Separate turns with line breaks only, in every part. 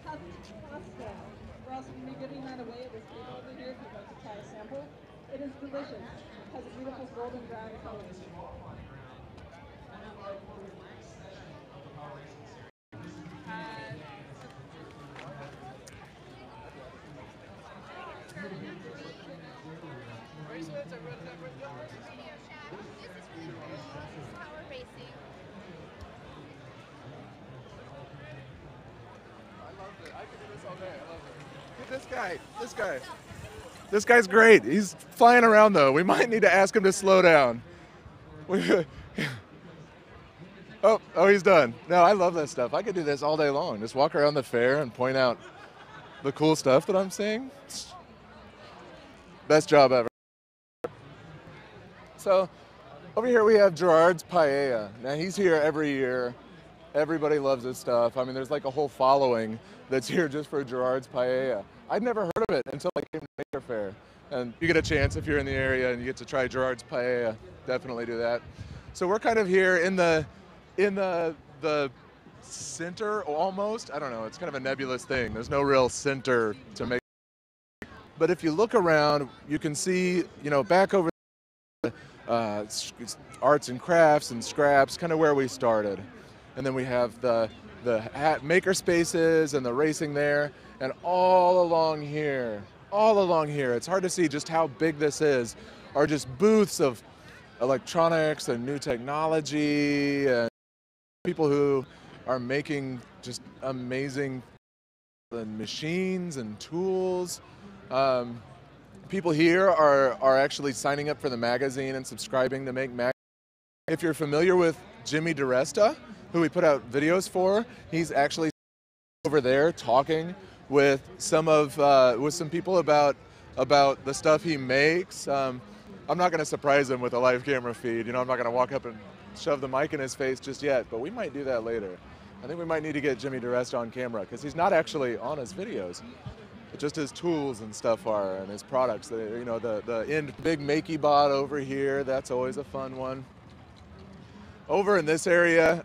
pasta. We're also going to be giving that away at this table over here if you'd like to try a sample. It is delicious. It has a beautiful golden brown color.
This guy's great. He's flying around though. We might need to ask him to slow down. Oh, he's done. No, I love that stuff. I could do this all day long. Just walk around the fair and point out the cool stuff that I'm seeing. Best job ever. So over here we have Gerard's Paella. Now he's here every year. Everybody loves his stuff. I mean, there's like a whole following that's here just for Gerard's Paella. I'd never heard of it until I came to Maker Faire. And you get a chance if you're in the area and you get to try Gerard's Paella, definitely do that. So we're kind of here in the center almost. I don't know, it's kind of a nebulous thing. There's no real center to make. But if you look around, you can see, you know, back over arts and crafts and scraps, kind of where we started. And then we have the maker spaces and the racing there. And all along here, it's hard to see just how big this is, are just booths of electronics and new technology and people who are making just amazing machines and tools. People here are actually signing up for the magazine and subscribing to make magazines. If you're familiar with Jimmy DiResta, who we put out videos for, he's actually over there talking with some people about the stuff he makes. I'm not going to surprise him with a live camera feed. You know, I'm not going to walk up and shove the mic in his face just yet, but we might do that later. I think we might need to get Jimmy DiResta on camera because he's not actually on his videos. But just his tools and stuff are, and his products. You know, the big Makey bot over here, that's always a fun one. Over in this area,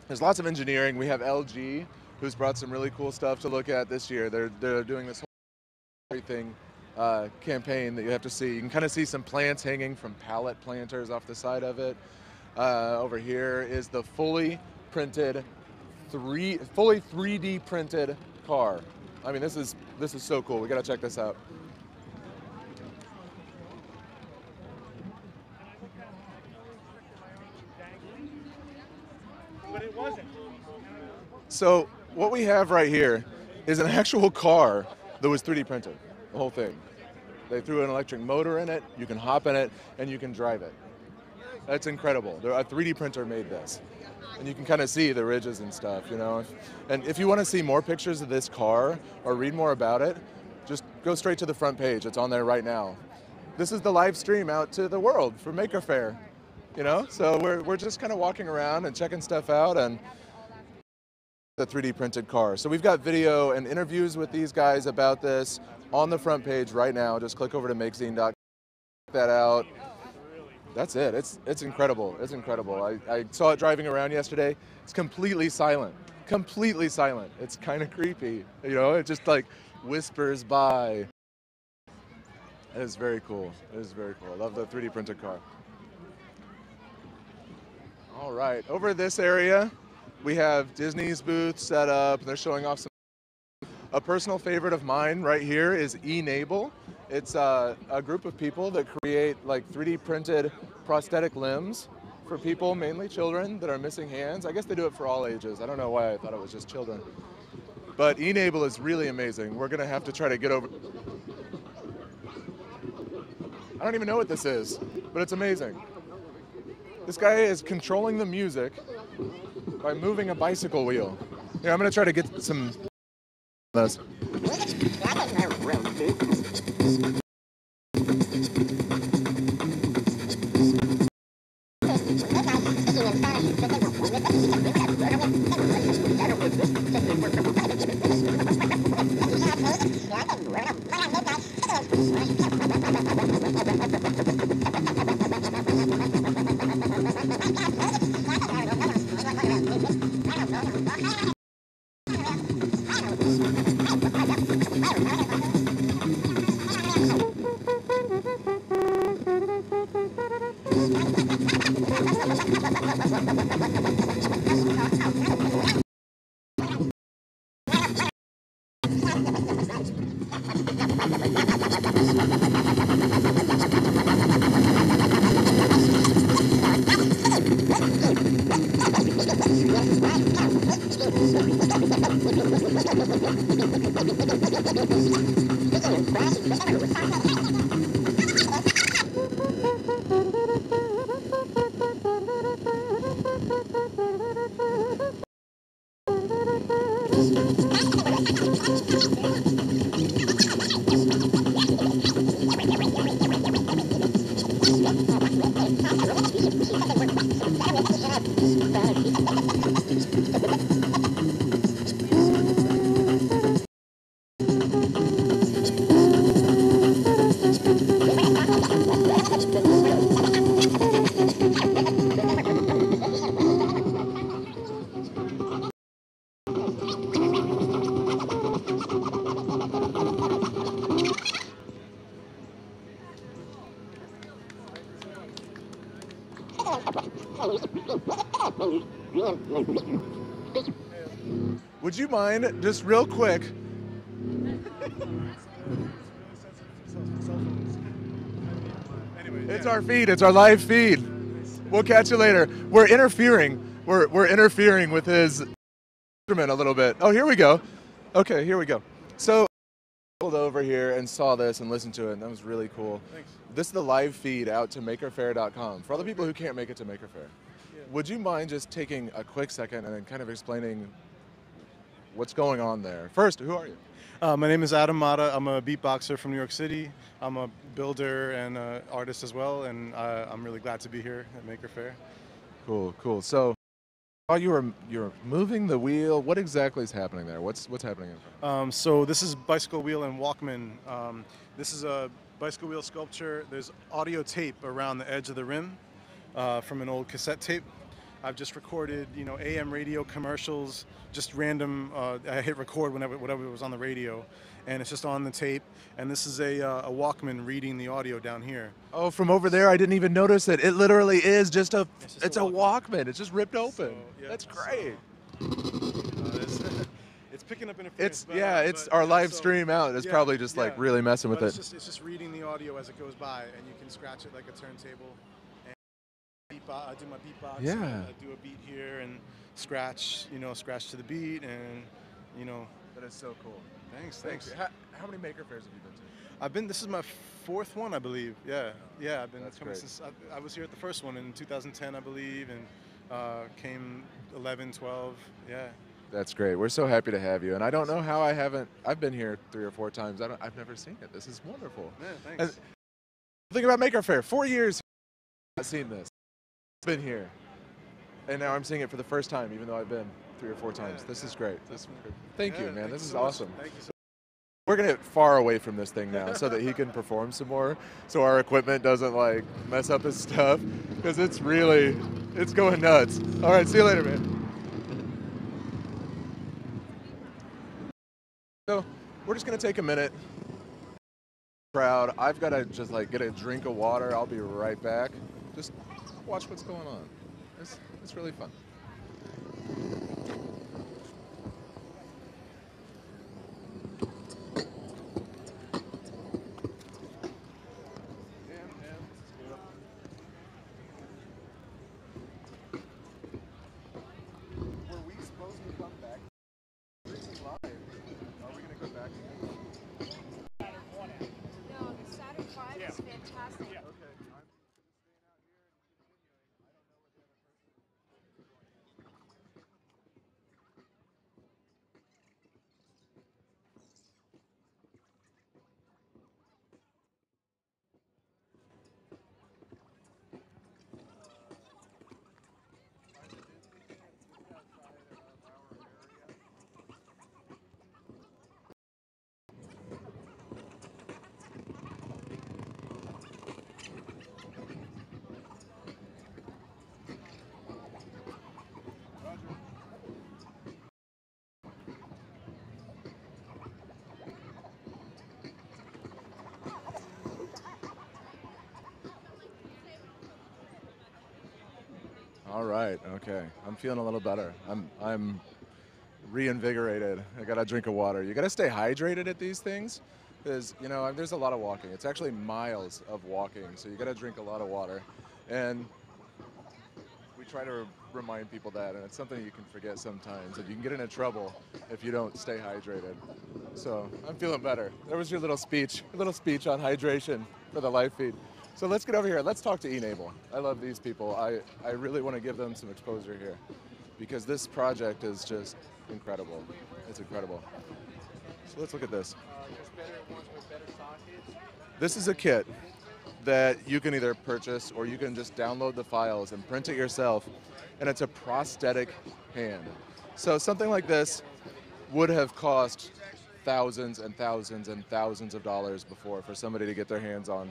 there's lots of engineering. We have LG, who's brought some really cool stuff to look at this year. They're doing this whole everything campaign that you have to see. You can kind of see some plants hanging from pallet planters off the side of it. Over here is the fully 3D printed car. I mean, this is so cool. We gotta check this out.
But it wasn't.
So what we have right here is an actual car that was 3D printed, the whole thing. They threw an electric motor in it, you can hop in it, and you can drive it. That's incredible. A 3D printer made this. And you can kind of see the ridges and stuff, you know. And if you want to see more pictures of this car or read more about it, just go straight to the front page. It's on there right now. This is the live stream out to the world for Maker Faire, you know. So we're just kind of walking around and checking stuff out and the 3D printed car. So we've got video and interviews with these guys about this on the front page right now. Just click over to makezine.com, check that out. That's it. It's incredible. It's incredible. I saw it driving around yesterday. It's completely silent. Completely silent. It's kind of creepy. You know, it just like whispers by. It is very cool. It is very cool. I love the 3D printed car. All right. Over this area, we have Disney's booth set up. They're showing off some. A personal favorite of mine right here is Enable. It's a group of people that create like 3D printed prosthetic limbs for people, mainly children, that are missing hands. I guess they do it for all ages. I don't know why I thought it was just children. But Enable is really amazing. We're gonna have to try to get over. I don't even know what this is, but it's amazing. This guy is controlling the music by moving a bicycle wheel. Yeah, I'm gonna try to get some. This. Would you mind, just real quick? It's our feed. It's our live feed. We'll catch you later. We're interfering. We're interfering with his instrument a little bit. Oh, here we go. Okay, here we go. So, I pulled over here and saw this and listened to it, and that was really cool.
Thanks.
This is the live feed out to makerfaire.com. For all the people who can't make it to Maker Faire, would you mind just taking a quick second and then kind of explaining what's going on there? First, who are you?
My name is Adam Mata. I'm a beatboxer from New York City. I'm a builder and an artist as well, and I'm really glad to be here at Maker Faire.
Cool, cool. So, while you're moving the wheel, what exactly is happening there? What's happening in front?
So this is bicycle wheel and Walkman. This is a bicycle wheel sculpture. There's audio tape around the edge of the rim from an old cassette tape. I've just recorded, AM radio commercials, just random. I hit record whatever was on the radio, and it's just on the tape. And this is a Walkman reading the audio down here.
Oh, from over there, I didn't even notice it. It literally is just a Walkman. It's just ripped open.
So, yeah,
that's great.
It's picking up interference.
It's our live stream out. It's probably just like really messing with it.
It's just reading the audio as it goes by, and you can scratch it like a turntable. I do my beatbox.
Yeah.
I do a beat here and scratch, scratch to the beat, and
That is so cool.
Thanks.
How many Maker Faires have you been to?
This is my fourth one, I believe. Yeah. I've been
That's
coming
great.
since I was here at the first one in 2010, I believe, and came 11, 12. Yeah.
That's great. We're so happy to have you. And I don't know how I've been here 3 or 4 times. I've never seen it. This is wonderful.
Yeah, thanks.
And think about Maker Faire. 4 years I've seen this. Been here, and now I'm seeing it for the first time, even though I've been 3 or 4 times. This is great. Thank you, man. This is awesome.
Thank you so much.
We're gonna get far away from this thing now, so that he can perform some more, so our equipment doesn't like mess up his stuff, because it's going nuts. All right, see you later, man. So we're just gonna take a minute. Crowd, I've got to just like get a drink of water. I'll be right back. Just watch what's going on. It's really fun. Were we supposed to come back? Live. Are we going to go back again?
No, the Saturn 5 is fantastic.
Okay. All right. Okay. I'm feeling a little better. I'm reinvigorated. I got a drink of water. You got to stay hydrated at these things because, you know, there's a lot of walking. It's actually miles of walking, so you got to drink a lot of water. And we try to remind people that, and it's something you can forget sometimes, and you can get into trouble if you don't stay hydrated. So I'm feeling better. There was your little speech on hydration for the live feed. So let's get over here. Let's talk to Enable. I love these people. I really want to give them some exposure here because this project is just incredible. It's incredible. So let's look at this. This is a kit that you can either purchase or you can just download the files and print it yourself, and it's a prosthetic hand. So something like this would have cost thousands and thousands and thousands of dollars before for somebody to get their hands on.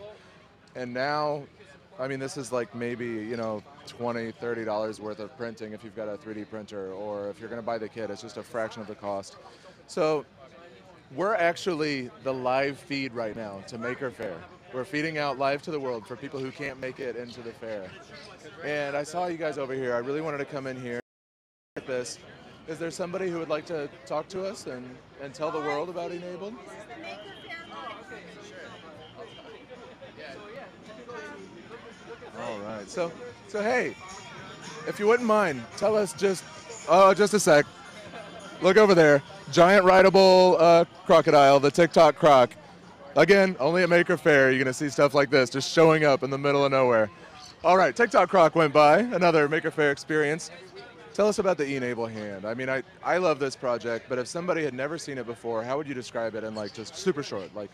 And now, I mean, this is like maybe, you know, $20, $30 worth of printing if you've got a 3D printer, or if you're going to buy the kit, it's just a fraction of the cost. So we're actually the live feed right now to Maker Faire. We're feeding out live to the world for people who can't make it into the fair. And I saw you guys over here. I really wanted to come in here at this. Is there somebody who would like to talk to us and tell the world about Enabled? All right. So hey, if you wouldn't mind, tell us just a sec. Look over there. Giant rideable crocodile, the TikTok croc. Again, only at Maker Faire you're going to see stuff like this just showing up in the middle of nowhere. All right, TikTok croc went by, another Maker Faire experience. Tell us about the Enable hand. I mean, I love this project, but if somebody had never seen it before, how would you describe it in like just super short, like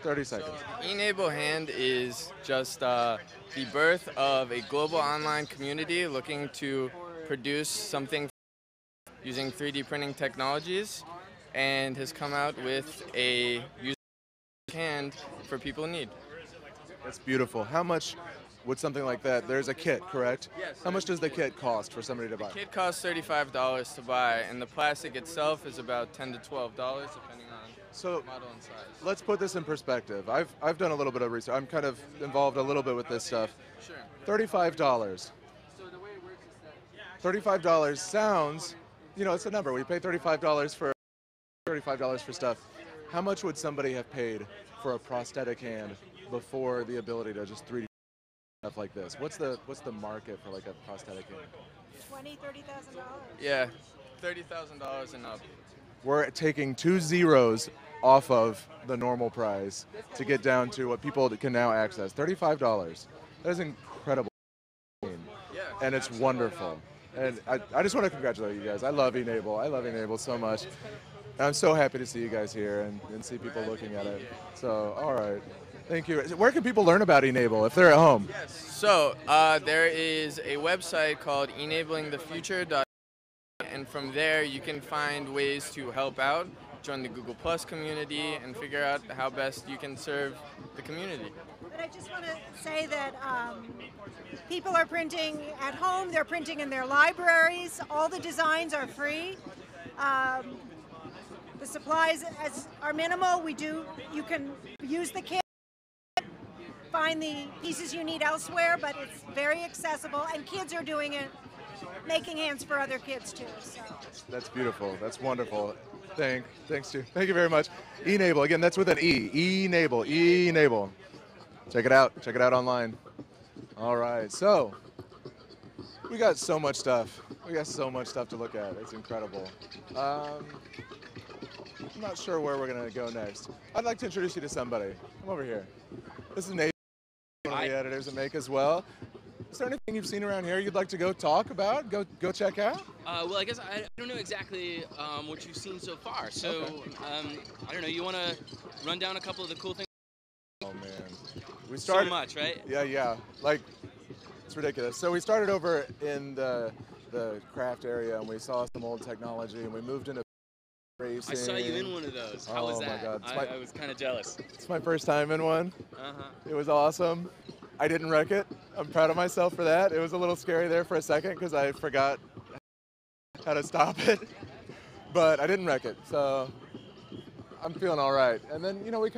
30 seconds?
Enable hand is just the birth of a global online community looking to produce something using 3D printing technologies, and has come out with a user hand for people in need.
That's beautiful. How much would something like that, there's a kit, correct?
Yes.
How much does the kit cost for somebody to buy?
The kit costs $35 to buy, and the plastic itself is about $10 to $12, depending on model and size.
Let's put this in perspective. I've done a little bit of research. I'm kind of involved a little bit with this stuff.
Sure.
$35.
So the way it works is that
$35 sounds, you know, it's a number. We pay $35 for stuff. How much would somebody have paid for a prosthetic hand before the ability to just 3D stuff like this? What's the market for like a prosthetic hand?
$20,000, $30,000.
yeah, $30,000 and up.
We're taking 2 zeros off of the normal price to get down to what people can now access. $35. That is incredible. And it's wonderful. And I just want to congratulate you guys. I love Enable. I love Enable so much. And I'm so happy to see you guys here and see people looking at it. So, all right. Thank you. Where can people learn about Enable if they're at home?
Yes. So there is a website called enablingthefuture.com, and from there you can find ways to help out, join the Google Plus community, and figure out how best you can serve the community.
But I just want to say that people are printing at home, they're printing in their libraries, all the designs are free. The supplies are minimal. You can use the kit, find the pieces you need elsewhere, but it's very accessible, and kids are doing it, making hands for other kids too. So.
That's beautiful. That's wonderful. Thank you very much. Enable, again, that's with an E. Enable. Enable. Check it out. Check it out online. All right. So we got so much stuff. We got so much stuff to look at. It's incredible. I'm not sure where we're going to go next. I'd like to introduce you to somebody. Come over here. This is Nate, one of the editors at Make as well. Is there anything you've seen around here you'd like to go talk about, go check out?
Well, I guess I don't know exactly what you've seen so far. So, okay. I don't know, you want to run down a couple of the cool things?
Oh, man. We started,
so much, right?
Yeah. Like, it's ridiculous. So we started over in the craft area, and we saw some old technology, and we moved into racing.
I saw you in one of those. How was that?
Oh, my God.
I was kind of jealous.
It's my first time in one.
Uh-huh.
It was awesome. I didn't wreck it. I'm proud of myself for that. It was a little scary there for a second because I forgot how to stop it, but I didn't wreck it, so I'm feeling all right. And then, you know, we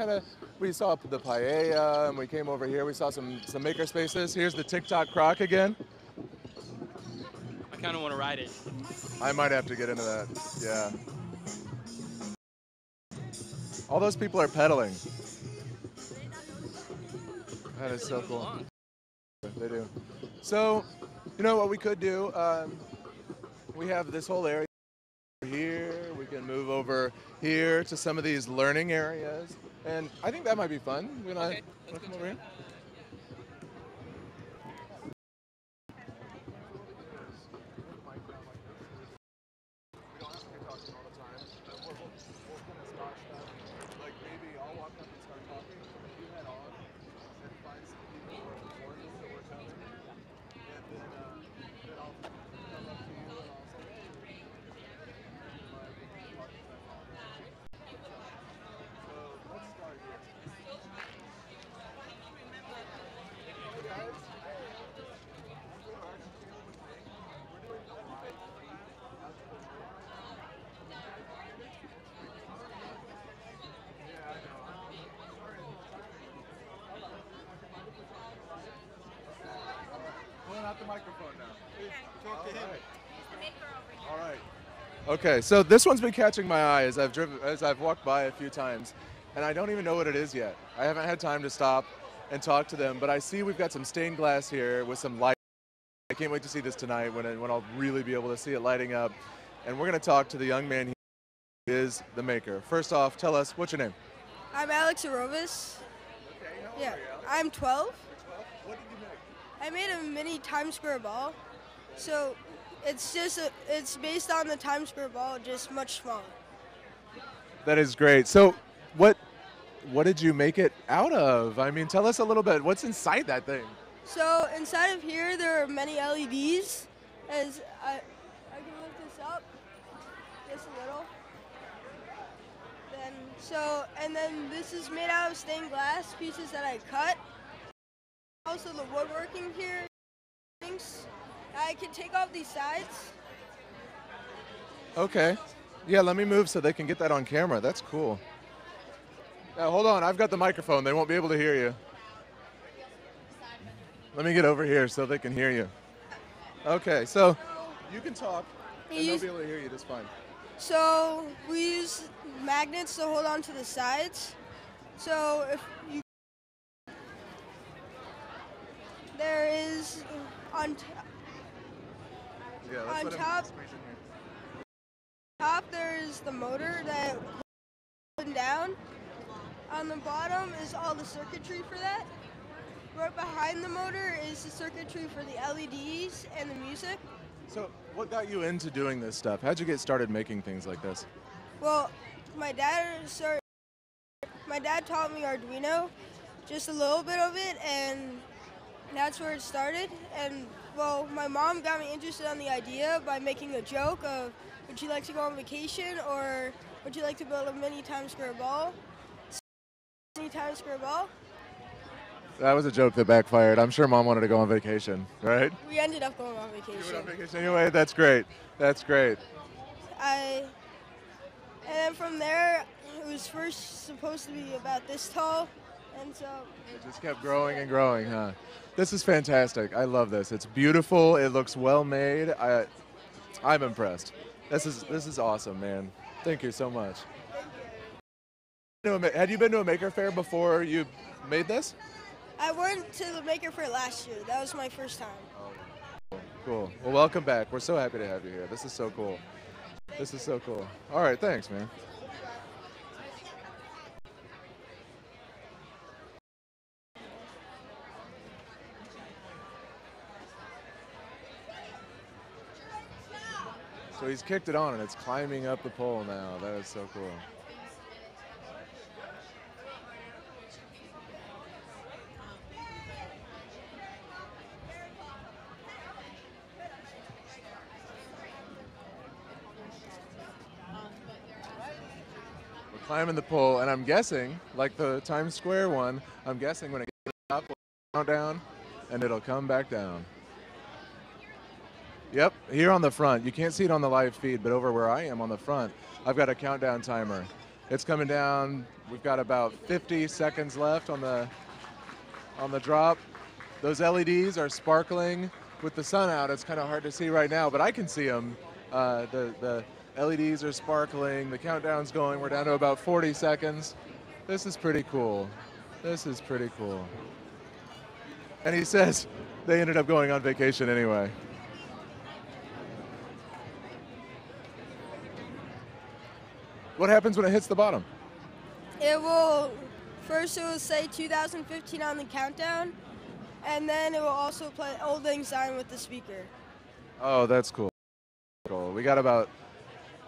saw the paella, and we came over here. We saw some maker spaces. Here's the TikTok croc again.
kind of want to ride it.
I might have to get into that. Yeah. All those people are pedaling. That is so cool. They do. So, you know what we could do? We have this whole area here. We can move over here to some of these learning areas. And I think that might be fun.
Okay,
Wanna come over here? The microphone now. Talk to him. All right. Okay, so this one's been catching my eye as I've walked by a few times, and I don't even know what it is yet. I haven't had time to stop and talk to them, but I see we've got some stained glass here with some light. I can't wait to see this tonight when I'll really be able to see it lighting up. And we're going to talk to the young man who is the maker. First off, tell us, what's your name?
I'm Alex Arovis.
Okay, how
Yeah,
old are you, Alex?
I'm 12.
What did you make?
I made a mini Times Square ball. So it's based on the Times Square ball, just much smaller.
That is great. So what did you make it out of? I mean, tell us a little bit. What's inside that thing?
So inside of here, there are many LEDs. As I can lift this up just a little. And then this is made out of stained glass pieces that I cut. Also the woodworking here, things. I can take off these sides.
Okay. Yeah, let me move so they can get that on camera. That's cool. Now, hold on. I've got the microphone. They won't be able to hear you. Let me get over here so they can hear you. Okay, so you can talk, and they'll be able to hear you just fine.
So we use magnets to hold on to the sides. So if you there is on top there is the motor that goes down. On the bottom is all the circuitry for that. Right behind the motor is the circuitry for the LEDs and the music.
So what got you into doing this stuff? How'd you get started making things like this?
Well, my dad taught me Arduino, just a little bit of it, and that's where it started. And well, my mom got me interested on the idea by making a joke of, would you like to go on vacation, or would you like to build a mini Times Square ball? Mini Times Square ball.
That was a joke that backfired. I'm sure Mom wanted to go on vacation, right?
We ended up going on vacation.
You went on vacation anyway? That's great. That's great.
And then from there, it was first supposed to be about this tall, and so
it just kept growing and growing, huh? This is fantastic. I love this. It's beautiful. It looks well made. I'm impressed. This is awesome, man. Thank you so much. Had you been to a Maker Faire before you made this?
I went to the Maker Faire last year. That was my first time.
Oh, cool. Well, welcome back. We're so happy to have you here. This is so cool. This is so cool. All right, thanks, man. So he's kicked it on and it's climbing up the pole now. That is so cool. Climbing the pole, and I'm guessing, like the Times Square one, I'm guessing when it gets up, we'll count down, and it'll come back down. Yep, here on the front. You can't see it on the live feed, but over where I am on the front, I've got a countdown timer. It's coming down. We've got about 50 seconds left on the drop. Those LEDs are sparkling with the sun out, it's kind of hard to see right now, but I can see them. The LEDs are sparkling, the countdown's going, we're down to about 40 seconds. This is pretty cool. This is pretty cool. And he says they ended up going on vacation anyway. What happens when it hits the bottom?
It will, first it will say 2015 on the countdown, and then it will also play Old Lang Syne with the speaker.
Oh, that's cool. Cool. We got about,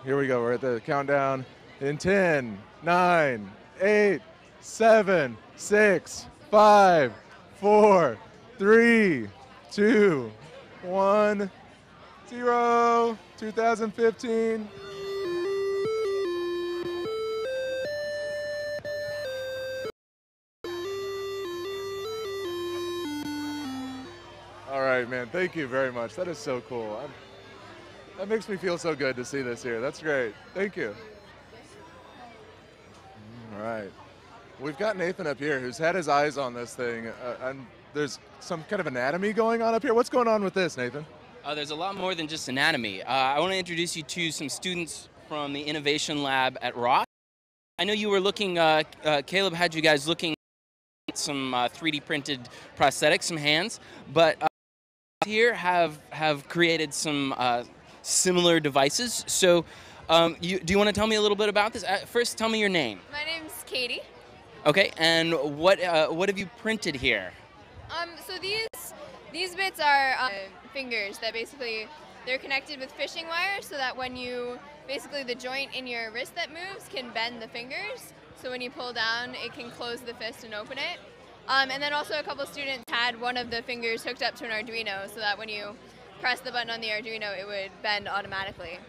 here we go, we're at the countdown in 10, 9, 8, 7, 6, 5, 4, 3, 2, 1, 0, 2015. All right, man, thank you very much. That is so cool. That makes me feel so good to see this here. That's great. Thank you. All right. We've got Nathan up here who's had his eyes on this thing, and there's some kind of anatomy going on up here. What's going on with this, Nathan?
There's a lot more than just anatomy. I want to introduce you to some students from the Innovation Lab at Rock. I know you were looking, Caleb had you guys looking at some 3D printed prosthetics, some hands, but here have created some similar devices. So do you want to tell me a little bit about this? First, tell me your name.
My name's Katie.
Okay, and what have you printed here?
So these bits are fingers that basically they're connected with fishing wire, so that when you basically the joint in your wrist that moves can bend the fingers. So when you pull down, it can close the fist and open it. And then also a couple students had one of the fingers hooked up to an Arduino, so that when you press the button on the Arduino, it would bend automatically.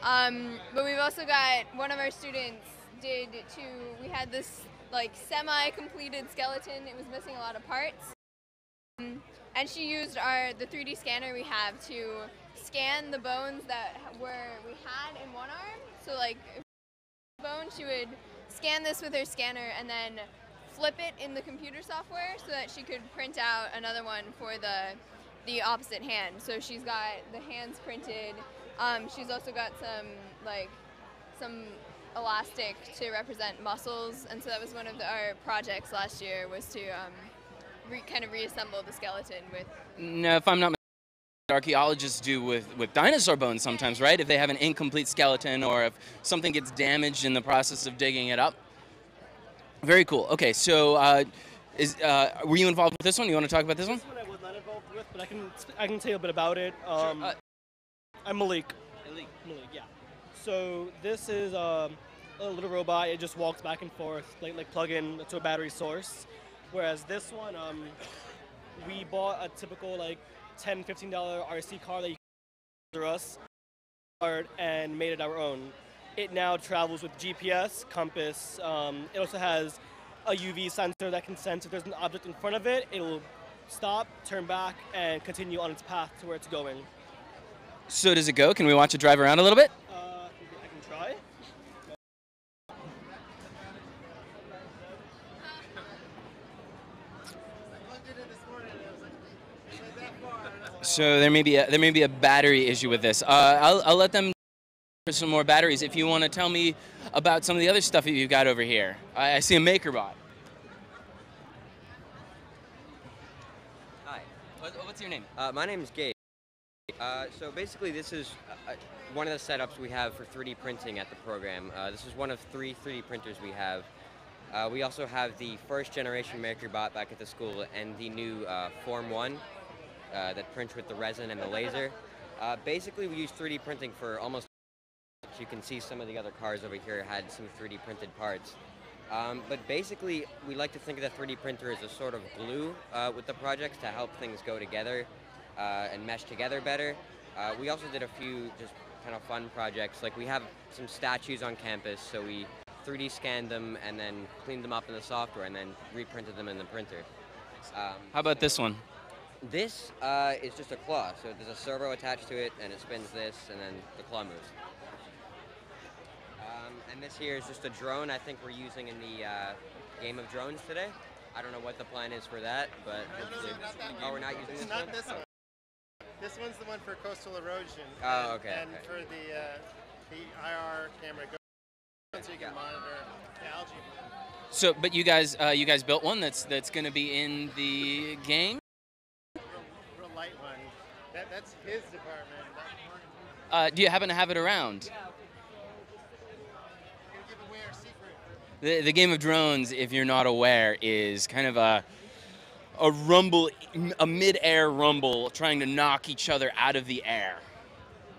But we've also got one of our students we had this like semi-completed skeleton. It was missing a lot of parts. And she used the 3D scanner we have to scan the bones that we had in one arm. So like bone, she would scan this with her scanner and then flip it in the computer software so that she could print out another one for the opposite hand. So she's got the hands printed. She's also got some elastic to represent muscles, and so that was one of our projects last year, was to kind of reassemble the skeleton with.
Now, if I'm not mistaken, archaeologists do with dinosaur bones sometimes, right? If they have an incomplete skeleton or if something gets damaged in the process of digging it up. Very cool. Okay, so were you involved with this one? You want to talk about this one?
This one I was not involved with, but I can tell you a bit about it.
Sure.
I'm Malik. Malik, yeah. So this is a little robot. It just walks back and forth, like plug in to a battery source. Whereas this one, we bought a typical like $10, $15 RC car that you can order us and made it our own. It now travels with GPS, compass. It also has a UV sensor that can sense if there's an object in front of it. It'll stop, turn back, and continue on its path to where it's going.
So does it go? Can we watch it drive around a little bit?
I can try.
So there may be a battery issue with this. I'll let them for some more batteries. If you want to tell me about some of the other stuff that you've got over here. I see a MakerBot.
Hi.
What's your name?
My name is Gabe. So basically this is one of the setups we have for 3D printing at the program. This is one of 3 3D printers we have. We also have the first generation MakerBot back at the school and the new Form 1 that prints with the resin and the laser. Basically we use 3D printing for almost. You can see some of the other cars over here had some 3D printed parts. But basically, we like to think of the 3D printer as a sort of glue with the projects to help things go together and mesh together better. We also did a few just kind of fun projects. Like we have some statues on campus, so we 3D scanned them and then cleaned them up in the software and then reprinted them in the printer.
How about this one?
This is just a claw. So there's a servo attached to it and it spins this and then the claw moves. And this here is just a drone I think we're using in the game of drones today. I don't know what the plan is for that, but hopefully. Oh, we're not using this one?
This one's the one for coastal erosion.
Oh, okay.
And
okay.
for the IR camera, so you can monitor the algae.
So, but you guys built one that's going to be in the game.
Real light one. That's his department.
Do you happen to have it around? The game of drones, if you're not aware, is kind of a rumble, a mid-air rumble, trying to knock each other out of the air.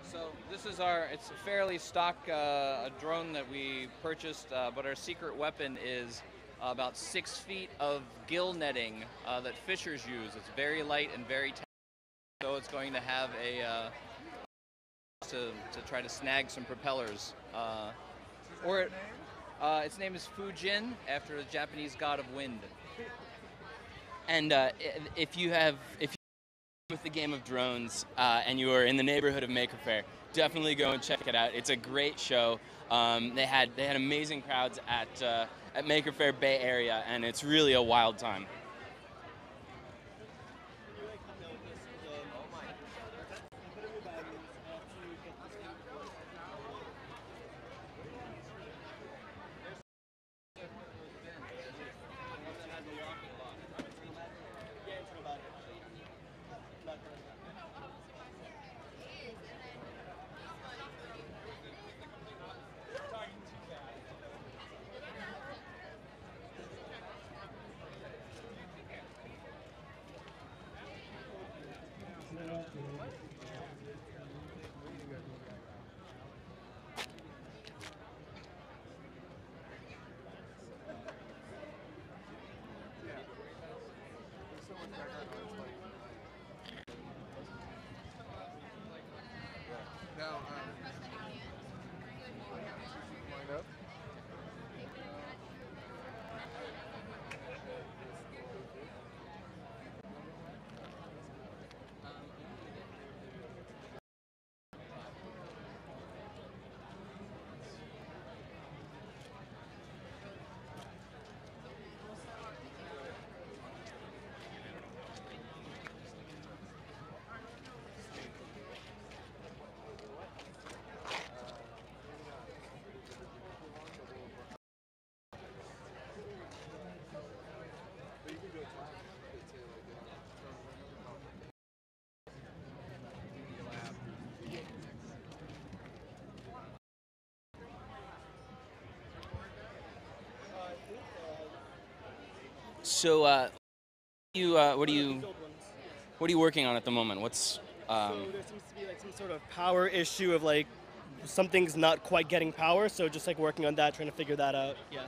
So this is it's a fairly stock a drone that we purchased, but our secret weapon is about 6 feet of gill netting that fishers use. It's very light and very tight, so it's going to have a to try to snag some propellers. Its name is Fujin, after the Japanese god of wind.
And if you with the game of drones and you are in the neighborhood of Maker Faire, definitely go and check it out. It's a great show. They had amazing crowds at Maker Faire Bay Area, and it's really a wild time. So, what are you working on at the moment? What's
So there seems to be like some sort of power issue of like something's not quite getting power. So just like working on that, trying to figure that out. Yeah.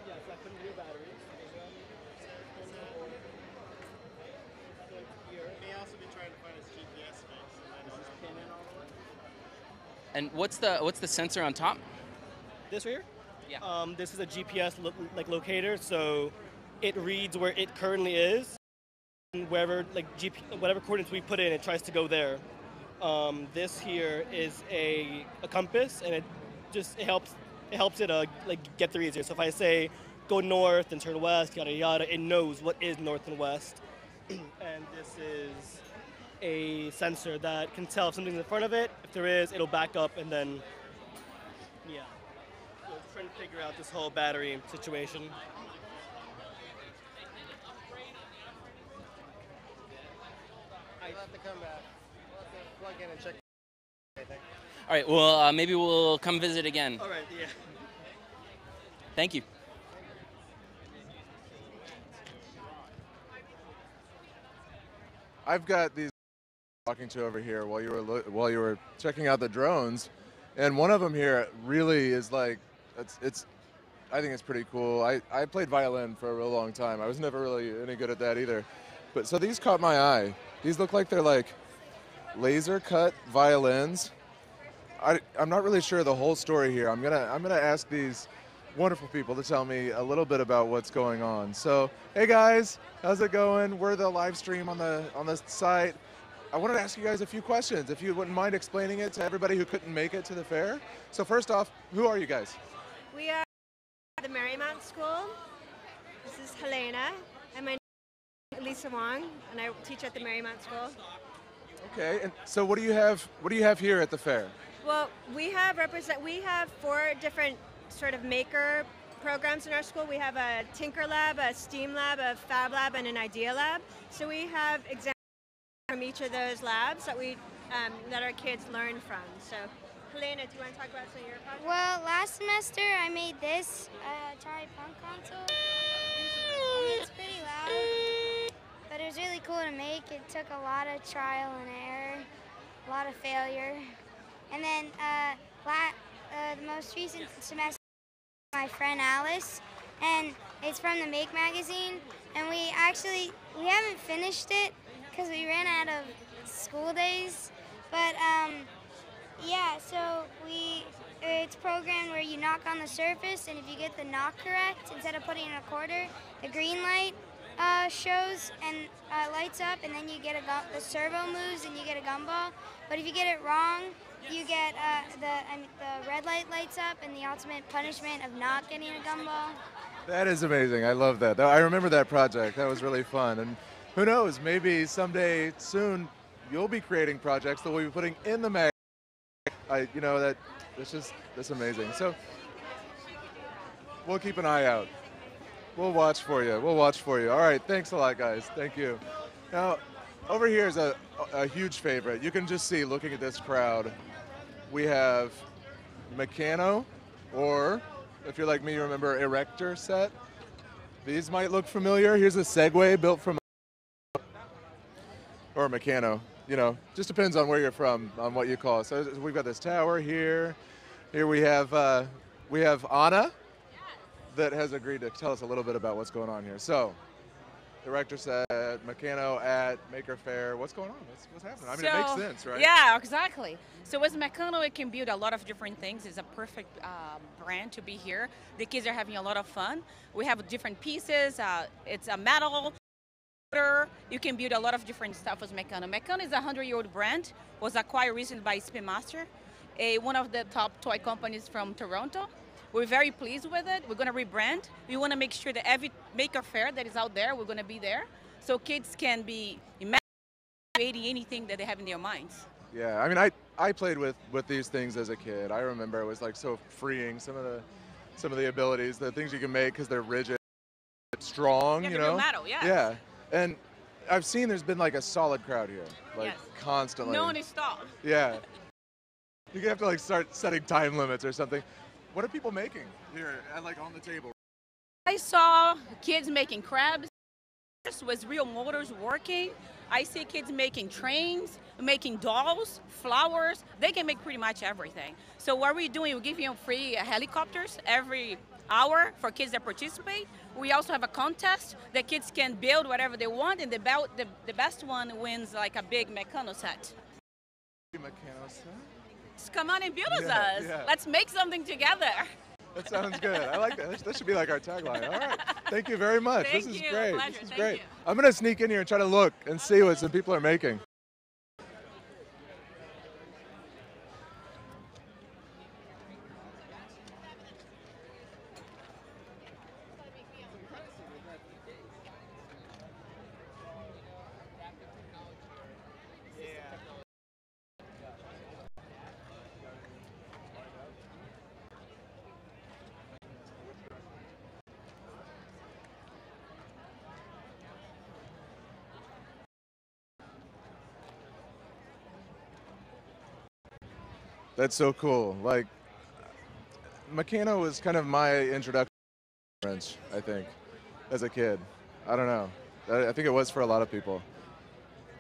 Yeah. So I put in new batteries.
May also be trying to find his GPS space.
And what's the sensor on top?
This right here?
Yeah.
This is a GPS locator, so it reads where it currently is, and wherever whatever coordinates we put in, it tries to go there. This here is a compass, and it helps it get there easier. So if I say go north and turn west, yada yada, it knows what is north and west. And this is a sensor that can tell if something's in front of it. If there is, it'll back up, and then yeah. So it's trying to figure out this whole battery situation.
I'll have to come back. We'll have to plug in and check.
All right. Well, maybe we'll come visit again.
All right. Yeah.
Thank you.
I've got these talking to over here while you were checking out the drones, and one of them here really is like I think it's pretty cool. I played violin for a real long time. I was never really any good at that either, but so these caught my eye. These look like they're like laser cut violins. I'm not really sure the whole story here. I'm gonna ask these wonderful people to tell me a little bit about what's going on. So, hey guys, how's it going? We're the live stream on the site. I wanted to ask you guys a few questions, if you wouldn't mind explaining it to everybody who couldn't make it to the fair. So first off, who are you guys?
We are the Marmont School. This is Helena, and my name is Lisa Wong, and I teach at the Marmont School.
Okay, and so what do you have? What do you have here at the fair?
Well, we have 4 different sort of maker programs in our school. We have a Tinker Lab, a STEAM Lab, a Fab Lab, and an Idea Lab. So we have examples from each of those labs that that our kids learn from. So, Helena, do you want to talk about some of your projects?
Well, last semester I made this Atari Punk console. I mean, it's pretty loud, but it was really cool to make. It took a lot of trial and error, a lot of failure. And then the most recent semester, my friend Alice, and it's from the Make magazine. And we haven't finished it because we ran out of school days. But yeah, so it's programmed where you knock on the surface, and if you get the knock correct, instead of putting in a quarter, the green light shows and lights up, and then you get the servo moves, and you get a gumball. But if you get it wrong, you get the red light lights up, and the ultimate punishment of not getting a gumball.
That is amazing. I love that. I remember that project. That was really fun. And who knows, maybe someday soon you'll be creating projects that we'll be putting in the mag. That's amazing. So we'll keep an eye out. We'll watch for you. We'll watch for you. All right. Thanks a lot, guys. Thank you. Now, over here is a huge favorite. You can just see, looking at this crowd, we have Meccano, or if you're like me, you remember Erector set. These might look familiar. Here's a Segway built from, or Meccano. You know, just depends on where you're from, on what you call it. So we've got this tower here. Here we have Anna that has agreed to tell us a little bit about what's going on here. So, Director said, Meccano at Maker Faire. What's going on? What's happening? I mean, it makes sense, right?
Yeah, exactly. So with Meccano, it can build a lot of different things. It's a perfect brand to be here. The kids are having a lot of fun. We have different pieces. It's a metal. You can build a lot of different stuff with Meccano. Meccano is a 100-year-old brand. Was acquired recently by Spin Master, one of the top toy companies from Toronto. We're very pleased with it. We're going to rebrand. We want to make sure that every Maker Faire that is out there, we're going to be there, so kids can be creating anything that they have in their minds.
Yeah, I mean, I played with these things as a kid. I remember it was like so freeing. Some of the abilities, the things you can make because they're rigid, strong.
Yeah,
you know.
Metal, yes.
Yeah, and I've seen there's been like a solid crowd here, like constantly.
No one is stopped.
Yeah, you have to like start setting time limits or something. What are people making here, like on the table?
I saw kids making crabs with real motors working. I see kids making trains, making dolls, flowers. They can make pretty much everything. So what we're doing, we're giving them free helicopters every hour for kids that participate. We also have a contest that kids can build whatever they want, and the best one wins like a big Meccano set.
Meccano set?
Just come on and build with us.
Yeah.
Let's make something together.
That sounds good. I like that. That should be like our tagline. All right. Thank you very much.
Thank
this is
you.
great.
Pleasure.
This is
Thank
great.
you.
I'm going to sneak in here and try to look and see what some people are making. That's so cool. Like, Meccano was kind of my introduction to French, I think, as a kid. I don't know. I think it was for a lot of people.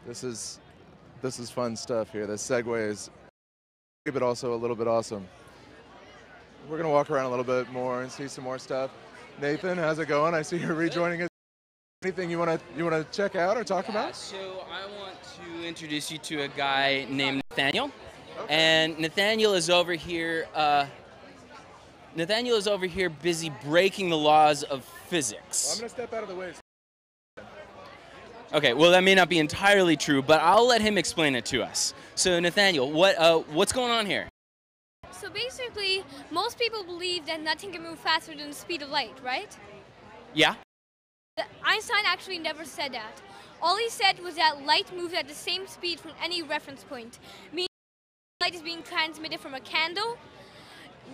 This is fun stuff here. The segues, but also a little bit awesome. We're gonna walk around a little bit more and see some more stuff. Nathan, how's it going? I see you're rejoining us. Anything you wanna check out or talk about?
So I want to introduce you to a guy named Nathaniel. Okay. And Nathaniel is over here. Busy breaking the laws of physics.
Well, I'm gonna step out of the way.
Okay, well that may not be entirely true, but I'll let him explain it to us. So Nathaniel, what's going on here?
So basically, most people believe that nothing can move faster than the speed of light, right?
Yeah.
Einstein actually never said that. All he said was that light moves at the same speed from any reference point, meaning light is being transmitted from a candle,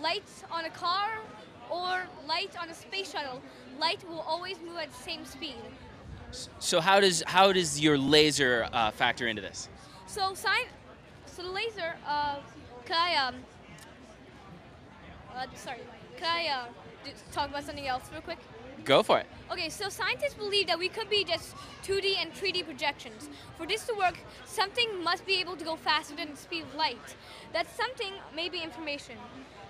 lights on a car, or light on a space shuttle. Light will always move at the same speed.
So how does your laser factor into this?
So the laser, could I talk about something else real quick?
Go for it.
Okay, so scientists believe that we could be just 2D and 3D projections. For this to work, something must be able to go faster than the speed of light. That something may be information.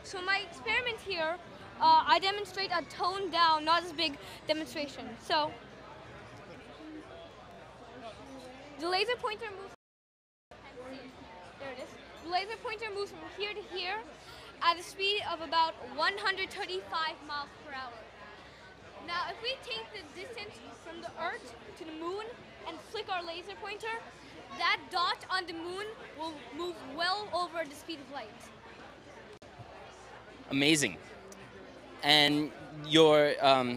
So my experiment here, I demonstrate a toned down, not as big demonstration. So the laser pointer moves. There it is. The laser pointer moves from here to here at a speed of about 135 miles per hour. Now, if we take the distance from the Earth to the moon and flick our laser pointer, that dot on the moon will move well over the speed of light.
Amazing. And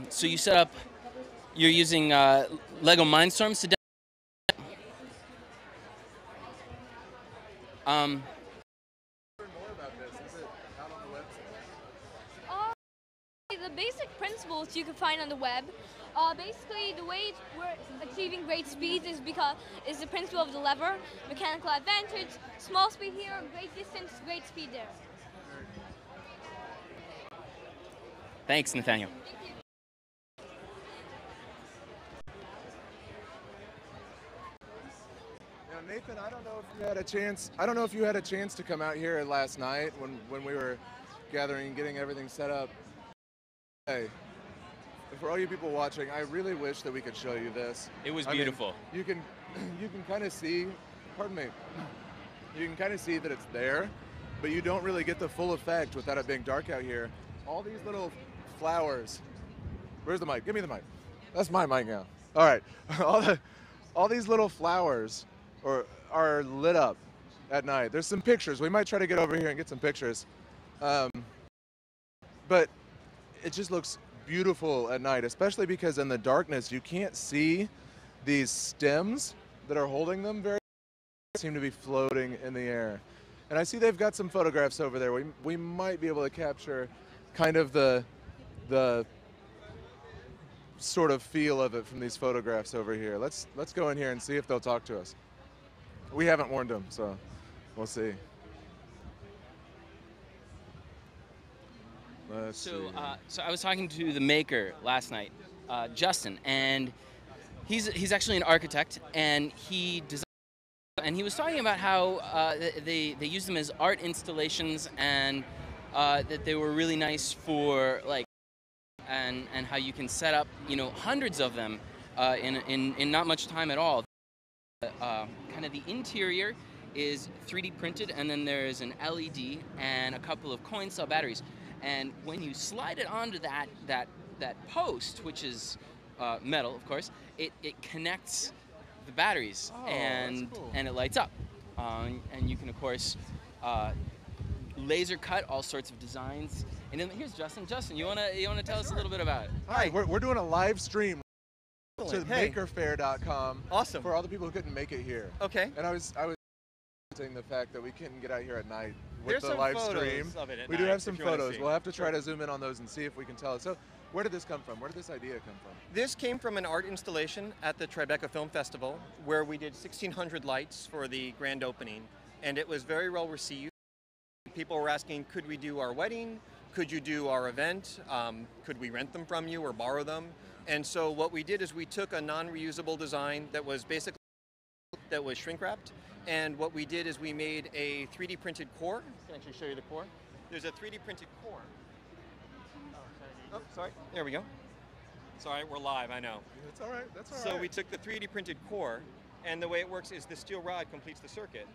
so you set up, you're using Lego Mindstorms to
The basic principles you can find on the web. Basically, the way we're achieving great speeds is the principle of the lever, mechanical advantage, small speed here, great distance, great speed there.
Thanks, Nathaniel.
Now, Nathan, I don't know if you had a chance. I don't know if you had a chance to come out here last night when we were gathering and getting everything set up. Hey, for all you people watching, I really wish that we could show you this.
It was beautiful.
You can kind of see, pardon me, you can kind of see that it's there, but you don't really get the full effect without it being dark out here. All these little flowers. Where's the mic? Give me the mic. That's my mic now. All right. all these little flowers are lit up at night. There's some pictures. We might try to get over here and get some pictures. But it just looks beautiful at night, especially because in the darkness you can't see these stems that are holding them very seem to be floating in the air. And I see they've got some photographs over there. We might be able to capture kind of the sort of feel of it from these photographs over here. Let's go in here and see if they'll talk to us. We haven't warned them, so we'll see.
So I was talking to the maker last night, Justin, and he's actually an architect, and he designed, and he was talking about how they use them as art installations, and that they were really nice for and how you can set up hundreds of them in not much time at all. Kind of the interior is 3D printed, and then there's an LED and a couple of coin cell batteries. And when you slide it onto that post, which is metal, of course, it connects the batteries, and it lights up. And you can, of course, laser cut all sorts of designs. And then here's Justin. Justin, you wanna tell us a little bit about it?
Hi, we're doing a live stream to makerfaire.com.
Awesome.
For all the people who couldn't make it here.
Okay.
And I was saying the fact that we couldn't get out here at night with
There's
the
some
live
photos
stream.
of it at
we do
night,
have some
if you wanna
photos.
see.
We'll have to try to zoom in on those and see if we can tell it. So where did this come from? Where did this idea come from?
This came from an art installation at the Tribeca Film Festival where we did 1,600 lights for the grand opening, and it was very well received. People were asking, could we do our wedding? Could you do our event? Could we rent them from you or borrow them? And so what we did is we took a non-reusable design that was shrink wrapped, and what we did is we made a 3D printed core. I can actually show you the core. There's a 3D printed core. Oh, sorry. There we go. Sorry, we're live, I know.
That's all right. That's all
so
right.
we took the 3D printed core, and the way it works is the steel rod completes the circuit.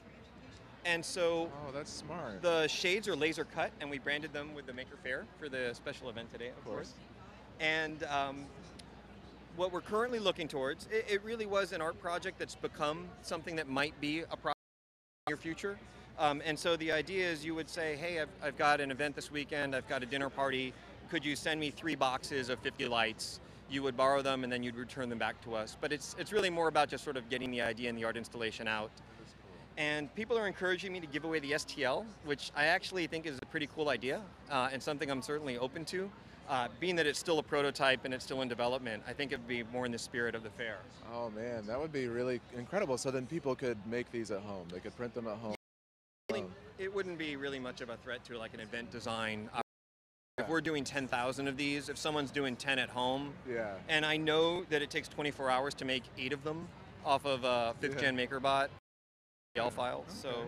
And so
that's smart.
The shades are laser cut, and we branded them with the Maker Faire for the special event today, of course. And what we're currently looking towards, it really was an art project that's become something that might be a project in the near future. And so the idea is you would say, hey, I've got an event this weekend, I've got a dinner party, could you send me 3 boxes of 50 lights? you would borrow them and then you'd return them back to us. But it's really more about just sort of getting the idea and the art installation out. And people are encouraging me to give away the STL, which I actually think is a pretty cool idea and something I'm certainly open to. Being that it's still a prototype and it's still in development, I think it would be more in the spirit of the fair.
Oh man, that would be really incredible. So then people could make these at home. They could print them at home.
It wouldn't be really much of a threat to like an event design. If we're doing 10,000 of these, if someone's doing 10 at home, and I know that it takes 24 hours to make 8 of them off of a 5th gen MakerBot files, so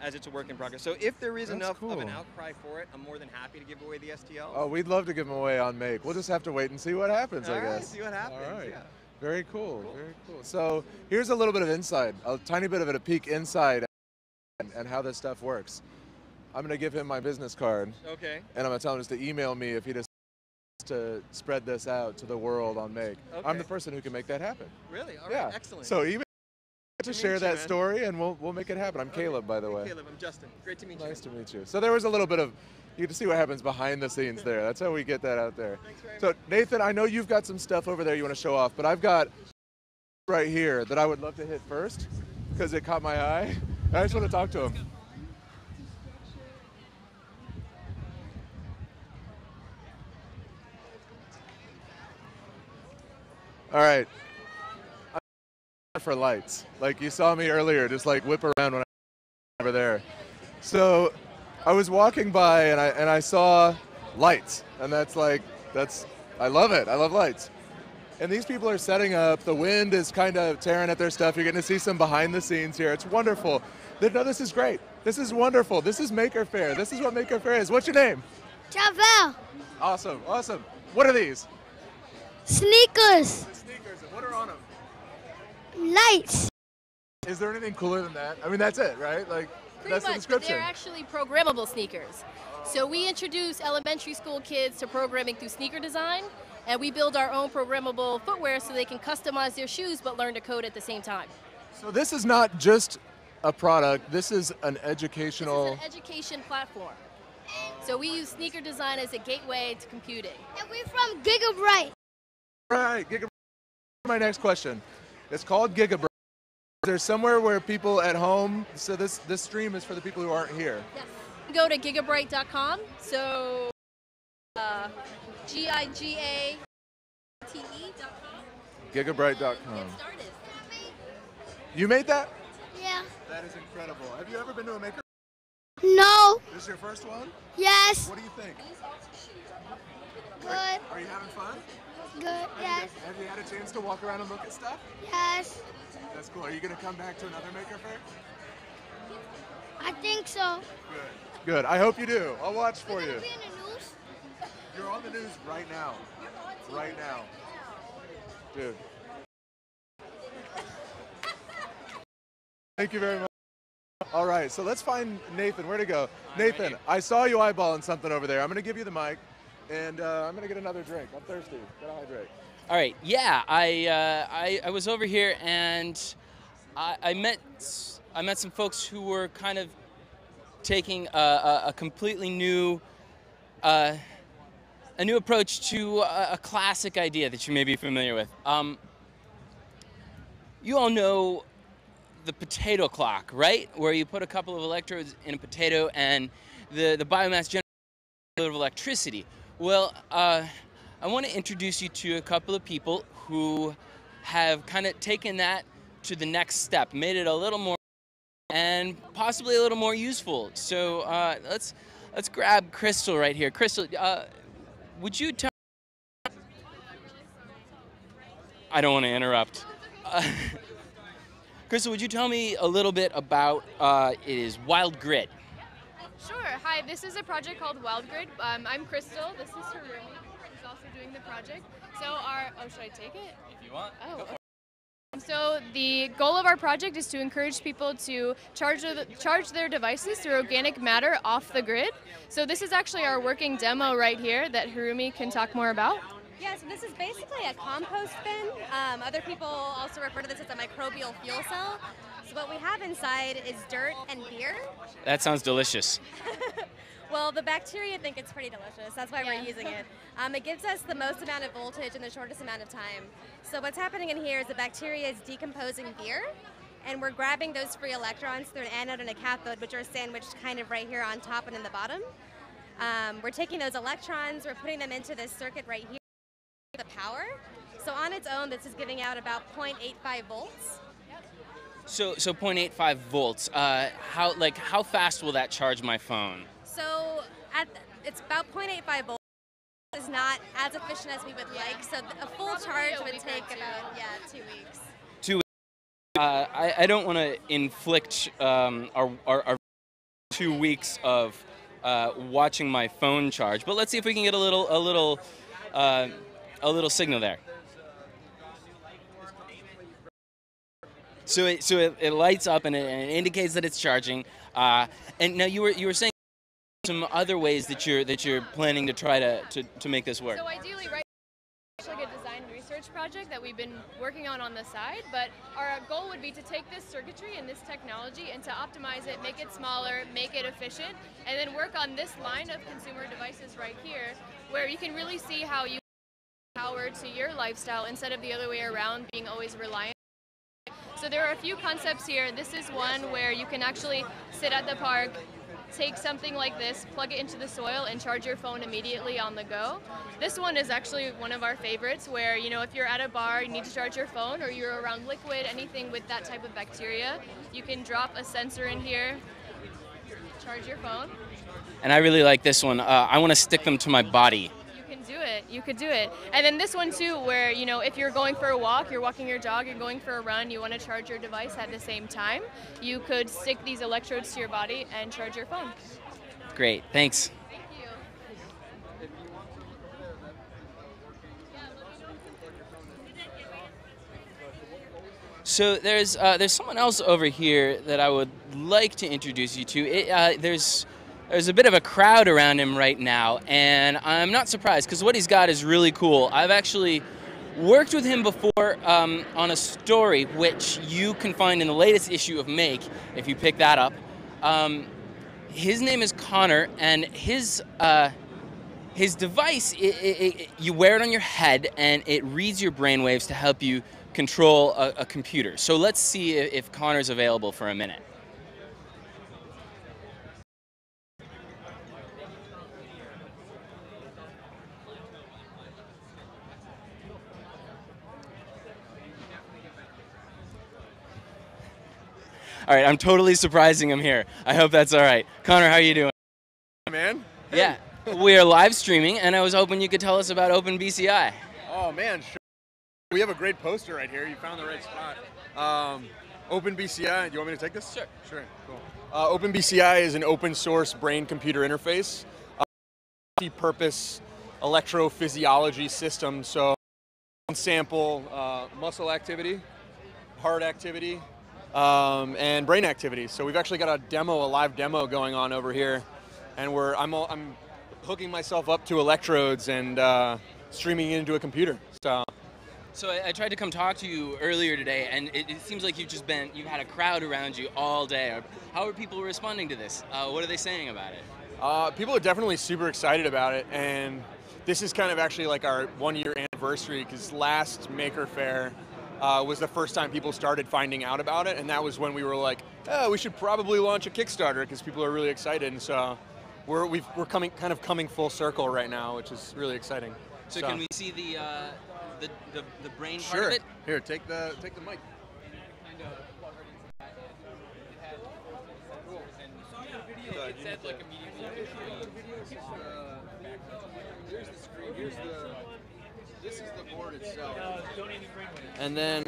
as it's a work in progress. So if there is enough of an outcry for it, I'm more than happy to give away the STL.
Oh, we'd love to give them away on Make. We'll just have to wait and see what happens, I guess.
See what happens,
All right.
yeah.
Very cool, very cool. So here's a little bit of inside, a tiny bit of a peek inside and how this stuff works. I'm going to give him my business card.
Okay.
And I'm going to tell him just to email me if he just to spread this out to the world on Make.
Okay.
I'm the person who can make that happen.
Really? All right, excellent.
So email to share that
man.
story and we'll make it happen. I'm Caleb, by the way.
Caleb, I'm Justin. Great to meet you.
Nice to meet you. So there was a little bit of, you get to see what happens behind the scenes there. That's how we get that out there.
Thanks very
So
much.
Nathan, I know you've got some stuff over there you want to show off, but I've got right here that I would love to hit first because it caught my eye. I just want to talk to him. All right. For lights, like you saw me earlier, just like whip around when I was over there. So I was walking by and I saw lights, and I love it. I love lights. And these people are setting up. The wind is kind of tearing at their stuff. You're getting to see some behind the scenes here. It's wonderful. No, this is great. This is wonderful. This is Maker Faire. This is what Maker Faire is. What's your name?
Javel.
Awesome, awesome. What are these?
Sneakers.
The sneakers. And what are on them?
Lights.
Is there anything cooler than that? I mean, that's it, right? Like, that's the
Pretty much, but
description.
they're actually programmable sneakers. So we introduce elementary school kids to programming through sneaker design, and we build our own programmable footwear so they can customize their shoes but learn to code at the same time.
So this is not just a product, this is an educational...
This is an education platform. So we use sneaker design as a gateway to computing.
And we're from Gigabyte.
Right, Gigabyte. My next question. It's called Gigabyte. Is there somewhere where people at home, so this stream is for the people who aren't here.
Yes. Go to gigabyte.com. So GIGATE.com.
Gigabyte.com. You made that?
Yeah.
That is incredible. Have you ever been to a maker?
No.
This is your first one?
Yes.
What do you think?
Good.
Are you having fun?
Good. Yes.
Have you had a chance to walk around and look at stuff?
Yes.
That's cool. Are you going to come back to another Maker Faire?
I think so.
Good. Good. I hope you do. I'll watch for you.
Be in the news?
You're on the news right now. Right now. Dude. Thank you very much. All right, so let's find Nathan. Where to go? Nathan, I saw you eyeballing something over there. I'm going to give you the mic, and I'm going to get another drink. I'm thirsty. Gotta hydrate.
All right, yeah, I was over here and I met some folks who were kind of taking a completely new a new approach to a classic idea that you may be familiar with. You all know the potato clock, right? Where you put a couple of electrodes in a potato and the biomass generates a little of electricity. Well, I want to introduce you to a couple of people who have kind of taken that to the next step, made it a little more and possibly a little more useful. So let's grab Crystal right here. Crystal, would you tell? I don't want to interrupt. Crystal, would you tell me a little bit about it is Wild Grid?
Sure. Hi, this is a project called Wild Grid. I'm Crystal. This is Furby, who's also doing the project. So should I take it?
If you want.
Oh. Okay. So the goal of our project is to encourage people to charge their devices through organic matter off the grid. So this is actually our working demo right here that Harumi can talk more about.
Yeah, so this is basically a compost bin. Other people also refer to this as a microbial fuel cell. So what we have inside is dirt and beer.
That sounds delicious.
Well, the bacteria think it's pretty delicious. That's why we're using it. It gives us the most amount of voltage in the shortest amount of time. So what's happening in here is the bacteria is decomposing beer, and we're grabbing those free electrons through an anode and a cathode, which are sandwiched kind of right here on top and in the bottom. We're taking those electrons, we're putting them into this circuit right here, the power. So on its own, this is giving out about 0.85 volts.
So 0.85 volts. How fast will that charge my phone?
So it's about 0.85 volts. It's not as efficient as we would like. So a full charge would take about 2 weeks.
2 weeks. I don't want to inflict our 2 weeks of watching my phone charge, but let's see if we can get a little signal there. So it lights up and it indicates that it's charging. And now you were saying some other ways that you're planning to try to make this work.
So ideally, right, it's like a design research project that we've been working on the side, but our goal would be to take this circuitry and this technology and to optimize it, make it smaller, make it efficient, and then work on this line of consumer devices right here, where you can really see how you power to your lifestyle instead of the other way around, being always reliant. So there are a few concepts here. This is one where you can actually sit at the park, take something like this, plug it into the soil, and charge your phone immediately on the go. This one is actually one of our favorites where, if you're at a bar, you need to charge your phone, or you're around liquid, anything with that type of bacteria, you can drop a sensor in here, charge your phone.
And I really like this one. I want to stick them to my body.
You could do it. And then this one too, where, if you're going for a walk, you're walking your dog, you're going for a run, you want to charge your device at the same time, you could stick these electrodes to your body and charge your phone.
Great, thanks.
Thank you.
So there's someone else over here that I would like to introduce you to. There's a bit of a crowd around him right now, and I'm not surprised because what he's got is really cool. I've actually worked with him before on a story which you can find in the latest issue of Make, if you pick that up. His name is Connor, and his device, you wear it on your head, and it reads your brainwaves to help you control a computer. So let's see if Connor's available for a minute. All right, I'm totally surprising him here. I hope that's all right. Connor, how are you doing?
Man. Hey.
Yeah, we are live streaming, and I was hoping you could tell us about OpenBCI.
Oh, man, sure. We have a great poster right here. You found the right spot. OpenBCI, do you want me to take this?
Sure.
Sure, cool. OpenBCI is an open source brain-computer interface, multi-purpose electrophysiology system. So sample muscle activity, heart activity, and brain activity. So we've actually got a live demo going on over here, and I'm hooking myself up to electrodes and streaming into a computer.
So I tried to come talk to you earlier today, and it seems like you've had a crowd around you all day. How are people responding to this? What are they saying about it?
People are definitely super excited about it, and this is kind of actually like our 1-year anniversary, because last Maker Faire was the first time people started finding out about it, and that was when we were like, oh, we should probably launch a Kickstarter because people are really excited. And so we're coming full circle right now, which is really exciting.
So can we see the brain part
Sure.
of it?
Here, take the mic.
It said like immediately.
Here's the screen. This is the board itself. And then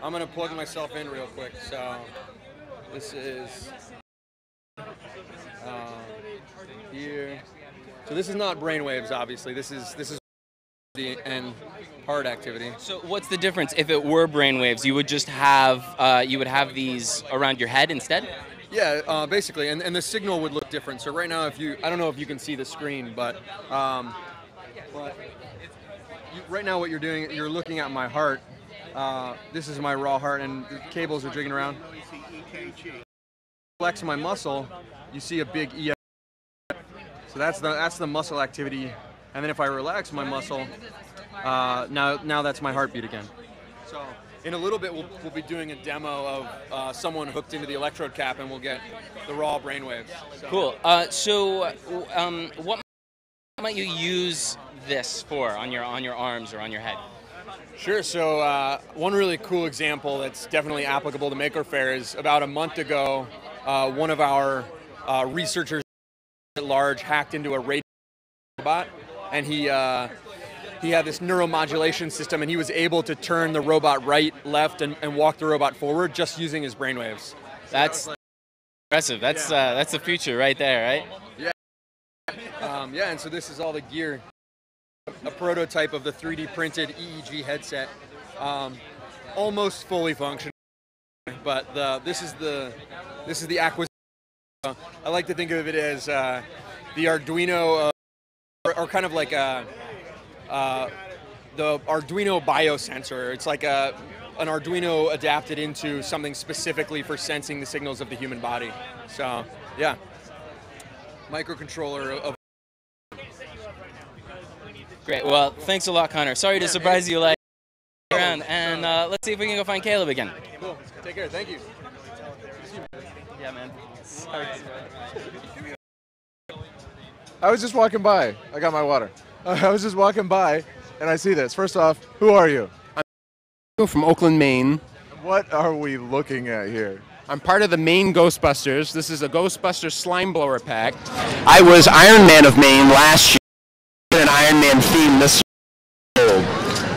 I'm gonna plug myself in real quick. So this is here. So this is not brainwaves, obviously. This is the and heart activity.
So what's the difference? If it were brainwaves, you would just have these around your head instead?
Yeah, basically, and the signal would look different. So right now, I don't know if you can see the screen, but right now what you're doing, you're looking at my heart. This is my raw heart, and the cables are jigging around. flex my muscle, you see a big EF. So that's the muscle activity. And then if I relax my muscle, now that's my heartbeat again. So in a little bit, we'll be doing a demo of someone hooked into the electrode cap, and we'll get the raw brainwaves. So.
Cool. What might you use this for on your arms or on your head?
Sure. So one really cool example that's definitely applicable to Maker Faire is about a month ago, one of our researchers at large hacked into a radio robot, and he had this neuromodulation system, and he was able to turn the robot right, left, and walk the robot forward just using his brainwaves.
That's impressive. That's the future right there, right?
Yeah. And so this is all the gear. A prototype of the 3D printed EEG headset, almost fully functional, but this is the acquisition. I like to think of it as the Arduino, or kind of like the Arduino biosensor. It's like an Arduino adapted into something specifically for sensing the signals of the human body. So yeah, microcontroller of.
Great. Well, thanks a lot, Connor. Sorry to surprise you like around, and let's see if we can go find Caleb again.
Cool. Take care. Thank you.
Yeah, man. Sorry.
I was just walking by. I got my water. I was just walking by, and I see this. First off, who are you?
I'm from Oakland, Maine.
What are we looking at here?
I'm part of the Maine Ghostbusters. This is a Ghostbusters slime blower pack. I was Iron Man of Maine last year. An Iron Man theme this year.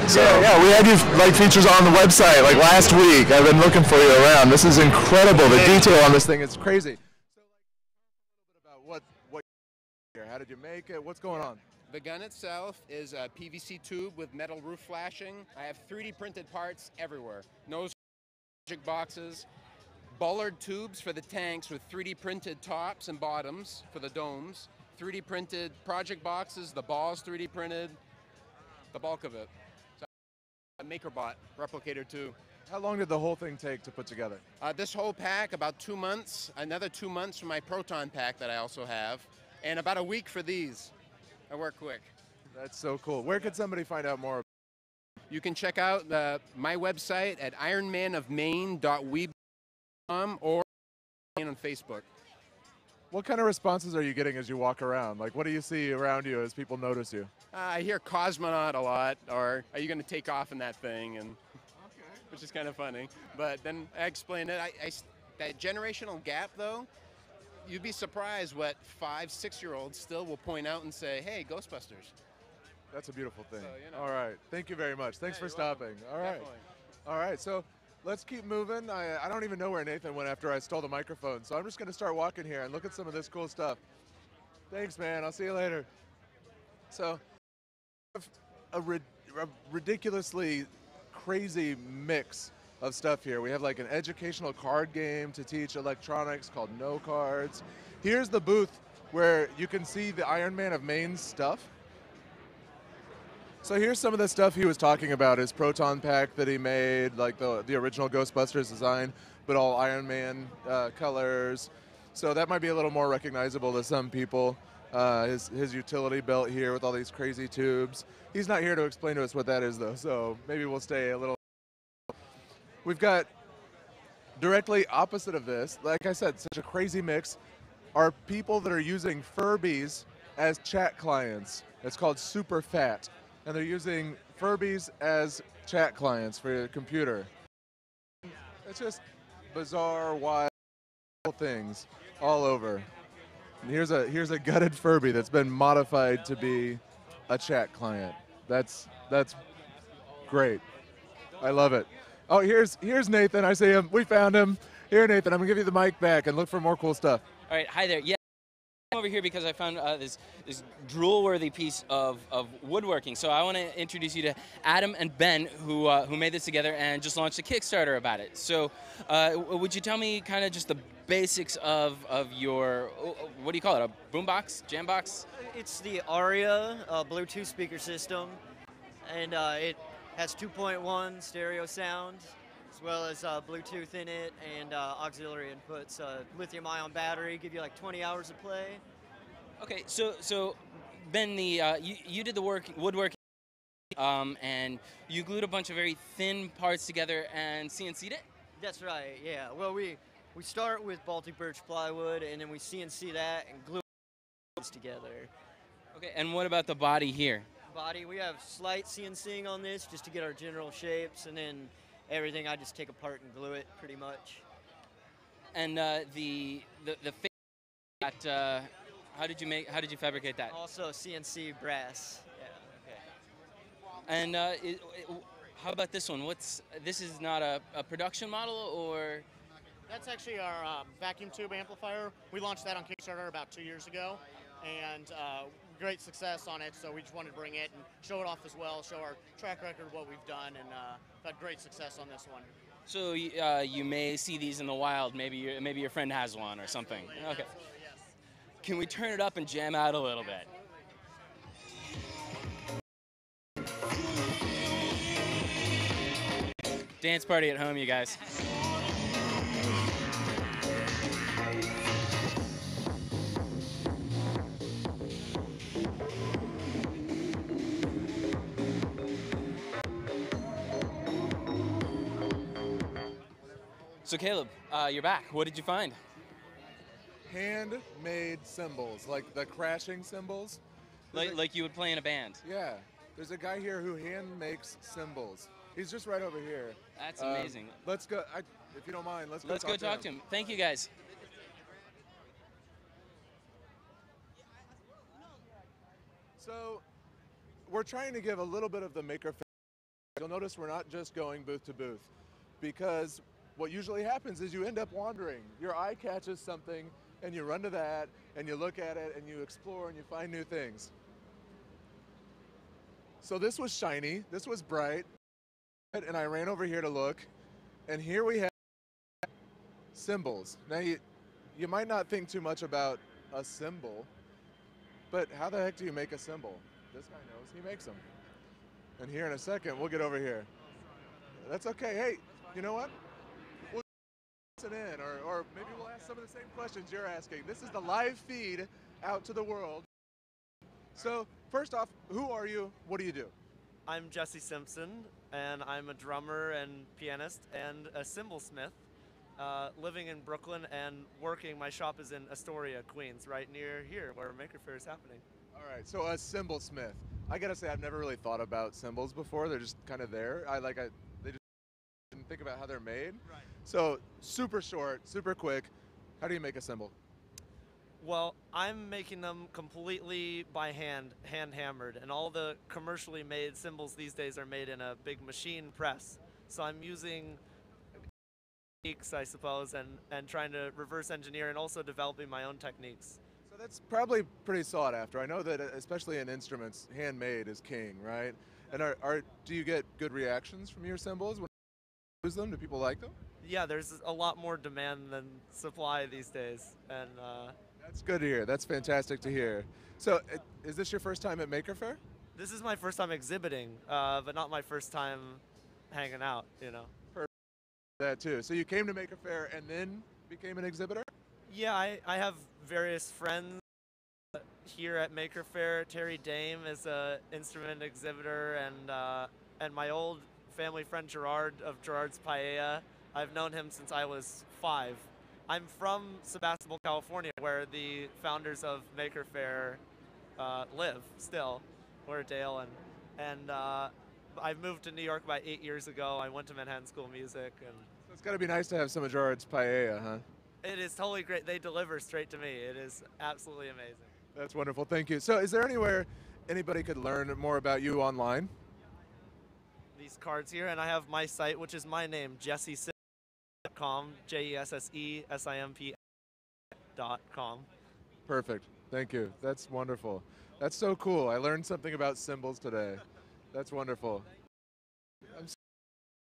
So yeah, we had you like features on the website like last week. I've been looking for you around. This is incredible. The detail on this thing is crazy. So like, talk a little bit about what here. How did you make it? What's going on?
The gun itself is a PVC tube with metal roof flashing. I have 3D printed parts everywhere. Nose project boxes, bollard tubes for the tanks with 3D printed tops and bottoms for the domes. 3D printed project boxes, the balls 3D printed, the bulk of it. So, a MakerBot replicator too.
How long did the whole thing take to put together?
This whole pack, about 2 months. Another 2 months for my Proton pack that I also have. And about a week for these. I work quick.
That's so cool. Where could somebody find out more?
You can check out my website at ironmanofmaine.weeb.com or on Facebook.
What kind of responses are you getting as you walk around? Like, what do you see around you as people notice you?
I hear cosmonaut a lot, or are you going to take off in that thing? And which is kind of funny. But then I explain it. That generational gap, though, you'd be surprised what 5-, 6-year-olds still will point out and say, "Hey, Ghostbusters."
That's a beautiful thing.
So, you know.
All right. Thank you very much. Thanks for stopping. All right.
Definitely.
All right. So let's keep moving. I don't even know where Nathan went after I stole the microphone, so I'm just going to start walking here and look at some of this cool stuff. Thanks, man. I'll see you later. So a ridiculously crazy mix of stuff here. We have like an educational card game to teach electronics called No Cards. Here's the booth where you can see the Iron Man of Maine's stuff. So here's some of the stuff he was talking about, his Proton pack that he made, like the original Ghostbusters design, but all Iron Man colors. So that might be a little more recognizable to some people. His utility belt here with all these crazy tubes. He's not here to explain to us what that is though, so maybe we'll stay a little. We've got directly opposite of this, like I said, such a crazy mix, are people that are using Furbies as chat clients. It's called Super Fat. And they're using Furbies as chat clients for your computer. It's just bizarre, wild things all over. And here's a gutted Furby that's been modified to be a chat client. That's great. I love it. Oh, here's Nathan. I see him. We found him. Here, Nathan. I'm gonna give you the mic back and look for more cool stuff.
All right. Hi there. Yeah. I'm over here because I found this drool-worthy piece of woodworking. So I want to introduce you to Adam and Ben, who made this together and just launched a Kickstarter about it. So would you tell me kind of just the basics of your, what do you call it, a boombox, jambox?
It's the Aria Bluetooth speaker system, and it has 2.1 stereo sound. as well as Bluetooth in it and auxiliary inputs. Lithium-ion battery, give you like 20 hours of play.
Okay, so Ben, you did the woodworking, and you glued a bunch of very thin parts together and CNC'd it?
That's right, yeah. Well, we start with Baltic birch plywood, and then we CNC that and glue it together.
Okay, and what about the body here?
Body, we have slight CNCing on this just to get our general shapes, and then everything I just take apart and glue it pretty much.
And the face that how did you fabricate that?
Also CNC brass. Yeah. Okay.
And how about this one? This is not a production model, or?
That's actually our vacuum tube amplifier. We launched that on Kickstarter about 2 years ago, and great success on it, so we just wanted to bring it and show it off as well, show our track record of what we've done, and had great success on this one.
So you may see these in the wild. Maybe your friend has one or something.
Absolutely,
okay.
absolutely, yes.
Can we turn it up and jam out a little bit? Dance party at home, you guys. So Caleb, you're back. What did you find?
Handmade cymbals, like the crashing cymbals.
Like you would play in a band?
Yeah. There's a guy here who hand makes cymbals. He's just right over here.
That's amazing.
Let's go, if you don't mind, let's
go talk to him. Thank you, guys.
So, we're trying to give a little bit of the maker fair. You'll notice we're not just going booth to booth, because what usually happens is you end up wandering. Your eye catches something, and you run to that, and you look at it, and you explore, and you find new things. So this was shiny, this was bright, and I ran over here to look, and here we have cymbals. Now you might not think too much about a cymbal, but how the heck do you make a cymbal? This guy knows, he makes them. And here in a second, we'll get over here. That's okay, hey, you know what? We'll listen in, or maybe we'll ask some of the same questions you're asking. This is the live feed out to the world. So, first off, who are you? What do you do?
I'm Jesse Simpson, and I'm a drummer and pianist and a cymbalsmith, living in Brooklyn and working. My shop is in Astoria, Queens, right near here where Maker Faire is happening.
All right, so a cymbalsmith. I gotta say, I've never really thought about cymbals before. They're just kind of there. They just didn't think about how they're made. Right. So, super short, super quick. How do you make a cymbal?
Well, I'm making them completely by hand hammered, and all the commercially made cymbals these days are made in a big machine press. So I'm using techniques, I suppose, and trying to reverse engineer and also developing my own techniques.
So that's probably pretty sought after. I know that especially in instruments, handmade is king, right? And do you get good reactions from your cymbals when you use them? Do people like them?
Yeah, there's a lot more demand than supply these days, and
that's good to hear. That's fantastic to hear. So, is this your first time at Maker Faire?
This is my first time exhibiting, but not my first time hanging out, you know.
Perfect. That too. So you came to Maker Faire and then became an exhibitor?
Yeah, I have various friends here at Maker Faire. Terry Dame is an instrument exhibitor, and my old family friend Gerard of Gerard's Paella. I've known him since I was 5. I'm from Sebastopol, California, where the founders of Maker Faire live still. We're Dale, and I moved to New York about 8 years ago. I went to Manhattan School of Music, and
so it's got to be nice to have some of Gerard's paella, huh?
It is totally great. They deliver straight to me. It is absolutely amazing.
That's wonderful. Thank you. So, is there anywhere anybody could learn more about you online?
These cards here, and I have my site, which is my name, JesseSimp.com, JesseSimp.com.
Perfect. Thank you. That's wonderful. That's so cool. I learned something about cymbals today. That's wonderful. I'm so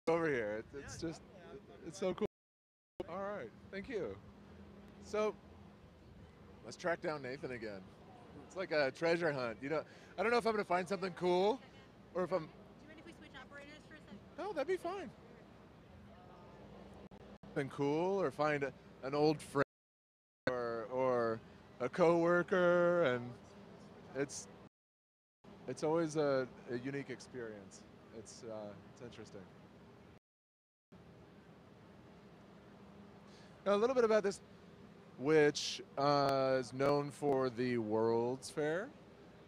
over here. It's just, it's so cool. All right. Thank you. So, let's track down Nathan again. It's like a treasure hunt. You know, I don't know if I'm going to find something cool or if I'm...
Do you mind if we switch operators for a second?
No, that'd be fine. something cool or find an old friend or a coworker, and it's always a unique experience. It's interesting. Now, a little bit about this, which is known for the World's Fair,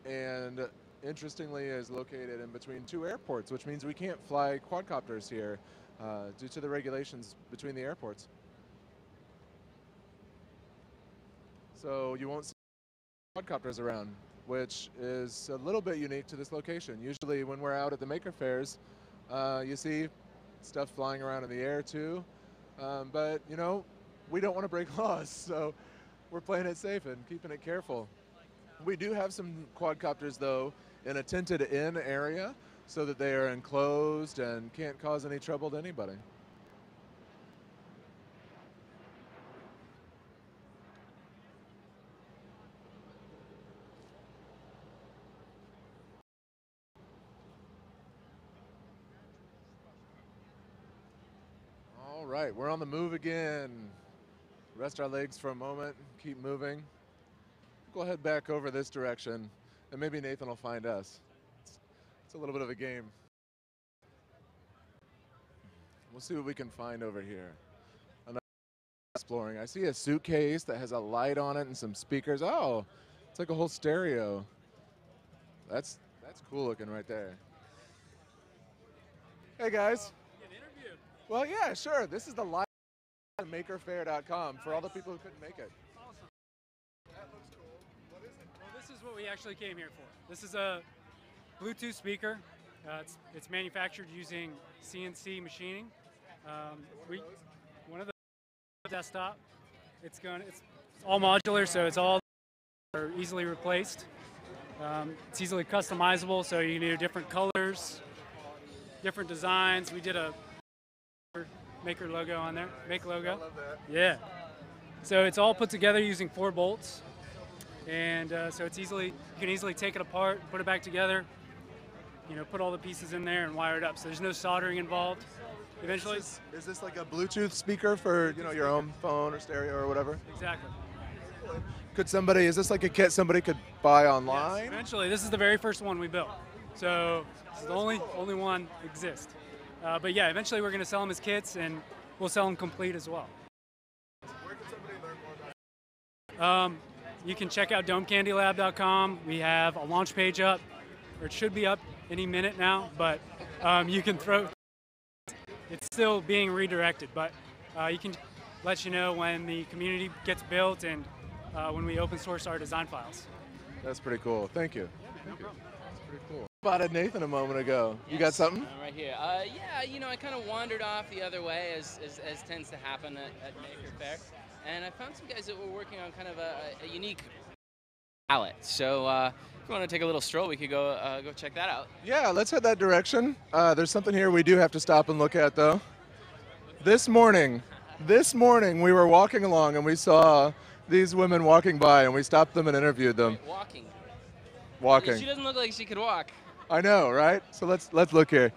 and interestingly is located in between two airports, which means we can't fly quadcopters here due to the regulations between the airports. So you won't see quadcopters around, which is a little bit unique to this location. Usually when we're out at the maker fairs, you see stuff flying around in the air too, but you know, we don't want to break laws, so we're playing it safe and keeping it careful. We do have some quadcopters though in a tinted in area so that they are enclosed and can't cause any trouble to anybody. All right, we're on the move again. Rest our legs for a moment, keep moving. We'll head back over this direction, and maybe Nathan will find us. It's a little bit of a game. We'll see what we can find over here. Another exploring. I see a suitcase that has a light on it and some speakers. Oh, it's like a whole stereo. That's cool looking right there. Hey guys. Well, yeah, sure. This is the live on makerfaire.com for all the people who couldn't make it.
Awesome. That looks cool. What is it? Well, this is what we actually came here for. This is a Bluetooth speaker. It's manufactured using CNC machining. One of the desktop. It's all modular, so it's all easily replaced. It's easily customizable, so you can do different colors, different designs. We did a Maker logo on there, Make logo. I love that. Yeah. So it's all put together using 4 bolts, and so you can easily take it apart, put it back together. You know, put all the pieces in there and wire it up. So there's no soldering involved. Eventually,
is this like a Bluetooth speaker for your own phone or stereo or whatever?
Exactly.
Is this like a kit somebody could buy online?
Yes, eventually, this is the very first one we built. So this is the only one exists. But yeah, eventually we're going to sell them as kits, and we'll sell them complete as well.
Where can somebody learn more about it?
You can check out domecandylab.com. We have a launch page up, or it should be up any minute now, but you can it's still being redirected, but you can let you know when the community gets built and when we open source our design files.
That's pretty cool. Thank you.
No problem.
That's pretty cool. Spotted Nathan a moment ago. Yes. You got something?
Right here. Yeah, you know, I kind of wandered off the other way, as tends to happen at Maker Faire, and I found some guys that were working on kind of a unique palette. So if you want to take a little stroll, we could go check that out.
Yeah, let's head that direction. There's something here we do have to stop and look at, though. This morning we were walking along and we saw these women walking by, and we stopped them and interviewed them. Walking.
She doesn't look like she could walk.
I know, right? So let's look here.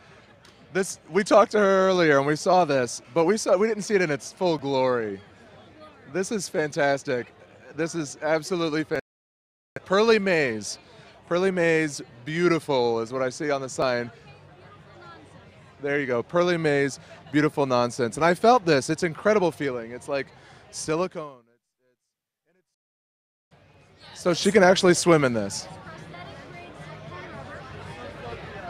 We talked to her earlier and we saw this, but we didn't see it in its full glory. This is fantastic. This is absolutely fantastic. Pearly Maze, beautiful is what I see on the sign. There you go, Pearly Maze, beautiful nonsense. And I felt this. It's an incredible feeling. It's like silicone. So she can actually swim in this.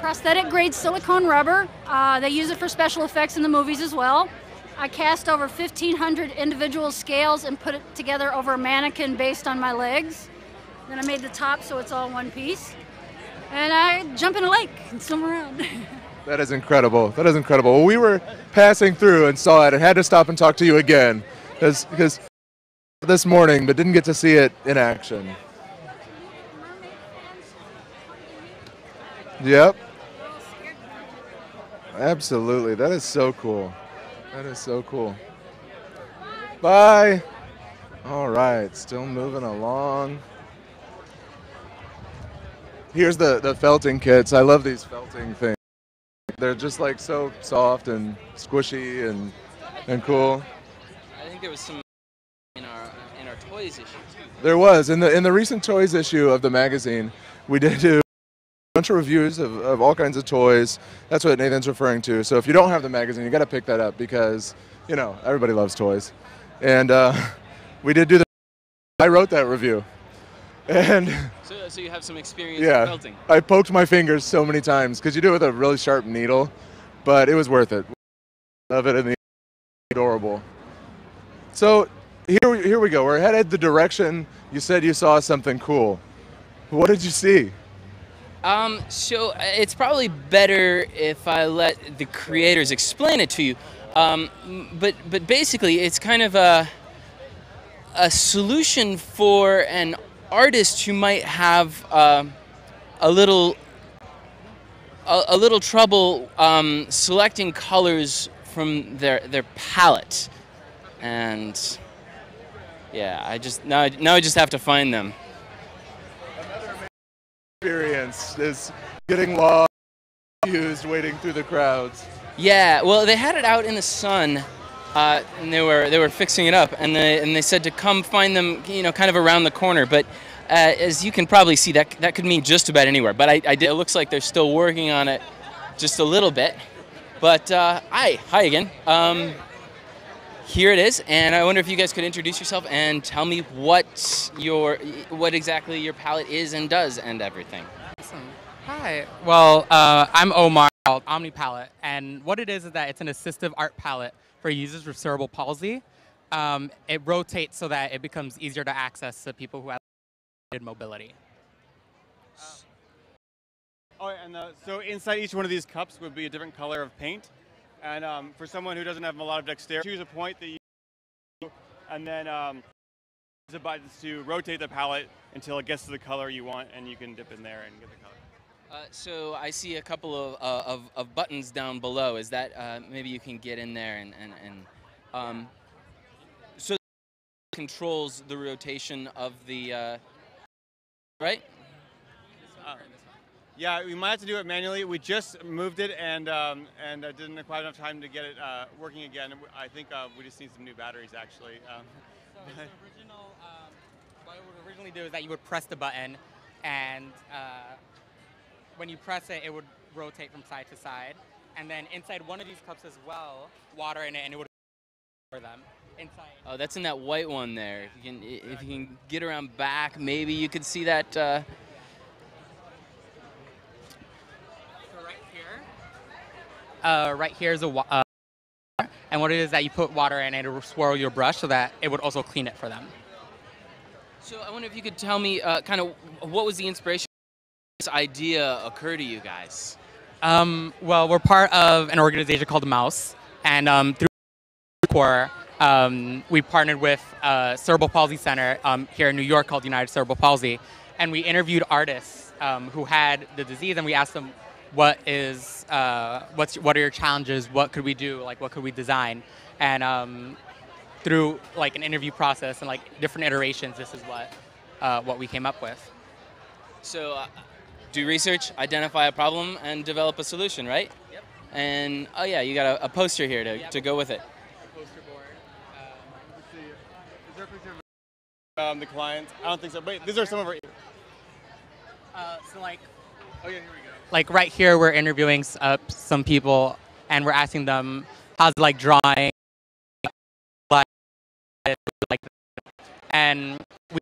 Prosthetic grade silicone rubber. They use it for special effects in the movies as well. I cast over 1,500 individual scales and put it together over a mannequin based on my legs. Then I made the top so it's all one piece. And I jump in a lake and swim around.
That is incredible. That is incredible. Well, we were passing through and saw it and had to stop and talk to you again because this morning, but didn't get to see it in action. Yep. Absolutely. That is so cool. That is so cool. Bye. All right. Still moving along. Here's the felting kits. I love these felting things. They're just like so soft and squishy and cool.
think there was some in our toys issue too.
There was in the recent toys issue of the magazine. We did do a bunch of reviews of all kinds of toys. That's what Nathan's referring to. So if you don't have the magazine, you got to pick that up because you know everybody loves toys. And we did do the. I wrote that review. And
so you have some experience
yeah,
with felting.
I poked my fingers so many times because you do it with a really sharp needle, but it was worth it. Love it, and the adorable. So here we go. We're headed the direction you said you saw something cool. What did you see?
So it's probably better if I let the creators explain it to you. But basically, it's kind of a solution for an artist who might have a little trouble selecting colors from their palette, and yeah, I just have to find them.
Experience is getting lost, confused, waiting through the crowds.
Yeah, well, they had it out in the sun. And they were fixing it up, and they said to come find them, you know, kind of around the corner. But as you can probably see, that could mean just about anywhere. But I did. It looks like they're still working on it, just a little bit. But hi again. Here it is, and I wonder if you guys could introduce yourself and tell me what exactly your palette is and does and everything.
Awesome. Hi. Well, I'm Omar, called Omni palette, and what it is that it's an assistive art palette for users with cerebral palsy. It rotates so that it becomes easier to access to people who have limited mobility.
So inside each one of these cups would be a different color of paint. And for someone who doesn't have a lot of dexterity, choose a point that you and then use the buttons to rotate the palette until it gets to the color you want, and you can dip in there and get the color.
So I see a couple of buttons down below. Is that maybe you can get in there and so it controls the rotation of the right?
Yeah, we might have to do it manually. We just moved it and didn't have quite enough time to get it working again. I think we just need some new batteries actually.
So the original, what it would originally do is that you would press the button, and when you press it, it would rotate from side to side. And then inside one of these cups as well, water in it, and it would for them inside.
Oh, that's in that white one there. If you can get around back, maybe you could see that.
So right here is a and what it is that you put water in, and it will swirl your brush so that it would also clean it for them.
So I wonder if you could tell me kind of what was the inspiration this idea occur to you guys?
Well, we're part of an organization called Mouse, and through Core, we partnered with a cerebral palsy center here in New York called United Cerebral Palsy, and we interviewed artists who had the disease, and we asked them, what are your challenges? What could we do? Like, what could we design? And through like an interview process and like different iterations, this is what we came up with.
So do research, identify a problem, and develop a solution, right? Yep. And oh yeah, you got a poster here to go with it.
A poster board.
Let's see. Is there a picture of the client? I don't think so. Wait, these are some of our.
So like.
Oh yeah, here we go.
Like right here, we're interviewing some people, and we're asking them how's like drawing, like, and we.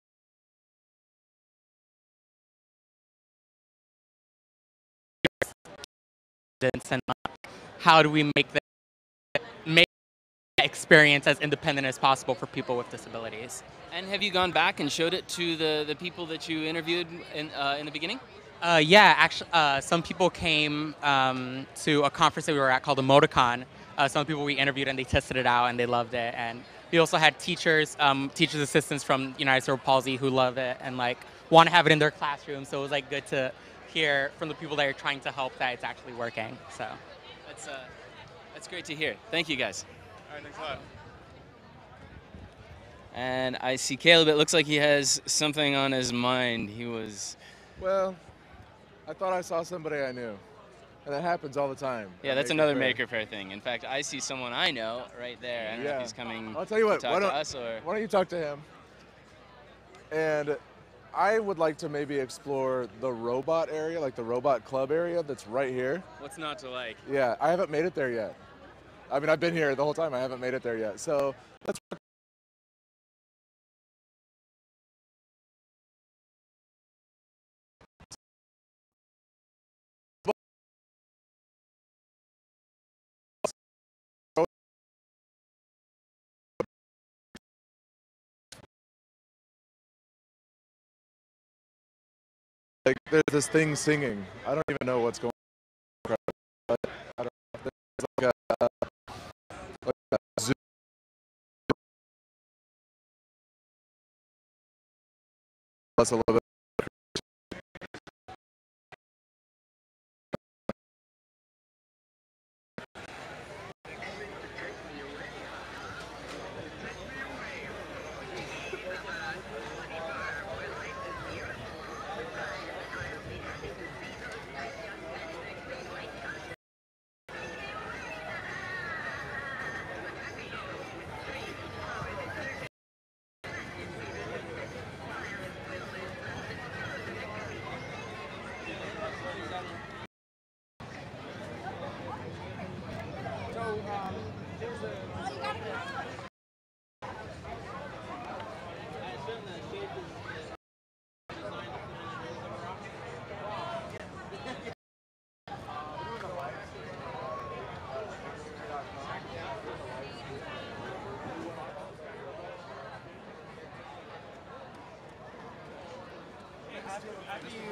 And how do we make the experience as independent as possible for people with disabilities?
And have you gone back and showed it to the people that you interviewed in the beginning?
Yeah, actually, some people came to a conference that we were at called the Moticon. Some people we interviewed and they tested it out and they loved it. And we also had teachers assistants from United Cerebral Palsy who love it and like want to have it in their classroom. So it was like good to hear from the people that are trying to help that it's actually working. So
that's great to hear. Thank you guys.
All right, thanks a lot.
And I see Caleb. It looks like he has something on his mind.
Well, I thought I saw somebody I knew. And that happens all the time.
Yeah,
at
that's another
Faire.
Maker Faire thing. In fact, I see someone I know right there. I don't know if he's coming
I'll tell you what,
to talk to us or...
why don't you talk to him? And I would like to maybe explore the robot area, like the robot club area that's right here.
What's not to like?
Yeah, I haven't made it there yet. I mean, I've been here the whole time. I haven't made it there yet. So let's. Like, there's this thing singing. I don't even know what's going on. But I don't know. There's like a zoo. That's a little bit. After you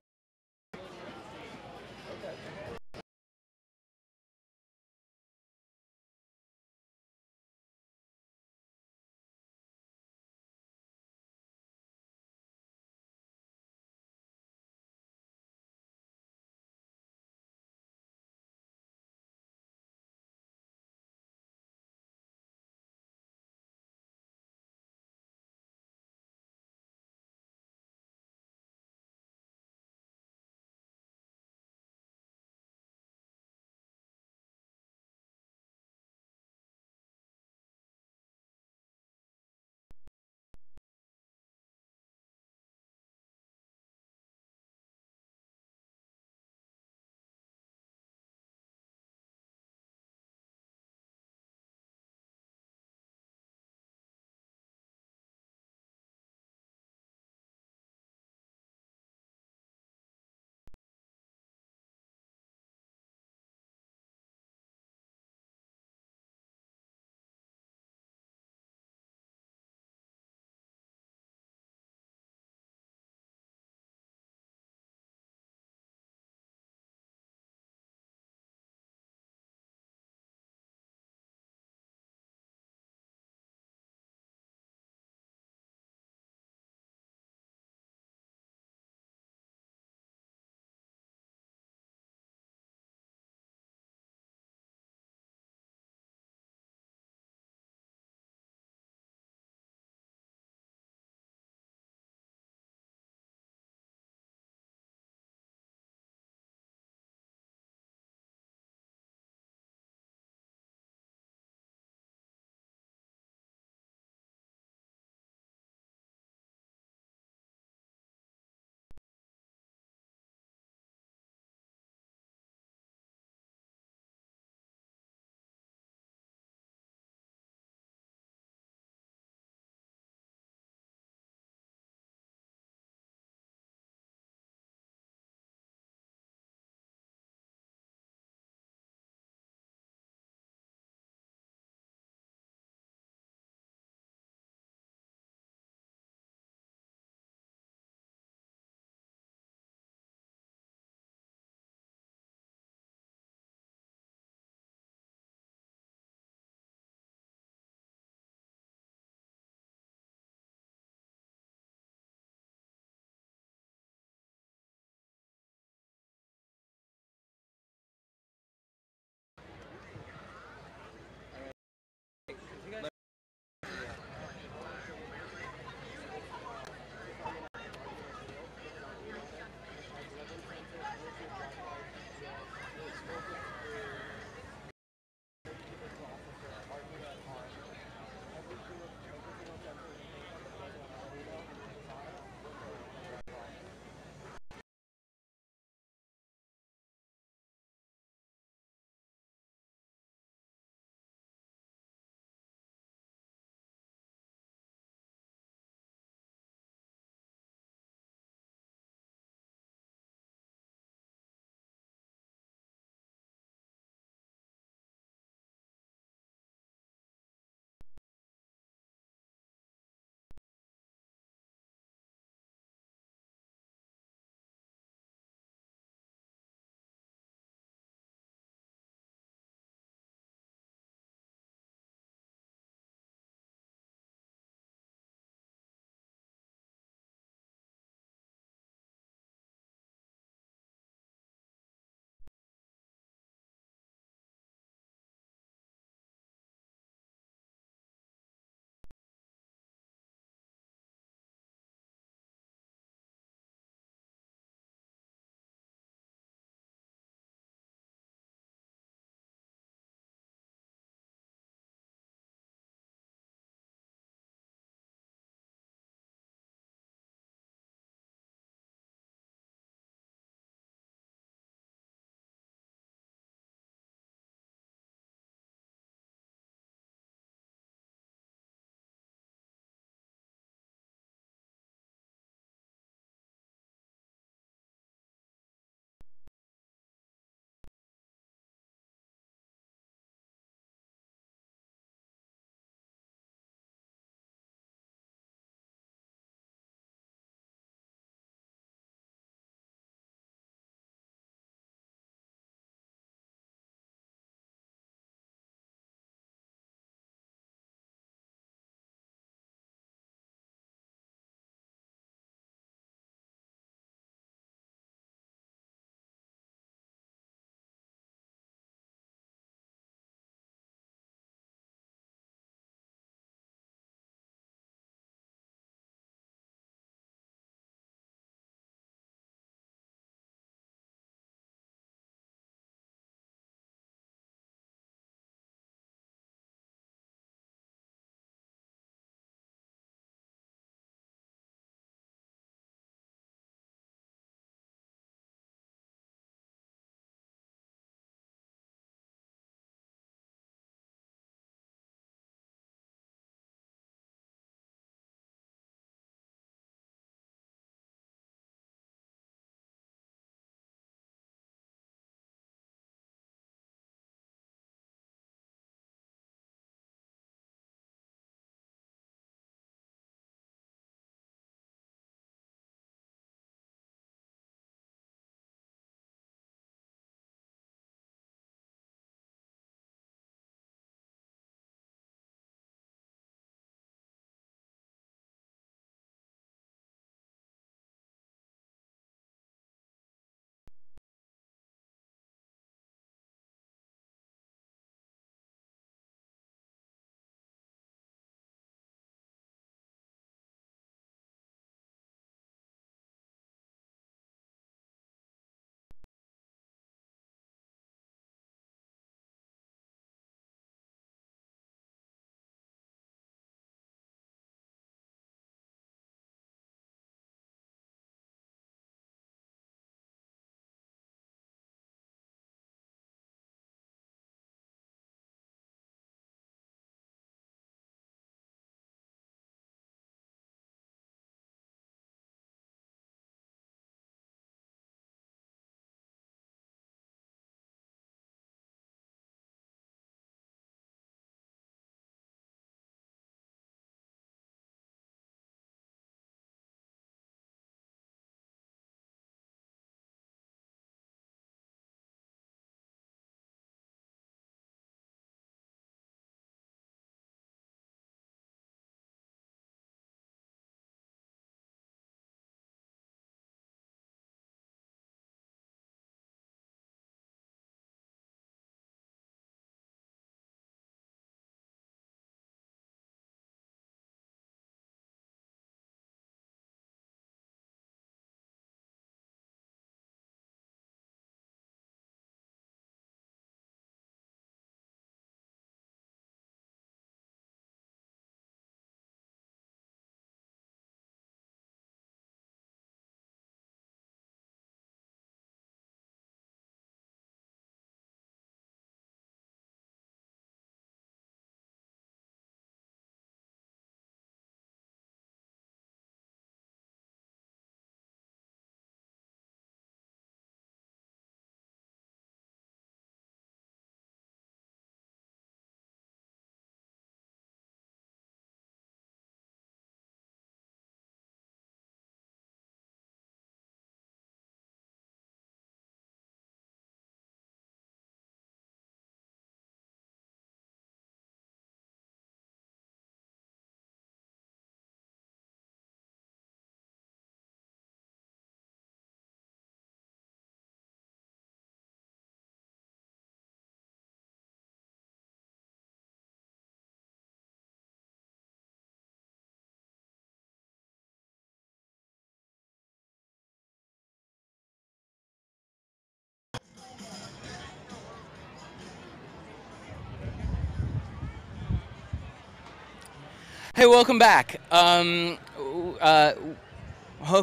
Hey, welcome back. Hope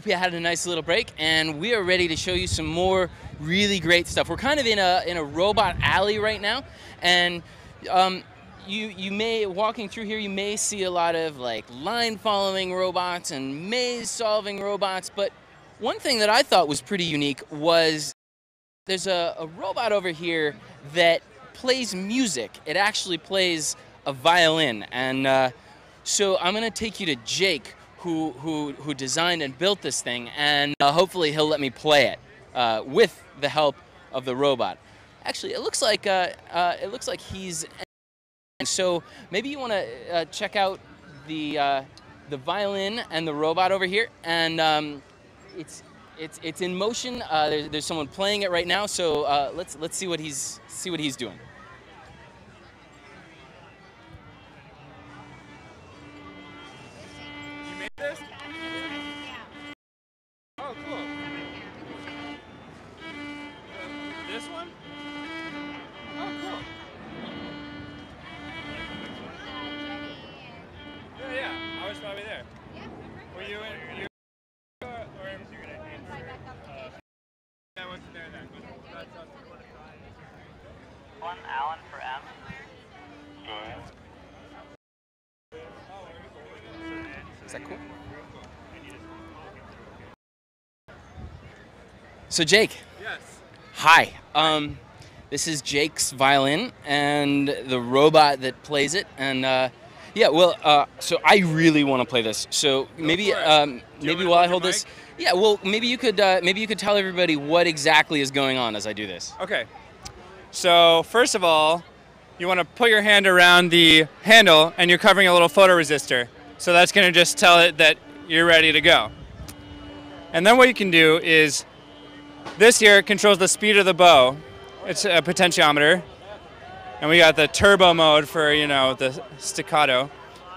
you had a nice little break, and we are ready to show you some more really great stuff. We're kind of in a robot alley right now, and you may, walking through here, you may see a lot of like line following robots and maze solving robots, but one thing that I thought was pretty unique was there's a robot over here that plays music. It actually plays a violin, and so I'm gonna take you to Jake, who designed and built this thing, and hopefully he'll let me play it with the help of the robot. Actually, it looks like he's. So maybe you want to check out the violin and the robot over here, and it's in motion. There's someone playing it right now. So let's see what he's doing.
You made this? Oh, cool. This one? Oh, cool. Yeah, I was probably there. Were you in? I wasn't there then.
One Allen for M.
Is that cool? So Jake.
Yes.
Hi. This is Jake's violin and the robot that plays it, and yeah. Well, so I really want to play this. So maybe while I hold this. Yeah, well, maybe you could tell everybody what exactly is going on as I do this.
Okay. So first of all, you want to put your hand around the handle, and you're covering a little photoresistor. So that's going to just tell it that you're ready to go. And then what you can do is, this here controls the speed of the bow. It's a potentiometer, and we got the turbo mode for the staccato.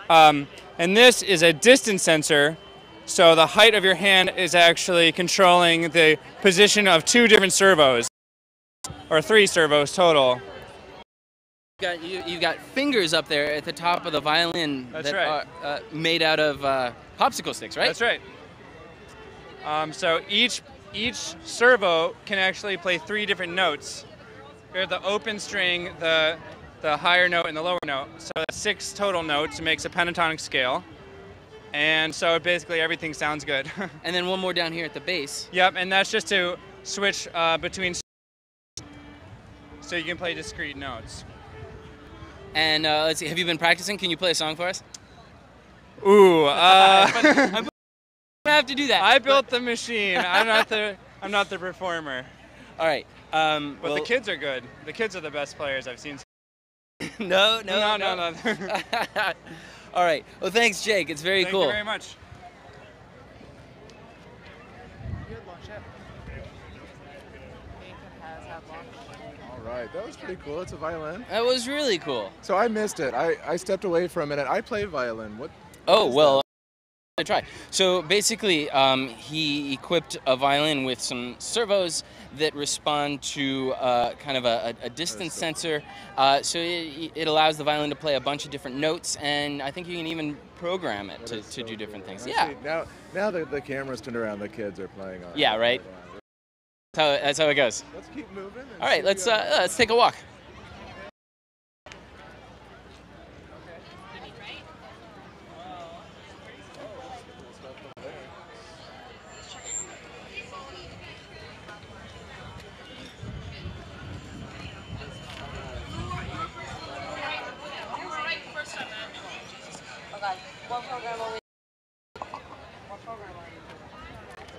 And this is a distance sensor. So the height of your hand is actually controlling the position of 2 different servos, or 3 servos total.
You've got fingers up there at the top of the violin.
That's
that
right.
are made out of popsicle sticks, right?
That's right. So each servo can actually play 3 different notes. Here's the open string, the higher note, and the lower note. So that's 6 total notes. It makes a pentatonic scale. And so basically everything sounds good.
And then one more down here at the base.
Yep, and that's just to switch between, so you can play discrete notes.
And let's see, have you been practicing? Can you play a song for us?
Ooh,
I'm gonna have to do that.
I built the machine. I'm not the performer.
All right.
But
well,
the kids are good. The kids are the best players I've seen.
No. All right. Well, thanks, Jake. It's very cool.
Thank you very much.
All right, that was pretty cool. It's a violin.
That was really cool.
So I missed it. I stepped away for a minute. I play violin. What?
Oh, well, I try. So basically, he equipped a violin with some servos that respond to kind of a distance sensor. So it allows the violin to play a bunch of different notes, and I think you can even program it to do different things. Yeah.
Now that the camera's turned around, the kids are playing on it.
Yeah, right. That's how it goes.
Let's keep moving.
All right, let's take a walk.
One program only.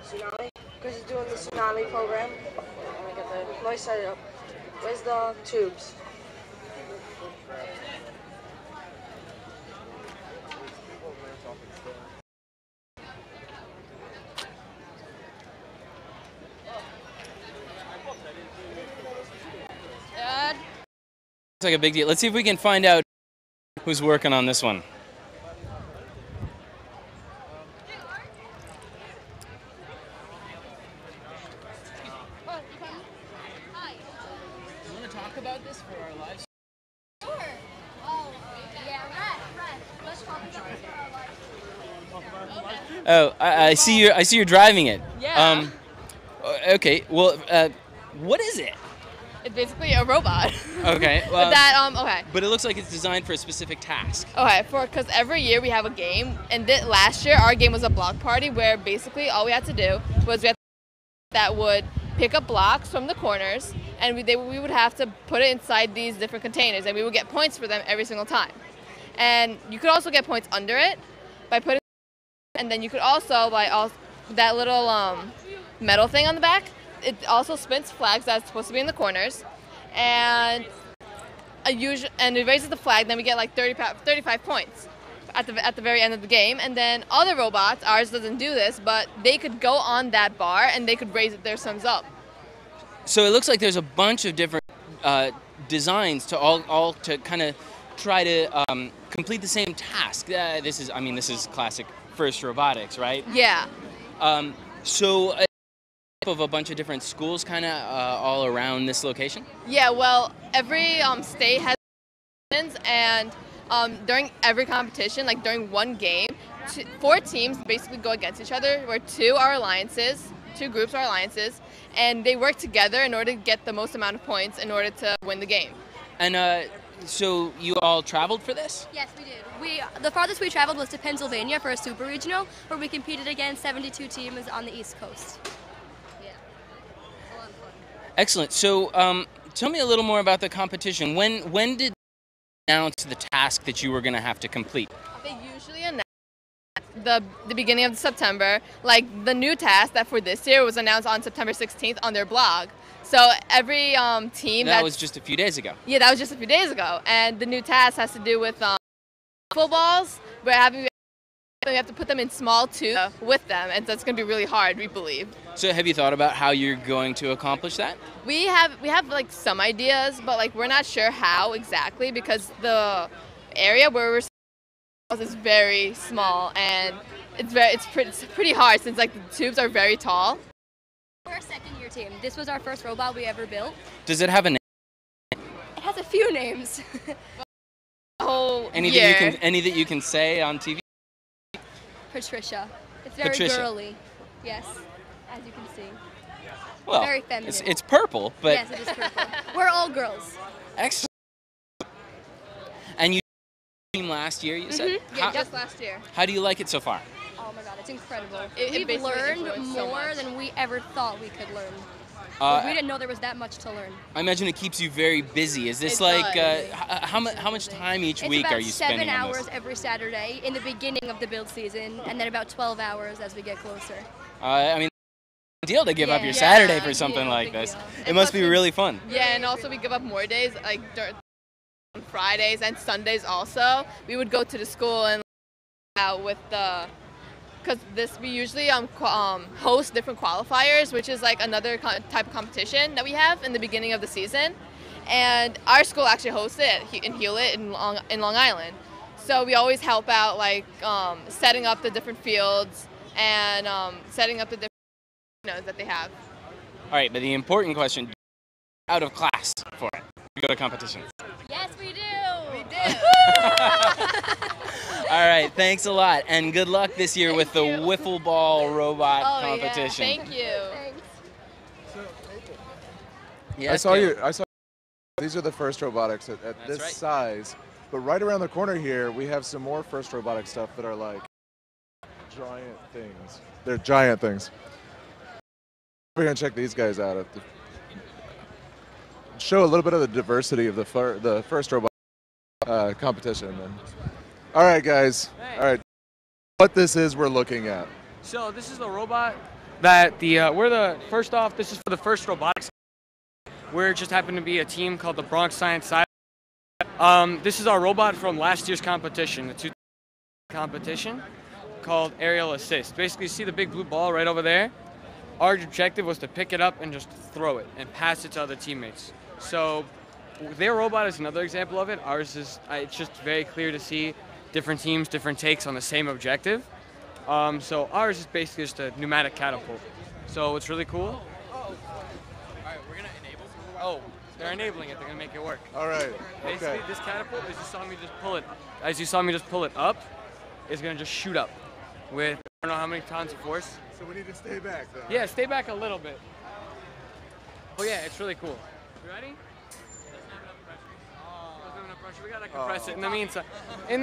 Tsunami? Because he's doing the tsunami program. I'm gonna get the noise set up. Where's the tubes?
It's like a big deal. Let's see if we can find out who's working on this one. You want to talk about this for our live stream?
Sure. Oh, yeah, right. Let's talk about this for our live
Oh, I see you. I see you're driving it.
Yeah.
Okay. Well, what is it?
It's basically a robot.
Okay.
But that okay.
But it looks like it's designed for a specific task.
Okay, because every year we have a game, and last year our game was a block party where basically all we had to do was that would pick up blocks from the corners, and we would have to put it inside these different containers, and we would get points for them every single time. And you could also get points under it by putting, and then you could also that little metal thing on the back. It also spins flags that's supposed to be in the corners, and it raises the flag. Then we get like 35 points at the very end of the game. And then other robots, ours doesn't do this, but they could go on that bar and they could raise their sums up.
So it looks like there's a bunch of different designs to all to kind of try to complete the same task. This is classic First Robotics, right?
Yeah.
So. Of a bunch of different schools kind of all around this location?
Yeah, well, every state has and during every competition, like during one game, 4 teams basically go against each other, where 2 groups are alliances, and they work together in order to get the most amount of points in order to win the game.
And so you all traveled for this?
Yes, we did. The farthest we traveled was to Pennsylvania for a super regional, where we competed against 72 teams on the East Coast.
Excellent. So tell me a little more about the competition. When did they announce the task that you were going to have to complete?
They usually announce the beginning of September. Like the new task that for this year was announced on September 16th on their blog. So every team
that was just a few days ago.
Yeah, that was just a few days ago. And the new task has to do with footballs. We have to put them in small tubes with them, and that's going to be really hard, we believe.
So have you thought about how you're going to accomplish that?
We have like some ideas, but like we're not sure how exactly, because the area where we're is very small, and it's pretty hard since like the tubes are very tall.
We're a second-year team. This was our first robot we ever built.
Does it have a name?
It has a few names.
Any that you can say on TV?
Patricia. It's very girly. Yes, as you can see.
Well,
very feminine.
It's purple, but
yes, it is purple. We're all girls.
Excellent. And you team last year, you said?
Yeah, just last year.
Oh
How do you like it so far?
Oh my God, it's incredible.
We've
learned more than we ever thought we could learn. We didn't know there was that much to learn.
I imagine it keeps you very busy. Is this how much time each week are you spending on this?
It's about 7 hours every Saturday in the beginning of the build season, and then about 12 hours as we get closer.
I mean, deal to give up your Saturday for something like this. It must be really fun.
Yeah, and also we give up more days, like on Fridays and Sundays also. We would go to the school and out with because we usually host different qualifiers, which is like another type of competition that we have in the beginning of the season. And our school actually hosts it in Hewlett in Long Island. So we always help out, like setting up the different fields and setting up the different that they have.
All right, but the important question: out of class for it, we go to competitions.
Yes, we do.
We do.
All right, thanks a lot, and good luck this year with the wiffle ball robot competition.
Yeah, thank you.
Thanks.
Yes,
I saw. These are the First Robotics at this
right.
size, but right around the corner here, we have some more First Robotic stuff that are like giant things. They're giant things. We're gonna check these guys out show a little bit of the diversity of the First Robot competition. All right, guys. All right, what this is we're looking at.
So this is the robot that first off, this is for the First Robotics. We're just happen to be a team called the Bronx Science Side. This is our robot from last year's competition, the 2000 competition called Aerial Assist. Basically, you see the big blue ball right over there? Our objective was to pick it up and just throw it and pass it to other teammates. So their robot is another example of it. Ours is, it's just very clear to see different teams, different takes on the same objective. So ours is basically just a pneumatic catapult. So it's really cool. All right, we're gonna enable. Oh, they're enabling it. They're gonna make it work.
All right.
Basically, this catapult, as you saw me just pull it up, is gonna just shoot up. with I don't know how many tons of force.
So we need to stay back then.
Yeah, stay back a little bit. Oh yeah, it's really cool. You ready? We gotta compress it. In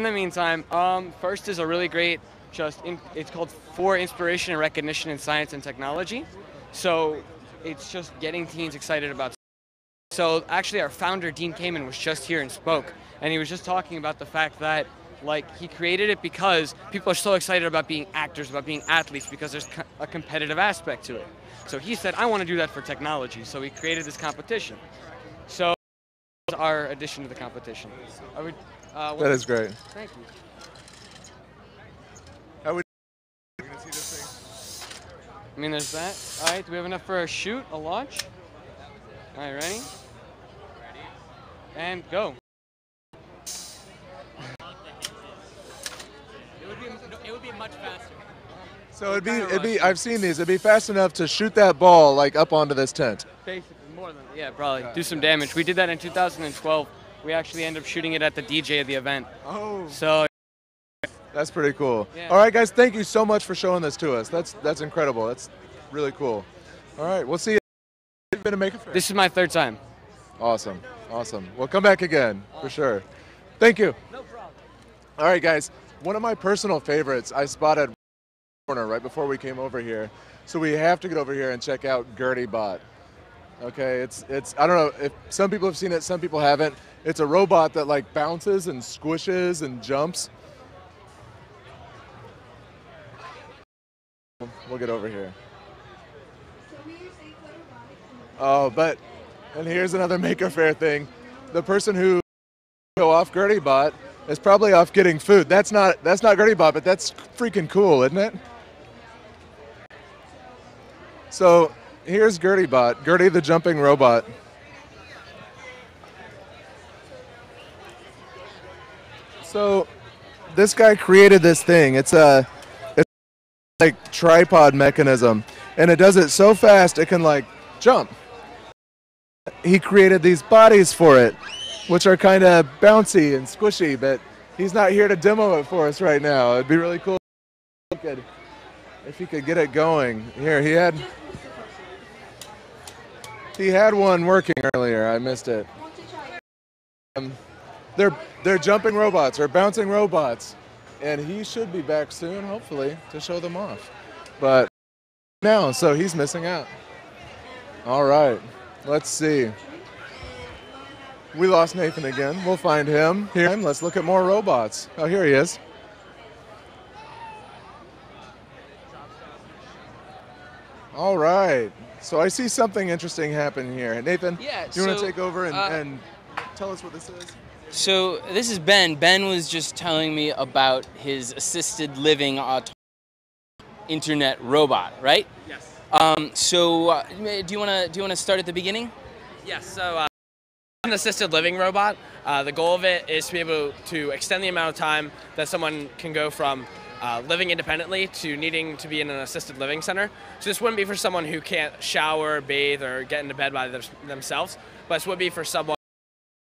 the meantime, first is a really great it's called For Inspiration and Recognition in Science and Technology. So it's just getting teens excited about. So actually our founder, Dean Kamen, was just here and spoke. And he was just talking about the fact that he created it because people are so excited about being actors, about being athletes, because there's a competitive aspect to it. So he said, I want to do that for technology. So he created this competition. So that was our addition to the competition.
That is great.
Thank you.
How would you gonna see this thing?
I mean, there's that. All right, do we have enough for a shoot, a launch? All right, ready? And go.
It would be much faster.
So it'd be. I've seen these. It'd be fast enough to shoot that ball up onto this tent.
Basically, more than that. Yeah, probably do some damage. We did that in 2012. We actually ended up shooting it at the DJ of the event.
Oh.
So.
That's pretty cool.
Yeah.
All right, guys. Thank you so much for showing this to us. That's incredible. That's really cool. All right, we'll see you. You've been a Maker Faire?
This is my third time.
Awesome. Awesome. We'll come back again for sure. Thank you.
No problem.
All right, guys. One of my personal favorites I spotted corner right before we came over here, so we have to get over here and check out Gertie Bot. Okay, it's I don't know if some people have seen it, some people haven't. It's a robot that bounces and squishes and jumps. We'll get over here. Oh, and here's another Maker Faire thing. The person who go off Gertie Bot is probably off getting food. That's not Gertie Bot, but that's freaking cool, isn't it? So here's Gertie Bot, Gertie the jumping robot. So this guy created this thing. It's like tripod mechanism, and it does it so fast it can jump. He created these bodies for it, which are kind of bouncy and squishy, but he's not here to demo it for us right now. It'd be really cool if he could get it going. Here, he had one working earlier. I missed it. They're jumping robots or bouncing robots, and he should be back soon, hopefully, to show them off. But now, so he's missing out. All right, let's see. We lost Nathan again. We'll find him here. Let's look at more robots. Oh, here he is. All right. So I see something interesting happen here. Nathan,
Yeah,
do you want
so,
to take over and tell us what this is?
So this is Ben. Ben was just telling me about his assisted living internet robot, right?
Yes.
Do you want to start at the beginning?
Yes. So an assisted living robot. The goal of it is to be able to extend the amount of time that someone can go from living independently to needing to be in an assisted living center. So this wouldn't be for someone who can't shower, bathe, or get into bed by themselves, but this would be for someone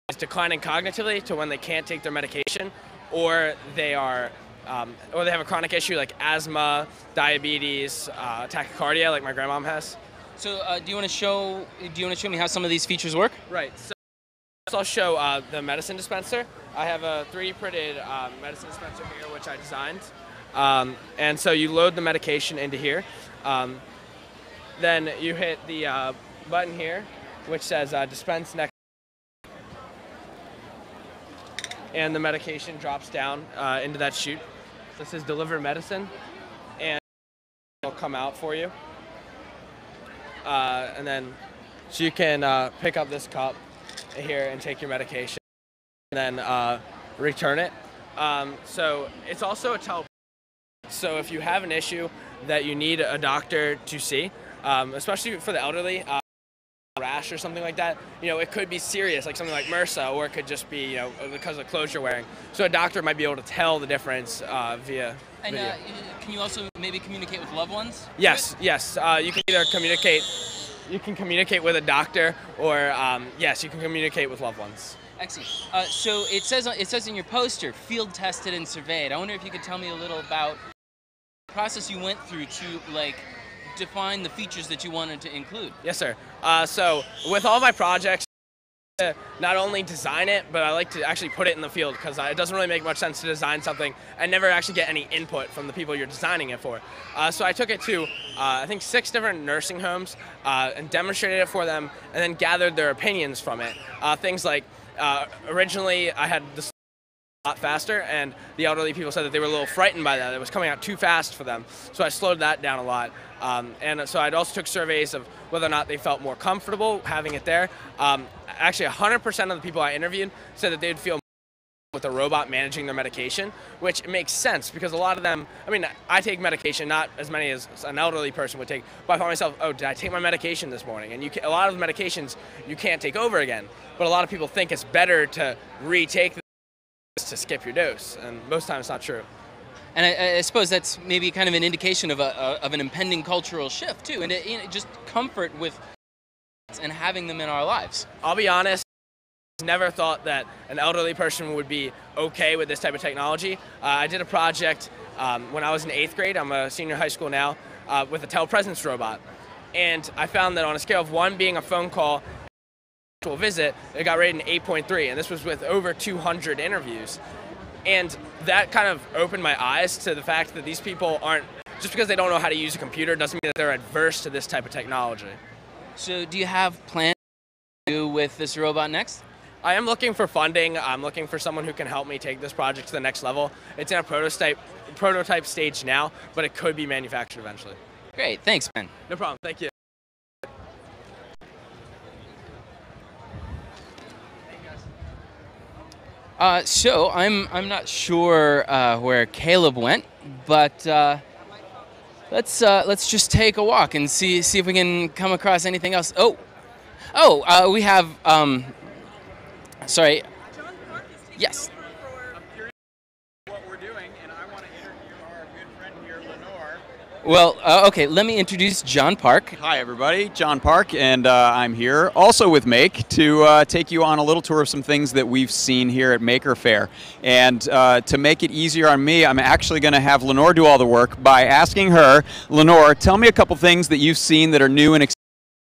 who is declining cognitively to when they can't take their medication, or they are, or they have a chronic issue like asthma, diabetes, tachycardia, like my grandmom has.
So do you want to show me how some of these features work?
Right. So I'll show the medicine dispenser. I have a 3D printed medicine dispenser here, which I designed. And so you load the medication into here. Then you hit the button here, which says dispense next. And the medication drops down into that chute. This is deliver medicine, and it'll come out for you. And then, so you can pick up this cup here and take your medication, and then return it. So it's also a teleporter. So if you have an issue that you need a doctor to see, especially for the elderly, rash or something like that, it could be serious, like something like MRSA, or it could just be, because of the clothes you're wearing. So a doctor might be able to tell the difference via video.
Can you also maybe communicate with loved ones?
Yes, yes. You can either communicate with a doctor, or yes, you can communicate with loved ones.
Excellent. So it says in your poster, field tested and surveyed. I wonder if you could tell me a little about the process you went through to define the features that you wanted to include.
Yes, sir. So with all my projects, not only design it, but I like to actually put it in the field because it doesn't really make much sense to design something and never actually get any input from the people you're designing it for. So I took it to, I think, 6 different nursing homes and demonstrated it for them and then gathered their opinions from it. Things like, originally I had this a lot faster, and the elderly people said that they were a little frightened by that. It was coming out too fast for them. So I slowed that down a lot. And so I also took surveys of whether or not they felt more comfortable having it there. Actually, 100% of the people I interviewed said that they'd feel with a robot managing their medication, which makes sense because a lot of them, I mean, I take medication, not as many as an elderly person would take, but I find myself, oh, did I take my medication this morning? And a lot of medications you can't take over again, but a lot of people think it's better to retake to skip your dose, and most times it's not true.
And I suppose that's maybe kind of an indication of an impending cultural shift too, and just comfort with and having them in our lives.
I'll be honest, I never thought that an elderly person would be okay with this type of technology. I did a project when I was in 8th grade. I'm a senior in high school now, with a telepresence robot, and I found that on a scale of 1 being a phone call, visit, it got rated an 8.3, and this was with over 200 interviews. And that kind of opened my eyes to the fact that these people aren't, just because they don't know how to use a computer doesn't mean that they're adverse to this type of technology.
So do you have plans to do with this robot next?
I am looking for funding. I'm looking for someone who can help me take this project to the next level. It's in a prototype stage now, but it could be manufactured eventually.
Great, thanks, man.
No problem, thank you.
So I'm not sure where Caleb went, but let's just take a walk and see if we can come across anything else. We have sorry. Yes. Well, okay, let me introduce John Park.
Hi, everybody. John Park, and I'm here also with Make to take you on a little tour of some things that we've seen here at Maker Faire. And to make it easier on me, I'm actually going to have Lenore do all the work by asking her, Lenore, tell me a couple things that you've seen that are new and exciting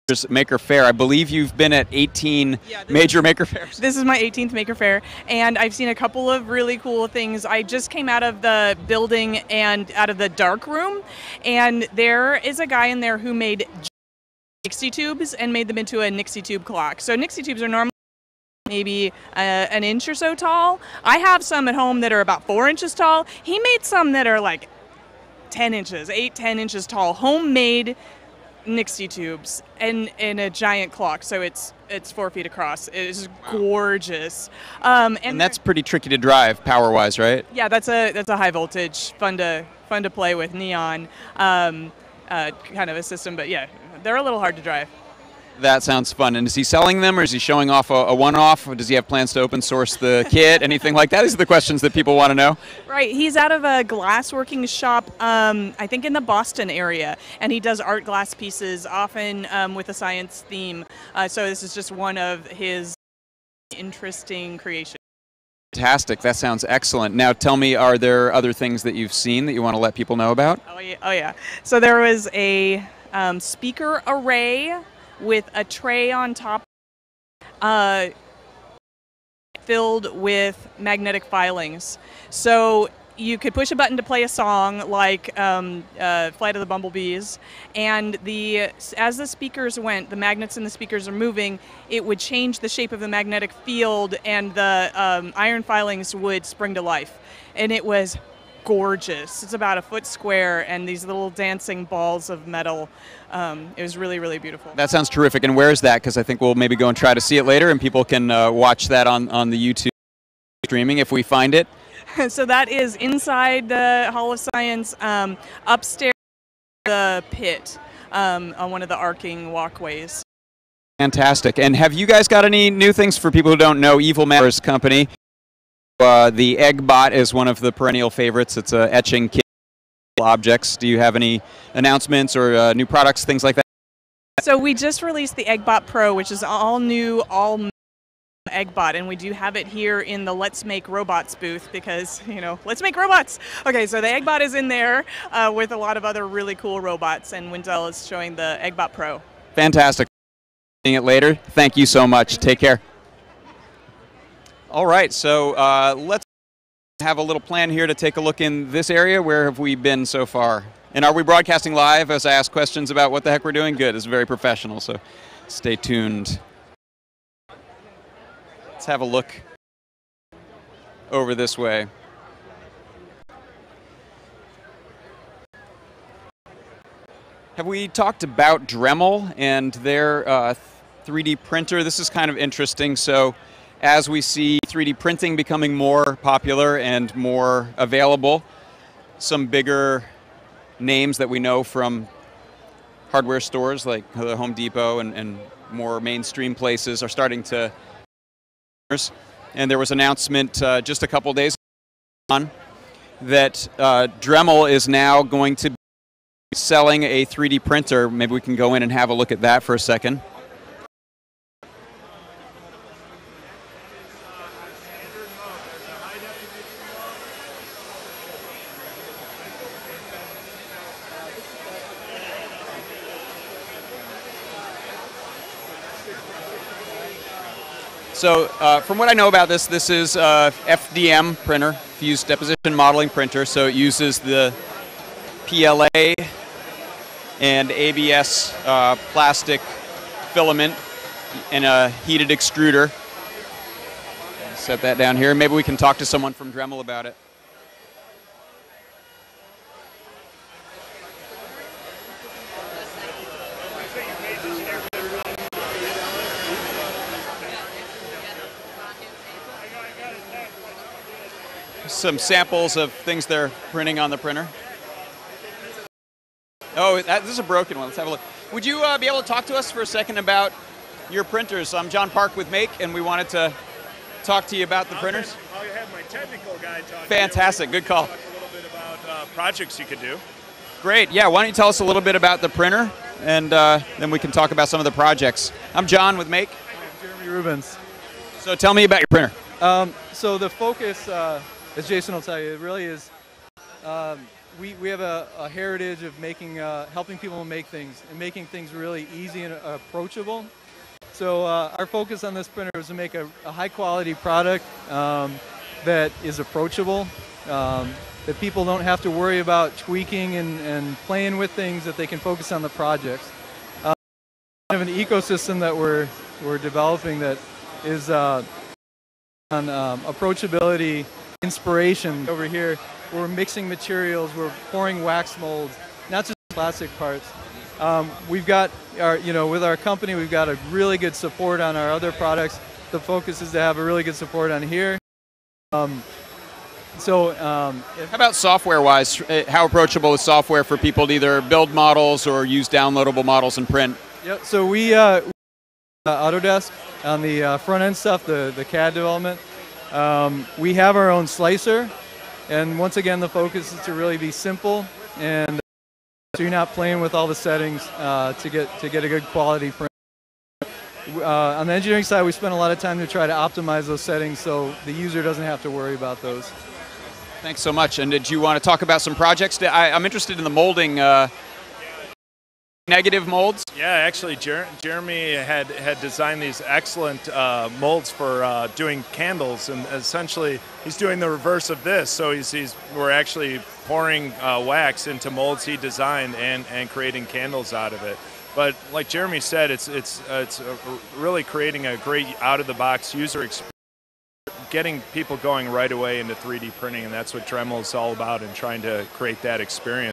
at Maker Faire. I believe you've been at 18 major Maker Fairs.
This is my 18th Maker Faire, and I've seen a couple of really cool things. I just came out of the building and out of the dark room, and there is a guy in there who made Nixie tubes and made them into a Nixie tube clock. So Nixie tubes are normally maybe an inch or so tall. I have some at home that are about 4 inches tall. He made some that are like 10 inches, 10 inches tall, homemade Nixie tubes and a giant clock, so it's 4 feet across. It is gorgeous, and
that's pretty tricky to drive power-wise, right?
Yeah, that's a high voltage, fun to play with, neon kind of a system. But yeah, they're a little hard to drive.
That sounds fun. And is he selling them, or is he showing off a one-off, or does he have plans to open source the kit, anything like that? These are the questions that people want to know.
Right. He's out of a glassworking shop, I think in the Boston area, and he does art glass pieces, often with a science theme. So this is just one of his interesting creations.
Fantastic. That sounds excellent. Now tell me, are there other things that you've seen that you want to let people know about?
Oh yeah. So there was a speaker array with a tray on top filled with magnetic filings. So you could push a button to play a song like Flight of the Bumblebees, and as the speakers went, the magnets in the speakers are moving, it would change the shape of the magnetic field, and the iron filings would spring to life. And it was gorgeous. It's about 1 foot square, and these little dancing balls of metal. It was really, really beautiful.
That sounds terrific. And where is that? Because I think we'll maybe go and try to see it later, and people can watch that on the YouTube streaming if we find it.
So that is inside the Hall of Science, upstairs the pit, on one of the arcing walkways.
Fantastic. And have you guys got any new things for people who don't know? Evil Matters Company. The egg bot is one of the perennial favorites. It's a etching kit objects. Do you have any announcements or new products, things like that?
So we just released the Eggbot Pro, which is all new, all Eggbot, and we do have it here in the Let's Make Robots booth because, you know, let's make robots. Okay, so the Eggbot is in there with a lot of other really cool robots, and Wendell is showing the Eggbot Pro.
Fantastic. Seeing it later. Thank you so much. Take care. All right, so let's have a little plan here to take a look in this area. Where have we been so far? And are we broadcasting live as I ask questions about what the heck we're doing? Good, it's very professional, so stay tuned. Let's have a look over this way. Have we talked about Dremel and their 3D printer? This is kind of interesting. So as we see 3D printing becoming more popular and more available, some bigger names that we know from hardware stores like the Home Depot and more mainstream places are starting to. And there was an announcement just a couple days ago that Dremel is now going to be selling a 3D printer. Maybe we can go in and have a look at that for a second. So from what I know about this, this is a FDM printer, Fused Deposition Modeling Printer. So it uses the PLA and ABS plastic filament in a heated extruder. Set that down here. Maybe we can talk to someone from Dremel about it. Some samples of things they're printing on the printer. Oh, this is a broken one. Let's have a look. Would you be able to talk to us for a second about your printers? I'm John Park with Make, and we wanted to talk to you about the printers.
I'll have my technical guy talk.
Fantastic. Good call.
Talk a little bit about projects you could do.
Great. Yeah, why don't you tell us a little bit about the printer, and then we can talk about some of the projects. I'm John with Make.
I'm Jeremy Rubens.
So tell me about your printer.
So the focus, as Jason will tell you, it really is, we have a heritage of making, helping people make things and making things really easy and approachable. So our focus on this printer is to make a high quality product that is approachable, that people don't have to worry about tweaking and playing with things, that they can focus on the projects. Kind of an ecosystem that we're developing that is on approachability, inspiration. Over here, we're mixing materials, we're pouring wax molds, not just plastic parts. We've got our, with our company, we've got a really good support on our other products. The focus is to have a really good support on here. How
about software-wise? How approachable is software for people to either build models or use downloadable models and print?
Yep. So we Autodesk on the front end stuff, the CAD development. We have our own slicer, and once again, the focus is to really be simple, and so you're not playing with all the settings to get a good quality print. On the engineering side, we spend a lot of time to try to optimize those settings so the user doesn't have to worry about those.
Thanks so much. And did you want to talk about some projects? I'm interested in the molding. Negative molds?
Yeah, actually, Jeremy had designed these excellent molds for doing candles, and essentially he's doing the reverse of this. So we're actually pouring wax into molds he designed and creating candles out of it. But like Jeremy said, it's really creating a great out-of-the-box user experience, getting people going right away into 3D printing, and that's what Dremel is all about, and trying to create that experience.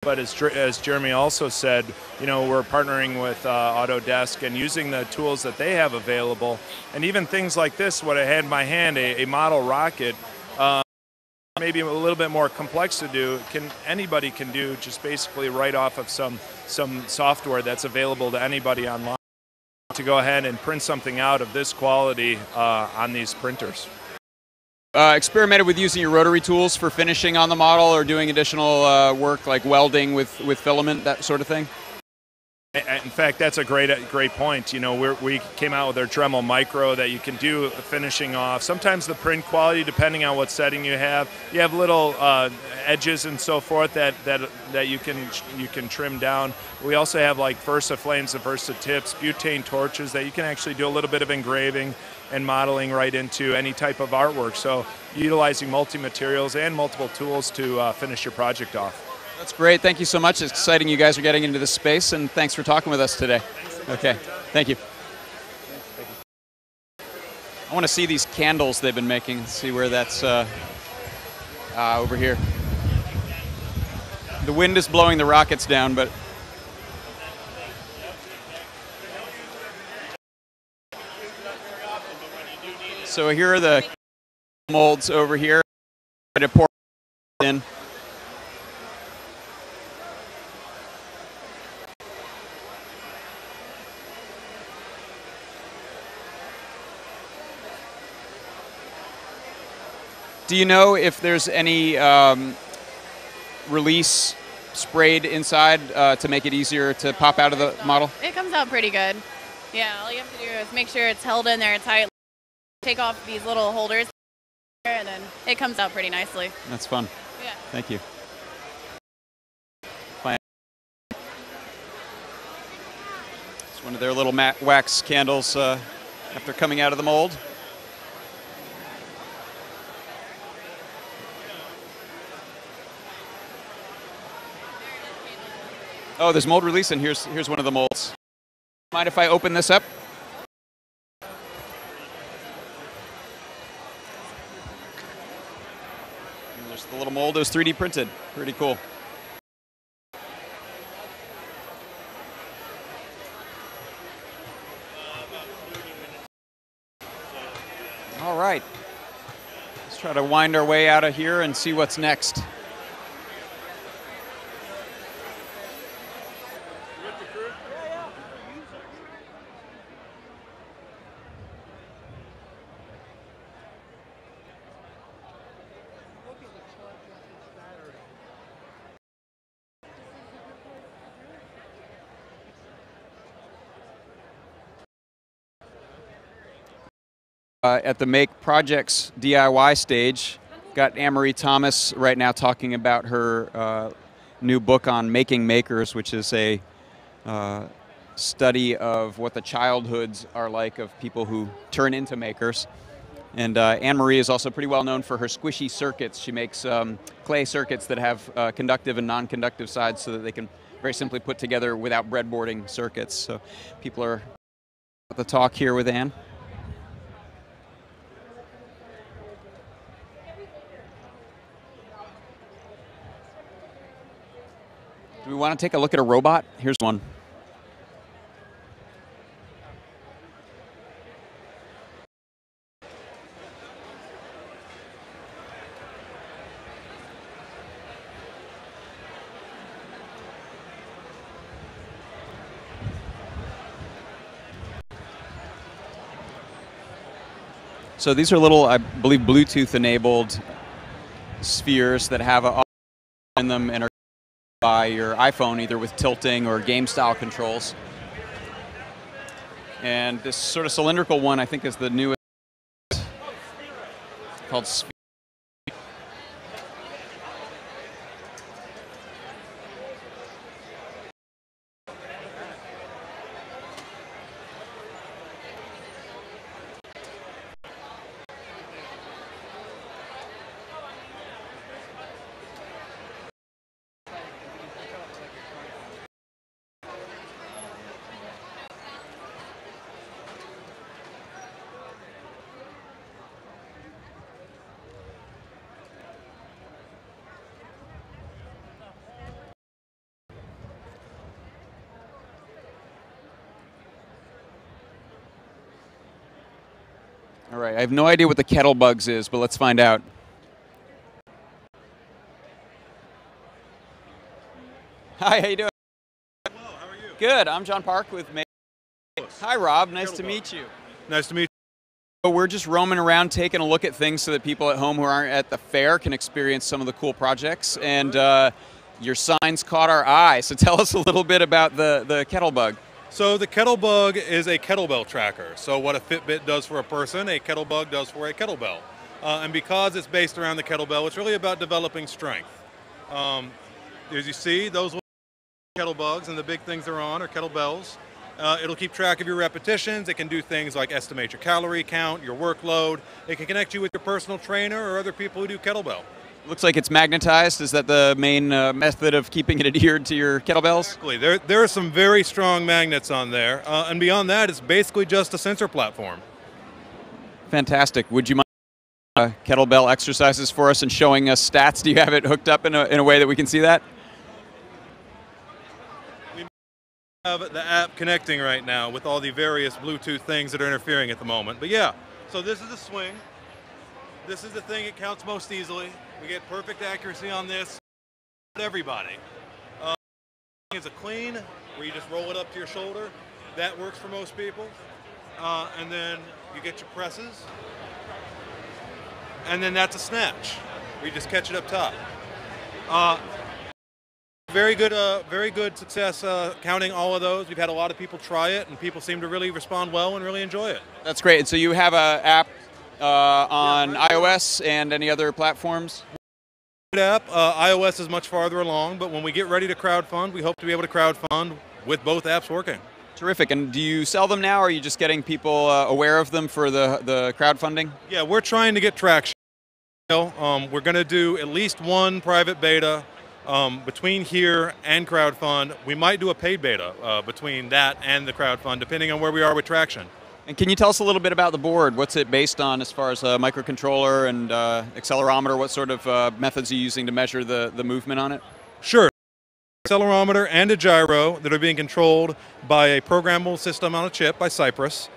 But as Jeremy also said, we're partnering with Autodesk and using the tools that they have available, and even things like this, what I had in my hand, a model rocket, maybe a little bit more complex to do. Anybody can do just basically right off of some software that's available to anybody online to go ahead and print something out of this quality on these printers.
Experimented with using your rotary tools for finishing on the model or doing additional work like welding with filament, that sort of thing?
In fact, that's a great point. You know, we came out with our Dremel Micro that you can do finishing off. Sometimes the print quality, depending on what setting you have little edges and so forth that you can trim down. We also have like Versa flames and Versa tips, butane torches that you can actually do a little bit of engraving and modeling right into any type of artwork. So utilizing multi-materials and multiple tools to finish your project off.
That's great. Thank you so much. It's exciting you guys are getting into this space, and thanks for talking with us today. Okay. Thank you. I want to see these candles they've been making. See where that's over here. The wind is blowing the rockets down, but so here are the molds over here. Try to pour in. Do you know if there's any release sprayed inside to make it easier to pop out of the model?
It comes out pretty good. Yeah, all you have to do is make sure it's held in there tight. Take off these little holders, and then it comes out pretty nicely.
That's fun.
Yeah.
Thank you. Fine. It's one of their little matte wax candles after coming out of the mold. Oh, there's mold release, and here's one of the molds. Mind if I open this up? And there's the little mold. It was 3D printed. Pretty cool. All right. Let's try to wind our way out of here and see what's next. At the Make Projects DIY stage, got Anne-Marie Thomas right now talking about her new book on making makers, which is a study of what the childhoods are like of people who turn into makers. And Anne-Marie is also pretty well known for her squishy circuits. She makes clay circuits that have conductive and non-conductive sides so that they can very simply put together without breadboarding circuits. So people are at the talk here with Anne. Do we want to take a look at a robot? Here's one. So these are little, I believe, Bluetooth-enabled spheres that have a in them and are by your iPhone, either with tilting or game-style controls. And this sort of cylindrical one, I think, is the newest, called Sphere. All right, I have no idea what the Kettle bugs is, but let's find out. Hi, how you doing?
Hello, how are you?
Good, I'm John Park with Makey. Hi, Rob, nice to meet you.
Nice to meet you.
So we're just roaming around taking a look at things so that people at home who aren't at the fair can experience some of the cool projects. And Your signs caught our eye, so tell us a little bit about the Kettlebug.
So the Kettlebug is a kettlebell tracker. So what a Fitbit does for a person, a Kettlebug does for a kettlebell. And because it's based around the kettlebell, it's really about developing strength. As you see, those Kettlebugs, and the big things they're on are kettlebells. It'll keep track of your repetitions. It can do things like estimate your calorie count, your workload. It can connect you with your personal trainer or other people who do kettlebell.
Looks like it's magnetized. Is that the main method of keeping it adhered to your kettlebells?
Exactly. There are some very strong magnets on there. And beyond that, it's basically just a sensor platform.
Fantastic. Would you mind kettlebell exercises for us and showing us stats? Do you have it hooked up in a way that we can see that?
We have the app connecting right now with all the various Bluetooth things that are interfering at the moment. But yeah, so this is the swing. This is the thing it counts most easily. We get perfect accuracy on this. Everybody. It's a clean, where you just roll it up to your shoulder. That works for most people. And then you get your presses. And then that's a snatch, where you just catch it up top. Very good success counting all of those. We've had a lot of people try it, and people seem to really respond well and really enjoy it.
That's great. And so you have an app on iOS and any other platforms?
App. iOS is much farther along, but when we get ready to crowdfund, we hope to be able to crowdfund with both apps working.
Terrific. And do you sell them now, or are you just getting people aware of them for the crowdfunding?
Yeah, we're trying to get traction. We're going to do at least one private beta between here and crowdfund. We might do a paid beta between that and the crowdfund, depending on where we are with traction.
And can you tell us a little bit about the board? What's it based on as far as a microcontroller and accelerometer? What sort of methods are you using to measure the movement on it?
Sure. Accelerometer and a gyro that are being controlled by a programmable system on a chip by Cypress.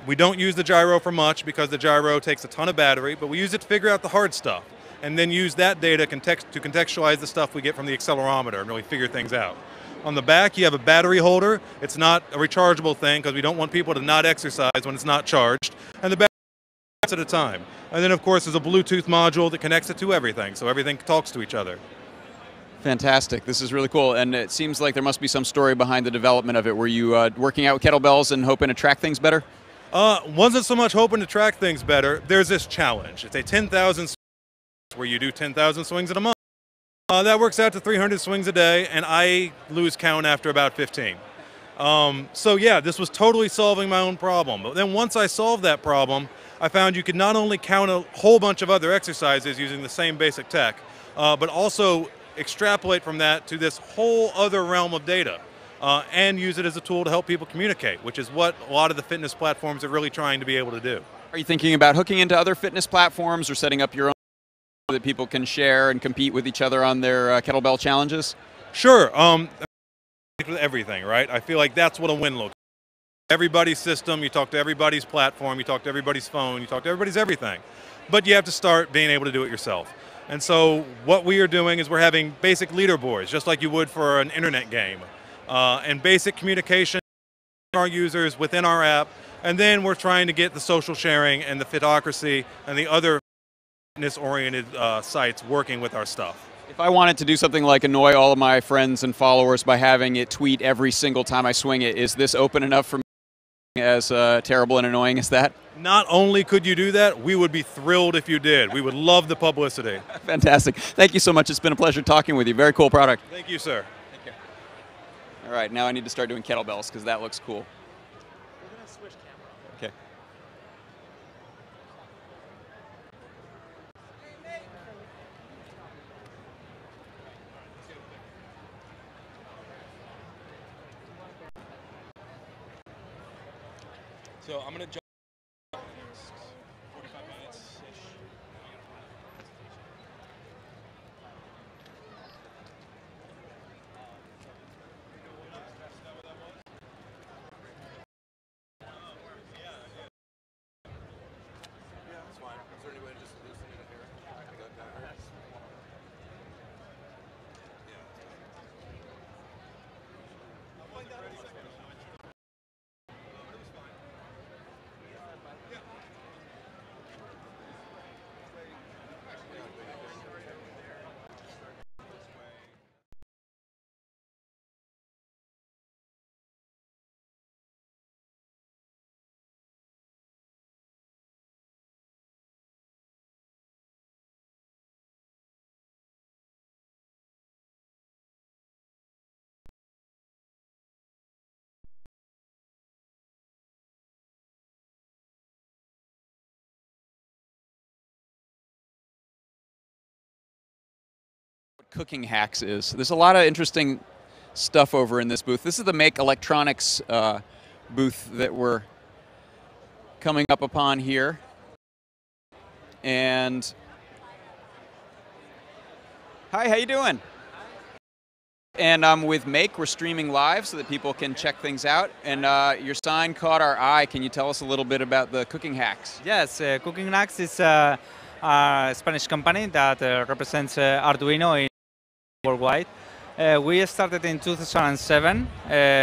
We don't use the gyro for much because the gyro takes a ton of battery, but we use it to figure out the hard stuff and then use that data to contextualize the stuff we get from the accelerometer and really figure things out. On the back, you have a battery holder. It's not a rechargeable thing because we don't want people to not exercise when it's not charged. And the battery at a time. And then, of course, there's a Bluetooth module that connects it to everything, so everything talks to each other.
Fantastic. This is really cool. And it seems like there must be some story behind the development of it. Were you working out with kettlebells and hoping to track things better?
Wasn't so much hoping to track things better. There's this challenge. It's a 10,000 where you do 10,000 swings in a month. That works out to 300 swings a day, and I lose count after about 15. So yeah, this was totally solving my own problem. But then once I solved that problem, I found you could not only count a whole bunch of other exercises using the same basic tech, but also extrapolate from that to this whole other realm of data and use it as a tool to help people communicate, which is what a lot of the fitness platforms are really trying to be able to do.
Are you thinking about hooking into other fitness platforms or setting up your own that people can share and compete with each other on their kettlebell challenges?
Sure. With everything, right? I feel like that's what a win looks like. Everybody's system, you talk to everybody's platform, you talk to everybody's phone, you talk to everybody's everything. But you have to start being able to do it yourself. And so what we are doing is we're having basic leaderboards, just like you would for an internet game, and basic communication with our users within our app. And then we're trying to get the social sharing and the Fitocracy and the other fitness-oriented sites working with our stuff.
If I wanted to do something like annoy all of my friends and followers by having it tweet every single time I swing it, is this open enough for me as terrible and annoying as that?
Not only could you do that, we would be thrilled if you did. We would love the publicity.
Fantastic. Thank you so much. It's been a pleasure talking with you. Very cool product.
Thank you, sir.
Take care. All right, now I need to start doing kettlebells because that looks cool.
We're going to switch camera.
Okay.
So I'm going to jump 45 minutes-ish.
Yeah, that's fine. Is there any way to just loosen it here? I got that here.
cooking hacks is. There's a lot of interesting stuff over in this booth. This is the Make Electronics booth that we're coming up upon here. And hi, how you doing? And I'm with Make. We're streaming live so that people can check things out. And your sign caught our eye. Can you tell us a little bit about the cooking hacks?
Yes, Cooking Hacks is a Spanish company that represents Arduino in worldwide. We started in 2007,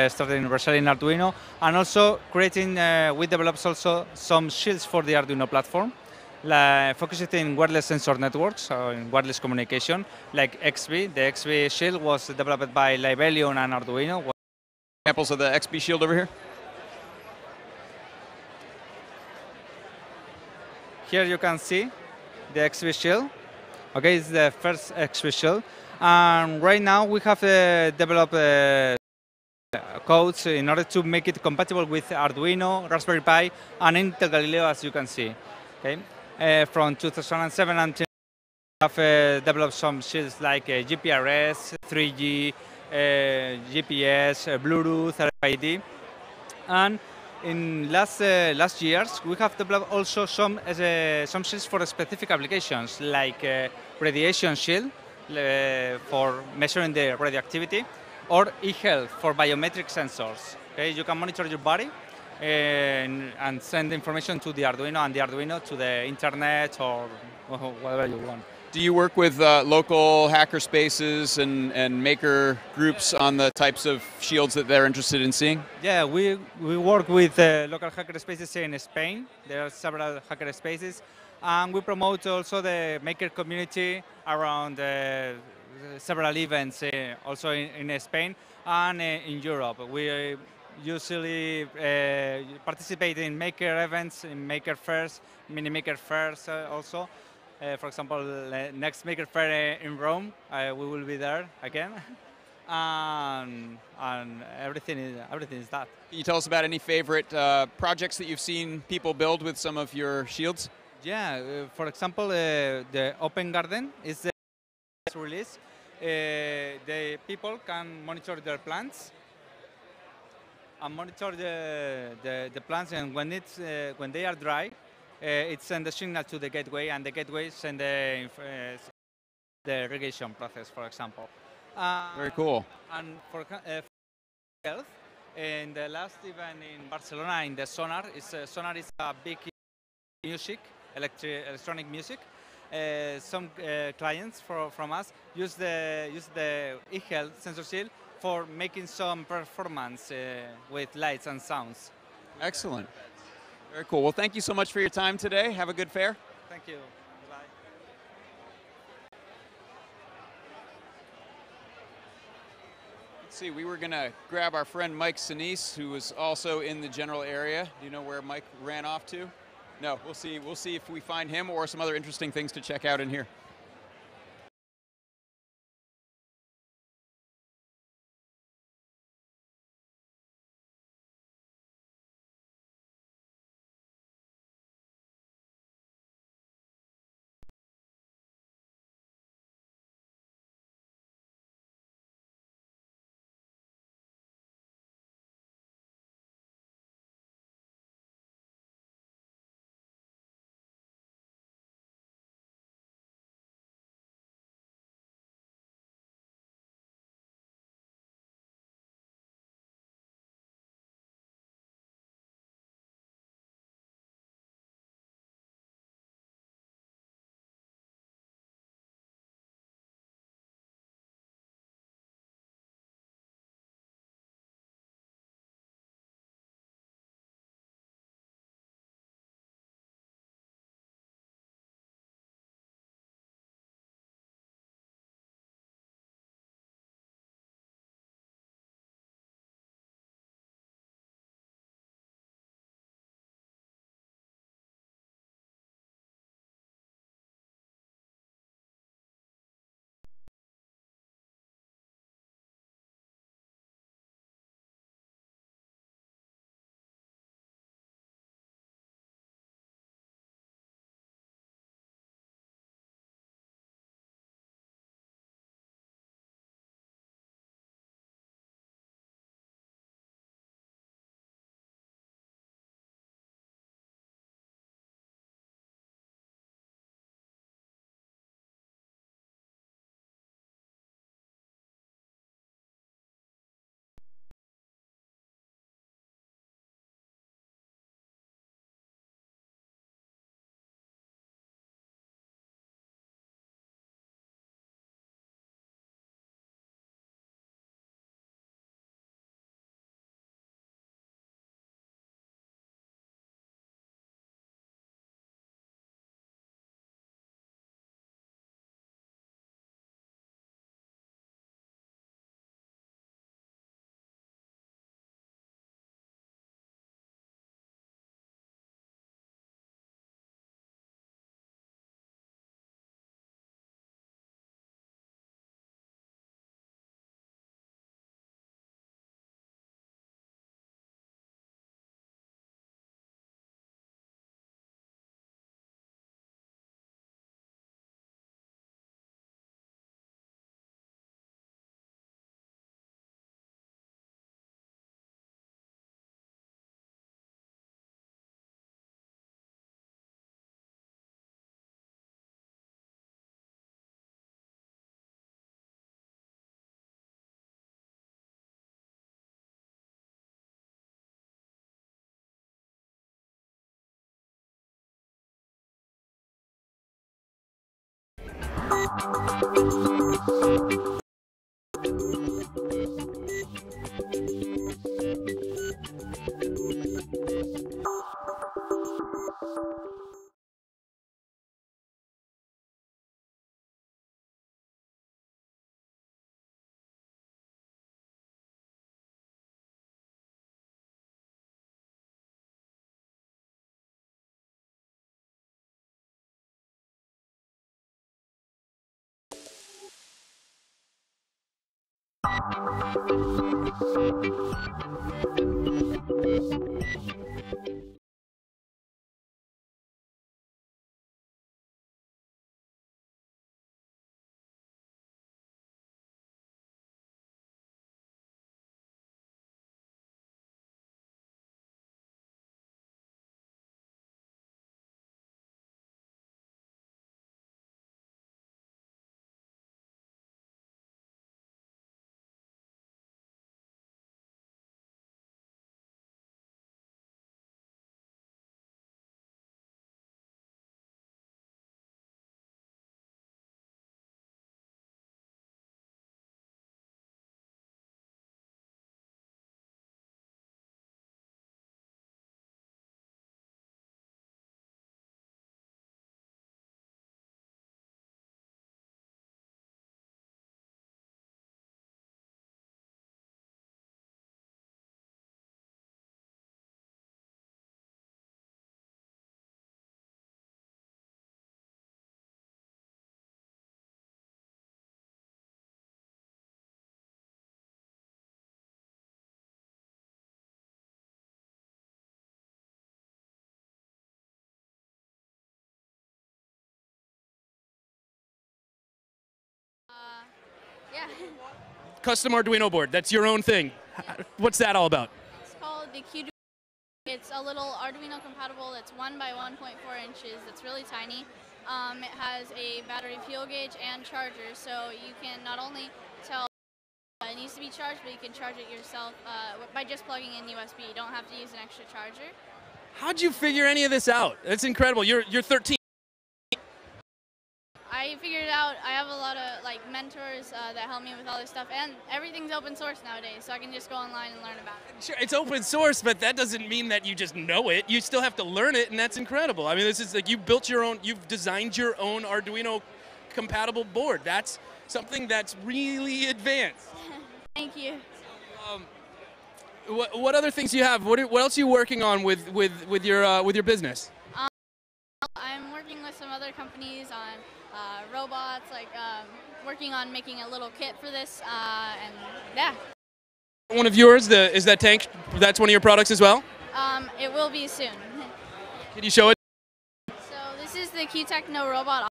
started in Brazil in Arduino, and also we developed also some shields for the Arduino platform. Focused in wireless sensor networks, or in wireless communication, like XB. The XB shield was developed by Violin and Arduino.
Examples of the XB shield over here?
Here you can see the XB shield. Okay, it's the first XB shield. And right now we have developed codes in order to make it compatible with Arduino, Raspberry Pi, and Intel Galileo, as you can see. Okay. From 2007 until we have developed some shields like GPRS, 3G, GPS, Bluetooth, RFID, and in last years we have developed also some shields for specific applications like radiation shield for measuring the radioactivity, or e-health for biometric sensors. Okay, you can monitor your body and send information to the Arduino, and the Arduino to the internet or whatever you want.
Do you work with local hacker spaces and maker groups on the types of shields that they're interested in seeing?
Yeah, we work with local hacker spaces in Spain. There are several hacker spaces, and we promote also the maker community around several events also in Spain and in Europe. We usually participate in maker events, in maker fairs, mini maker fairs also. For example, next maker fair in Rome, we will be there again. And everything is that.
Can you tell us about any favorite projects that you've seen people build with some of your shields?
Yeah, for example, the Open Garden is the release. The people can monitor their plants and monitor the plants, and when they are dry, it sends a signal to the gateway, and the gateway sends the irrigation process, for example.
Very cool.
And for health, in the last event in Barcelona, in the Sonar is a big music, electronic music. Some clients from us use the e-health sensor shield for making some performance with lights and sounds.
Excellent. Very cool. Well, thank you so much for your time today. Have a good fair.
Thank you. Bye.
Let's see, we were going to grab our friend Mike Sinise, who was also in the general area. Do you know where Mike ran off to? No, we'll see. We'll see if we find him or some other interesting things to check out in here.
Yeah.
Custom Arduino board. That's your own thing. What's that all about?
It's called the Q. It's a little Arduino compatible. It's 1 by 1.4 inches. It's really tiny. It has a battery fuel gauge and charger, so you can not only tell it needs to be charged, but you can charge it yourself by just plugging in USB. You don't have to use an extra charger.
How'd you figure any of this out? That's incredible. You're 13.
I figured it out. I have a lot of mentors that help me with all this stuff, and everything's open source nowadays, so I can just go online and learn about it.
Sure, it's open source, but that doesn't mean that you just know it. You still have to learn it, and that's incredible. I mean, this is like you built your own, you've designed your own Arduino compatible board. That's something that's really advanced.
Thank you.
What other things do you have? What else are you working on with your business?
I'm working with some other companies on robots, working on making a little kit for this, and yeah.
One of yours, is that tank? That's one of your products as well?
It will be soon.
Can you show it?
So this is the Q-Techno robot.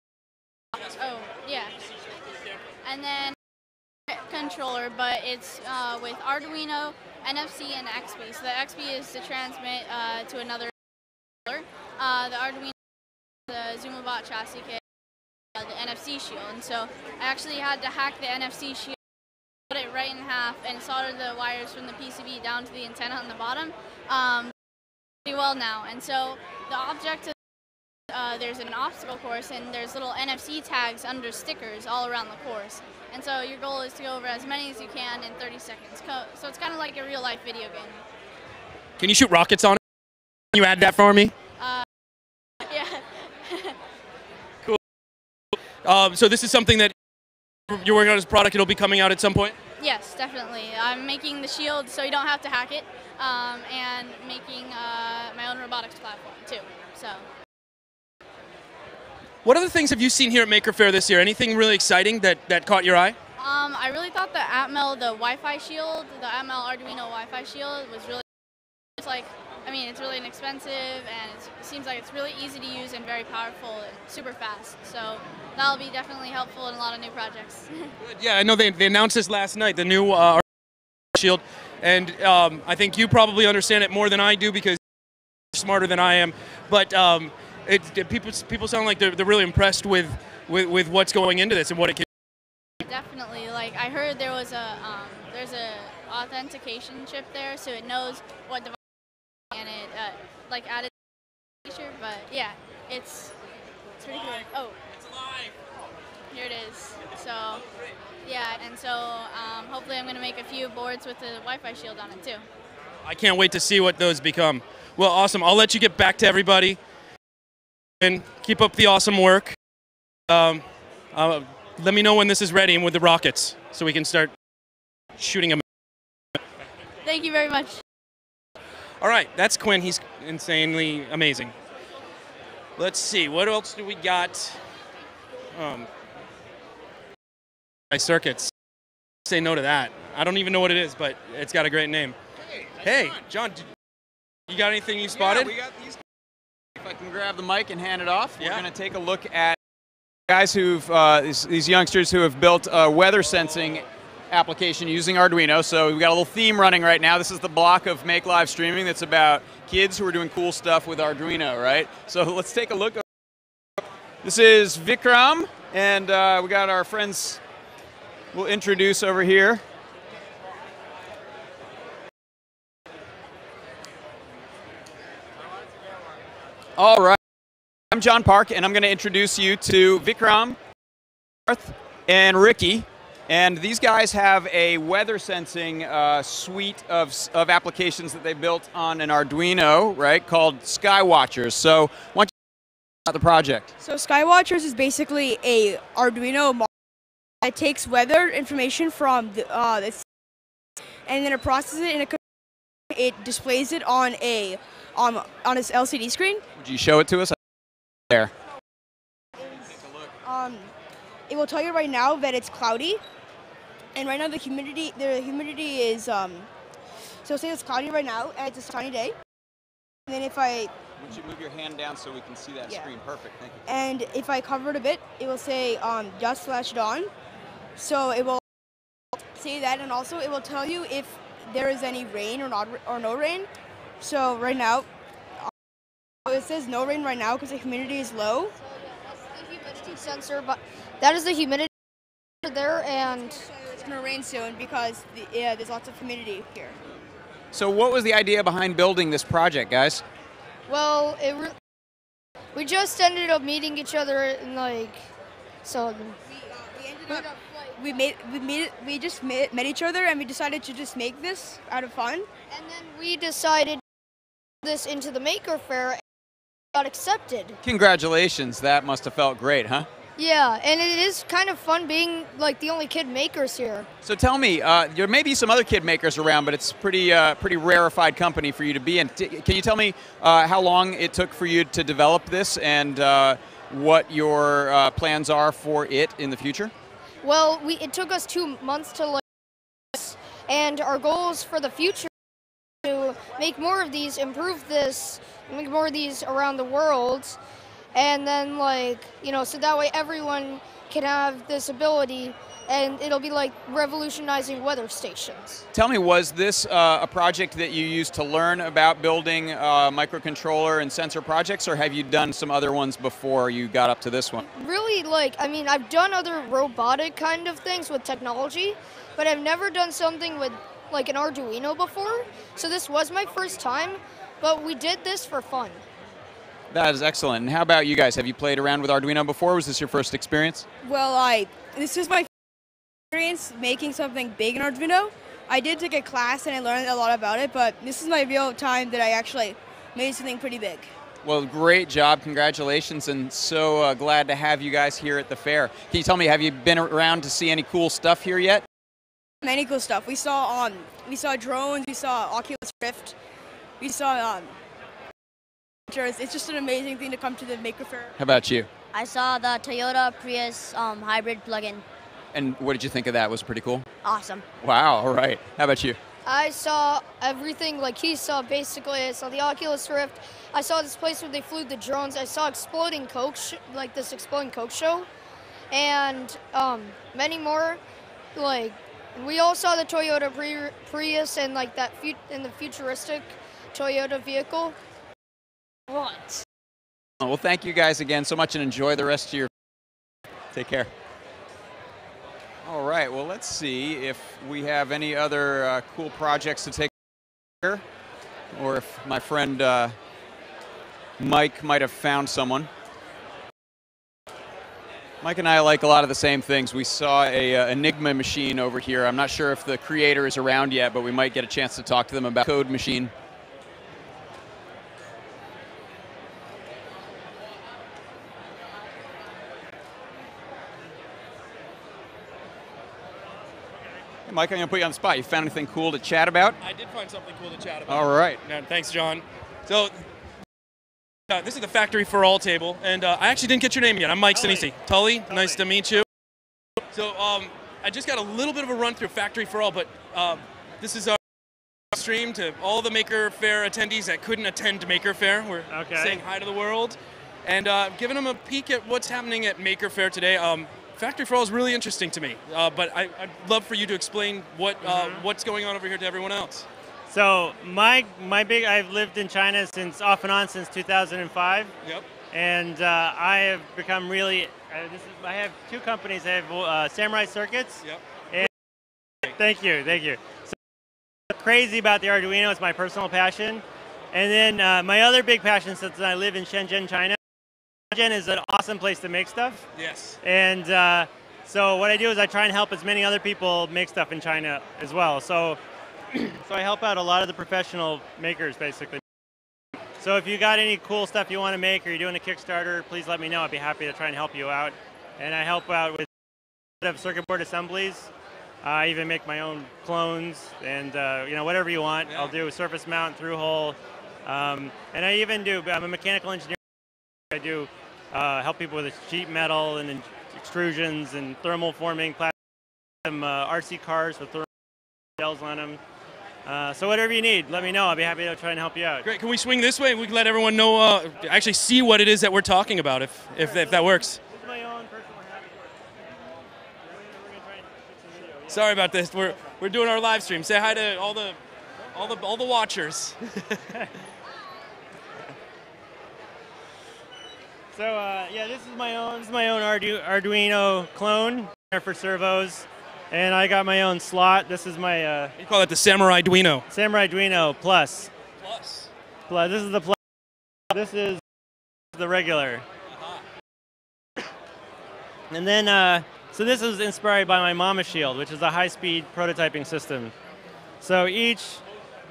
Oh, yeah. And then controller, but it's with Arduino, NFC, and XP. So the XP is to transmit to another controller. The Arduino is the ZoomaBot chassis kit, the NFC shield. And so I actually had to hack the NFC shield, put it right in half, and solder the wires from the PCB down to the antenna on the bottom. Pretty well now. And so the object of there's an obstacle course, and there's little NFC tags under stickers all around the course. And so your goal is to go over as many as you can in 30 seconds. So it's kind of like a real-life video game.
Can you shoot rockets on it? Can you add that for me?
Yeah.
Cool. So this is something that you're working on as a product. It'll be coming out at some point?
Yes, definitely. I'm making the shield so you don't have to hack it, and making my own robotics platform, too. So.
What other things have you seen here at Maker Faire this year? Anything really exciting that caught your eye?
I really thought the Atmel, the Wi-Fi shield, the Atmel Arduino Wi-Fi shield was really, it's really inexpensive, and it seems like it's really easy to use and very powerful and super fast. So that'll be definitely helpful in a lot of new projects.
Yeah, I know they announced this last night, the new shield, and I think you probably understand it more than I do because you're smarter than I am. But people sound like they're really impressed with what's going into this and what it can.
Definitely. I heard there was there's a authentication chip there, so it knows what device, and it added feature. But yeah, it's pretty cool. Oh. It's alive. Here it is. So, yeah, and so hopefully I'm going to make a few boards with the Wi-Fi shield on it too.
I can't wait to see what those become. Well, awesome. I'll let you get back to everybody and keep up the awesome work. Let me know when this is ready and with the rockets so we can start shooting them.
Thank you very much.
All right, that's Quinn. He's insanely amazing. Let's see, what else do we got? My circuits. Say no to that. I don't even know what it is, but it's got a great name. Hey, John, you got anything you spotted?
Yeah, we got these. If I can grab the mic and hand it off, we're going to take a look at guys who've, these youngsters who have built a weather sensing application using Arduino. So we've got a little theme running right now. This is the block of Make Live Streaming that's about kids who are doing cool stuff with Arduino, right? So let's take a look. This is Vikram, and we got our friends we'll introduce over here. All right, I'm John Park, and I'm going to introduce you to Vikram, and Ricky. And these guys have a weather sensing suite of applications that they built on an Arduino, right, called Skywatchers. So why don't you talk about the project?
So Skywatchers is basically a Arduino model that takes weather information from the and then it processes it in a computer. It displays it on its LCD screen.
Would you show it to us? There.
It will tell you right now that it's cloudy, and right now the humidity is so say it's cloudy right now and it's a sunny day. And then if I
would you move your hand down so we can see that screen? Perfect, thank you.
And if I cover it a bit, it will say dusk/dawn. So it will say that, and also it will tell you if there is any rain or no rain. So right now, it says no rain right now because the humidity is low.
So yeah, that's the humidity sensor, but that is the humidity there, and
it's gonna rain soon because there's lots of humidity here.
So what was the idea behind building this project, guys?
Well, we just ended up meeting each other and
we just met each other and we decided to just make this out of fun.
And then we decided this into the Maker Faire and got accepted.
Congratulations, that must have felt great, huh?
Yeah, and it is kind of fun being like the only kid makers here.
So tell me, there may be some other kid makers around, but it's pretty rarefied company for you to be in. Can you tell me how long it took for you to develop this and what your plans are for it in the future?
Well, it took us 2 months to and our goals for the future to make more of these, improve this, make more of these around the world, and then so that way everyone can have this ability, and it'll be like revolutionizing weather stations.
Tell me, was this a project that you used to learn about building microcontroller and sensor projects, or have you done some other ones before you got up to this one?
Really, I've done other robotic kind of things with technology, but I've never done something with an Arduino before, so this was my first time, but we did this for fun.
That is excellent. And how about you guys? Have you played around with Arduino before? Was this your first experience?
Well, this is my experience making something big in Arduino. I did take a class and I learned a lot about it, but this is my real time that I actually made something pretty big.
Well, great job. Congratulations, and so glad to have you guys here at the fair. Can you tell me, have you been around to see any cool stuff here yet?
Many cool stuff. We saw drones, we saw Oculus Rift, we saw it's just an amazing thing to come to the Maker Faire.
How about you?
I saw the Toyota Prius hybrid plug-in.
And what did you think of that? Was it pretty cool?
Awesome.
Wow, all right. How about you?
I saw everything like he saw, basically. I saw the Oculus Rift. I saw this place where they flew the drones. I saw exploding Coke, this exploding Coke show. And many more. We all saw the Toyota Prius and the futuristic Toyota vehicle. What?
Well, thank you guys again so much, and enjoy the rest of your. Take care. All right. Well, let's see if we have any other cool projects to take here, or if my friend Mike might have found someone. Mike and I like a lot of the same things. We saw a Enigma machine over here. I'm not sure if the creator is around yet, but we might get a chance to talk to them about code machine. Hey, Mike, I'm going to put you on the spot. You found anything cool to chat about?
I did find something cool to chat about.
All right.
Thanks, John. So, this is the Factory for All table, and I actually didn't get your name yet. I'm Mike Sinisi. Tully, nice to meet you. So, I just got a little bit of a run through Factory for All, but this is our stream to all the Maker Faire attendees that couldn't attend Maker Faire. We're saying hi to the world and giving them a peek at what's happening at Maker Faire today. Factory for All is really interesting to me, but I'd love for you to explain what's going on over here to everyone else.
So I've lived in China since off and on since 2005.
Yep.
And I have become really. I have two companies. I have Samurai Circuits.
Yep.
And thank you. So crazy about the Arduino. It's my personal passion. And then my other big passion, since I live in Shenzhen, China. Shenzhen is an awesome place to make stuff.
Yes.
And so what I do is I try and help as many other people make stuff in China as well. So I help out a lot of the professional makers, basically. So if you got any cool stuff you want to make or you're doing a Kickstarter, please let me know. I'd be happy to try and help you out. And I help out with a lot of circuit board assemblies. I even make my own clones and whatever you want. Yeah. I'll do a surface mount, through hole. And I even do, I'm a mechanical engineer. I do help people with sheet metal and extrusions and thermal forming, RC cars with thermal shells on them. So whatever you need, let me know. I'll be happy to try and help you out.
Great. Can we swing this way? We can let everyone know, actually see what it is that we're talking about, if that works.
This is my own personal habit. We're gonna try and shoot some video. Yeah.
Sorry about this. We're doing our live stream. Say hi to all the watchers.
So yeah, this is my own Arduino clone for servos. And I got my own slot. This is my...
you call it the Samurai Arduino.
Samurai Arduino Plus.
Plus.
This is the Plus. This is the regular. And then, so this is inspired by my Mama Shield, which is a high-speed prototyping system. So each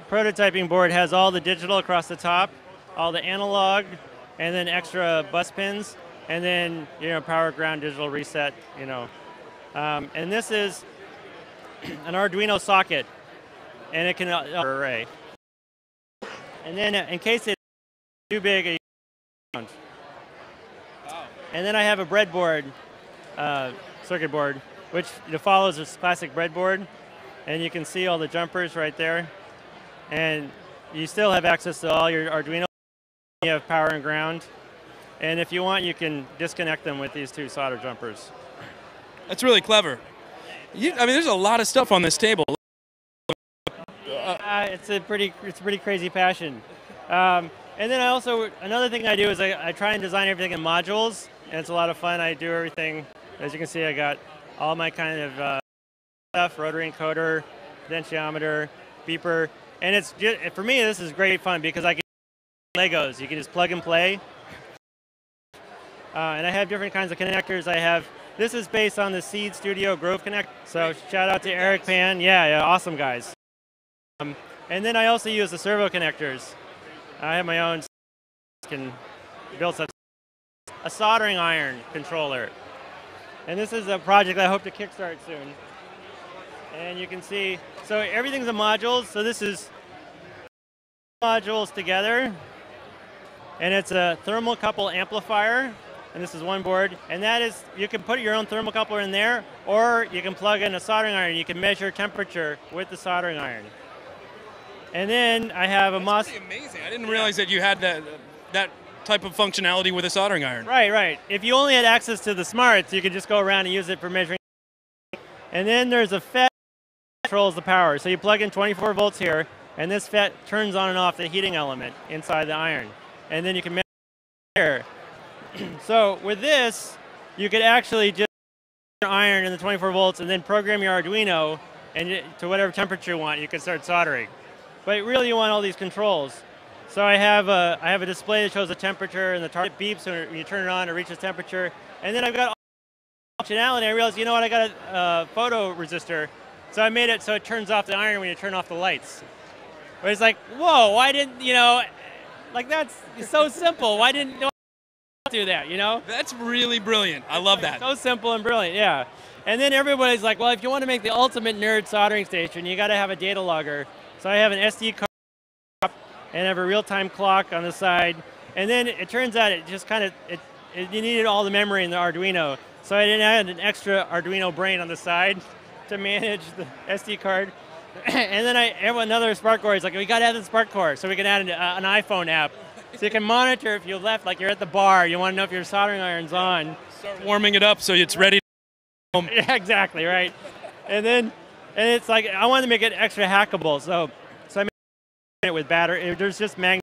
prototyping board has all the digital across the top, all the analog, and then extra bus pins, and then, power, ground, digital reset, and this is an Arduino socket, and it can array. And then in case it's too big, and then I have a breadboard, circuit board, which follows this classic breadboard, and you can see all the jumpers right there. And you still have access to all your Arduino. You have power and ground, and if you want, you can disconnect them with these two solder jumpers.
That's really clever. There's a lot of stuff on this table.
It's a pretty crazy passion. And then another thing I do is I try and design everything in modules, and it's a lot of fun. I do everything. As you can see, I got all my kind of stuff: rotary encoder, potentiometer, beeper, and it's just, for me, this is great fun because I can Legos. You can just plug and play. And I have different kinds of connectors. This is based on the Seed Studio Grove Connect. So shout out to Eric Pan. Yeah, awesome guys. And then I also use the servo connectors. I have my own. Can build a soldering iron controller. And this is a project I hope to kickstart soon. And you can see, so everything's in modules. So this is modules together. And it's a thermocouple amplifier. And this is one board, and that is, you can put your own thermocoupler in there, or you can plug in a soldering iron. You can measure temperature with the soldering iron. And then I have a
That's pretty amazing. I didn't realize that you had that type of functionality with a soldering iron.
Right. If you only had access to the smarts, you could just go around and use it for measuring. And then there's a FET that controls the power. So you plug in 24 volts here, and this FET turns on and off the heating element inside the iron. And then you can measure. So with this, you could actually just put your iron in the 24 volts and then program your Arduino and to whatever temperature you want. You can start soldering. But really, you want all these controls. So I have a display that shows the temperature, and the target beeps when you turn it on, it reaches temperature. And then I've got functionality. I realized, you know what, I got a photo resistor, so I made it so it turns off the iron when you turn off the lights. But it's like, whoa, why didn't, you know, like that's so simple. Why didn't no one do that, you know?
That's really brilliant. I love that.
So simple and brilliant, yeah. And then everybody's like, well, if you want to make the ultimate nerd soldering station, you got to have a data logger. So I have an SD card and I have a real-time clock on the side. And then it turns out it just kind of, you needed all the memory in the Arduino. So I add an extra Arduino brain on the side to manage the SD card. And then I have another Spark core. It's like, we got to add the Spark core so we can add an iPhone app. So you can monitor if you left, like you're at the bar, you want to know if your soldering iron's on.
Start warming it up so it's ready.
Yeah, exactly, right. And it's like, I wanted to make it extra hackable. So I made it with battery. There's just magnet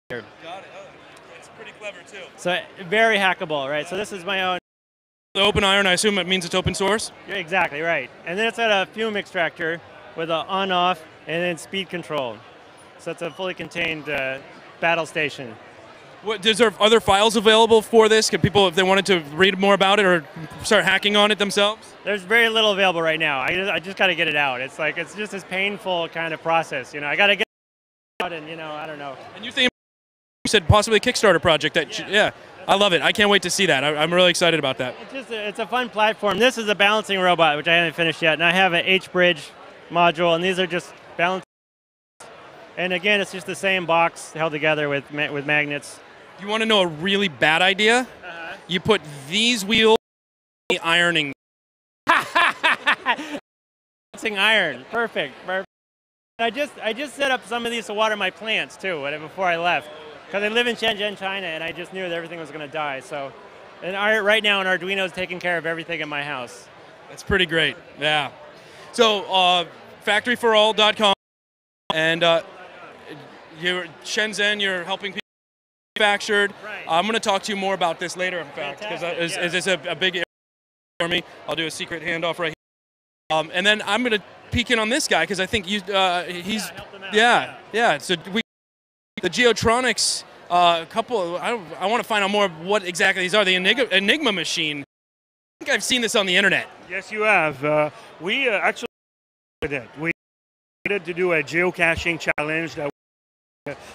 here.
Got it. Oh, it's pretty clever too.
So very hackable, right? So this is my own.
The open iron, I assume it means it's open source?
Exactly, right. And then it's got a fume extractor with an on-off and then speed control. So it's a fully contained battle station.
Is there other files available for this? Can people, if they wanted to read more about it or start hacking on it themselves?
There's very little available right now. I just got to get it out. It's like, it's just this painful kind of process, you know. I got to get it out and, you know, I don't know.
And you said possibly a Kickstarter project that, yeah. I love it. I can't wait to see that. I'm really excited about that.
It's a fun platform. This is a balancing robot, which I haven't finished yet, and I have an H-bridge module, and these are just balancing. And again, it's just the same box held together with magnets.
You want to know a really bad idea? You put these wheels in the ironing.
Balancing iron. Perfect. I just set up some of these to water my plants too before I left, because I live in Shenzhen, China, and I just knew that everything was going to die. So, and right now, an Arduino is taking care of everything in my house.
That's pretty great. Yeah. So factoryforall.com, and you're Shenzhen. You're helping people manufactured.
Right.
I'm going to talk to you more about this later, in fact, because is this a big area for me? I'll do a secret handoff right here. And then I'm going to peek in on this guy because I think he's So the Geotronics couple. I want to find out more of what exactly these are. The Enigma machine. I think I've seen this on the internet.
Yes, you have. We actually did it. We wanted to do a geocaching challenge that was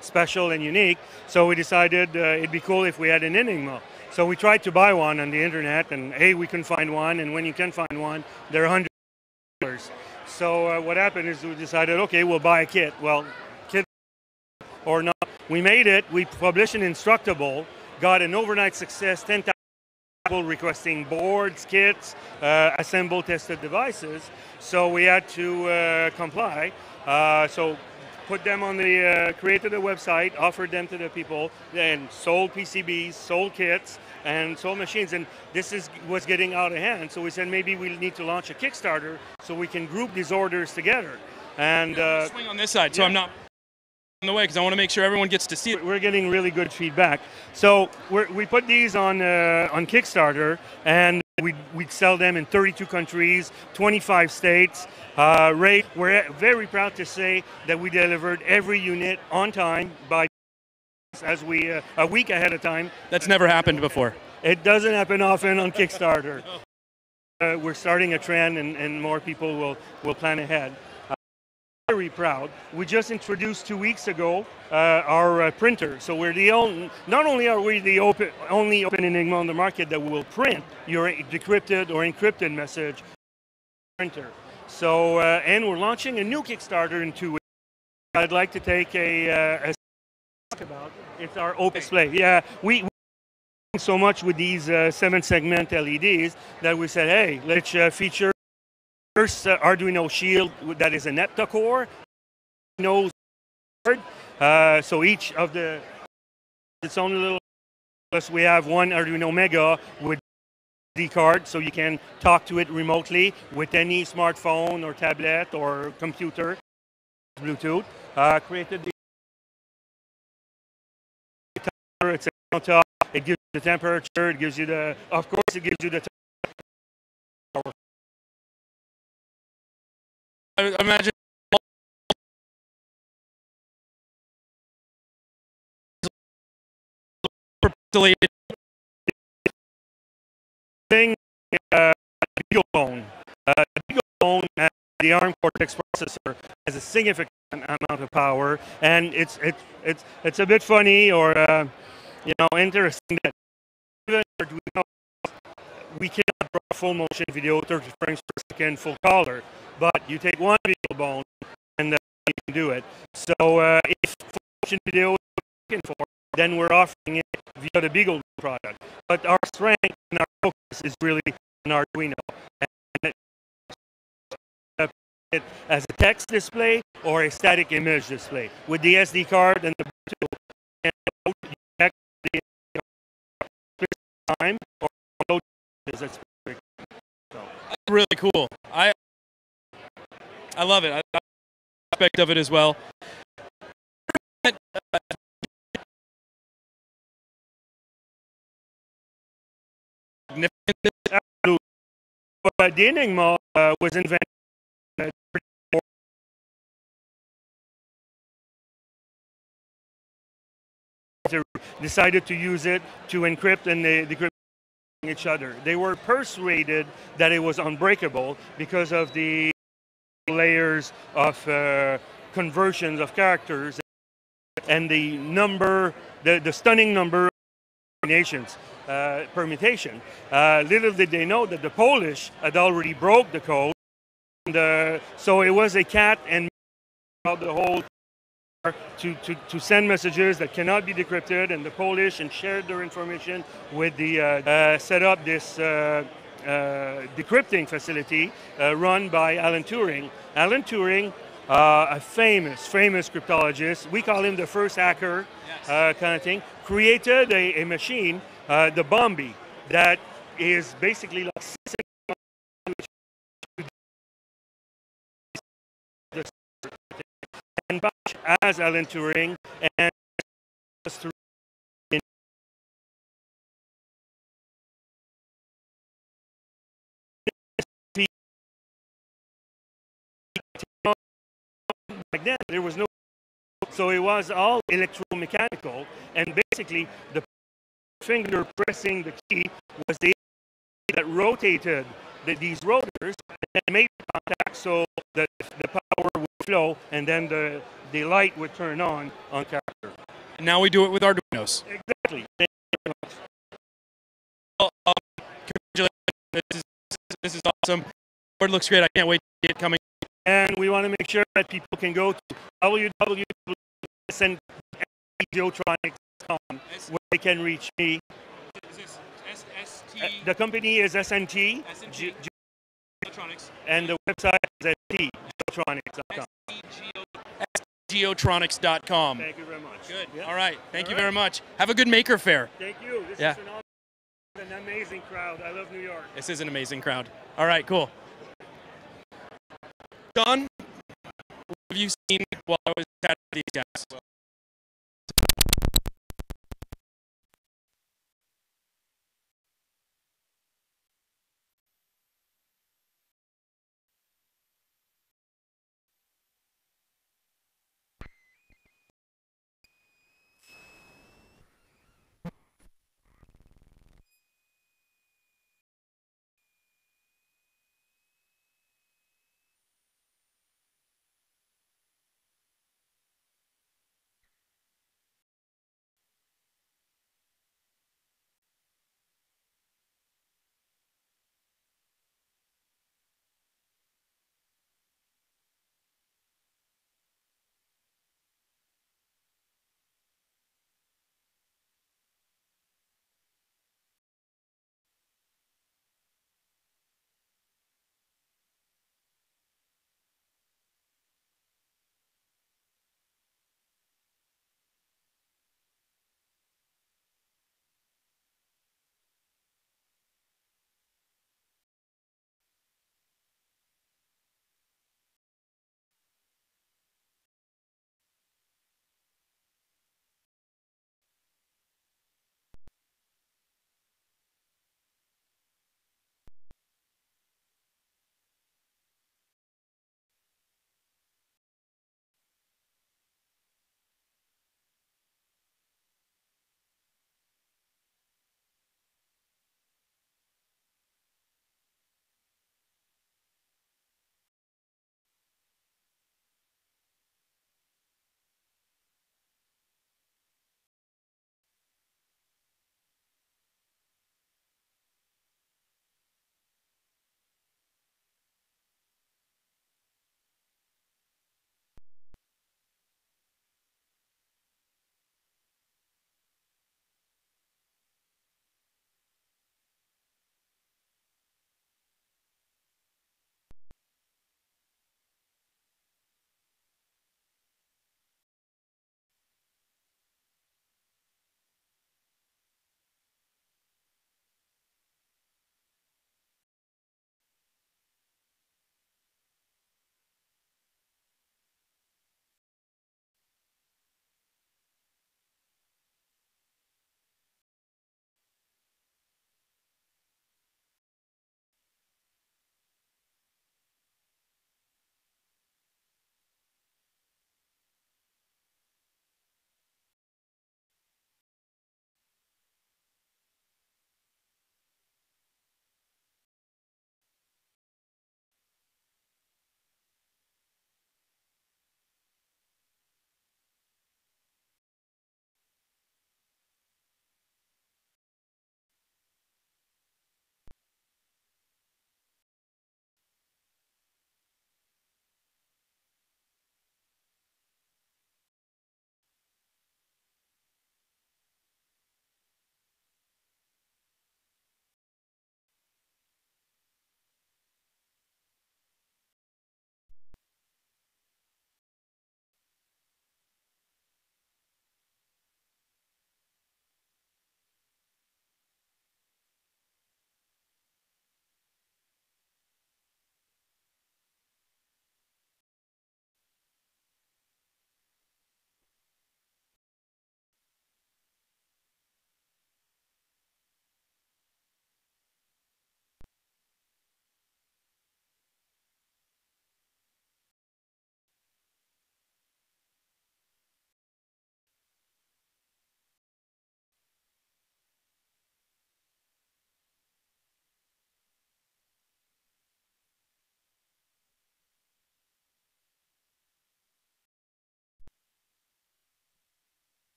special and unique. So we decided it'd be cool if we had an Enigma. So we tried to buy one on the internet, and hey, we couldn't find one. And when you can find one, they're $100. So what happened is we decided, okay, we'll buy a kit. Well, kit or not, we made it. We published an Instructable, got an overnight success, 10,000 people requesting boards, kits, assemble tested devices. So we had to comply. So put them on the, created a website, offered them to the people, and sold PCBs, sold kits, and sold machines. And this was getting out of hand. So we said maybe we need to launch a Kickstarter so we can group these orders together. And
swing on this side, so I'm not in the way, because I want to make sure everyone gets to see it.
We're getting really good feedback. So we put these on Kickstarter, and we sell them in 32 countries, 25 states. We're very proud to say that we delivered every unit on time by a week ahead of time.
That's never happened before.
It doesn't happen often on Kickstarter. We're starting a trend, and more people will plan ahead. Very proud. We just introduced 2 weeks ago our printer. So we're the only, not only are we the only open Enigma on the market that will print your decrypted or encrypted message printer. So and we're launching a new Kickstarter in 2 weeks. I'd like to take a talk about. It's our open display. Yeah, we so much with these 7-segment LEDs that we said, hey, let's feature first Arduino Shield that is an heptacore. So each of its own little. Plus we have one Arduino Mega with SD card, so you can talk to it remotely with any smartphone or tablet or computer. Bluetooth. Created the. It's on top. It gives you the temperature. It gives you the. Of course, it gives you the.
I imagine
thing the ARM Cortex processor has a significant amount of power, and it's a bit funny or interesting that even Arduino, we cannot draw full motion video 30 frames per second full color, but you take one video bone and you can do it. So if full motion video is looking for, then we're offering it via the Beagle product. But our strength and our focus is really on Arduino. And it as a text display or a static image display with the SD card and the Bluetooth. And you check the time or load is specific. So.
Really cool. I love it. I aspect of it as well.
The Enigma was invented decided to use it to encrypt and decrypt each other. They were persuaded that it was unbreakable because of the layers of conversions of characters and the number, the stunning number of permutation. Little did they know that the Polish had already broke the code, and, so it was a cat and the whole to send messages that cannot be decrypted, and the Polish and shared their information with the set up this decrypting facility run by Alan Turing. Alan Turing, a famous cryptologist, we call him the first hacker, kind of thing, created a machine, the Bombi, that is basically like and as Alan Turing and back then there was no, so it was all electromechanical, and basically the finger pressing the key was the that rotated these rotors and made contact so that the power would flow and then the light would turn on character.
And now we do it with Arduinos.
Exactly. Thank you very much.
Well, congratulations. This is awesome. It looks great. I can't wait to get it coming.
And we want to make sure that people can go to www.sngeotronics.com where they can reach me. The company is SNT and the website is stgeotronics.com.
Geotronics.com.
Thank you very much.
Good.
Yeah.
All right. Thank you very much. Have a good Maker Faire.
Thank you. This is an amazing crowd. I love New York.
This is an amazing crowd. All right, cool. Don, what have you seen while I was chatting with these guys?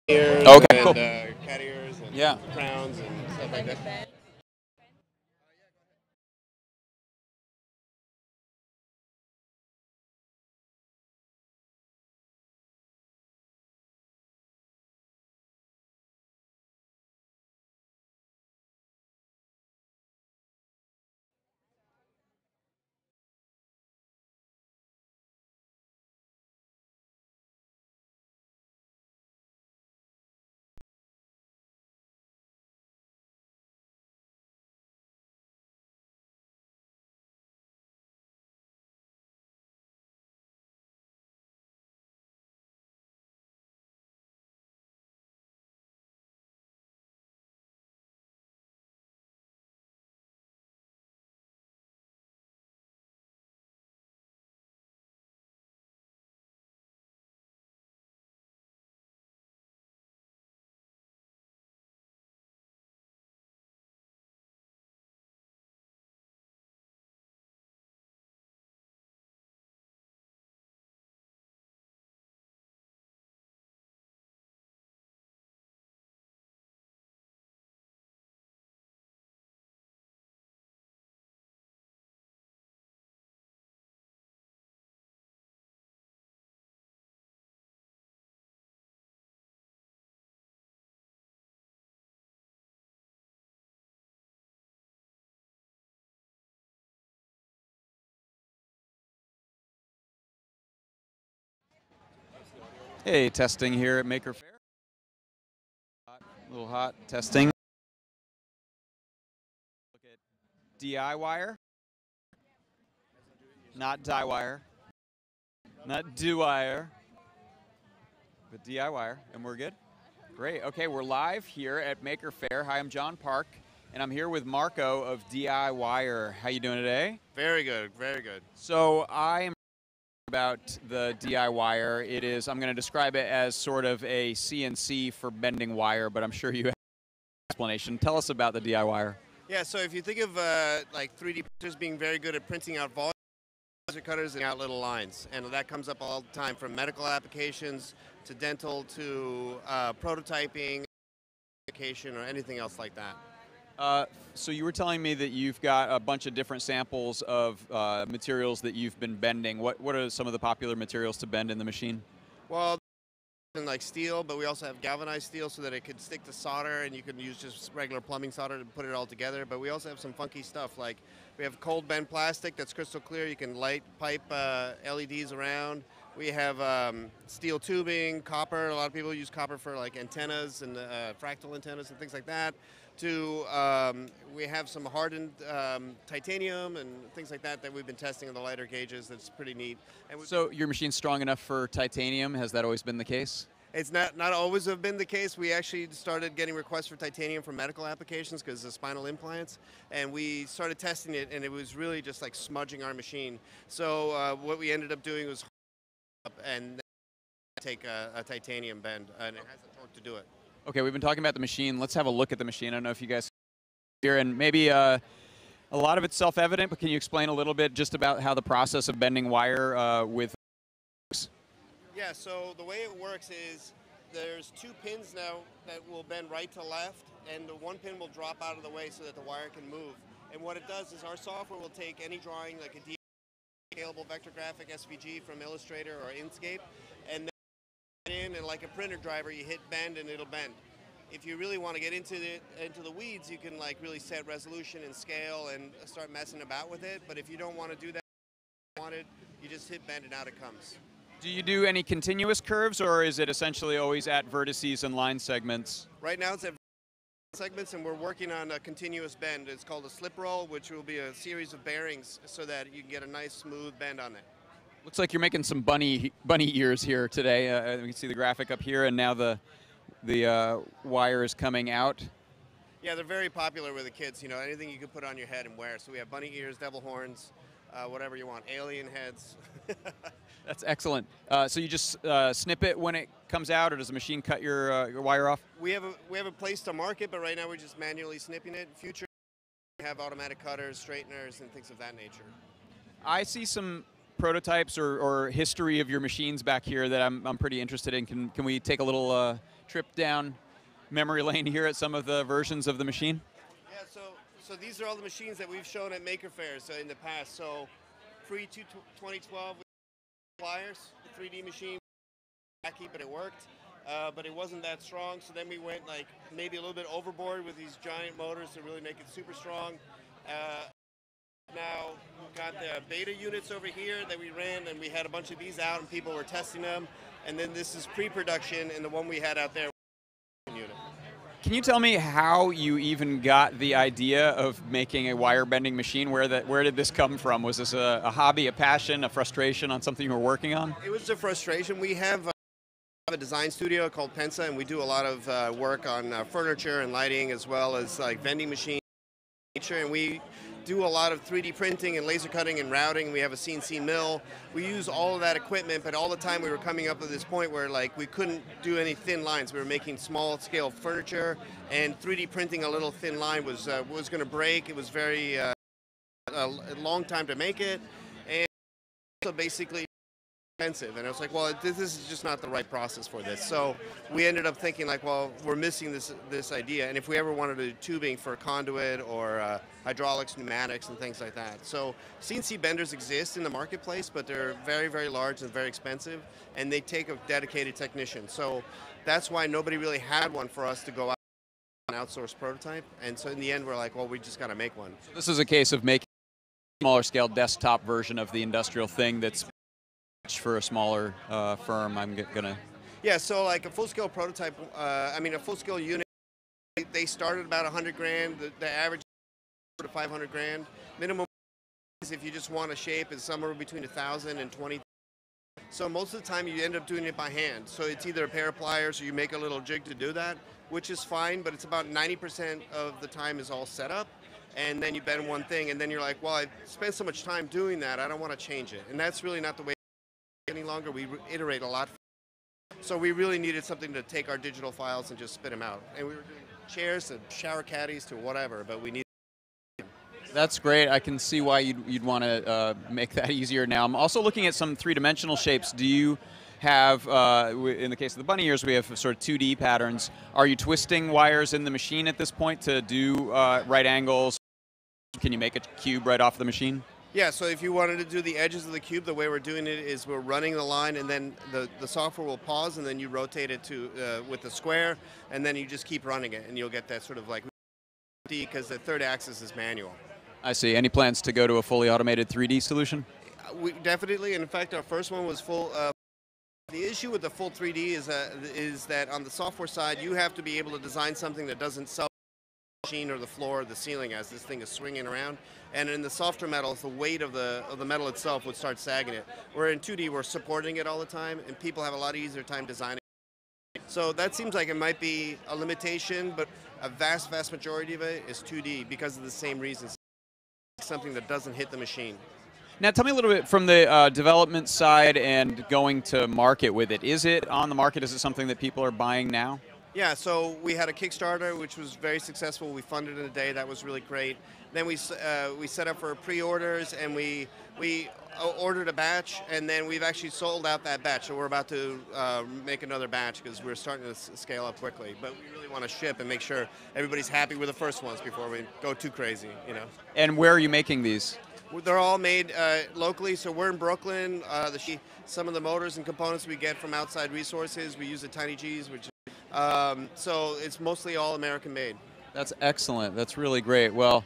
ears
Okay,
and
cool.
cat ears and crowns and stuff like that.
Hey, testing here at Maker Faire. A little hot testing. Look at DI wire. Not die wire. Not do wire. But DI wire, and we're good. Great. Okay, we're live here at Maker Faire. Hi, I'm John Park, and I'm here with Marco of DI Wire. How you doing today?
Very good, very good.
So I am about the DI wire. It is, I'm going to describe it as sort of a CNC for bending wire, but I'm sure you have an explanation. Tell us about the DI wire.
Yeah, so if you think of like 3D printers being very good at printing out volume, laser cutters and out little lines, and that comes up all the time from medical applications to dental to prototyping application or anything else like that.
So you were telling me that you've got a bunch of different samples of materials that you've been bending. What are some of the popular materials to bend in the machine?
Well, like steel, but we also have galvanized steel so that it could stick to solder, and you can use just regular plumbing solder to put it all together. But we also have some funky stuff, like we have cold bend plastic that's crystal clear. You can light pipe LEDs around. We have steel tubing, copper. A lot of people use copper for like antennas and fractal antennas and things like that. We have some hardened titanium and things like that that we've been testing in the lighter gauges. That's pretty neat. And
So your machine's strong enough for titanium? Has that always been the case?
It's not always have been the case. We actually started getting requests for titanium for medical applications because of spinal implants, and we started testing it, and it was really just like smudging our machine. So what we ended up doing was and take a titanium bend, and it has the torque to do it.
Okay, we've been talking about the machine. Let's have a look at the machine. I don't know if you guys here, and maybe a lot of it's self-evident, but can you explain a little bit just about how the process of bending wire with?
Yeah, so the way it works is there's two pins now that will bend right to left, and the one pin will drop out of the way so that the wire can move. And what it does is our software will take any drawing, like a scalable vector graphic SVG from Illustrator or Inkscape, and then and like a printer driver, you hit bend and it'll bend. If you really want to get into the weeds, you can like really set resolution and scale and start messing about with it. But if you don't want to do that, you just hit bend and out it comes.
Do you do any continuous curves, or is it essentially always at vertices and line segments?
Right now it's at segments, and we're working on a continuous bend. It's called a slip roll, which will be a series of bearings so that you can get a nice smooth bend on it.
Looks like you're making some bunny ears here today. We can see the graphic up here, and now the wire is coming out.
Yeah, they're very popular with the kids. You know, anything you can put on your head and wear. So we have bunny ears, devil horns, whatever you want, alien heads.
That's excellent. So you just snip it when it comes out, or does the machine cut your wire off?
We have a place to mark it, but right now we're just manually snipping it. Future, we have automatic cutters, straighteners, and things of that nature.
I see some prototypes or history of your machines back here that I'm pretty interested in. Can we take a little trip down memory lane here at some of the versions of the machine?
Yeah, so these are all the machines that we've shown at Maker Faire so in the past. So pre-2012, pliers, the 3D machine, wacky, but it worked. But it wasn't that strong, so then we went like maybe a little bit overboard with these giant motors to really make it super strong. Now we've got the beta units over here that we ran, and we had a bunch of these out and people were testing them. And then this is pre-production, and the one we had out there was unit.
Can you tell me how you even got the idea of making a wire bending machine? Where did this come from? Was this a hobby, a passion, a frustration on something you were working on?
It was a frustration. We have a design studio called Pensa, and we do a lot of work on furniture and lighting, as well as like vending machines. And we do a lot of 3D printing and laser cutting and routing. We have a CNC mill. We use all of that equipment, but all the time we were coming up to this point where like we couldn't do any thin lines. We were making small scale furniture, and 3D printing a little thin line was going to break. It was very a long time to make it, and so basically expensive. And I was like, well, this is just not the right process for this. So we ended up thinking like, well, we're missing this idea. And if we ever wanted to do tubing for conduit or hydraulics, pneumatics, and things like that. So CNC benders exist in the marketplace, but they're very, very large and very expensive, and they take a dedicated technician. So that's why nobody really had one for us to go out and outsource prototype. And so in the end, we're like, well, we just got to make one.
So this is a case of making a smaller scale desktop version of the industrial thing that's for a smaller firm. I'm gonna.
Yeah, so like a full-scale prototype, a full-scale unit, they started about 100 grand. The average to 500 grand. Minimum is if you just want a shape is somewhere between 1,000 and 20. So most of the time you end up doing it by hand. So it's either a pair of pliers or you make a little jig to do that, which is fine, but it's about 90% of the time is all set up. And then you bend one thing, and then you're like, well, I spent so much time doing that, I don't want to change it. And that's really not the way any longer. We iterate a lot. So we really needed something to take our digital files and just spit them out. And we were doing chairs to shower caddies to whatever, but we need.
That's great. I can see why you'd want to make that easier now. I'm also looking at some three-dimensional shapes. Do you have, in the case of the bunny ears, we have sort of 2D patterns. Are you twisting wires in the machine at this point to do right angles? Can you make a cube right off the machine?
Yeah, so if you wanted to do the edges of the cube, the way we're doing it is we're running the line, and then the software will pause, and then you rotate it to with the square, and then you just keep running it, and you'll get that sort of like because the third axis is manual.
I see. Any plans to go to a fully automated 3D solution?
We definitely, and in fact, our first one was full. The issue with the full 3D is that on the software side, you have to be able to design something that doesn't sell machine or the floor or the ceiling as this thing is swinging around. And in the softer metals, the weight of the metal itself would start sagging it. Where in 2D, we're supporting it all the time, and people have a lot easier time designing it. So that seems like it might be a limitation, but a vast, vast majority of it is 2D because of the same reasons. Something that doesn't hit the machine.
Now tell me a little bit from the development side and going to market with it. Is it on the market? Is it something that people are buying now?
Yeah, so we had a Kickstarter, which was very successful. We funded in a day. That was really great. Then we set up for pre-orders, and we ordered a batch, and then we've actually sold out that batch. So we're about to make another batch because we're starting to scale up quickly. But we really want to ship and make sure everybody's happy with the first ones before we go too crazy, you know.
And where are you making these?
They're all made locally, so we're in Brooklyn. Some of the motors and components we get from outside resources. We use the Tiny G's, which so it's mostly all American made.
That's excellent. That's really great. Well,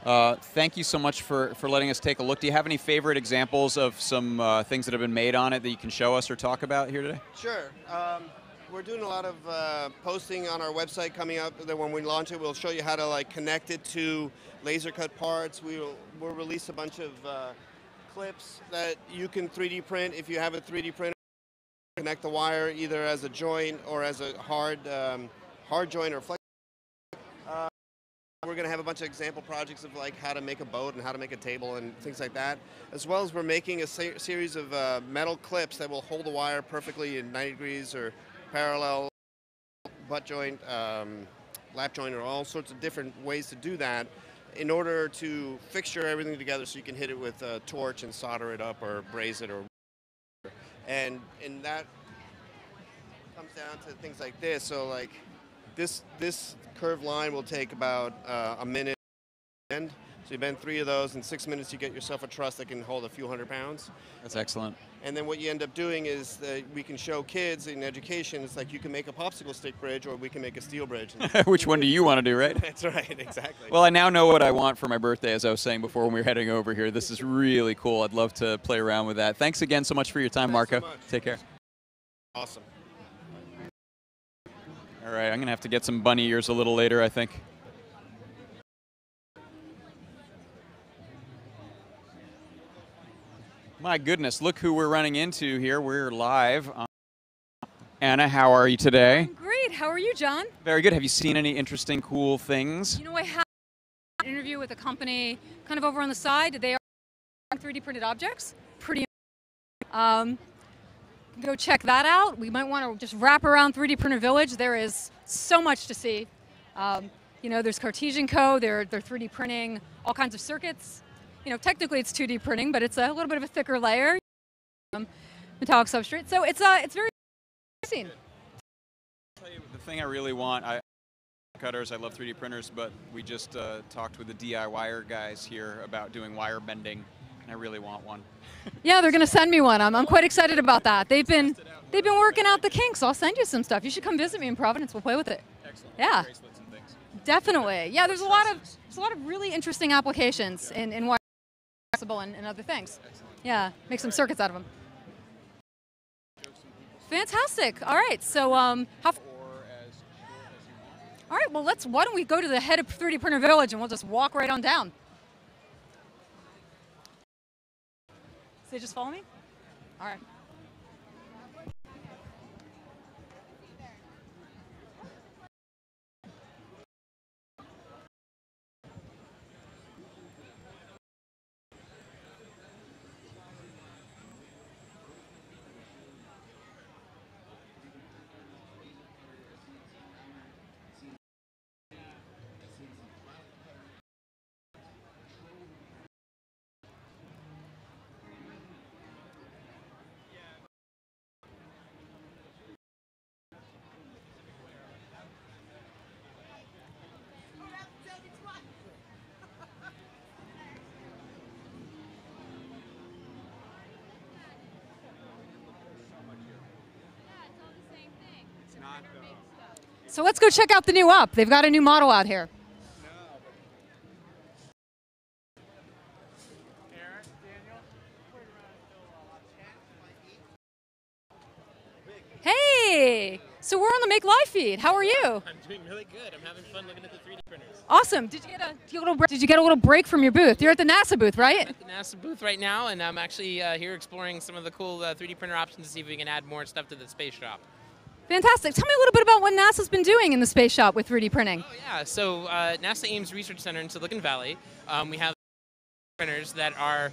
thank you so much for letting us take a look. Do you have any favorite examples of some things that have been made on it that you can show us or talk about here today?
Sure. We're doing a lot of posting on our website coming up. That when we launch it, we'll show you how to like connect it to laser cut parts. We'll release a bunch of clips that you can 3D print if you have a 3D printer. Connect the wire either as a joint or as a hard joint or flex. We're going to have a bunch of example projects of like how to make a boat and how to make a table and things like that, as well as we're making a series of metal clips that will hold the wire perfectly in 90 degrees or parallel, butt joint, lap joint, or all sorts of different ways to do that in order to fixture everything together so you can hit it with a torch and solder it up or braze it or. And that comes down to things like this. So like this curved line will take about a minute to bend. So you bend 3 of those, in 6 minutes you get yourself a truss that can hold a few hundred pounds.
That's excellent.
And then what you end up doing is we can show kids in education, it's like you can make a popsicle stick bridge or we can make a steel bridge.
Which one do you want to do, right?
That's right, exactly.
Well, I now know what I want for my birthday, as I was saying before when we were heading over here. This is really cool. I'd love to play around with that. Thanks again so much for your time, Marco.
So much.
Take care.
Awesome.
All right, I'm going to have to get some bunny ears a little later, I think. My goodness, look who we're running into here. We're live. Anna, how are you today?
I'm great. How are you, John?
Very good. Have you seen any interesting, cool things?
You know, I had an interview with a company kind of over on the side. They are 3D printed objects. Pretty go check that out. We might want to just wrap around 3D Printer Village. There is so much to see. You know, there's Cartesian Co. They're 3D printing all kinds of circuits. You know, technically it's 2D printing, but it's a little bit of a thicker layer, metallic substrate. So it's very interesting.
The thing I really want, I cutters, I love 3D printers, but we just talked with the DIYer guys here about doing wire bending, and I really want one.
Yeah, they're going to send me one. I'm quite excited about that. They've been working out the kinks. I'll send you some stuff. You should come visit me in Providence. We'll play with it.
Excellent.
Yeah.
Bracelets and things.
Definitely. Yeah, there's a lot of really interesting applications in wire and other things. Yeah, make some circuits out of them. Fantastic. All right. So all right, well, why don't we go to the head of 3D Printer Village and we'll just walk right on down. So just follow me? All right. So let's go check out the new Up. They've got a new model out here. Hey! So we're on the Make Live feed. How are you?
I'm doing really good. I'm having fun looking at the 3D printers.
Awesome. Did you get a little break from your booth? You're at the NASA booth, right?
I'm at the NASA booth right now, and I'm actually here exploring some of the cool 3D printer options to see if we can add more stuff to the space shop.
Fantastic. Tell me a little bit about what NASA's been doing in the space shop with 3D printing.
Oh, yeah. So NASA Ames Research Center in Silicon Valley, we have printers that are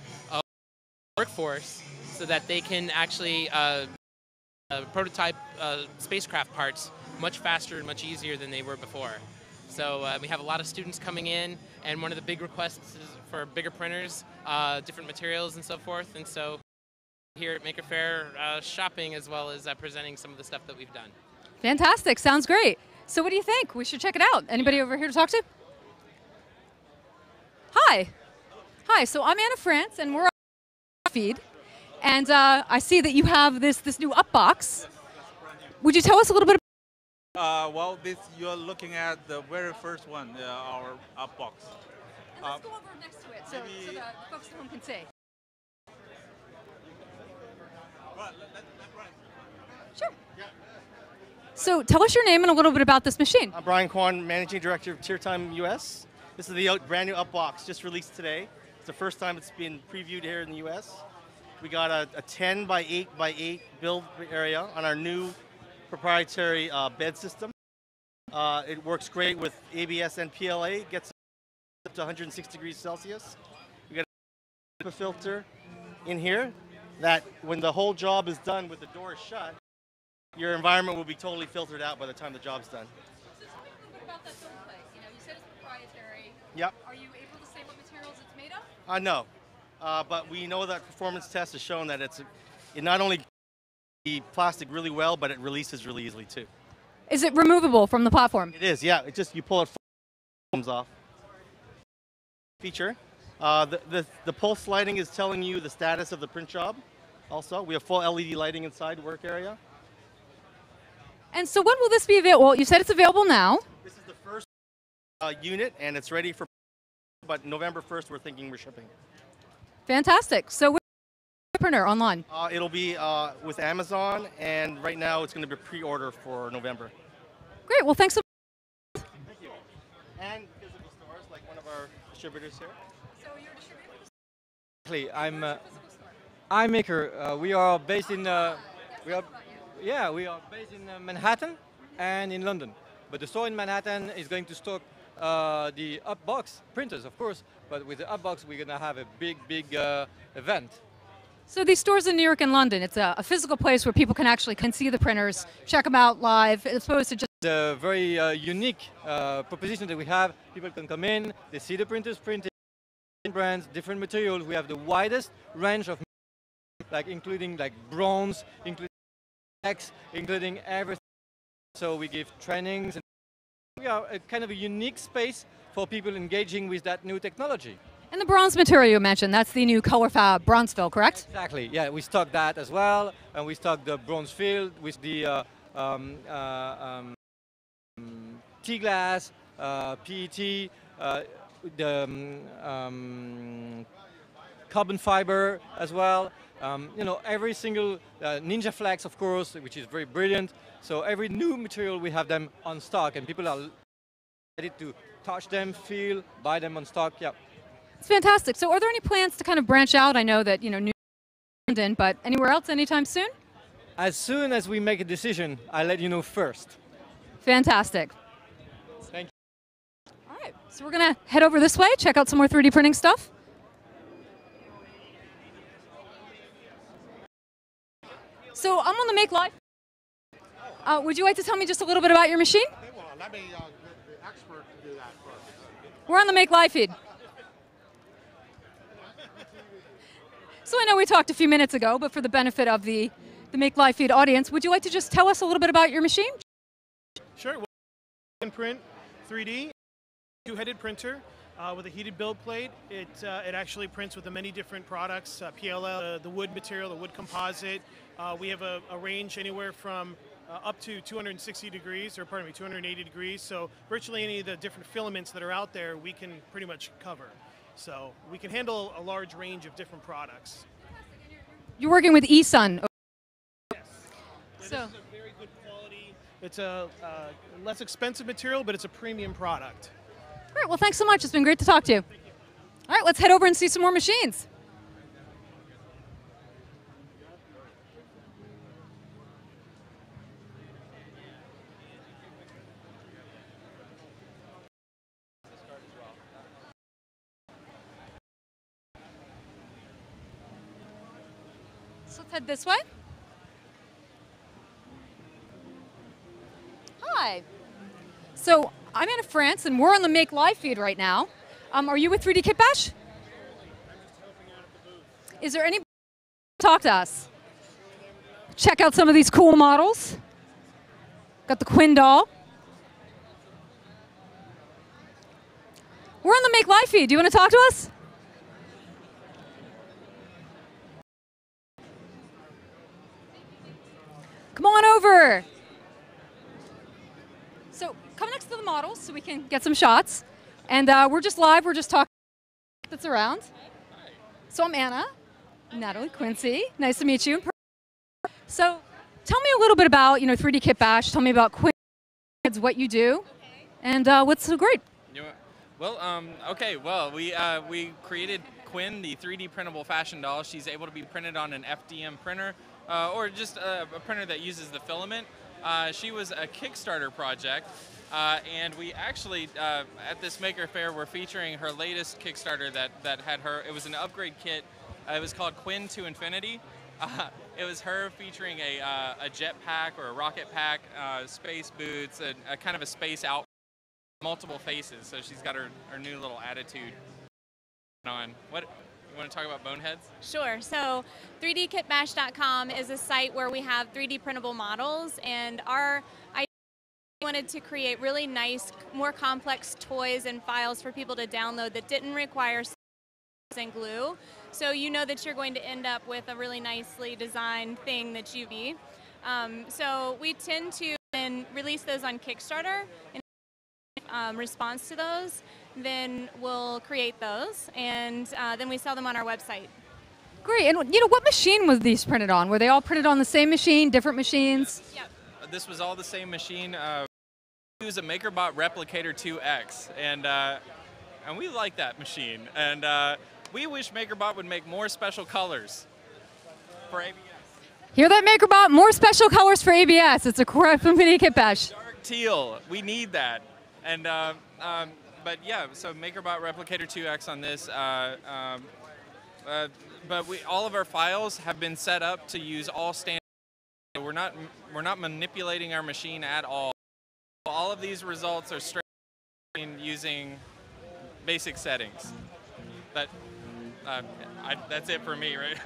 workforce so that they can actually prototype spacecraft parts much faster and much easier than they were before. So we have a lot of students coming in, and one of the big requests is for bigger printers, different materials and so forth. And so here at Maker Faire, shopping as well as presenting some of the stuff that we've done.
Fantastic. Sounds great. So what do you think? We should check it out. Anybody over here to talk to? Hi. Hi. So I'm Anna France, and we're on the feed. And I see that you have this new Upbox. Would you tell us a little bit about
well, you're looking at the very first one, our Upbox.
let's go over next to it so the folks at home can see. Sure. So tell us your name and a little bit about this machine.
I'm Brian Quinn, Managing Director of Tier Time US. This is the brand new Upbox, just released today. It's the first time it's been previewed here in the US. We got a 10 by 8 by 8 build area on our new proprietary bed system. It works great with ABS and PLA. It gets up to 106 degrees Celsius. We got a filter in here that when the whole job is done with the door shut, your environment will be totally filtered out by the time the job's done.
So tell me a little bit about that build plate. You know, you said it's proprietary.
Yep.
Are you able to say what materials it's made of?
No, but we know that performance test has shown that it not only the plastic really well, but it releases really easily too.
Is it removable from the platform?
It is, yeah. It just, you pull it, comes off. Feature. The pulse lighting is telling you the status of the print job. Also, we have full LED lighting inside work area.
And so when will this be available? Well, you said it's available now.
This is the first unit, and it's ready for, but November 1st, we're thinking we're shipping.
Fantastic. So where's the printer online?
It'll be with Amazon, and right now it's going to be pre-order for November.
Great. Well, thanks so much.
Thank you. And physical stores, like one of our distributors here.
So you're a distributor?
I'm Maker. We are based in we are based in Manhattan and in London. But the store in Manhattan is going to stock the Upbox printers, of course. But with the Upbox, we're gonna have a big event.
So these stores in New York and London, it's a physical place where people can actually see the printers, check them out live, as opposed to just...
The very unique proposition that we have, people can come in, they see the printers printed, brands, different materials. We have the widest range of, including bronze, including X, including everything. So we give trainings, and we are a kind of a unique space for people engaging with that new technology.
And the bronze material you mentioned, that's the new color fab Bronzeville, correct?
Exactly, yeah, we stock that as well, and we stock the bronze field with the T-glass, PET, the carbon fiber as well. You know, every single Ninja Flex, of course, which is very brilliant. So every new material, we have them on stock, and people are ready to touch them, feel, buy them on stock. Yeah.
It's fantastic. So are there any plans to kind of branch out? I know that, you know, New London, but anywhere else anytime soon?
As soon as we make a decision, I'll let you know first.
Fantastic.
Thank you.
All right, so we're going to head over this way, check out some more 3D printing stuff. So I'm on the Make Live. Would you like to tell me just a little bit about your machine?
Well, let me get the expert to do that first.
We're on the Make Live feed. So I know we talked a few minutes ago, but for the benefit of the Make Live feed audience, would you like to just tell us a little bit about your machine?
Sure. Well, can print 3D, two-headed printer with a heated build plate. It actually prints with the many different products, PLL, the wood material, the wood composite. We have a range anywhere from up to 260 degrees, or pardon me, 280 degrees. So virtually any of the different filaments that are out there, we can pretty much cover. So we can handle a large range of different products.
You're working with eSun.
Yes. So this is a very good quality. It's a less expensive material, but it's a premium product.
Great. Well, thanks so much. It's been great to talk to you. All right, let's head over and see some more machines. So let's head this way. Hi. So I'm in France, and we're on the Make Live feed right now. Are you with 3D Kit Bash? Is there any... Talk to us. Check out some of these cool models. Got the Quinn doll. We're on the Make Live feed. Do you want to talk to us? Come on over. So come next to the models so we can get some shots. And we're just live. We're just talking that's around. So I'm Anna, Natalie, Quincy. Nice to meet you. So tell me a little bit about, 3D Kit Bash. Tell me about Quinn, what you do, and what's so great.
Well, okay. Well, we created Quinn, the 3D printable fashion doll. She's able to be printed on an FDM printer or just a printer that uses the filament. She was a Kickstarter project, and we actually, at this Maker Faire, we're featuring her latest Kickstarter that had her, it was an upgrade kit. It was called Quinn to Infinity. It was her featuring a jet pack or a rocket pack, space boots, a kind of a space outfit, multiple faces. So she's got her new little attitude on. What want to talk about boneheads?
Sure. So 3dkitbash.com is a site where we have 3D printable models, and our idea wanted to create really nice, more complex toys and files for people to download that didn't require and glue. So you know that you're going to end up with a really nicely designed thing that's UV. So we tend to then release those on Kickstarter. In response to those, then we'll create those, and then we sell them on our website.
Great. And you know, what machine was these printed on? Were they all printed on the same machine, different machines?
Yep.
This was all the same machine. We use a MakerBot Replicator 2X, and we like that machine. And we wish MakerBot would make more special colors for ABS.
Hear that, MakerBot? More special colors for ABS. It's a correct from 3dkitbash.
Dark teal. We need that. And but yeah, so MakerBot Replicator 2X on this. But all of our files have been set up to use all standard. We're not manipulating our machine at all. All of these results are straight using basic settings. But that's it for me, right?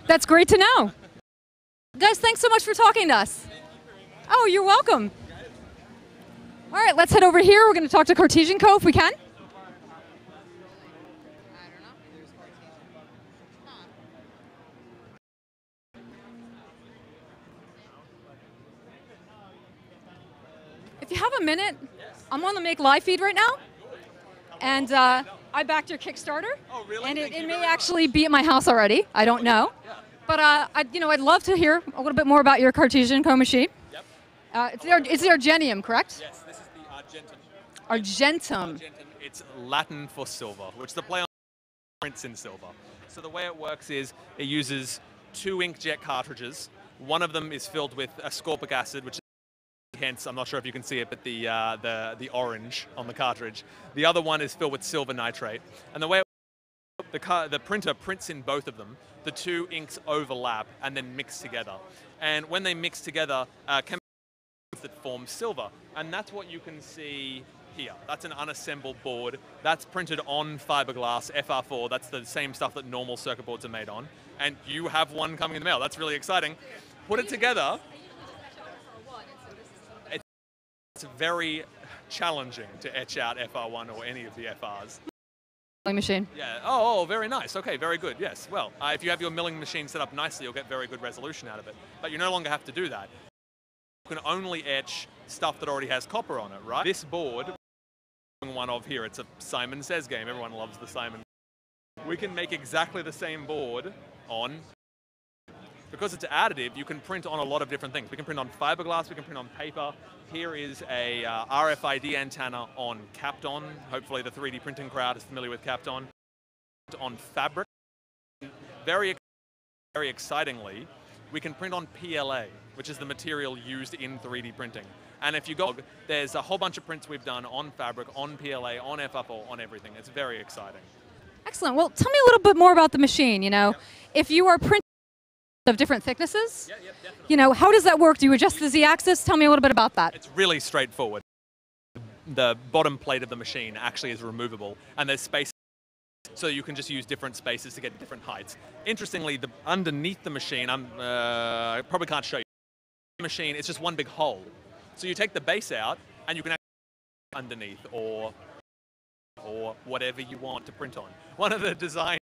That's great to know. Guys, thanks so much for talking to us. Oh, you're welcome. All right, let's head over here. We're going to talk to Cartesian Co. if we can. If you have a minute, I'm on the Make Live feed right now, and I backed your Kickstarter. Oh, really? And it may actually be at my house already. I don't know, but I'd love to hear a little bit more about your Cartesian Co machine. Yep. It's the Argentium, correct?
Yes, this is the Argentum.
Argentum.
It's Latin for silver, which is the play on prints in silver. So the way it works is it uses 2 inkjet cartridges. One of them is filled with ascorbic acid, which is hence, I'm not sure if you can see it, but the orange on the cartridge. The other one is filled with silver nitrate. And the way the printer prints in both of them, the 2 inks overlap and then mix together. And when they mix together, chemicals that form silver. And that's what you can see here. That's an unassembled board. That's printed on fiberglass, FR4. That's the same stuff that normal circuit boards are made on. And you have one coming in the mail. That's really exciting. Put it together. It's very challenging to etch out FR1 or any of the FRs.
Milling machine.
Yeah. Oh, very nice. Okay, very good. Yes. Well, if you have your milling machine set up nicely, you'll get very good resolution out of it. But you no longer have to do that. You can only etch stuff that already has copper on it, right? This board, one of here, it's a Simon Says game. Everyone loves the Simon. We can make exactly the same board on. Because it's additive, you can print on a lot of different things. We can print on fiberglass, we can print on paper. Here is a RFID antenna on Kapton. Hopefully the 3D printing crowd is familiar with Kapton. On fabric. Very excitingly, we can print on PLA, which is the material used in 3D printing. And if you go, there's a whole bunch of prints we've done on fabric, on PLA, on FR4, on everything. It's very exciting.
Excellent. Well, tell me a little bit more about the machine. You know, if you are printing of different thicknesses, you know, how does that work? Do you adjust the Z-axis? Tell me a little bit about that.
It's really straightforward. The bottom plate of the machine actually is removable, and there's space, so you can just use different spaces to get different heights. Interestingly, underneath the machine, I probably can't show you. The machine, it's just one big hole. So you take the base out, and you can actually underneath, or whatever you want to print on. One of the designs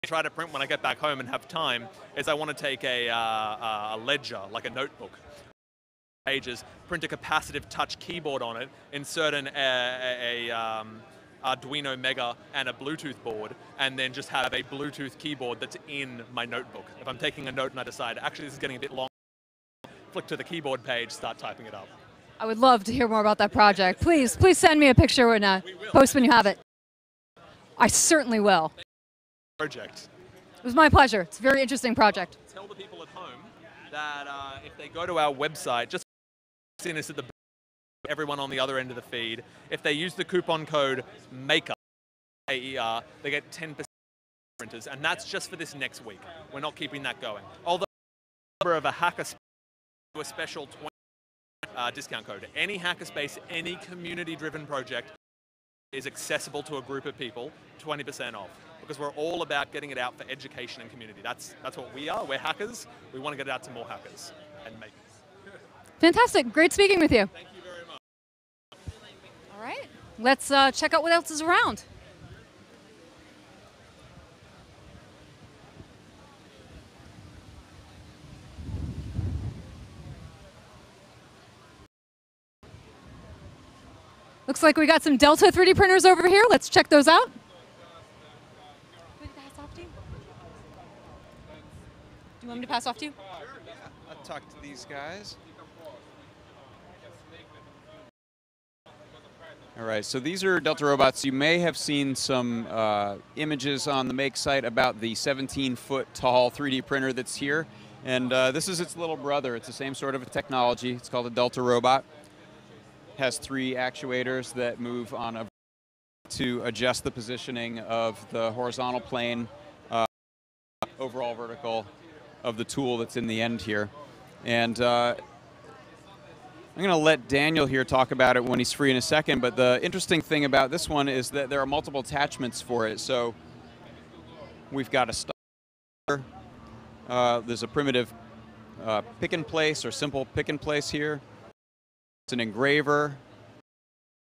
I try to print when I get back home and have time is I want to take a ledger, like a notebook, pages, print a capacitive touch keyboard on it, insert an Arduino Mega and a Bluetooth board, and then just have a Bluetooth keyboard that's in my notebook. If I'm taking a note and I decide, actually this is getting a bit long, flick to the keyboard page, start typing it up.
I would love to hear more about that project. Please send me a picture and post when you have it. I certainly will.
Project.
It was my pleasure. It's a very interesting project.
Tell the people at home that if they go to our website, just seen this at the everyone on the other end of the feed, if they use the coupon code MAKER, AER, they get 10% printers, and that's just for this next week. We're not keeping that going. Although of a hackerspace, a special 20% discount code. Any hackerspace, any community-driven project is accessible to a group of people, 20% off. because we're all about getting it out for education and community. That's what we are. We're hackers. We want to get it out to more hackers and makers.
Fantastic. Great speaking with you.
Thank you very much.
All right. Let's check out what else is around. Looks like we got some Delta 3D printers over here. Let's check those out. Do you want me to pass off to you?
I'll talk to these guys. All right, so these are Delta robots. You may have seen some images on the Make site about the 17-foot tall 3D printer that's here. And this is its little brother. It's the same sort of a technology. It's called a Delta robot. Has 3 actuators that move on a to adjust the positioning of the horizontal plane, overall vertical of the tool that's in the end here. And I'm going to let Daniel here talk about it when he's free in a second, but the interesting thing about this one is that there are multiple attachments for it. So we've got a starter, there's a primitive pick and place or simple pick and place here. It's an engraver.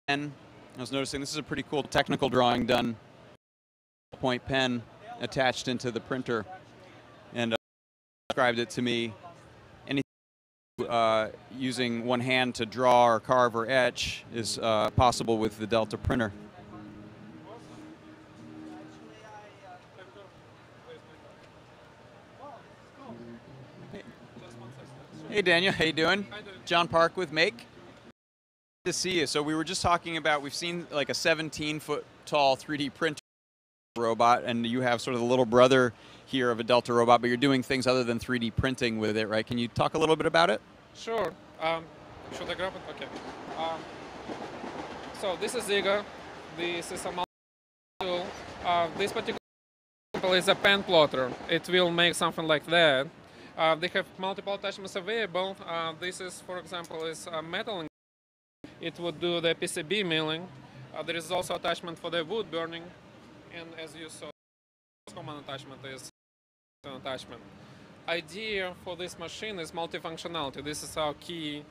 And I was noticing this is a pretty cool technical drawing done. Point pen attached into the printer, and described it to me. Anything using one hand to draw or carve or etch is possible with the Delta printer. Hey Daniel, how you doing? John Park with Make. To see you. So we were just talking about, we've seen like a 17-foot tall 3D printer robot, and you have sort of the little brother here of a Delta robot, but you're doing things other than 3D printing with it, right? Can you talk a little bit about it?
Sure. Should I grab it? Okay. So this is Ziga. This is a multi-tool. This particular example is a pen plotter. It will make something like that. They have multiple attachments available. This is, for example, is a metal. It would do the PCB milling. There is also attachment for the wood burning, and as you saw, common attachment is an attachment. Idea for this machine is multifunctionality. This is our key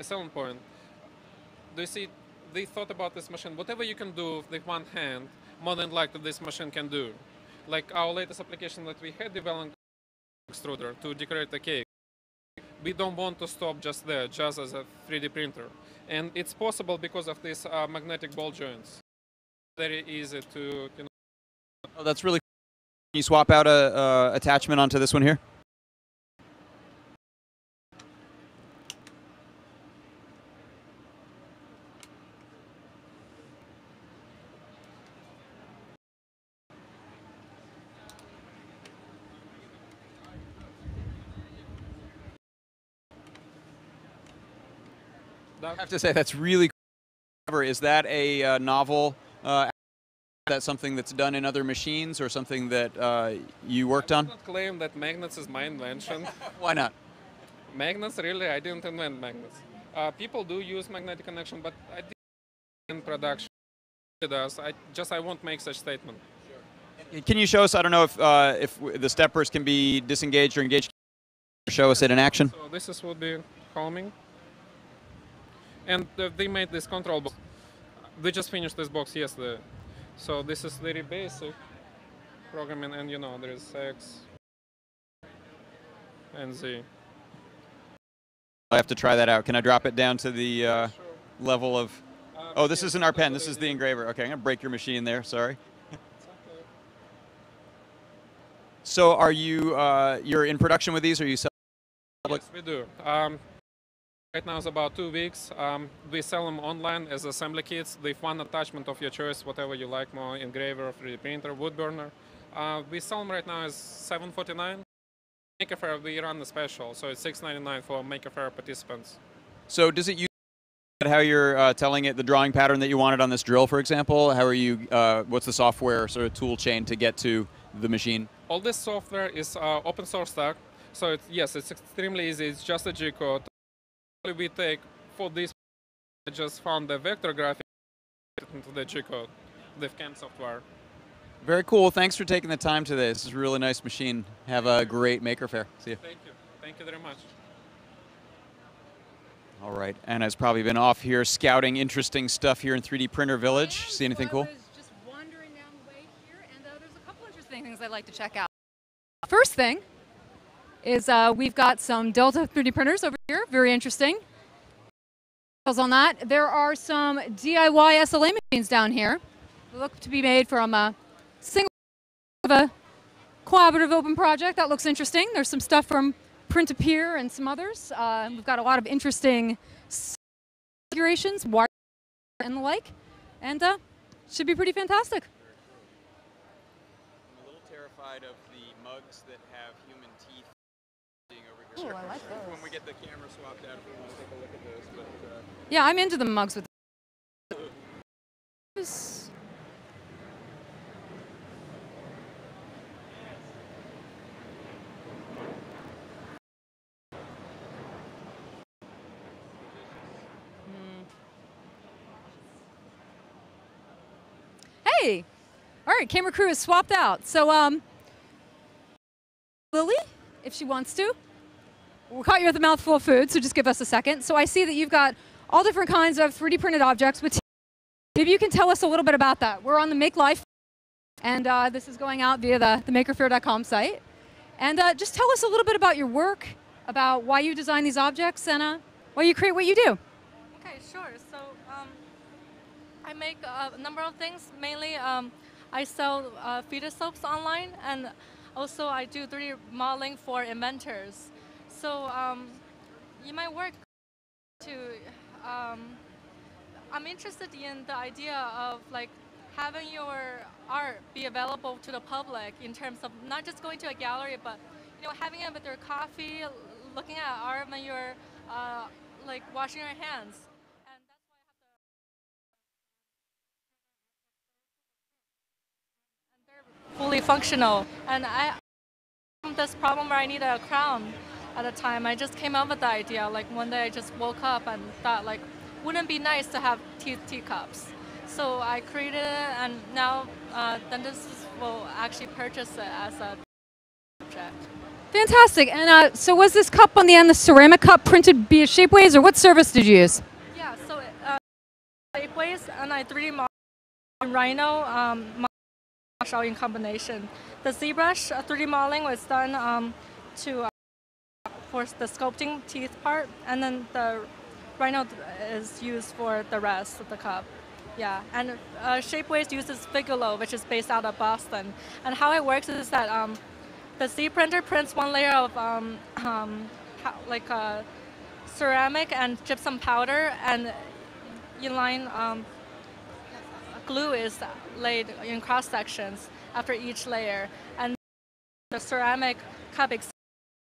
selling point. Do you see? They thought about this machine. Whatever you can do with one hand, more than likely this machine can do. Like our latest application that we had developed, extruder to decorate the cake. We don't want to stop just there, just as a 3D printer. And it's possible because of these magnetic ball joints. Very easy to, you know.
Oh, that's really cool. Can you swap out a attachment onto this one here? I have to say that's really clever. Is that a novel? Is that something that's done in other machines or something that you worked on?
I don't claim that magnets is my invention.
Why not?
Magnets, really? I didn't invent magnets. People do use magnetic connection, but I didn't in production. It does. I won't make such statement.
Can you show us? I don't know if the steppers can be disengaged or engaged. Show us it in action.
So this would be homing. And they made this control box. They just finished this box yesterday. So this is very basic programming, and you know there is X and Z.
I have to try that out. Can I drop it down to the level of? Oh, this isn't our pen. This is the engraver. Okay, I'm gonna break your machine there. Sorry. So, are you you're in production with these? Or are you selling?
Yes, we do. Right now it's about 2 weeks. We sell them online as assembly kits. They have one attachment of your choice, whatever you like more, engraver, 3D printer, wood burner. We sell them right now as $7.49. Maker Faire, we run the special, so it's $6.99 for Maker Faire participants.
So does it use how you're telling it the drawing pattern that you wanted on this drill, for example? How are you, what's the software sort of tool chain to get to the machine?
All this software is open source stack. So yes, it's extremely easy. It's just a G code. We take for this, I just found the vector graphic into the G code, the CAM software.
Very cool. Thanks for taking the time today. This is a really nice machine. Have a great Maker Faire. See you.
Thank you. Thank you very much.
All right. Anna's probably been off here scouting interesting stuff here in 3D Printer Village. See anything cool?
I was just wandering down the way here, and there's a couple interesting things I'd like to check out. First thing is we've got some Delta 3D printers over here. Very interesting. On that, there are some DIY SLA machines down here. They look to be made from a single of a collaborative open project. That looks interesting. There's some stuff from Print-A-Peer and some others. We've got a lot of interesting configurations, wire and the like, and should be pretty fantastic.
I'm a little terrified of the mugs that have human teeth being over here.
Ooh, I like those.
When we get the camera swapped out, if we want to take a look at those. But,
Yeah, I'm into the mugs with Hey! All right, camera crew is swapped out. So, Lily, if she wants to. We caught you with a mouthful of food, so just give us a second. So I see that you've got all different kinds of 3D printed objects. Maybe you can tell us a little bit about that. We're on the Make Life, and this is going out via the makerfaire.com site. And just tell us a little bit about your work, about why you design these objects, and why you create what you do.
Okay, sure. So I make a number of things. Mainly, I sell feeder soaps online, and also I do 3D modeling for inventors. So you might work to, I'm interested in the idea of like having your art be available to the public in terms of not just going to a gallery, but having it with your coffee, looking at art when you're like washing your hands. And that's why they're fully functional. And I have this problem where I need a crown. At the time, I just came up with the idea. Like one day, I just woke up and thought, like, wouldn't it be nice to have teacups? So I created it, and now dentists will actually purchase it as a project.
Fantastic. And so was this cup on the end the ceramic cup printed via Shapeways, or what service did you use?
Yeah, so Shapeways, and I 3D modeled Rhino in combination. The ZBrush 3D modeling was done for the sculpting teeth part, and then the Rhino is used for the rest of the cup. Yeah, and Shapeways uses Bigelow, which is based out of Boston. And how it works is that the Z printer prints one layer of ceramic and gypsum powder, and inline glue is laid in cross sections after each layer, and the ceramic cup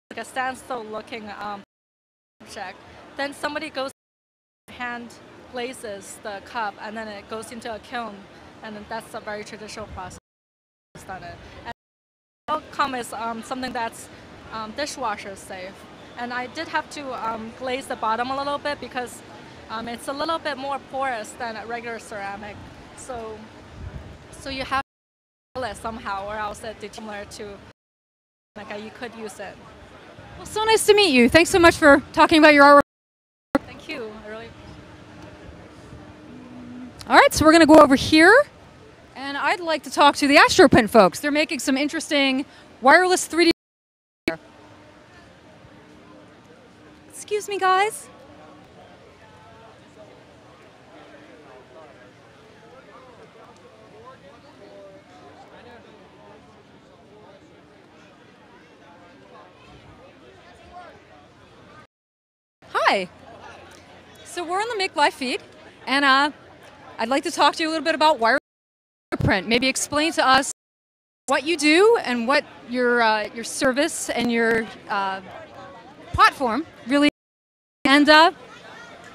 like a standstill looking object. Then somebody goes hand glazes the cup, and then it goes into a kiln, and that's a very traditional process. And the outcome is something that's dishwasher safe. And I did have to glaze the bottom a little bit because it's a little bit more porous than a regular ceramic. So you have to fill it somehow, or else it's similar to you could use it.
Well, so nice to meet you. Thanks so much for talking about your artwork.
Thank you. I really.
All right, so we're going to go over here, and I'd like to talk to the Astro Print folks. They're making some interesting wireless 3D. Excuse me, guys. Hi. So we're on the Make Live feed, and I'd like to talk to you a little bit about wireless print. Maybe explain to us what you do and what your service and your platform really. And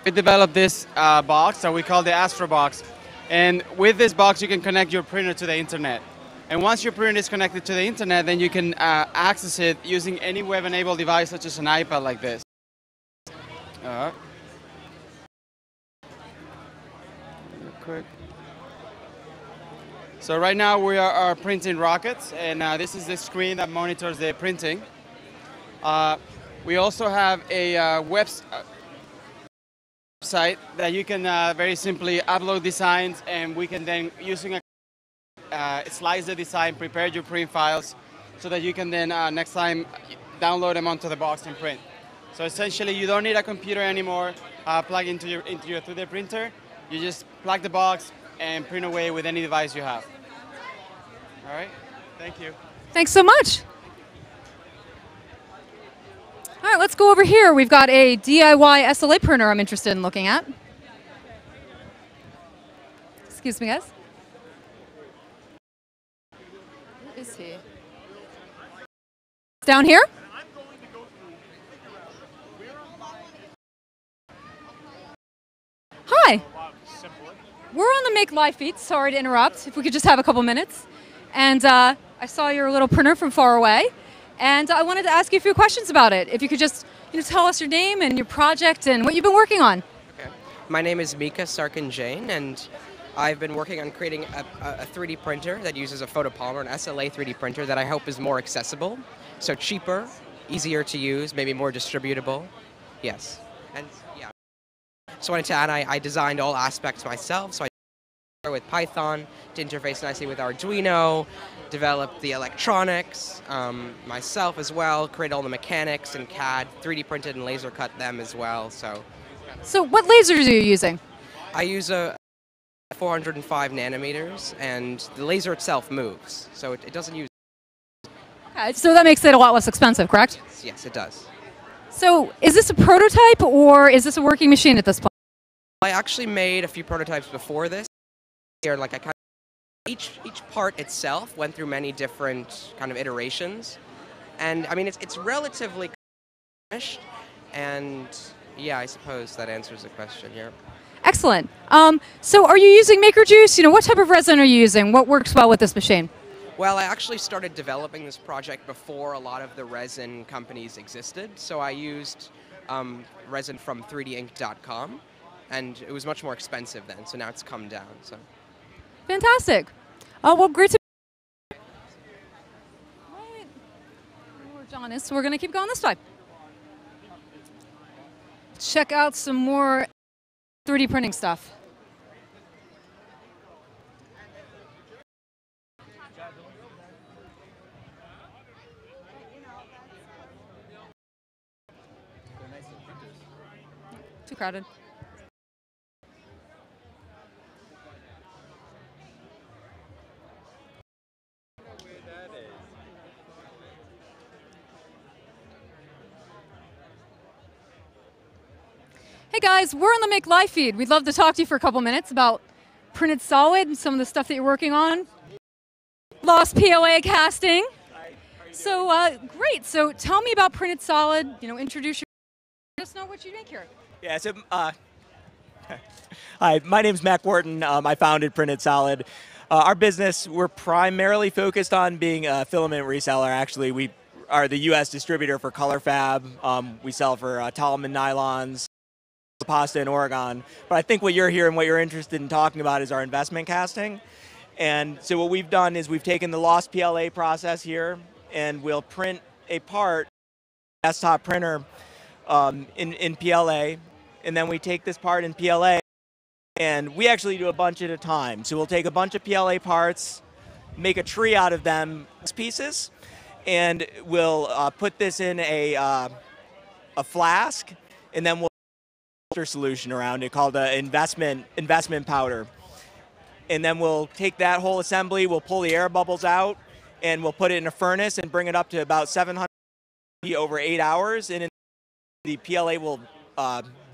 we developed this box that we call the Astro box, and with this box you can connect your printer to the internet. And once your printer is connected to the internet, then you can access it using any web-enabled device, such as an iPad like this. Real quick. So right now we are printing rockets, and this is the screen that monitors the printing. We also have a website that you can very simply upload designs, and we can then, using a slice the design, prepare your print files, so that you can then next time download them onto the box and print. So essentially, you don't need a computer anymore. Plug into your 3D printer. You just plug the box and print away with any device you have. All right. Thank you.
Thanks so much. All right, let's go over here. We've got a DIY SLA printer I'm interested in looking at. Excuse me, guys. Where is he? Down here? Hi. We're on the Make Live feed. Sorry to interrupt. If we could just have a couple minutes. And I saw your little printer from far away. And I wanted to ask you a few questions about it. If you could just tell us your name and your project and what you've been working on.
Okay. My name is Mika Sarkin-Jain, and I've been working on creating a 3D printer that uses a photopolymer, an SLA 3D printer that I hope is more accessible. So cheaper, easier to use, maybe more distributable. Yes. And yeah. So I wanted to add, I designed all aspects myself. So I with Python to interface nicely with Arduino, developed the electronics myself as well, created all the mechanics in CAD, 3D printed and laser cut them as well. So
what lasers are you using?
I use a 405 nanometers, and the laser itself moves, so it doesn't use.
Okay, so that makes it a lot less expensive, correct?
Yes, it does.
So is this a prototype or is this a working machine at this point?
I actually made a few prototypes before this. Here, like each part itself went through many different kind of iterations, and I mean it's relatively finished, and yeah, I suppose that answers the question here.
Excellent. So are you using Maker Juice? What type of resin are you using? What works well with this machine?
Well, I actually started developing this project before a lot of the resin companies existed, so I used resin from 3dinc.com, and it was much more expensive then, so now it's come down. So.
Fantastic. Well, great to right. Where John is, so we're going to keep going this way. Check out some more 3D printing stuff. Too crowded. Hey guys, we're on the Make Live feed. We'd love to talk to you for a couple minutes about printed solid and some of the stuff that you're working on. Lost PLA casting. So great. So tell me about printed solid. Introduce your. Let us know what you make here.
Yeah. So hi, my name's Mac Wharton. I founded Printed Solid. Our business, we're primarily focused on being a filament reseller. Actually, we are the U.S. distributor for Color Fab. We sell for Tolman nylons. Pasta in Oregon, but I think what you're here and what you're interested in talking about is our investment casting. And so what we've done is we've taken the lost PLA process here, and we'll print a part desktop printer in PLA, and then we take this part in PLA, and we actually do a bunch at a time. So we'll take a bunch of PLA parts, make a tree out of them, pieces, and we'll put this in a flask, and then we'll solution around it called an investment powder, and then we'll take that whole assembly, we'll pull the air bubbles out, and we'll put it in a furnace and bring it up to about 700 over 8 hours, and the PLA will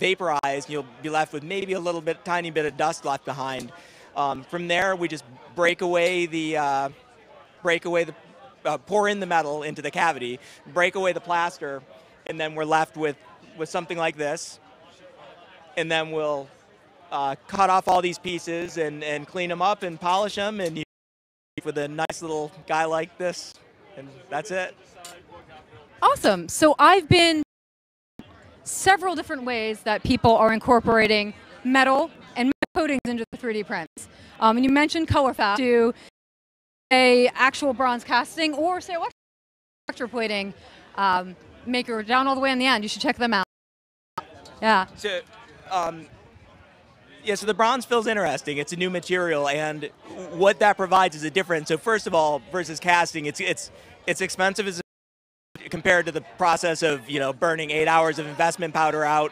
vaporize, and you'll be left with maybe a little bit, tiny bit of dust left behind. From there, we just pour in the metal into the cavity, break away the plaster, and then we're left with something like this. And then we'll cut off all these pieces and clean them up and polish them, and you with a nice little guy like this, and that's it.
Awesome. So I've been several different ways that people are incorporating metal and metal coatings into the 3D prints. And you mentioned Color Fab to a actual bronze casting or say electroplating maker down all the way in the end. You should check them out. Yeah.
So, yeah, so the bronze fill's interesting. It's a new material, and what that provides is a difference. So first of all, versus casting, it's expensive as compared to the process of burning 8 hours of investment powder out.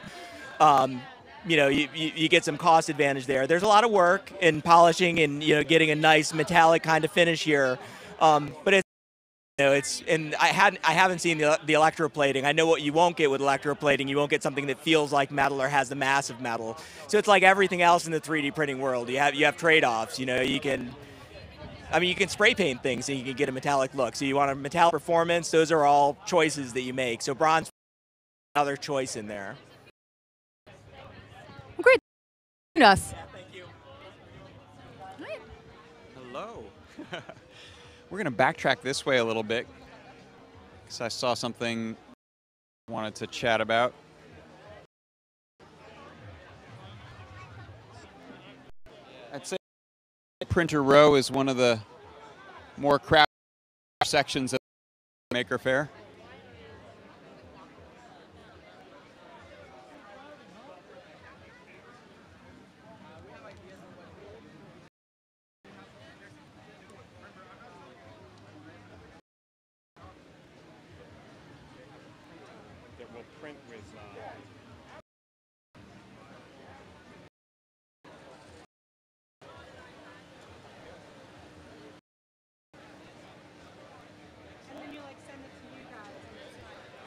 You get some cost advantage there. There's a lot of work in polishing and getting a nice metallic kind of finish here, but and I haven't seen the electroplating. I know what you won't get with electroplating. You won't get something that feels like metal or has the mass of metal. So it's like everything else in the 3D printing world. You have trade-offs. You can spray paint things and you can get a metallic look. So you want a metallic performance. Those are all choices that you make. So bronze, another choice in there.
Great. Us.
Yeah, thank you.
Hello. We're going to backtrack this way a little bit because I saw something I wanted to chat about. I'd say Printer Row is one of the more craft sections of Maker Faire.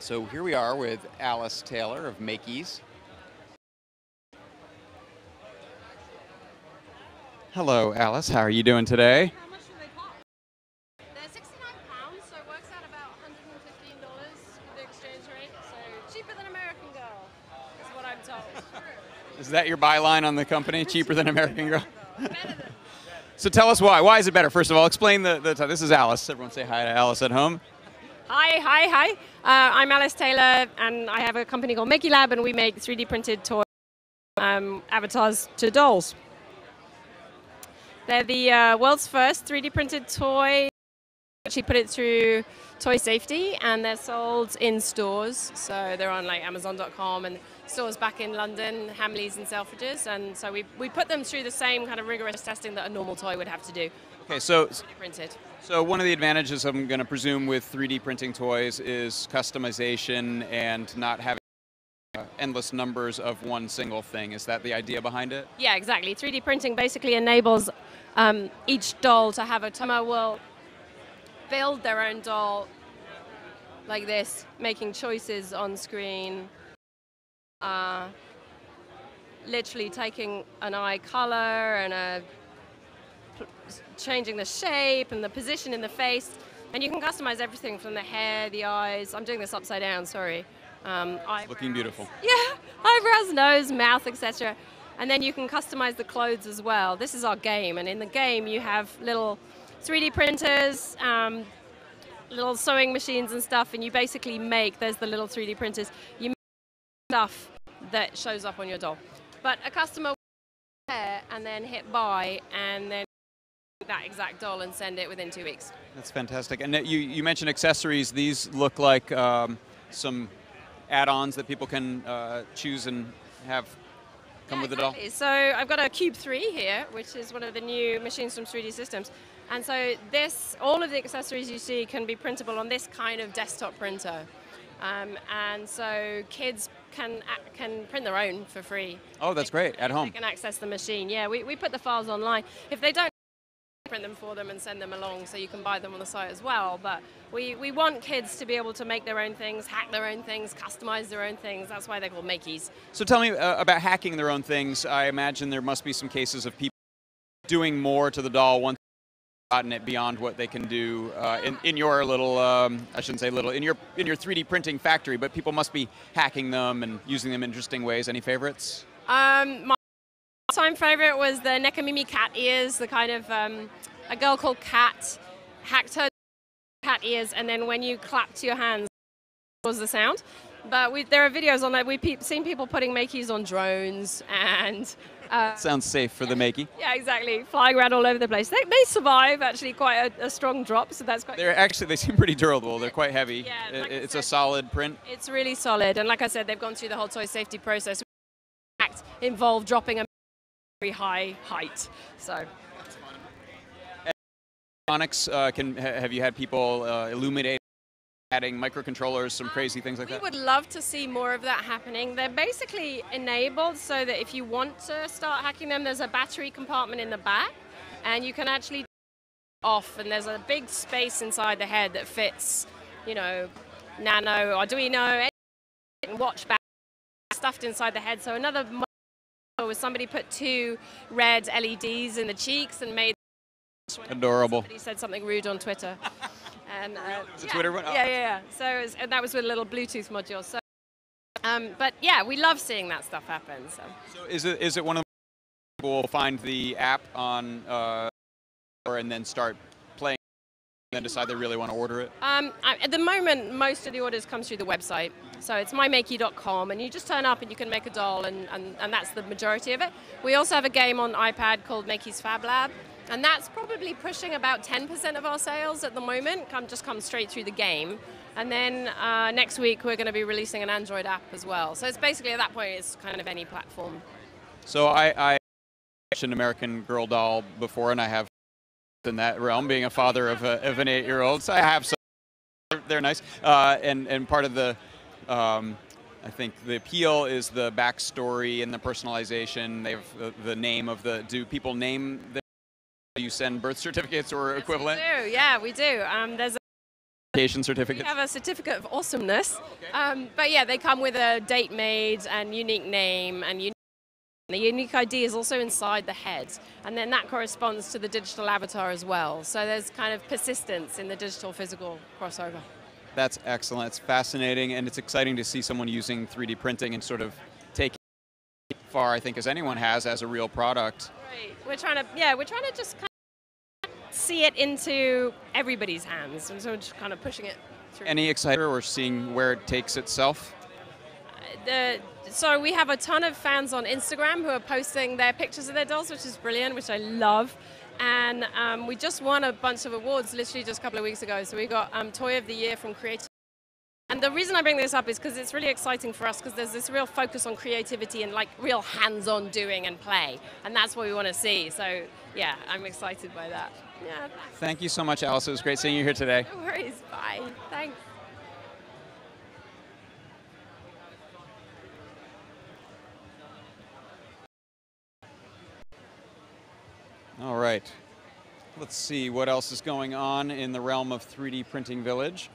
So here we are with Alice Taylor of Makey's. Hello, Alice. How are you doing today?
How much do they cost? They're £69, so it works out about $115 with the exchange rate. So cheaper than American Girl is what I'm told.
Is that your byline on the company? Cheaper than American Girl? So tell us why. Why is it better? First of all, explain this is Alice. Everyone say hi to Alice at home.
Hi. I'm Alice Taylor, and I have a company called Makey Lab, and we make 3D printed toy avatars to dolls. They're the world's first 3D printed toy. Actually put it through Toy Safety, and they're sold in stores. So they're on like Amazon.com and stores back in London, Hamleys and Selfridges. And so we put them through the same kind of rigorous testing that a normal toy would have to do.
Okay, so
3D printed.
So one of the advantages I'm going to presume with 3D printing toys is customization and not having endless numbers of one single thing. Is that the idea behind it?
Yeah, exactly. 3D printing basically enables each doll to have a customer will build their own doll like this, making choices on screen, literally taking an eye color and changing the shape and the position in the face, and you can customize everything from the hair, the eyes. I'm doing this upside down, sorry.
Looking beautiful.
Yeah, eyebrows, nose, mouth, etc. And then you can customize the clothes as well. This is our game, and in the game you have little 3D printers, little sewing machines and stuff, and you basically make, there's the little 3D printers, you make stuff that shows up on your doll. But a customer will prepare and then hit buy and then that exact doll and send it within 2 weeks.
That's fantastic. And you mentioned accessories. These look like some add-ons that people can choose and have come with the doll.
So I've got a Cube 3 here, which is one of the new machines from 3D Systems. And so all of the accessories you see can be printable on this kind of desktop printer. And so kids can print their own for free.
Oh, that's great, at home.
They can access the machine. Yeah, we put the files online. If they don't, print them for them and send them along so you can buy them on the site as well. But we want kids to be able to make their own things, hack their own things, customize their own things. That's why they're called Makeys.
So tell me about hacking their own things. I imagine there must be some cases of people doing more to the doll once they've gotten it beyond what they can do in your little, I shouldn't say little, in your 3D printing factory, but people must be hacking them and using them in interesting ways. Any favorites?
My all-time favorite was the Nekamimi cat ears, the kind of, a girl called Cat hacked her cat ears, and then when you clapped your hands, was the sound. But there are videos on that. We've seen people putting Makeys on drones and
Sounds safe for the Makey.
Yeah, exactly. Flying around all over the place. They survive actually quite a strong drop, so that's quite.
They seem pretty durable. They're quite heavy.
Yeah, like
it's a solid print.
It's really solid, and like I said, they've gone through the whole toy safety process. Involved dropping a very high height. So.
Electronics, have you had people illuminate, adding microcontrollers, some crazy things like that?
We would love to see more of that happening. They're basically enabled so that if you want to start hacking them, there's a battery compartment in the back, and you can actually off, and there's a big space inside the head that fits, you know, Nano, Arduino, watch back stuffed inside the head. So another was somebody put 2 red LEDs in the cheeks and made.
Adorable.
Somebody said something rude on Twitter. And,
Was it Twitter one? Oh.
Yeah. So and that was with a little Bluetooth module. So, but yeah, we love seeing that stuff happen. So
is it one of the people will find the app on and then start playing and then decide they really want to order it?
At the moment, most of the orders come through the website. So it's mymakey.com, and you just turn up and you can make a doll, and that's the majority of it. We also have a game on iPad called Makey's Fab Lab. And that's probably pushing about 10% of our sales at the moment, just come straight through the game. And then next week we're going to be releasing an Android app as well. So it's basically at that point it's kind of any platform.
So I watched an American Girl doll before, and I have in that realm, being a father of an 8-year-old. So I have some. They're nice. And part of the, I think the appeal is the backstory and the personalization. They have the name of the. Do people name the? You send birth certificates or equivalent?
We do, yeah, we do. There's
a certificate.
We have a certificate of awesomeness. But yeah, they come with a date made and unique name, and the unique ID is also inside the head, and then that corresponds to the digital avatar as well. So there's kind of persistence in the digital physical crossover.
That's excellent. It's fascinating, and it's exciting to see someone using 3D printing and sort of taking it far, I think, as anyone has, as a real product.
Right. We're trying to just kind of see it into everybody's hands, and so we're just kind of pushing it through.
Any excitement or seeing where it takes itself?
So we have a ton of fans on Instagram who are posting their pictures of their dolls, which is brilliant, which I love. And we just won a bunch of awards literally just a couple of weeks ago. So we got Toy of the Year from Creative. And the reason I bring this up is because it's really exciting for us, because there's this real focus on creativity and like real hands-on doing and play. And that's what we want to see. So yeah, I'm excited by that. Yeah.
Thank you so much, Alice. It was great seeing you here today.
No worries. Bye. Thanks.
All right. Let's see what else is going on in the realm of 3D Printing Village.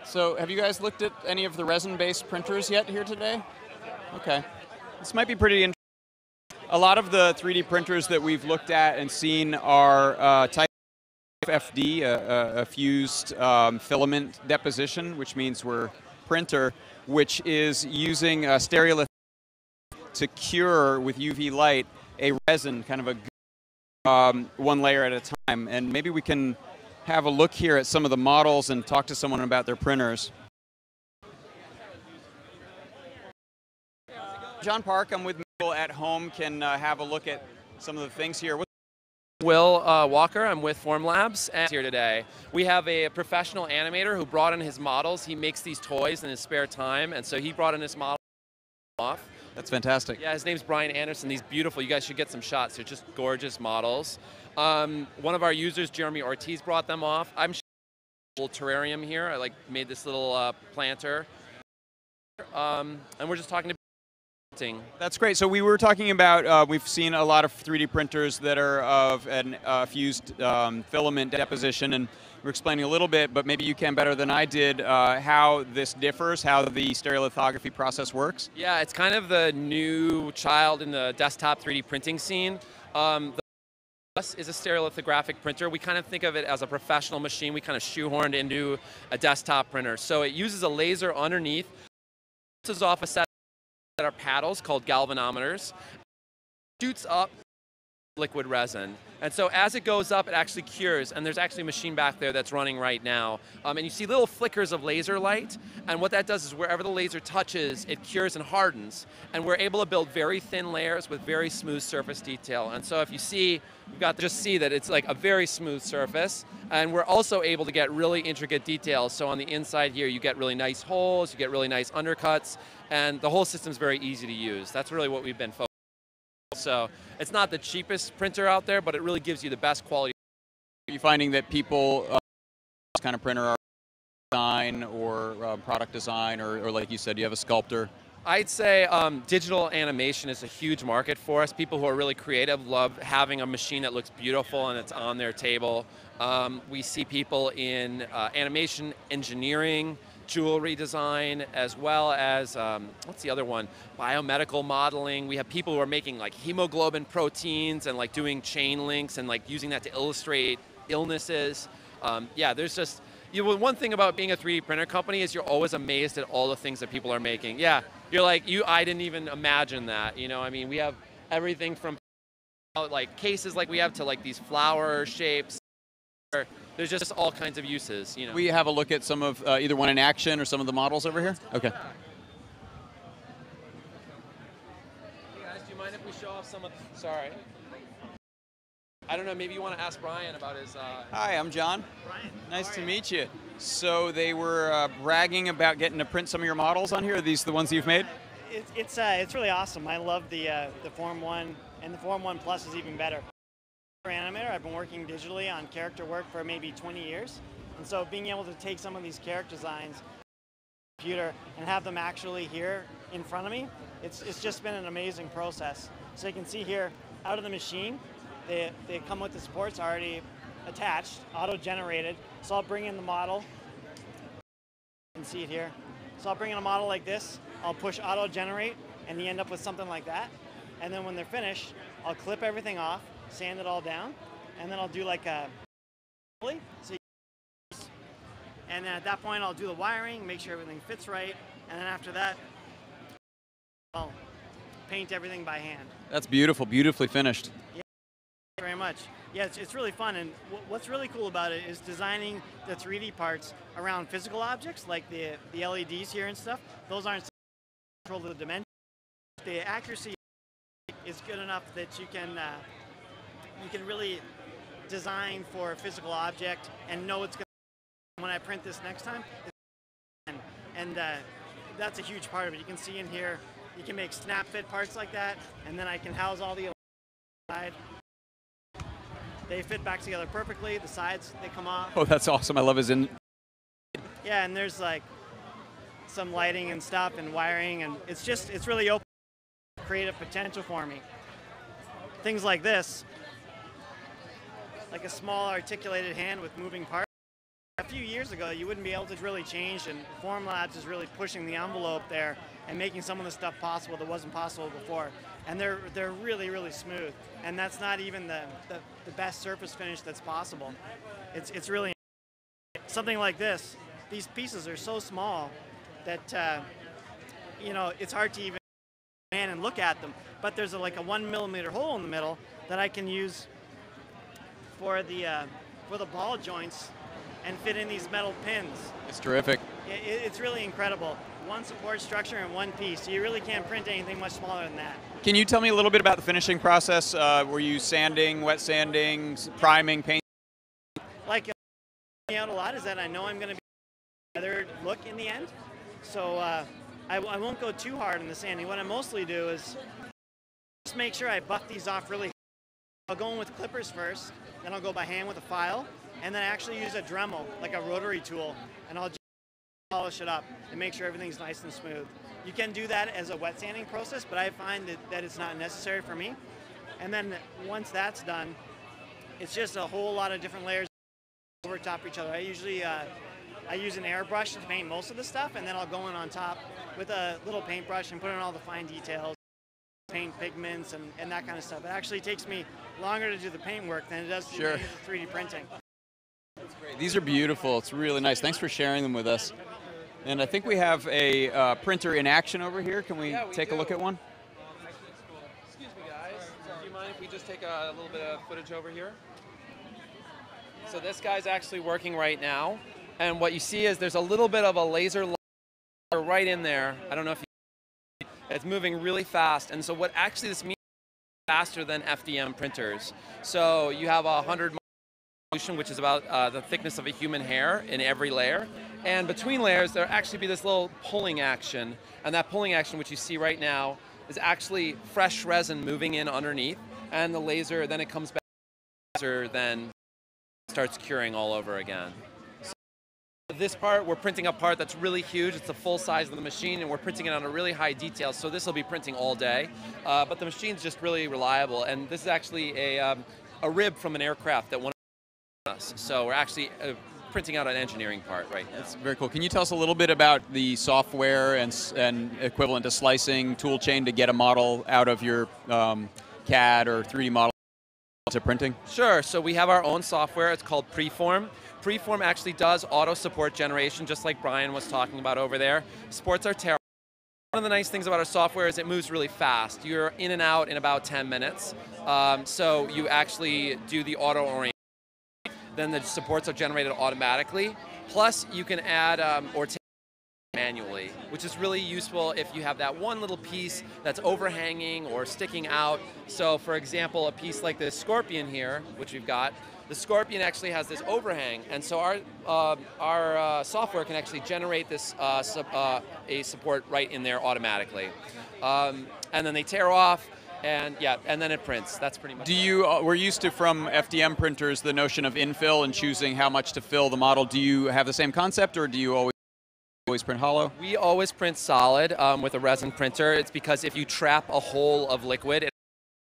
So have you guys looked at any of the resin-based printers yet here today? Okay. This might be pretty interesting. A lot of the 3D printers that we've looked at and seen are type FD, a fused filament deposition, which means we're printer, which is using stereolithography to cure with UV light a resin, kind of a one layer at a time. And maybe we can have a look here at some of the models and talk to someone about their printers. John Park, I'm with people at home, can have a look at some of the things here.
Will Walker, I'm with Formlabs, and here today. We have a professional animator who brought in his models. He makes these toys in his spare time, and so he brought in his model off.
That's fantastic.
Yeah, his name's Brian Anderson. He's beautiful. You guys should get some shots. They're just gorgeous models. One of our users, Jeremy Ortiz, brought them off. I'm showing a little terrarium here. I made this little planter, and we're just talking to.
That's great. So we were talking about, we've seen a lot of 3D printers that are of an fused filament deposition, and we're explaining a little bit, but maybe you can better than I did, how this differs, how the stereolithography process works.
Yeah, it's kind of the new child in the desktop 3D printing scene. The is a stereolithographic printer. We kind of think of it as a professional machine. We kind of shoehorned into a desktop printer. So it uses a laser underneath, bounces off a set of paddles called galvanometers, shoots up liquid resin. And so as it goes up, it actually cures, and there's actually a machine back there that's running right now. And you see little flickers of laser light, and what that does is wherever the laser touches, it cures and hardens, and we're able to build very thin layers with very smooth surface detail. And so if you see, you've got to just see that it's like a very smooth surface, and we're also able to get really intricate details. So on the inside here, you get really nice holes, you get really nice undercuts, and the whole system's very easy to use. That's really what we've been focused on. So it's not the cheapest printer out there, but it really gives you the best quality.
Are you finding that people this kind of printer are design or product design, or like you said, you have a sculptor?
I'd say digital animation is a huge market for us. People who are really creative love having a machine that looks beautiful and it's on their table. We see people in animation engineering, jewelry design, as well as, what's the other one? Biomedical modeling. We have people who are making like hemoglobin proteins and like doing chain links and like using that to illustrate illnesses. Yeah, there's just, one thing about being a 3D printer company is you're always amazed at all the things that people are making. Yeah, you're like, I didn't even imagine that. You know, I mean, we have everything from like cases like we have to like these flower shapes. There's just all kinds of uses, you know.
We have a look at some of either one in action or some of the models over here? Okay.
Hey guys, do you mind if we show off some of the, sorry. I don't know, maybe you want to ask Brian about his...
Hi, I'm John.
Brian.
Nice to meet you. So they were bragging about getting to print some of your models on here. Are these the ones you've made?
It's really awesome. I love the Form 1, and the Form 1 Plus is even better. Animator, I've been working digitally on character work for maybe 20 years, and so being able to take some of these character designs on the computer and have them actually here in front of me, it's just been an amazing process. So you can see here, out of the machine, they come with the supports already attached, auto-generated. So I'll bring in the model, you can see it here. So I'll bring in a model like this, I'll push auto-generate, and you end up with something like that. And then when they're finished, I'll clip everything off, sand it all down, and then I'll do like a and then at that point I'll do the wiring, make sure everything fits right, and then after that I'll paint everything by hand.
That's beautiful, beautifully finished.
Yeah, thank you very much. Yeah, it's really fun, and what's really cool about it is designing the 3D parts around physical objects like the LEDs here and stuff. Those aren't control the dimension. The accuracy is good enough that you can really design for a physical object and know it's going to, when I print this next time, and that's a huge part of it. You can see in here, you can make snap fit parts like that, and then I can house all the side. They fit back together perfectly. The sides, they come off.
Oh, that's awesome. I love his in.
Yeah, and there's like some lighting and stuff and wiring, and it's really open creative potential for me. Things like this, like a small articulated hand with moving parts. A few years ago, you wouldn't be able to really change, and Formlabs is really pushing the envelope there and making some of the stuff possible that wasn't possible before. And they're really, really smooth. And that's not even the best surface finish that's possible. It's really something like this. These pieces are so small that you know, it's hard to even hand and look at them. But there's like a 1 millimeter hole in the middle that I can use for the ball joints and fit in these metal pins.
It's terrific.
It's really incredible. One support structure and one piece. You really can't print anything much smaller than that.
Can you tell me a little bit about the finishing process? Were you sanding, wet sanding, priming, paint?
Like, me out a lot is that I know I'm going to be a better look in the end. So I won't go too hard in the sanding. What I mostly do is just make sure I buff these off really hard. I'll go in with clippers first, then I'll go by hand with a file, and then I actually use a Dremel, like a rotary tool, and I'll just polish it up and make sure everything's nice and smooth. You can do that as a wet sanding process, but I find that it's not necessary for me. And then once that's done, it's just a whole lot of different layers over top each other. I usually I use an airbrush to paint most of the stuff, and then I'll go in on top with a little paintbrush and put in all the fine details, paint pigments and that kind of stuff. It actually takes me longer to do the paint work than it does to do the 3D printing.
That's great. These are beautiful. It's really nice. Thanks for sharing them with us. And I think we have a printer in action over here. Can we take a look at one?
Excuse me, guys. mind if we just take a little bit of footage over here? So this guy's actually working right now, and what you see is there's a little bit of a laser right in there. I don't know if you, it's moving really fast, and so what actually this means is faster than FDM printers. So you have 100 resolution, which is about the thickness of a human hair in every layer, and between layers there actually be this little pulling action, and that pulling action, which you see right now, is actually fresh resin moving in underneath, and the laser, then it comes back, then starts curing all over again. So this part, we're printing a part that's really huge. It's the full size of the machine, and we're printing it on a really high detail, so this will be printing all day. But the machine's just really reliable, and this is actually a rib from an aircraft that one of us. So we're actually printing out an engineering part right now.
That's very cool. Can you tell us a little bit about the software and equivalent to slicing tool chain to get a model out of your CAD or 3D model to printing?
Sure. So we have our own software. It's called Preform. Preform actually does auto support generation, just like Brian was talking about over there. Supports our terrible. One of the nice things about our software is it moves really fast. You're in and out in about 10 minutes. So you actually do the auto orientation. Then the supports are generated automatically. Plus, you can add or take manually, which is really useful if you have that one little piece that's overhanging or sticking out. So for example, a piece like this scorpion here, which we've got, the scorpion actually has this overhang, and so our software can actually generate this a support right in there automatically. And then they tear off, and yeah, and then it prints. That's pretty much.
Do you? We're used to from FDM printers the notion of infill and choosing how much to fill the model. Do you have the same concept, or do you always print hollow?
We always print solid with a resin printer. It's because if you trap a hole of liquid, it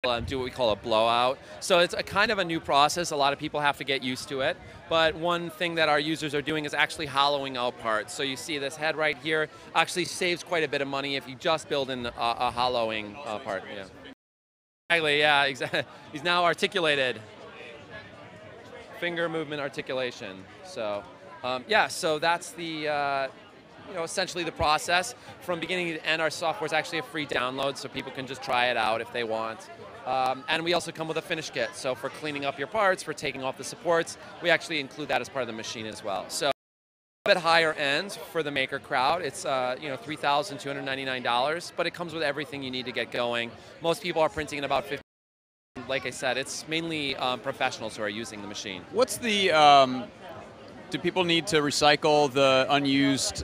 will do what we call a blowout. So it's a kind of a new process. A lot of people have to get used to it. But one thing that our users are doing is actually hollowing out parts. So you see this head right here actually saves quite a bit of money if you just build in a hollowing part. Yeah. Exactly. Yeah. Exactly. He's now articulated. Finger movement articulation. So yeah. So that's the. Essentially the process from beginning to end. Our software is actually a free download, so people can just try it out if they want. And we also come with a finish kit. So for cleaning up your parts, for taking off the supports, we actually include that as part of the machine as well. So a bit higher end for the maker crowd. It's $3,299, but it comes with everything you need to get going. Most people are printing in about 50. Like I said, it's mainly professionals who are using the machine.
What's the do people need to recycle the unused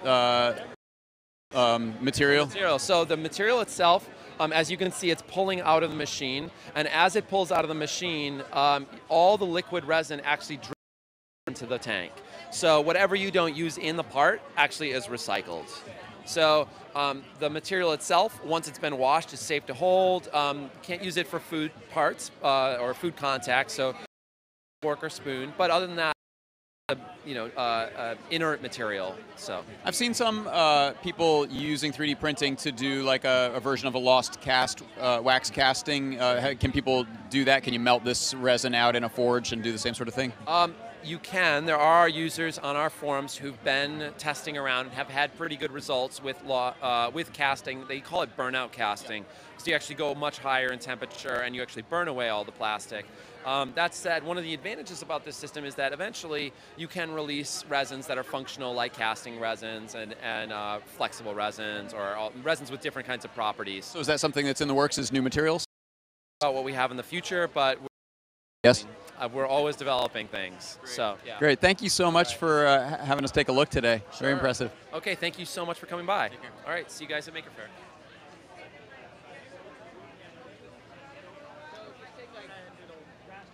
material?
So the material itself, as you can see, it's pulling out of the machine, and as it pulls out of the machine, all the liquid resin actually drips into the tank. So whatever you don't use in the part actually is recycled. So the material itself, once it's been washed, is safe to hold. Can't use it for food parts or food contact, so fork or spoon. But other than that, inert material. So
I've seen some people using 3D printing to do like a version of a lost cast, wax casting. Can people do that? Can you melt this resin out in a forge and do the same sort of thing?
You can. There are users on our forums who've been testing around and have had pretty good results with casting. They call it burnout casting, because you actually go much higher in temperature and you actually burn away all the plastic. That said, one of the advantages about this system is that eventually you can release resins that are functional, like casting resins and flexible resins, or resins with different kinds of properties.
So is that something that's in the works as new materials?
About what we have in the future, but
yes.
We're always developing things. Great. So yeah.
Great. Thank you so much for having us take a look today.
Sure.
Very impressive.
Okay, thank you so much for coming by. All right, see you guys at Maker Faire.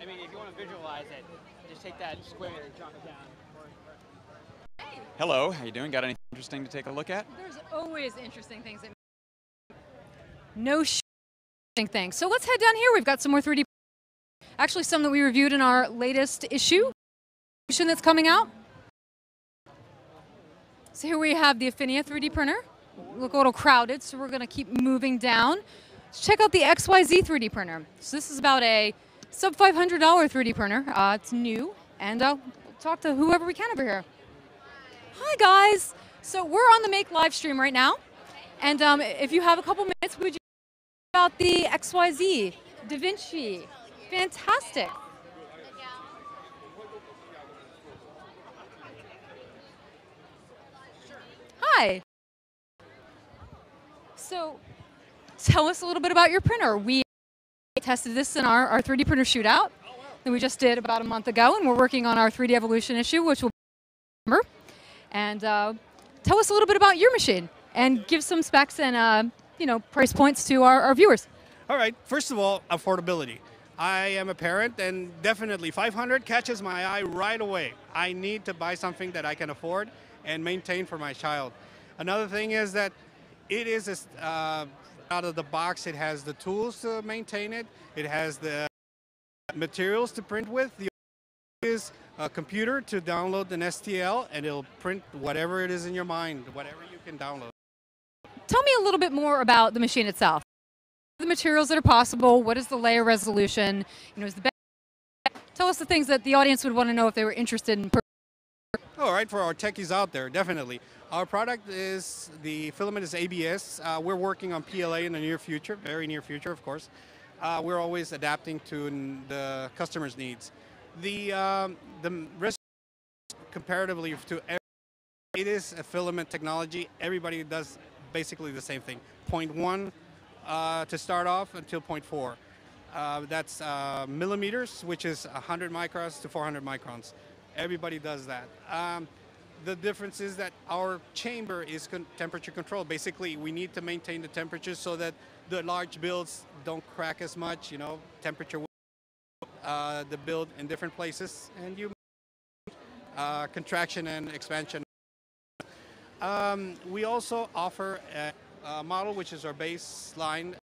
I mean, if you want to visualize it, just take that square and drop it down.
Hello, how you doing? Got anything interesting to take a look at?
There's always interesting things. No interesting things. So let's head down here. We've got some more 3D. Actually, some that we reviewed in our latest issue that's coming out. So here we have the Affinia 3D printer. Look a little crowded, so we're going to keep moving down. Let's check out the XYZ 3D printer. So this is about a sub $500 3D printer. It's new, and we'll talk to whoever we can over here. Hi guys. So we're on the Make live stream right now, and if you have a couple minutes, would you talk about the XYZ Da Vinci. Fantastic. Hi. So, tell us a little bit about your printer. We tested this in our 3D printer shootout that we just did about a month ago, and we're working on our 3D Evolution issue, which will be in December. And tell us a little bit about your machine, and give some specs and price points to our viewers.
All right. First of all, affordability. I am a parent, and definitely 500 catches my eye right away. I need to buy something that I can afford and maintain for my child. Another thing is that it is out of the box. It has the tools to maintain it. It has the materials to print with. The is a computer to download an STL, and it'll print whatever it is in your mind, whatever you can download.
Tell me a little bit more about the machine itself. The materials that are possible. What is the layer resolution? Is the tell us the things that the audience would want to know if they were interested in.
All right, for our techies out there, definitely. Our product is, the filament is ABS. We're working on PLA in the near future, very near future, of course. We're always adapting to the customer's needs. The risk comparatively to it is a filament technology. Everybody does basically the same thing. 0.1 to start off until 0.4. That's millimeters, which is 100 microns to 400 microns. Everybody does that. The difference is that our chamber is temperature controlled. Basically, we need to maintain the temperature so that the large builds don't crack as much. Temperature the build in different places, and you contraction and expansion. We also offer a model which is our baseline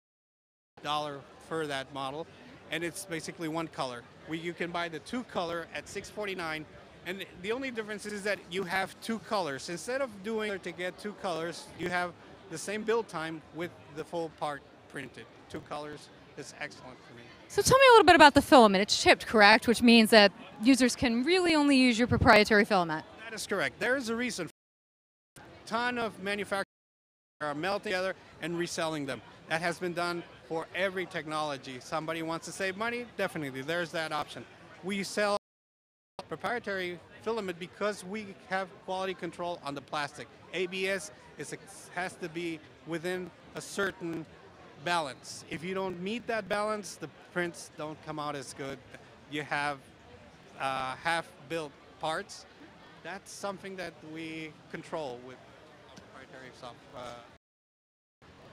$1 for that model, and it's basically one color. You can buy the 2 color at $649. And the only difference is that you have 2 colors. Instead of doing to get 2 colors, you have the same build time with the full part printed. 2 colors is excellent for me.
So tell me a little bit about the filament. It's chipped, correct? Which means that users can really only use your proprietary filament.
That is correct. There is a reason. A ton of manufacturers are melting together and reselling them. That has been done for every technology. Somebody wants to save money? Definitely, there's that option. We sell proprietary filament because we have quality control on the plastic. ABS has to be within a certain balance. If you don't meet that balance, the prints don't come out as good. You have half-built parts. That's something that we control with proprietary software.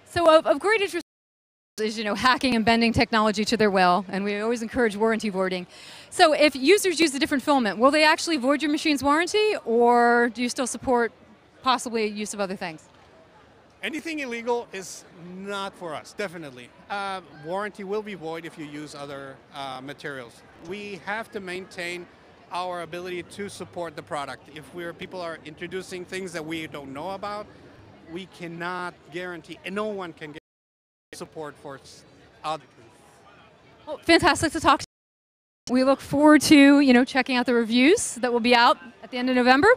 So of great interest is hacking and bending technology to their will, and we always encourage warranty voiding. So if users use a different filament, will they actually void your machine's warranty, or do you still support possibly use of other things?
Anything illegal is not for us, definitely. Warranty will be void if you use other materials. We have to maintain our ability to support the product. If people are introducing things that we don't know about, we cannot guarantee, and no one can guarantee support for other.
Well, fantastic to talk to you. We look forward to checking out the reviews that will be out at the end of November.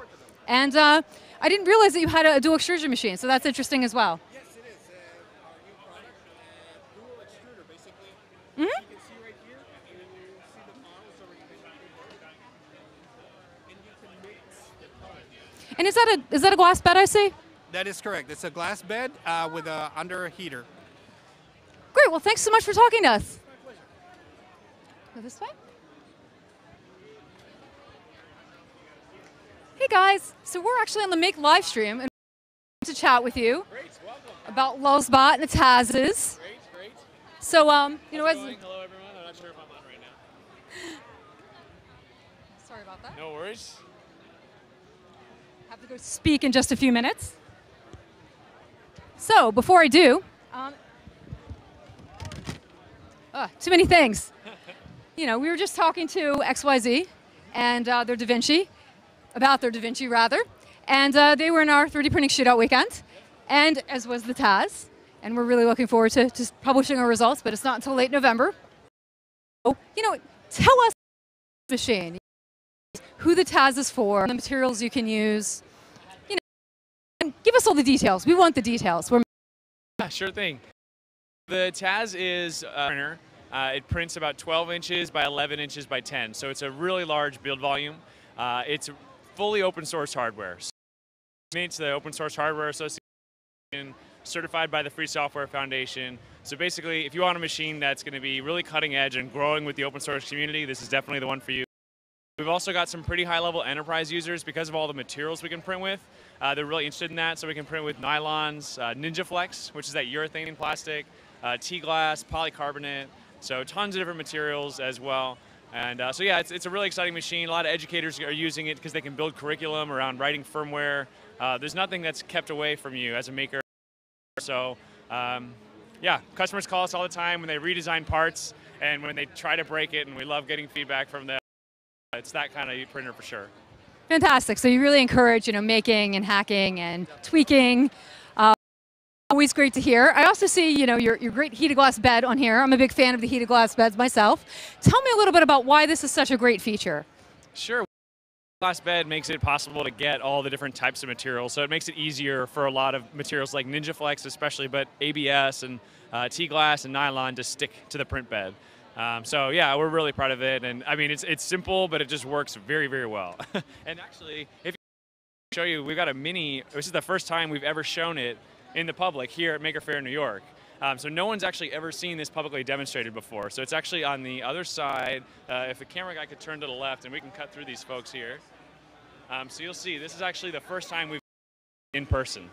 And I didn't realize that you had a dual extrusion machine, so that's interesting as well.
Yes, it is. Our new product, dual extruder, basically.
Mm-hmm.
You can see right here, and you see the models already and you can mix the color.
And is that a glass bed I see?
That is correct. It's a glass bed with a under a heater.
Great. Well, thanks so much for talking to us.
My pleasure.
Go this way. Hey guys, so we're actually on the Make live stream and to chat with you about Lulzbot and the Tazes.
Great.
So as
hello everyone. I'm not sure if I'm on right now.
Sorry about that.
No worries.
Have to go speak in just a few minutes. So before I do, too many things. We were just talking to XYZ and their Da Vinci, about their Da Vinci rather, and they were in our 3D printing shootout weekend, and as was the Taz, and we're really looking forward to publishing our results, but it's not until late November. So, tell us the machine, who the Taz is for, the materials you can use, and give us all the details. We want the details.
Sure thing. The Taz is a printer.
It prints about 12 inches by 11 inches by 10, so it's a really large build volume. It's fully open source hardware. So it's the Open Source Hardware Association, certified by the Free Software Foundation. So basically, if you want a machine that's going to be really cutting edge and growing with the open source community, this is definitely the one for you. We've also got some pretty high-level enterprise users because of all the materials we can print with. They're really interested in that, so we can print with nylons, Ninja Flex, which is that urethane plastic, T-glass, polycarbonate, so tons of different materials as well. And so yeah, it's a really exciting machine. A lot of educators are using it because they can build curriculum around writing firmware. There's nothing that's kept away from you as a maker. So yeah, customers call us all the time when they redesign parts and when they try to break it, and we love getting feedback from them. It's that kind of printer for sure.
Fantastic. So you really encourage, making and hacking and tweaking. Always great to hear. I also see, your great heated glass bed on here. I'm a big fan of the heated glass beds myself. Tell me a little bit about why this is such a great feature.
Sure. Glass bed makes it possible to get all the different types of materials, so it makes it easier for a lot of materials like Ninja Flex especially, but ABS and T-glass and nylon to stick to the print bed. So yeah, we're really proud of it, and I mean it's simple, but it just works very, very well. And actually, if I show you, we've got a mini. This is the first time we've ever shown it in the public here at Maker Faire, New York. So no one's actually ever seen this publicly demonstrated before. So it's actually on the other side. If the camera guy could turn to the left, and we can cut through these folks here. So you'll see this is actually the first time we've in person.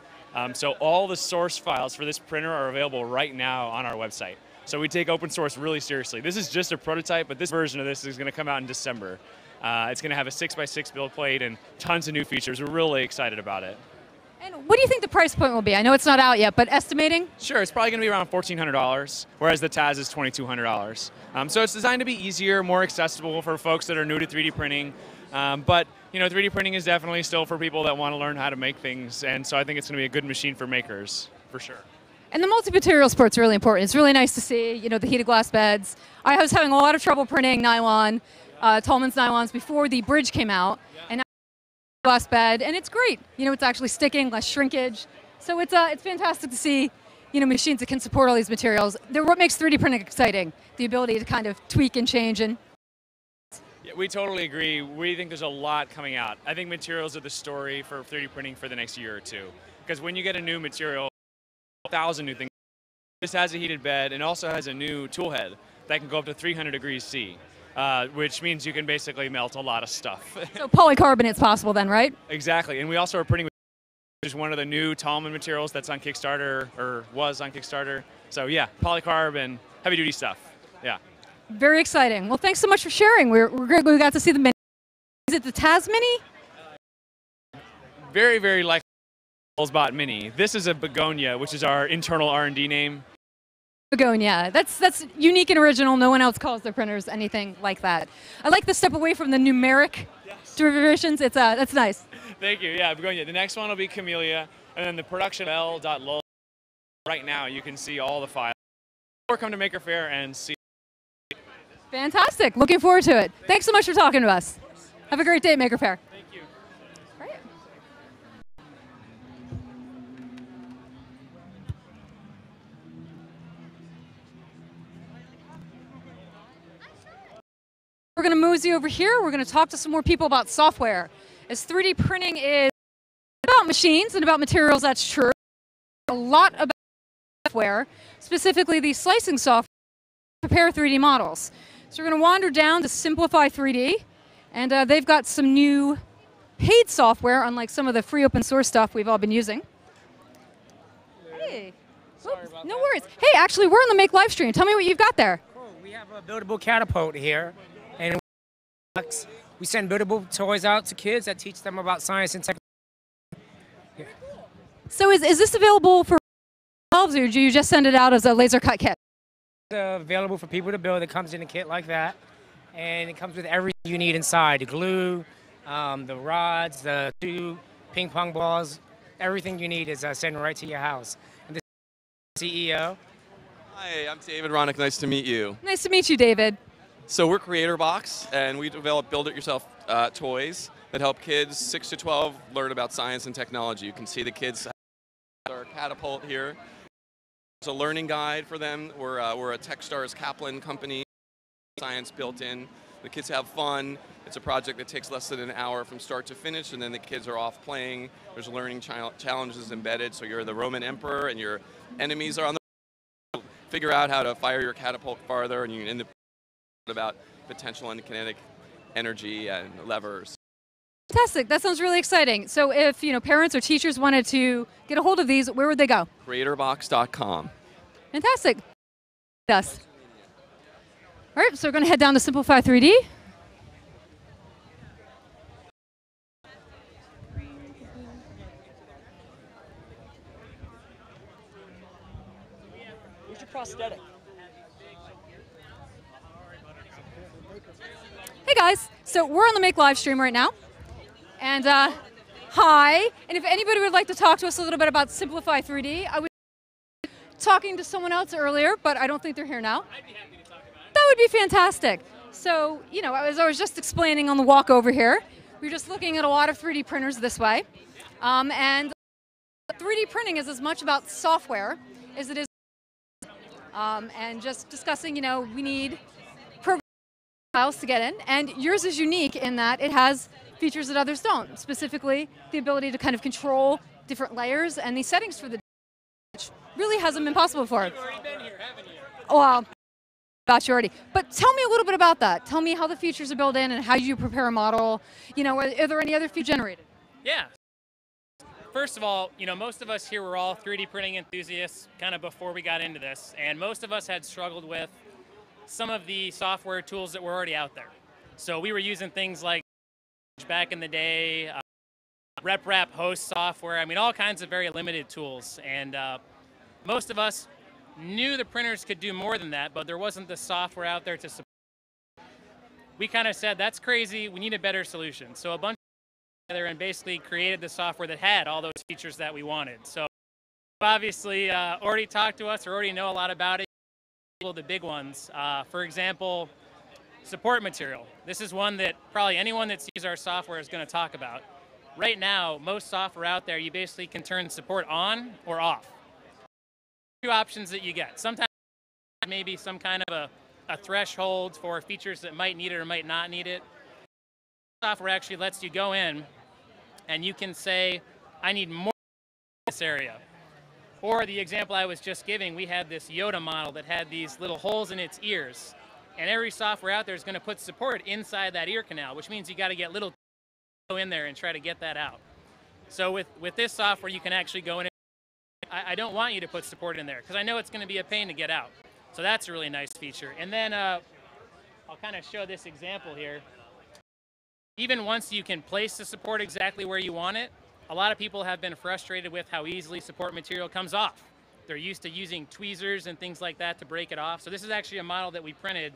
So all the source files for this printer are available right now on our website. So we take open source really seriously. This is just a prototype, but this version of this is going to come out in December. It's going to have a 6x6 build plate and tons of new features. We're really excited about it.
And what do you think the price point will be? I know it's not out yet, but estimating?
Sure, it's probably going to be around $1,400, whereas the Taz is $2,200. So it's designed to be easier, more accessible for folks that are new to 3D printing. But 3D printing is definitely still for people that want to learn how to make things, and so I think it's going to be a good machine for makers, for sure.
And the multi-material support's really important. It's really nice to see, the heated glass beds. I was having a lot of trouble printing nylon, Tallman's nylons before the bridge came out, and now glass bed, and it's great. It's actually sticking, less shrinkage. So it's fantastic to see, machines that can support all these materials. They're what makes 3D printing exciting, the ability to kind of tweak and change. And
yeah, we totally agree. We think there's a lot coming out. I think materials are the story for 3D printing for the next year or two, because when you get a new material, 1,000 new things. This has a heated bed and also has a new tool head that can go up to 300 degrees C, which means you can basically melt a lot of stuff.
So polycarbonate's possible then, right?
Exactly, and we also are printing with which is one of the new Tallman materials that's on Kickstarter, or was on Kickstarter. So yeah, polycarb and heavy duty stuff, yeah.
Very exciting. Well, thanks so much for sharing. We're great. We got to see the mini. Is it the Taz Mini?
Very, very likely. Bot Mini. This is a Begonia, which is our internal R&D name.
Begonia. That's unique and original. No one else calls their printers anything like that. I like the step away from the numeric derivations. That's nice.
Thank you. Yeah, Begonia. The next one will be Camellia, and then the production L.lol. Right now, you can see all the files. Or come to Maker Faire and see.
Fantastic. Looking forward to it. Thanks so much for talking to us. Have a great day at Maker Faire.
Thank you.
Great. We're going to mosey over here. We're going to talk to some more people about software. As 3D printing is about machines and about materials, that's true. A lot about software, specifically the slicing software to prepare 3D models. So we're going to wander down to Simplify 3D, and they've got some new paid software, unlike some of the free open source stuff we've all been using. Hey.
Sorry about
no worries. Hey, actually, we're on the Make live stream. Tell me what you've got there.
Cool. We have a buildable catapult here, and we send buildable toys out to kids that teach them about science and technology. Yeah.
So is this available for themselves, or do you just send it out as a laser cut kit?
It's available for people to build. It comes in a kit like that, and it comes with everything you need inside: the glue, the rods, the 2 ping pong balls. Everything you need is sent right to your house. And this is the CEO.
Hi, I'm David Ronick. Nice to meet you.
Nice to meet you, David.
So we're CreatorBox, and we develop build-it-yourself toys that help kids 6 to 12 learn about science and technology. You can see the kids have our catapult here. It's a learning guide for them. We're a Techstars Kaplan company, science built in. The kids have fun. It's a project that takes less than an hour from start to finish, and then the kids are off playing. There's learning challenges embedded, so you're the Roman emperor and your enemies are on the figure out how to fire your catapult farther, and you end up about potential and kinetic energy and levers.
Fantastic. That sounds really exciting. So if parents or teachers wanted to get a hold of these, where would they go?
Creatorbox.com.
Fantastic. Yes. All right, so we're going to head down to Simplify 3D.
Where's your prosthetic?
Hey guys, so we're on the Make live stream right now. And hi, and if anybody would like to talk to us a little bit about Simplify 3D, I was talking to someone else earlier, but I don't think they're here now. I'd be happy to talk about it. That would be fantastic. So, as I was just explaining on the walk over here, we were just looking at a lot of 3D printers this way. And 3D printing is as much about software as it is and just discussing, we need program files to get in, and yours is unique in that it has features that others don't, specifically the ability to kind of control different layers and the settings for the which really hasn't been possible before.
You've already been here, haven't you?
Oh, wow. About you already. But tell me a little bit about that. Tell me how the features are built in and how you prepare a model. Are there any other features generated?
Yeah. First of all, most of us here were all 3D printing enthusiasts kind of before we got into this, and most of us had struggled with some of the software tools that were already out there. So we were using things like back in the day, RepRap host software, all kinds of very limited tools. And most of us knew the printers could do more than that, but there wasn't the software out there to support. We kind of said, that's crazy, we need a better solution. So a bunch of together and basically created the software that had all those features that we wanted. So obviously already talked to us or already know a lot about it. The big ones, for example, support material. This is one that probably anyone that sees our software is going to talk about. Right now, most software out there, you basically can turn support on or off. Two options that you get. Sometimes maybe some kind of a threshold for features that might need it or might not need it. Software actually lets you go in and you can say, I need more in this area. Or the example I was just giving, we had this Yoda model that had these little holes in its ears. And every software out there is going to put support inside that ear canal, which means you got to get little in there and try to get that out. So with this software, you can actually go in and I don't want you to put support in there because I know it's going to be a pain to get out. So that's a really nice feature. And then I'll kind of show this example here. Even once you can place the support exactly where you want it, a lot of people have been frustrated with how easily support material comes off. They're used to using tweezers and things like that to break it off. So this is actually a model that we printed,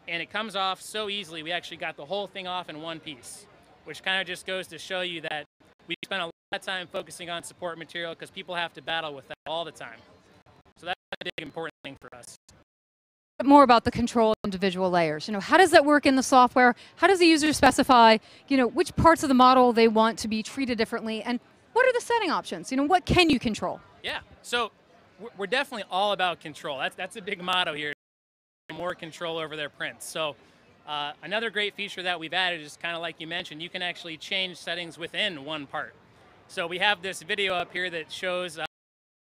and it comes off so easily. We actually got the whole thing off in one piece, which kind of just goes to show you that we spent a lot of time focusing on support material because people have to battle with that all the time. So that's a big important thing for us.
More about the control of individual layers. How does that work in the software? How does the user specify, which parts of the model they want to be treated differently, and what are the setting options? What can you control?
Yeah, so we're definitely all about control. That's a big motto here. More control over their prints. So another great feature that we've added is kind of like you mentioned, you can actually change settings within one part. So we have this video up here that shows,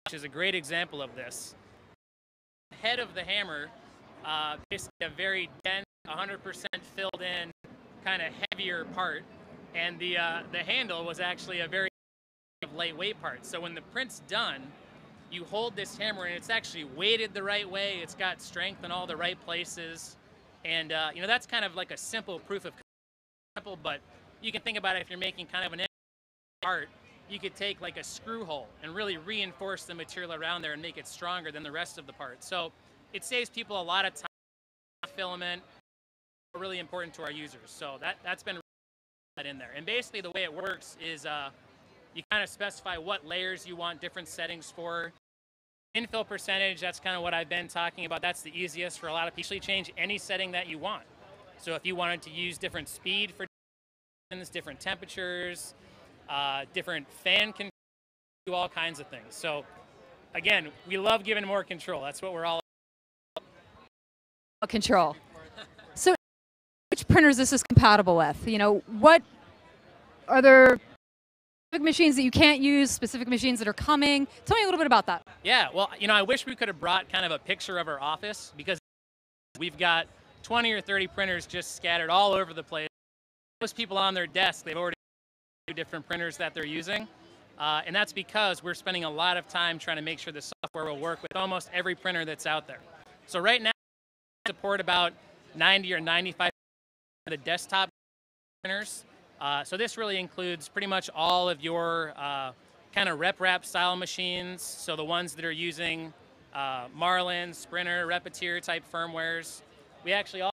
which is a great example of this. The head of the hammer, basically a very dense, 100% filled in, kind of heavier part, and the handle was actually a very lightweight part. So when the print's done, you hold this hammer and it's actually weighted the right way. It's got strength in all the right places, and that's kind of like a simple proof of concept. But you can think about it if you're making kind of an part. You could take like a screw hole and really reinforce the material around there and make it stronger than the rest of the part. So it saves people a lot of time. Filament, really important to our users. So that's been in there. And basically the way it works is you kind of specify what layers you want different settings for. Infill percentage, that's kind of what I've been talking about. That's the easiest for a lot of people. You change any setting that you want. So if you wanted to use different speed for different temperatures, different fan control, do all kinds of things. So again, we love giving more control. That's what we're all
Control. So which printers this is compatible with? You know, what are there specific machines that you can't use, specific machines that are coming? Tell me a little bit about that.
Yeah, well, you know, I wish we could have brought kind of a picture of our office because we've got 20 or 30 printers just scattered all over the place. Most people on their desk, they've already different printers that they're using. And that's because we're spending a lot of time trying to make sure the software will work with almost every printer that's out there. So right now, we support about 90 or 95% of the desktop printers. So this really includes pretty much all of your kind of rep wrap style machines. So the ones that are using Marlin, Sprinter, Repetier type firmwares. We actually also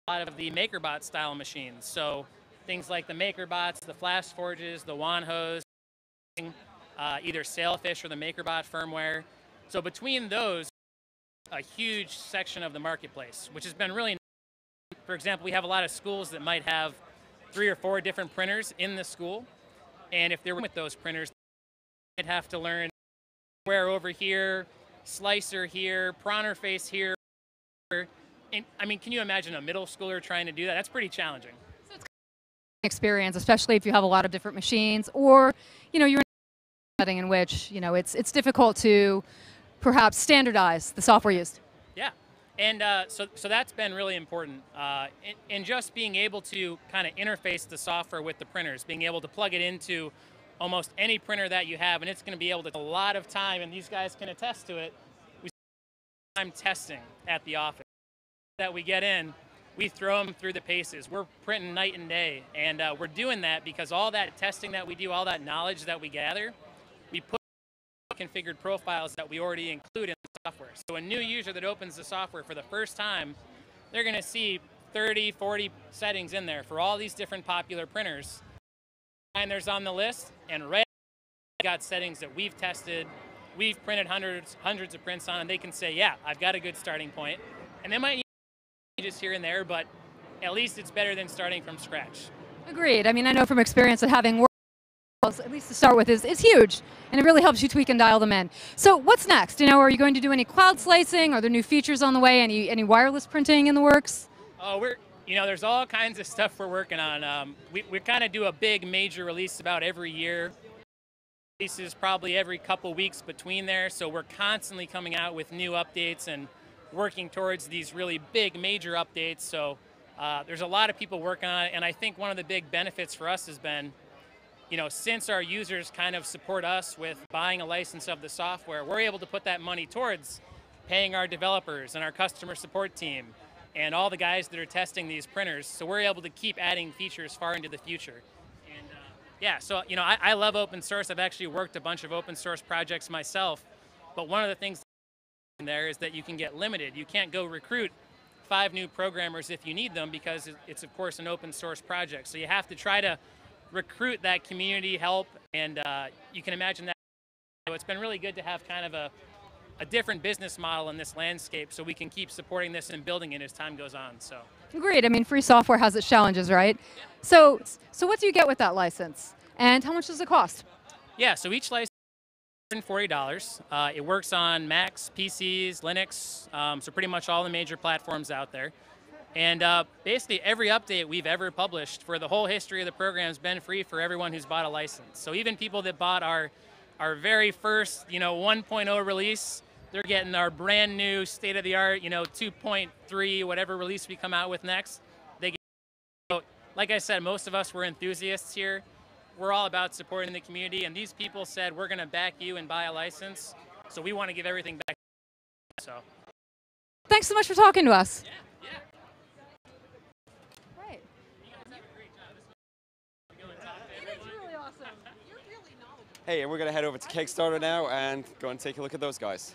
have a lot of the MakerBot style machines. So things like the MakerBots, the Flash Forges, the Wanhos, either Sailfish or the MakerBot firmware. So between those, a huge section of the marketplace, which has been really nice. For example, we have a lot of schools that might have 3 or 4 different printers in the school. And if they're with those printers, they'd have to learn where over here, slicer here, pronner face here. And, I mean, can you imagine a middle schooler trying to do that? That's pretty challenging.
Experience, especially if you have a lot of different machines, or you know you're in a setting in which you know it's difficult to perhaps standardize the software used.
Yeah, and so that's been really important in just being able to kind of interface the software with the printers, being able to plug it into almost any printer that you have, and it's going to be able to take a lot of time, and these guys can attest to it. We spend time testing at the office that we get in. We throw them through the paces. We're printing night and day, and we're doing that because all that testing that we do, all that knowledge that we gather, we put configured profiles that we already include in the software. So a new user that opens the software for the first time, they're going to see 30, 40 settings in there for all these different popular printers. And there's on the list, and right got settings that we've tested, we've printed hundreds of prints on, and they can say, yeah, I've got a good starting point. And they might need just here and there, but at least it's better than starting from scratch.
Agreed. I mean, I know from experience that having workflows, at least to start with, is huge, and it really helps you tweak and dial them in. So what's next? You know, are you going to do any cloud slicing? Are there new features on the way? Any wireless printing in the works?
Oh, you know, there's all kinds of stuff we're working on. We kind of do a big major release about every year. Releases probably every couple weeks between there, so we're constantly coming out with new updates and working towards these really big major updates. So there's a lot of people working on it, and I think one of the big benefits for us has been, you know, since our users kind of support us with buying a license of the software, we're able to put that money towards paying our developers and our customer support team and all the guys that are testing these printers. So we're able to keep adding features far into the future. And yeah, so you know, I love open source. I've actually worked a bunch of open source projects myself, but one of the things there is that you can get limited. You can't go recruit 5 new programmers if you need them because it's of course an open source project. So you have to try to recruit that community help, and you can imagine that. So it's been really good to have kind of a different business model in this landscape so we can keep supporting this and building it as time goes on. So
Great. I mean, free software has its challenges, right? Yeah. So what do you get with that license, and how much does it cost?
Yeah, so each license $140. It works on Macs, PCs, Linux, so pretty much all the major platforms out there. And basically every update we've ever published for the whole history of the program has been free for everyone who's bought a license. So even people that bought our very first, you know, 1.0 release, they're getting our brand new state-of-the-art, you know, 2.3, whatever release we come out with next. They get, so, like I said, most of us were enthusiasts here. We're all about supporting the community, and these people said, we're going to back you and buy a license, so we want to give everything back. So,
Thanks so much for talking to us.
Yeah.
Great.
You guys have a great job.
It is really awesome. You're really knowledgeable.
Hey, and we're going to head over to Kickstarter now and go and take a look at those guys.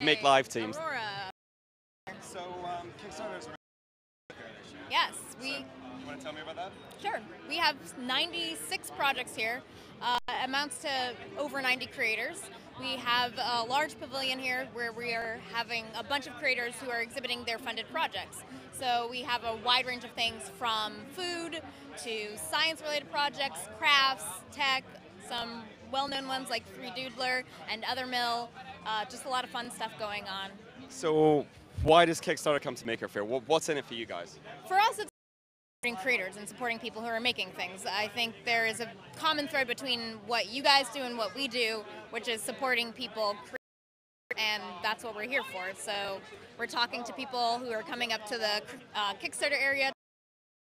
Make Live teams.
Aurora.
So Kickstarter's
Yes,
you want to tell me about that?
Sure. We have 96 projects here. Amounts to over 90 creators. We have a large pavilion here where we are having a bunch of creators who are exhibiting their funded projects. So we have a wide range of things from food to science-related projects, crafts, tech, some well-known ones like 3Doodler and Other Mill. Just a lot of fun stuff going on.
So why does Kickstarter come to Maker Faire? What's in it for you guys?
For us, it's supporting creators and supporting people who are making things. I think there is a common thread between what you guys do and what we do, which is supporting people, and that's what we're here for. So we're talking to people who are coming up to the Kickstarter area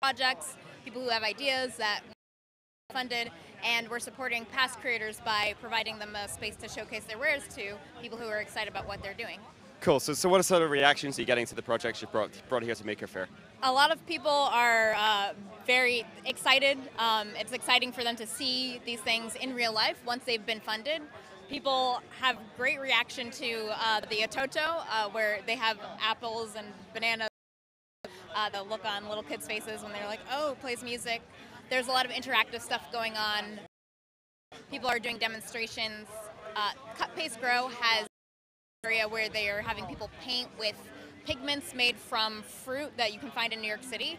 projects, people who have ideas that funded, and we're supporting past creators by providing them a space to showcase their wares to people who are excited about what they're doing.
Cool. So what are sort of reactions are you getting to the projects you brought here to Maker Faire?
A lot of people are very excited. It's exciting for them to see these things in real life once they've been funded. People have great reaction to the Ototo, where they have apples and bananas. The look on little kids' faces when they're like, oh, it plays music. There's a lot of interactive stuff going on. People are doing demonstrations. Cut, Paste, Grow has an area where they are having people paint with pigments made from fruit that you can find in New York City.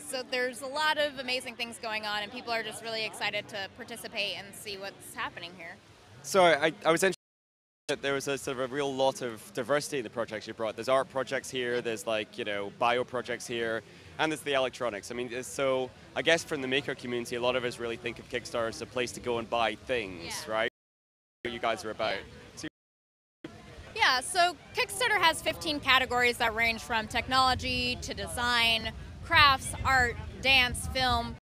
So there's a lot of amazing things going on, and people are just really excited to participate and see what's happening here.
So I was interested that there was a sort of a real lot of diversity in the projects you brought. There's art projects here, there's like, bio projects here, and there's the electronics. I mean, so I guess from the maker community, a lot of us really think of Kickstarter as a place to go and buy things, right? What you guys are about. So
yeah, so Kickstarter has 15 categories that range from technology to design, crafts, art, dance, film.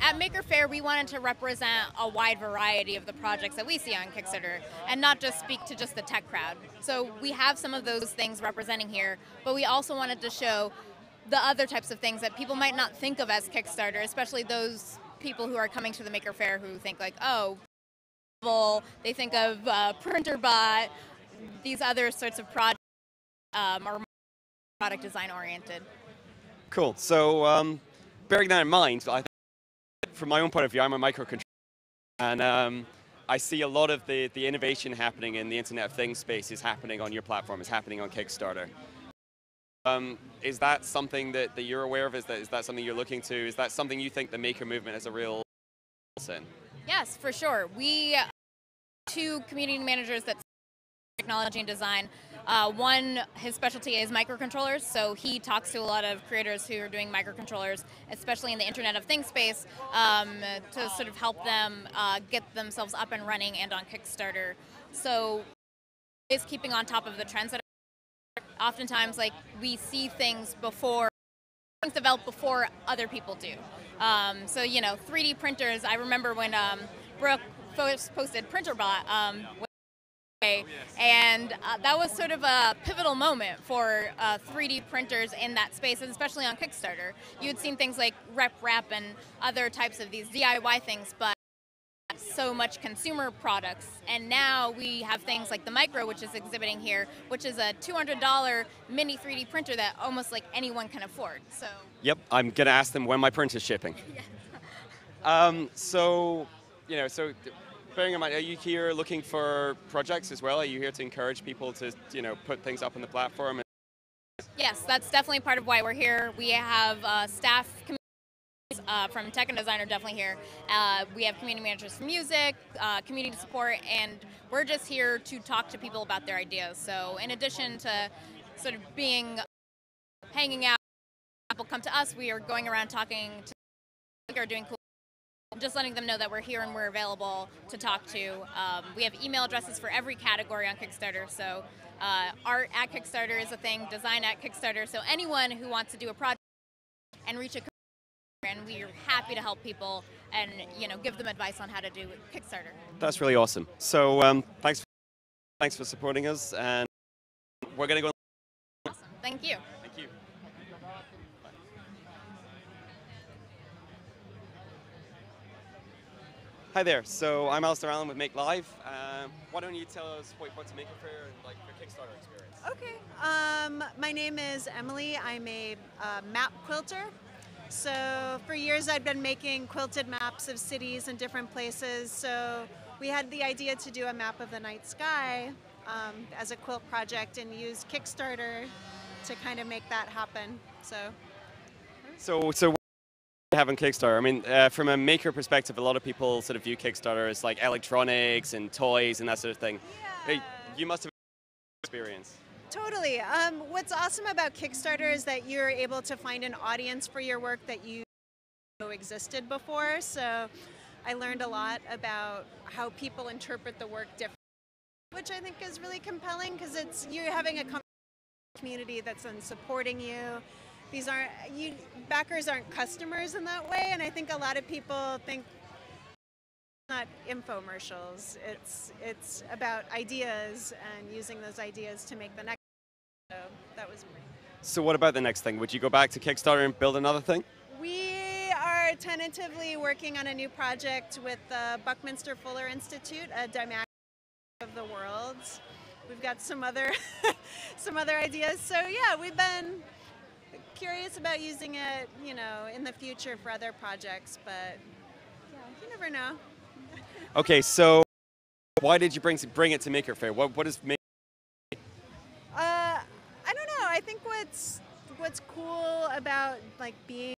At Maker Faire, we wanted to represent a wide variety of the projects that we see on Kickstarter and not just speak to just the tech crowd. So we have some of those things representing here, but we also wanted to show the other types of things that people might not think of as Kickstarter, especially those people who are coming to the Maker Faire who think like, oh, they think of printer bot, these other sorts of projects are product design oriented.
cool. So bearing that in mind, I think from my own point of view, I'm a microcontroller, and I see a lot of the innovation happening in the Internet of Things space is happening on your platform, is happening on Kickstarter. Is that something that you're aware of? Is that something you're looking to? Is that something you think the maker movement has a real in?
Yes, for sure. We two community managers that technology and design. One, his specialty is microcontrollers, so he talks to a lot of creators who are doing microcontrollers, especially in the Internet of Things space, to sort of help them get themselves up and running and on Kickstarter. So is keeping on top of the trends that are oftentimes like we see things before things develop before other people do. So 3D printers. I remember when Brooke posted PrinterBot. And that was sort of a pivotal moment for 3D printers in that space, and especially on Kickstarter. You had seen things like RepRap and other types of these DIY things, but so much consumer products. And now we have things like the Micro, which is exhibiting here, which is a $200 mini 3D printer that almost like anyone can afford. So.
Yep, I'm going to ask them when my printer's shipping. So bearing in mind, are you here looking for projects as well? Are you here to encourage people to, put things up on the platform?
Yes, that's definitely part of why we're here. We have staff from tech and design are definitely here. We have community managers for music, community support, and we're just here to talk to people about their ideas. So in addition to sort of hanging out, people come to us, we are going around talking to people who are doing cool. Just letting them know that we're here and we're available to talk to. We have email addresses for every category on Kickstarter. So art at Kickstarter is a thing, design at Kickstarter. So anyone who wants to do a project and reach a career, and we're happy to help people and give them advice on how to do Kickstarter.
That's really awesome. So thanks for supporting us, and we're going to go.
Awesome. Thank you.
Thank you. Hi there, so I'm Alistair Allen with Make Live, why don't you tell us what's Maker Faire and like your Kickstarter experience?
Okay. My name is Emily. I'm a map quilter. So for years I've been making quilted maps of cities and different places. So we had the idea to do a map of the night sky as a quilt project and use Kickstarter to kind of make that happen.
So what do you have on Kickstarter? I mean, from a maker perspective, a lot of people sort of view Kickstarter as like electronics and toys and that sort of thing.
Yeah.
Hey, you must have experience.
Totally. What's awesome about Kickstarter is that you're able to find an audience for your work that you know existed before. So I learned a lot about how people interpret the work differently, which I think is really compelling because it's you're having a community that's then supporting you. These aren't backers aren't customers in that way, and I think a lot of people think not infomercials. It's about ideas and using those ideas to make the next. So that was me.
So what about the next thing? Would you go back to Kickstarter and build another thing?
We are tentatively working on a new project with the Buckminster Fuller Institute, a dynamic of the world. We've got some other ideas. So yeah, we've been curious about using it, you know, in the future for other projects, but yeah, you never know.
Okay, so why did you bring it to Maker Faire? What is Maker?
I don't know. I think what's cool about like being,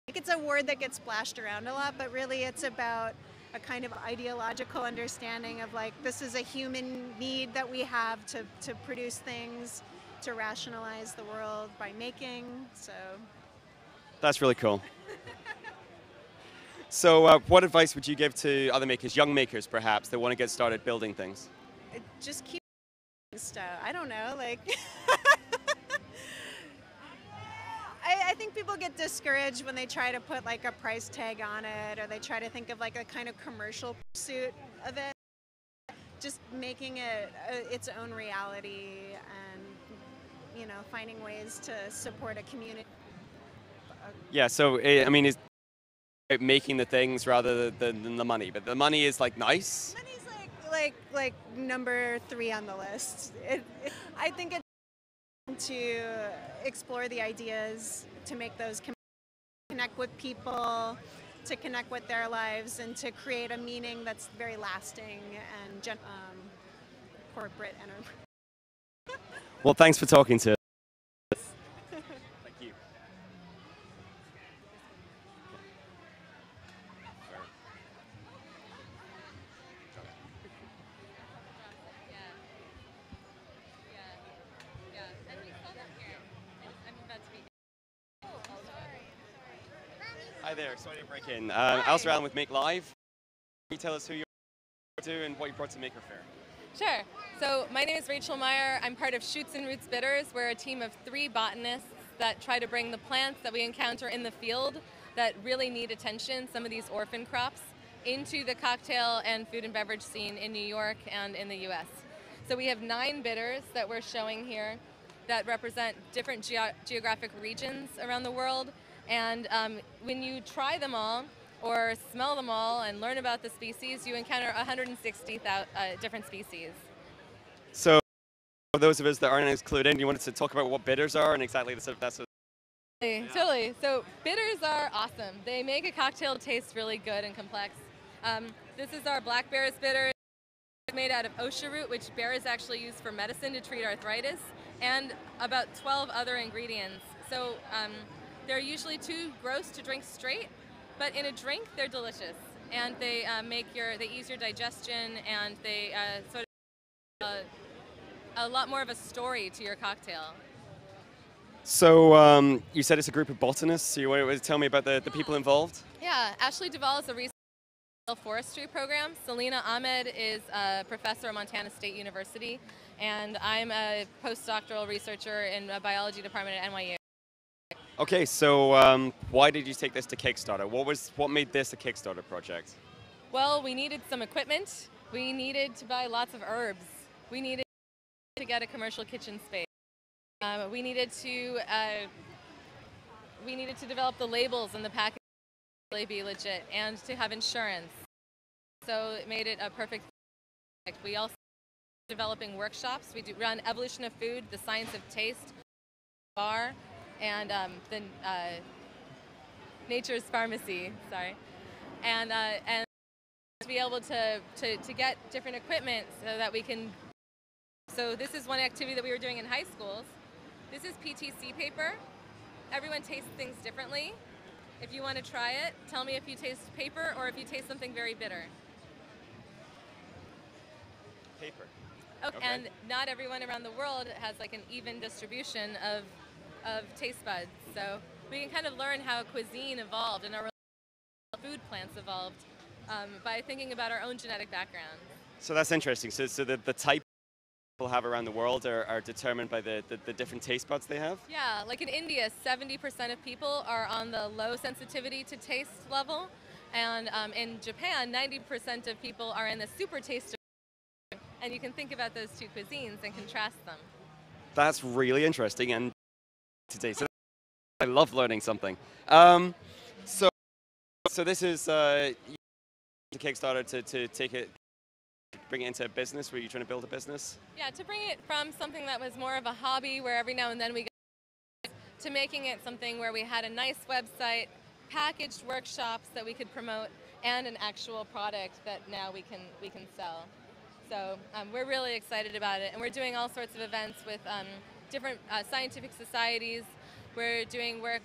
like it's a word that gets splashed around a lot, but really it's about a kind of ideological understanding of like this is a human need that we have to produce things, to rationalize the world by making. So
That's really cool. So what advice would you give to other makers, young makers perhaps, that want to get started building things?
just keep stuff. I don't know, like I think people get discouraged when they try to put like a price tag on it, or they try to think of like a kind of commercial pursuit of it. Just making it its own reality and, you know, finding ways to support a community.
Yeah, so I mean, is making the things rather than the money, but the money is like nice.
Money's like number 3 on the list. I think it's to explore the ideas, to make those connect with people, to connect with their lives, and to create a meaning that's very lasting and corporate enterprise.
Well, thanks for talking to us. Thank you. Hi there, sorry to break in. Alistair Allen with Make Live. Can you tell us who you are and what you brought to Maker Faire?
Sure. So my name is Rachel Meyer. I'm part of Shoots and Roots Bitters. We're a team of 3 botanists that try to bring the plants that we encounter in the field that really need attention, some of these orphan crops, into the cocktail and food and beverage scene in New York and in the US. So we have 9 bitters that we're showing here that represent different geographic regions around the world. And when you try them all, or smell them all and learn about the species, you encounter 160 different species.
So, for those of us that aren't as clued in, you wanted to talk about what bitters are and exactly the sort of that's.
Totally. So bitters are awesome. They make a cocktail taste really good and complex. This is our black bear's bitter. It's made out of osha root, which bears actually use for medicine to treat arthritis, and about 12 other ingredients. So they're usually too gross to drink straight, but in a drink, they're delicious, and they they ease your digestion, and they sort of a lot more of a story to your cocktail.
So you said it's a group of botanists. So you want to tell me about the people involved?
Yeah, Ashley Duvall is a researcher in the forestry program. Selena Ahmed is a professor at Montana State University, and I'm a postdoctoral researcher in the biology department at NYU.
Okay, so why did you take this to Kickstarter? What made this a Kickstarter project?
Well, we needed some equipment. We needed to buy lots of herbs. We needed to get a commercial kitchen space. We needed to develop the labels and the packaging to really be legit, and to have insurance. So it made it a perfect We also developing workshops. We do run Evolution of Food, the Science of Taste, Bar, and the Nature's Pharmacy. Sorry, and to be able to get different equipment so that we can. So this is one activity that we were doing in high schools. This is PTC paper. Everyone tastes things differently. If you want to try it, tell me if you taste paper or if you taste something very bitter.
Paper.
Okay. And not everyone around the world has like an even distribution of taste buds. So we can kind of learn how cuisine evolved and our food plants evolved by thinking about our own genetic background.
So that's interesting. So the type people have around the world are determined by the different taste buds they have?
Yeah, like in India, 70% of people are on the low sensitivity to taste level. And in Japan, 90% of people are in the super taste. And you can think about those two cuisines and contrast them.
That's really interesting. And today, so I love learning something. So this is the Kickstarter to take it, bring it into a business. Were you trying to build a business?
Yeah, to bring it from something that was more of a hobby where every now and then we got to making it something where we had a nice website, packaged workshops that we could promote, and an actual product that now we can sell. So we're really excited about it, and we're doing all sorts of events with different scientific societies. We're doing work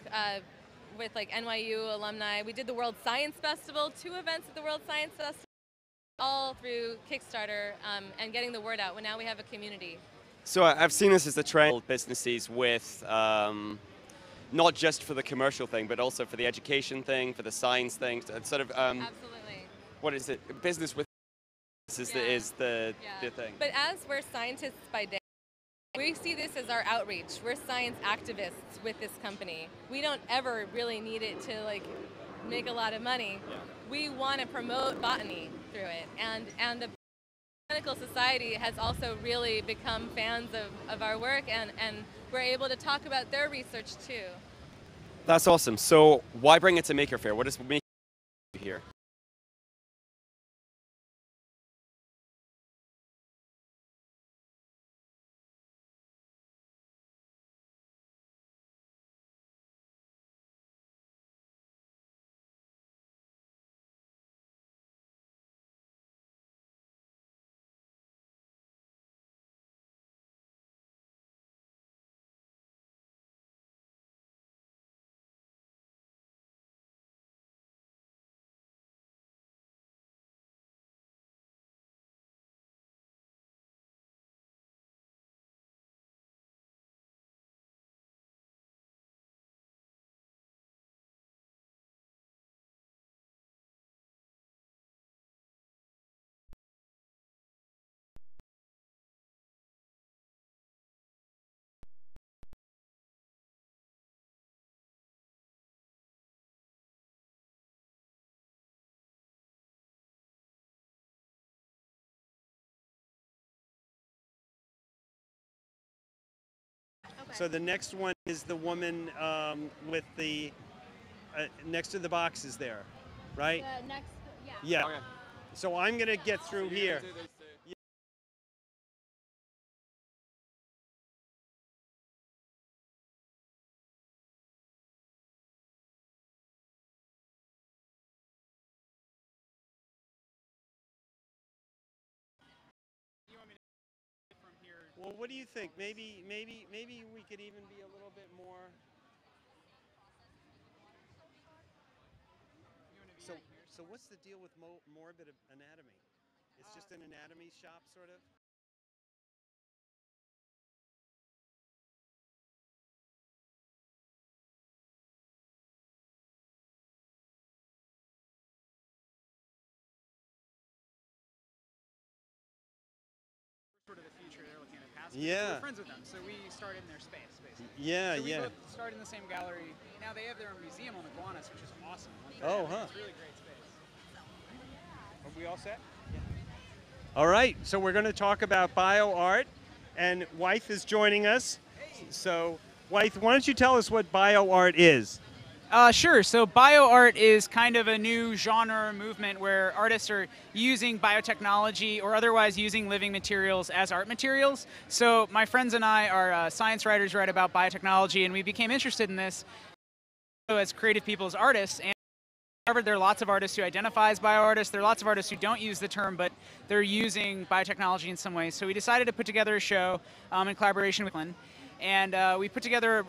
with like NYU alumni. We did the World Science Festival, 2 events at the World Science Festival, all through Kickstarter and getting the word out. Well, now we have a community.
So I've seen this as the trend businesses with not just for the commercial thing, but also for the education thing, for the science thing. Sort of
Absolutely.
What is it? Business with is the thing.
But as we're scientists by day, we see this as our outreach. We're science activists with this company. We don't ever really need it to like make a lot of money. Yeah. We want to promote botany through it, and the Botanical Society has also really become fans of our work, and we're able to talk about their research too.
That's awesome. So why bring it to Maker Faire? What does Maker do here?
So the next one is the woman with the next to the boxes there, right?
Next, yeah.
Yeah. Okay. So I'm gonna get through here. Well, what do you think? Maybe we could even be a little bit more. So what's the deal with Morbid anatomy? It's just an anatomy shop, sort of.
Sort of the future they're looking at past.
Yeah.
We're friends with them, so we started in their space, basically.
Yeah,
so we
yeah.
both started in the same gallery. Now they have their own museum on the Gowanus, which is awesome.
Oh, huh.
It's really great space. Are we all set? Yeah.
All right, so we're going to talk about Bioart, and Wythe is joining us. So, Wythe, why don't you tell us what Bioart is?
Sure. So bioart is kind of a new genre or movement where artists are using biotechnology or otherwise using living materials as art materials. So my friends and I are science writers, write about biotechnology, and we became interested in this as creative people, as artists. And Harvard, there are lots of artists who identify as bioartists. There are lots of artists who don't use the term, but they're using biotechnology in some ways. So we decided to put together a show in collaboration with Quinn. And we put together,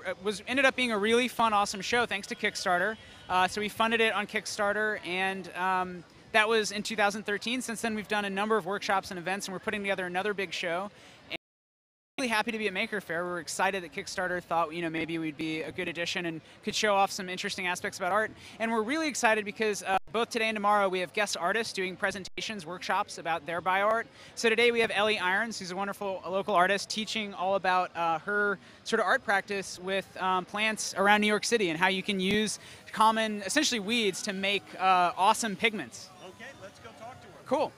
ended up being a really fun, awesome show thanks to Kickstarter. So we funded it on Kickstarter, and that was in 2013. Since then, we've done a number of workshops and events, and we're putting together another big show. And we're really happy to be at Maker Faire. We're excited that Kickstarter thought, maybe we'd be a good addition and could show off some interesting aspects about art. And we're really excited because both today and tomorrow we have guest artists doing presentations, workshops about their bioart. So today we have Ellie Irons, who's a wonderful local artist, teaching all about her sort of art practice with plants around New York City and how you can use common, essentially weeds, to make awesome pigments.
Okay, let's go talk to her.
Cool.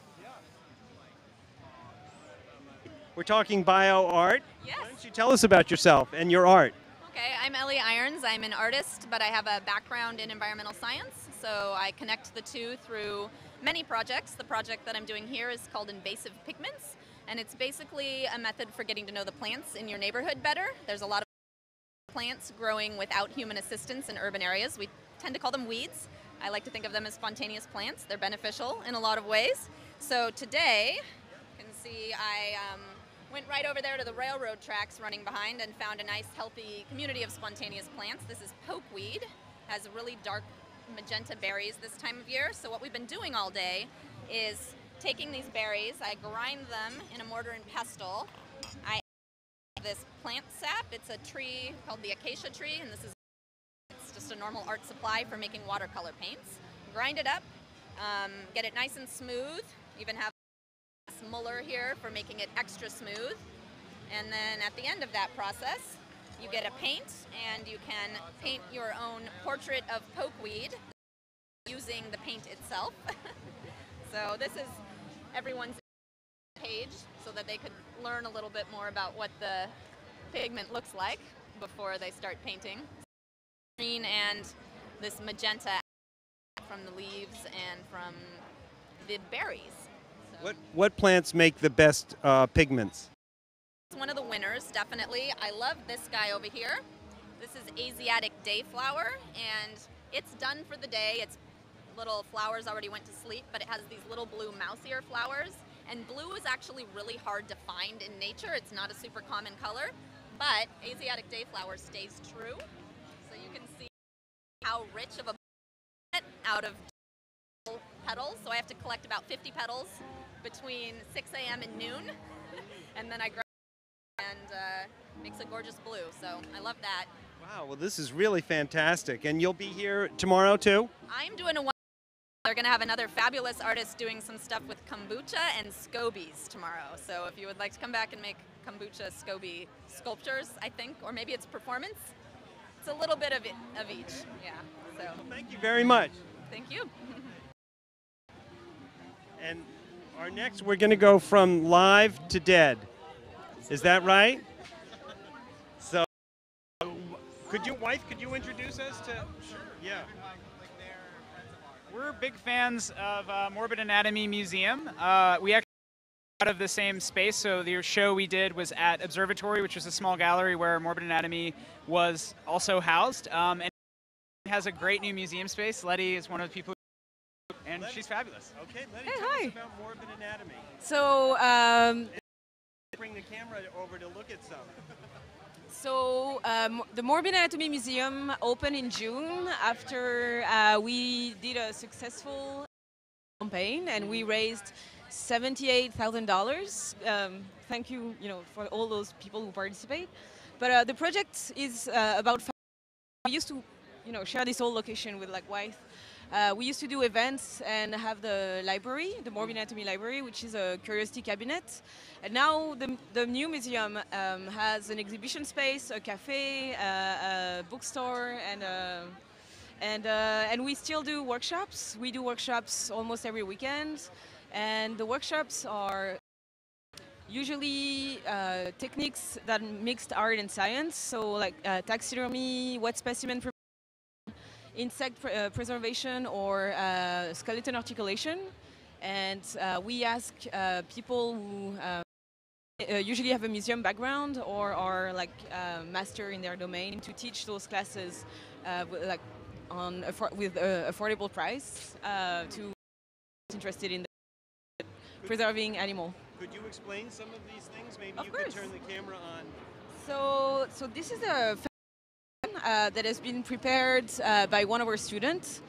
We're talking bioart.
Yes.
Why don't you tell us about yourself and your art?
Okay, I'm Ellie Irons. I'm an artist, but I have a background in environmental science, so I connect the two through many projects. The project that I'm doing here is called Invasive Pigments, and it's basically a method for getting to know the plants in your neighborhood better. There's a lot of plants growing without human assistance in urban areas. We tend to call them weeds. I like to think of them as spontaneous plants. They're beneficial in a lot of ways. So today, you can see I went right over there to the railroad tracks running behind and found a nice healthy community of spontaneous plants. This is pokeweed, has really dark magenta berries this time of year. So what we've been doing all day is taking these berries, I grind them in a mortar and pestle. I add this plant sap. It's a tree called the acacia tree, and it's just a normal art supply for making watercolor paints. Grind it up, get it nice and smooth, even have muller here for making it extra smooth, and then at the end of that process you get a paint, and you can paint your own portrait of pokeweed using the paint itself. So this is everyone's page so that they could learn a little bit more about what the pigment looks like before they start painting. Green and this magenta from the leaves and from the berries.
What plants make the best pigments?
It's one of the winners, definitely. I love this guy over here. This is Asiatic Dayflower, and it's done for the day. Its little flowers already went to sleep, but it has these little blue mouse ear flowers. And blue is actually really hard to find in nature. It's not a super common color, but Asiatic Dayflower stays true. So you can see how rich of a out of petals. So I have to collect about 50 petals between 6 a.m. and noon, and then I grind and makes a gorgeous blue. So I love that.
Wow, well this is really fantastic. And you'll be here tomorrow too?
I'm doing a one. They're going to have another fabulous artist doing some stuff with kombucha and scobies tomorrow. So if you would like to come back and make kombucha SCOBY sculptures, I think, or maybe it's performance. It's a little bit of each, yeah. So
well, thank you very much.
Thank you.
And our next, we're going to go from live to dead. Is that right? So, could you introduce us to? Sure. Yeah.
We're big fans of Morbid Anatomy Museum. We actually out of the same space, so the show we did was at Observatory, which was a small gallery where Morbid Anatomy was also housed. And it has a great new museum space. Letty is one of the people, and she's fabulous.
Okay, Letty, tell us about Morbid Anatomy.
So,
bring the camera over to look at some.
So the Morbid Anatomy Museum opened in June after we did a successful campaign, and we raised $78,000. Thank you, for all those people who participate. But the project is about. We used to, share this whole location with wife. We used to do events and have the library, the Morbid Anatomy Library, which is a curiosity cabinet. And now the new museum has an exhibition space, a cafe, a bookstore, and we still do workshops. We do workshops almost every weekend, and the workshops are usually techniques that mixed art and science. So taxidermy, wet specimen insect preservation or skeleton articulation. And we ask people who usually have a museum background or are like master in their domain to teach those classes like with affordable price to interested in preserving animal.
Could you explain some of these things? Maybe
Of
you
course.
could turn the camera on.
So this is a that has been prepared by one of our students,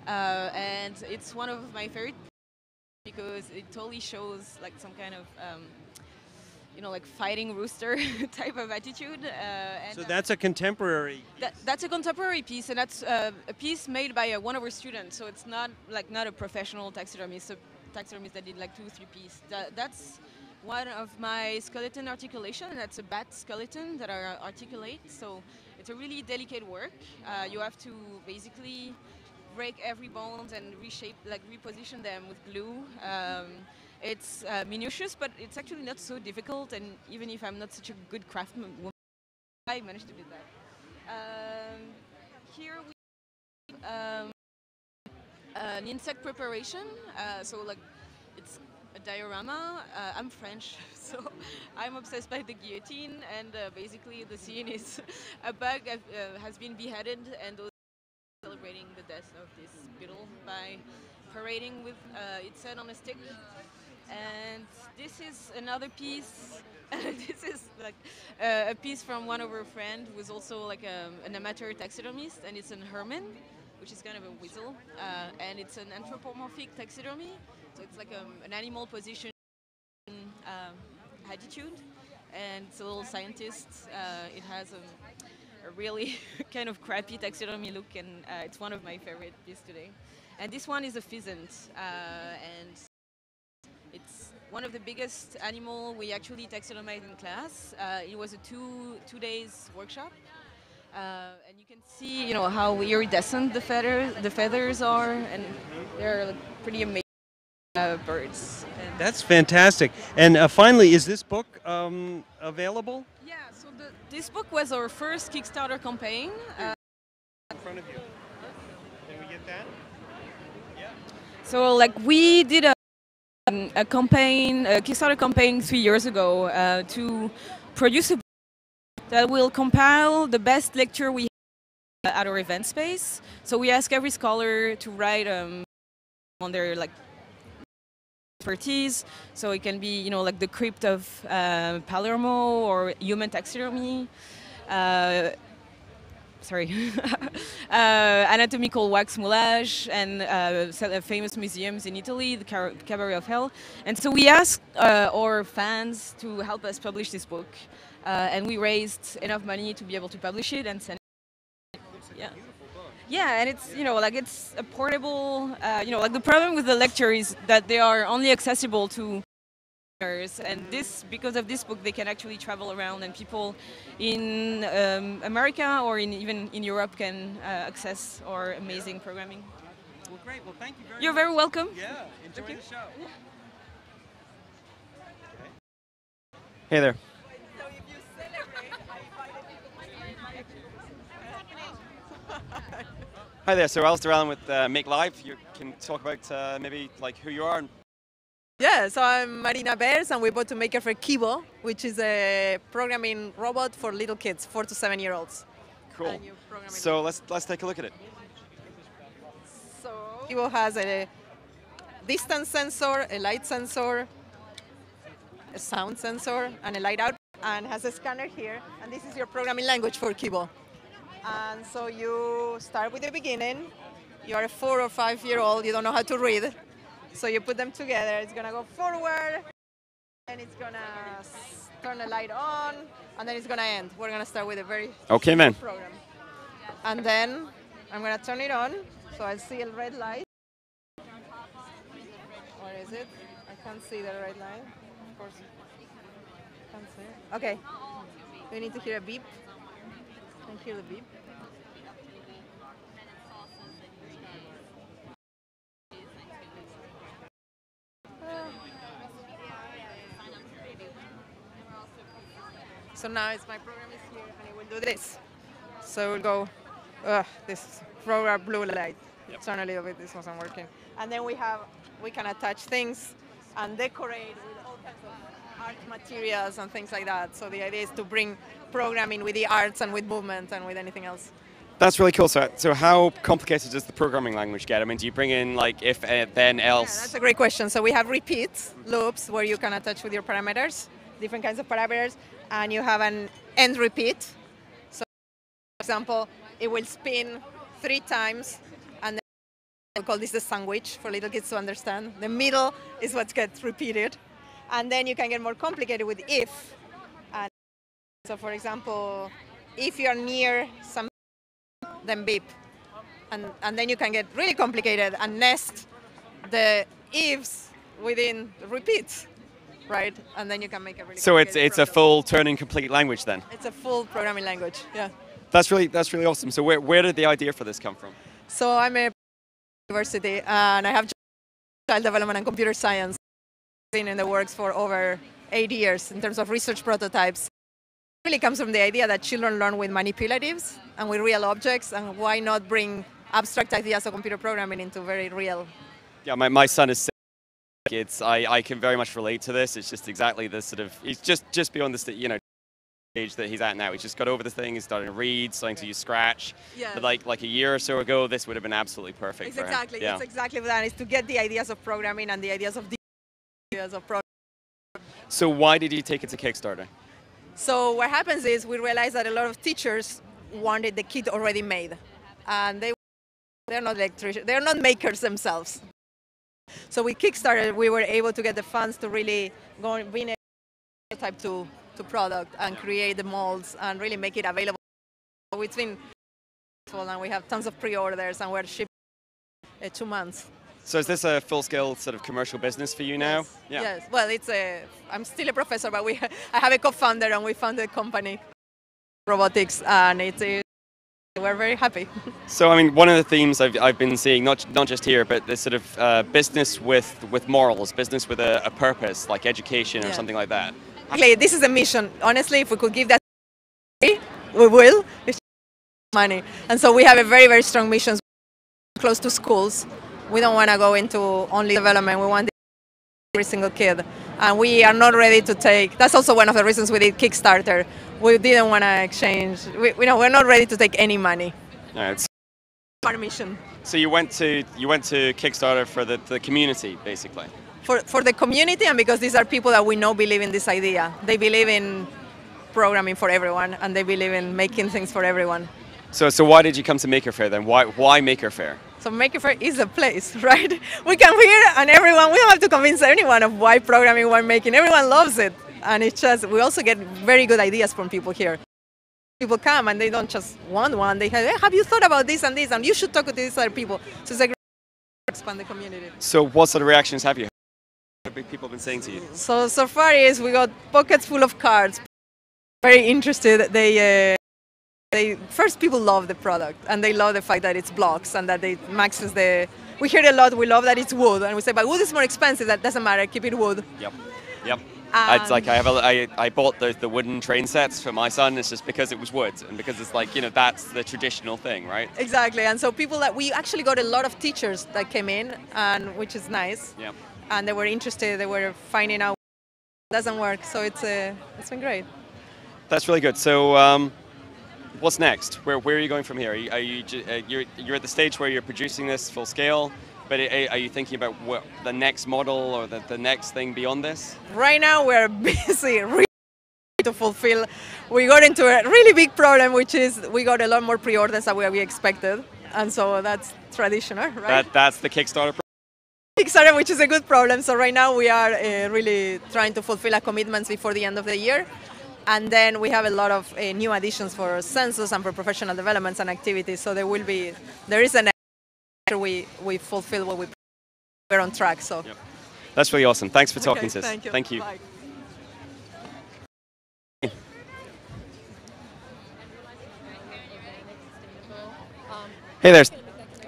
and it's one of my favorite because it totally shows like some kind of like fighting rooster type of attitude. And
So that's a contemporary.
that's a contemporary piece, and that's a piece made by one of our students. So it's not a professional taxidermist, a taxidermist that did like 2-3 pieces. That's one of my skeleton articulation, and that's a bat skeleton that I articulate. So it's a really delicate work. You have to basically break every bone and reshape, like reposition them with glue. It's minutious, but it's actually not so difficult. And even if I'm not such a good craftsman, I managed to do that. Here we an insect preparation. So like it's a diorama. I'm French, so I'm obsessed by the guillotine. And basically, the scene is a bug has been beheaded, and those celebrating the death of this beetle by parading with its head on a stick. And this is another piece. This is like a piece from one of our friends who is also like an amateur taxidermist, and it's an Herman, which is kind of a weasel, and it's an anthropomorphic taxidermy. So it's like an animal position attitude, and it's a little scientist. It has a really kind of crappy taxidermy look, and it's one of my favorite pieces today. And this one is a pheasant, and it's one of the biggest animal we actually taxidermized in class. It was a two days workshop, and you can see how iridescent the feathers are, and they're like, pretty amazing birds. And
That's fantastic. And finally, is this book available?
yeah, so this book was our first Kickstarter campaign.
In front of you. Can we get that? Yeah.
So like we did a campaign, a Kickstarter campaign 3 years ago to produce a book that will compile the best lecture we have at our event space. So we ask every scholar to write on their like expertise. So it can be like the crypt of Palermo or human taxidermy. Anatomical wax moulage and famous museums in Italy, the Cabaret of Hell. And so we asked our fans to help us publish this book, and we raised enough money to be able to publish it and send it. Yeah. Yeah, and it's like it's a portable. Like the problem with the lecture is that they are only accessible to. And because of this book, they can actually travel around, and people in America or even in Europe can access our amazing programming.
Well, great. Well, thank you very much.
You're very welcome.
Yeah, enjoy the show.
Hey there. Hi there. So Alistair Allen with Make Live. You can talk about maybe like who you are.
Yeah, so I'm Marina Bears, and we bought to Maker Faire Kibo, which is a programming robot for little kids, 4 to 7 year olds.
Cool. So let's take a look at it.
So Kibo has a distance sensor, a light sensor, a sound sensor, and a light out, and has a scanner here. And this is your programming language for Kibo. And so you start with the beginning. You are a 4 or 5 year old. You don't know how to read. So you put them together, it's gonna go forward, and it's gonna turn the light on, and then it's gonna end. We're gonna start with a very
Okay, man.
program. And then I'm gonna turn it on, so I see a red light. Where is it? I can't see the red light. Of course, can't see it. Okay, we need to hear a beep. Can you hear the beep? So now my program is here, and it will do this. So we'll go this program blue light. Turn a little bit, this wasn't working. And then we can attach things and decorate with all kinds of art materials and things like that. So the idea is to bring programming with the arts and with movement and with anything else.
That's really cool. So how complicated does the programming language get? I mean, do you bring in like if, then, else?
Yeah, that's a great question. So we have repeats, loops, where you can attach with your parameters, different kinds of parameters, and you have an end repeat. So, for example, it will spin 3 times, and then we'll call this the sandwich for little kids to understand. The middle is what gets repeated. And then you can get more complicated with if. And so, for example, if you're near some, then beep. And then you can get really complicated and nest the ifs within the repeats, right? And then you can make a really
So it's a full turning complete language then?
It's a full programming language, yeah.
That's really awesome. So where did the idea for this come from?
So I'm a university and I have child development and computer science. Been in the works for over 8 years in terms of research prototypes. It really comes from the idea that children learn with manipulatives and with real objects, and why not bring abstract ideas of computer programming into very real.
Yeah, my son is 6. I can very much relate to this. It's just exactly this sort of, he's just beyond this, stage that he's at now. He's just got over the thing, he's starting to read, starting to use Scratch.
Yeah.
But like a year or so ago, this would have been absolutely perfect
It's
for him.
exactly,
Yeah.
it's exactly that, is to get the ideas of programming and the ideas of programming.
So why did you take it to Kickstarter?
So what happens is we realized that a lot of teachers wanted the kit already made, and they're not electricians, they're not makers themselves. So with Kickstarter, we were able to get the funds to really go and bring a prototype to product and create the molds and really make it available. So it's been successful, and we have tons of pre-orders, and we're shipping 2 months.
So is this a full-scale sort of commercial business for you now?
Yes. Yes. Well, I'm still a professor, but I have a co-founder, and we founded a company, Robotics, and we're very happy.
So I mean, one of the themes I've been seeing, not just here, but this sort of business with morals, business with a purpose, like education or something like that.
Okay, this is a mission. Honestly, if we could give that away, we will. It's money, and so we have a very, very strong mission close to schools. We don't want to go into only development. We want every single kid. And we are not ready to take, that's also one of the reasons we did Kickstarter. We didn't want to exchange, we're not ready to take any money.
No, it's
our mission.
So you went to Kickstarter for the community, basically.
For the community, and because these are people that we know believe in this idea. They believe in programming for everyone, and they believe in making things for everyone.
So why did you come to Maker Faire then? Why Maker Faire?
So Maker Faire is a place, right? We come here and we don't have to convince anyone of why programming, why making. Everyone loves it. And it's just, we also get very good ideas from people here. People come and they don't just want one. They say, hey, have you thought about this and this? And you should talk to these other people. So it's a great way to expand the community.
So what sort of reactions have you had? What have people been saying to you?
So far is we got pockets full of cards. Very interested. First, people love the product, and they love the fact that it's blocks and that it maxes the. We hear it a lot. We love that it's wood, and we say, but wood is more expensive. That doesn't matter. Keep it wood.
Yep. It's like I bought the wooden train sets for my son. It's just because it was wood, and because it's like that's the traditional thing, right?
Exactly. And so we actually got a lot of teachers that came in, and which is nice.
Yeah. And
they were interested. They were finding out it doesn't work. So it's been great.
That's really good. So. What's next? Where are you going from here? You're at the stage where you're producing this full scale, but are you thinking about what the next model or the next thing beyond this?
Right now we're busy really to fulfill. We got into a really big problem, which is we got a lot more pre-orders than we expected, and so that's traditional, right?
That's the Kickstarter.
Kickstarter, which is a good problem. So right now we are really trying to fulfill our commitments before the end of the year. And then we have a lot of new additions for census and for professional developments and activities. So there is an after we fulfill what we're on track. So
yep. That's really awesome. Thanks for talking to us.
Thank you.
Thank you.
Bye.
Hey there.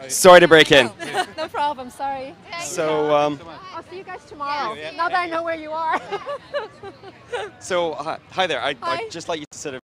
Sorry to break in.
No problem, sorry.
So,
I'll see you guys tomorrow, now that I know where you are.
So, hi there. I'd just like you to sort of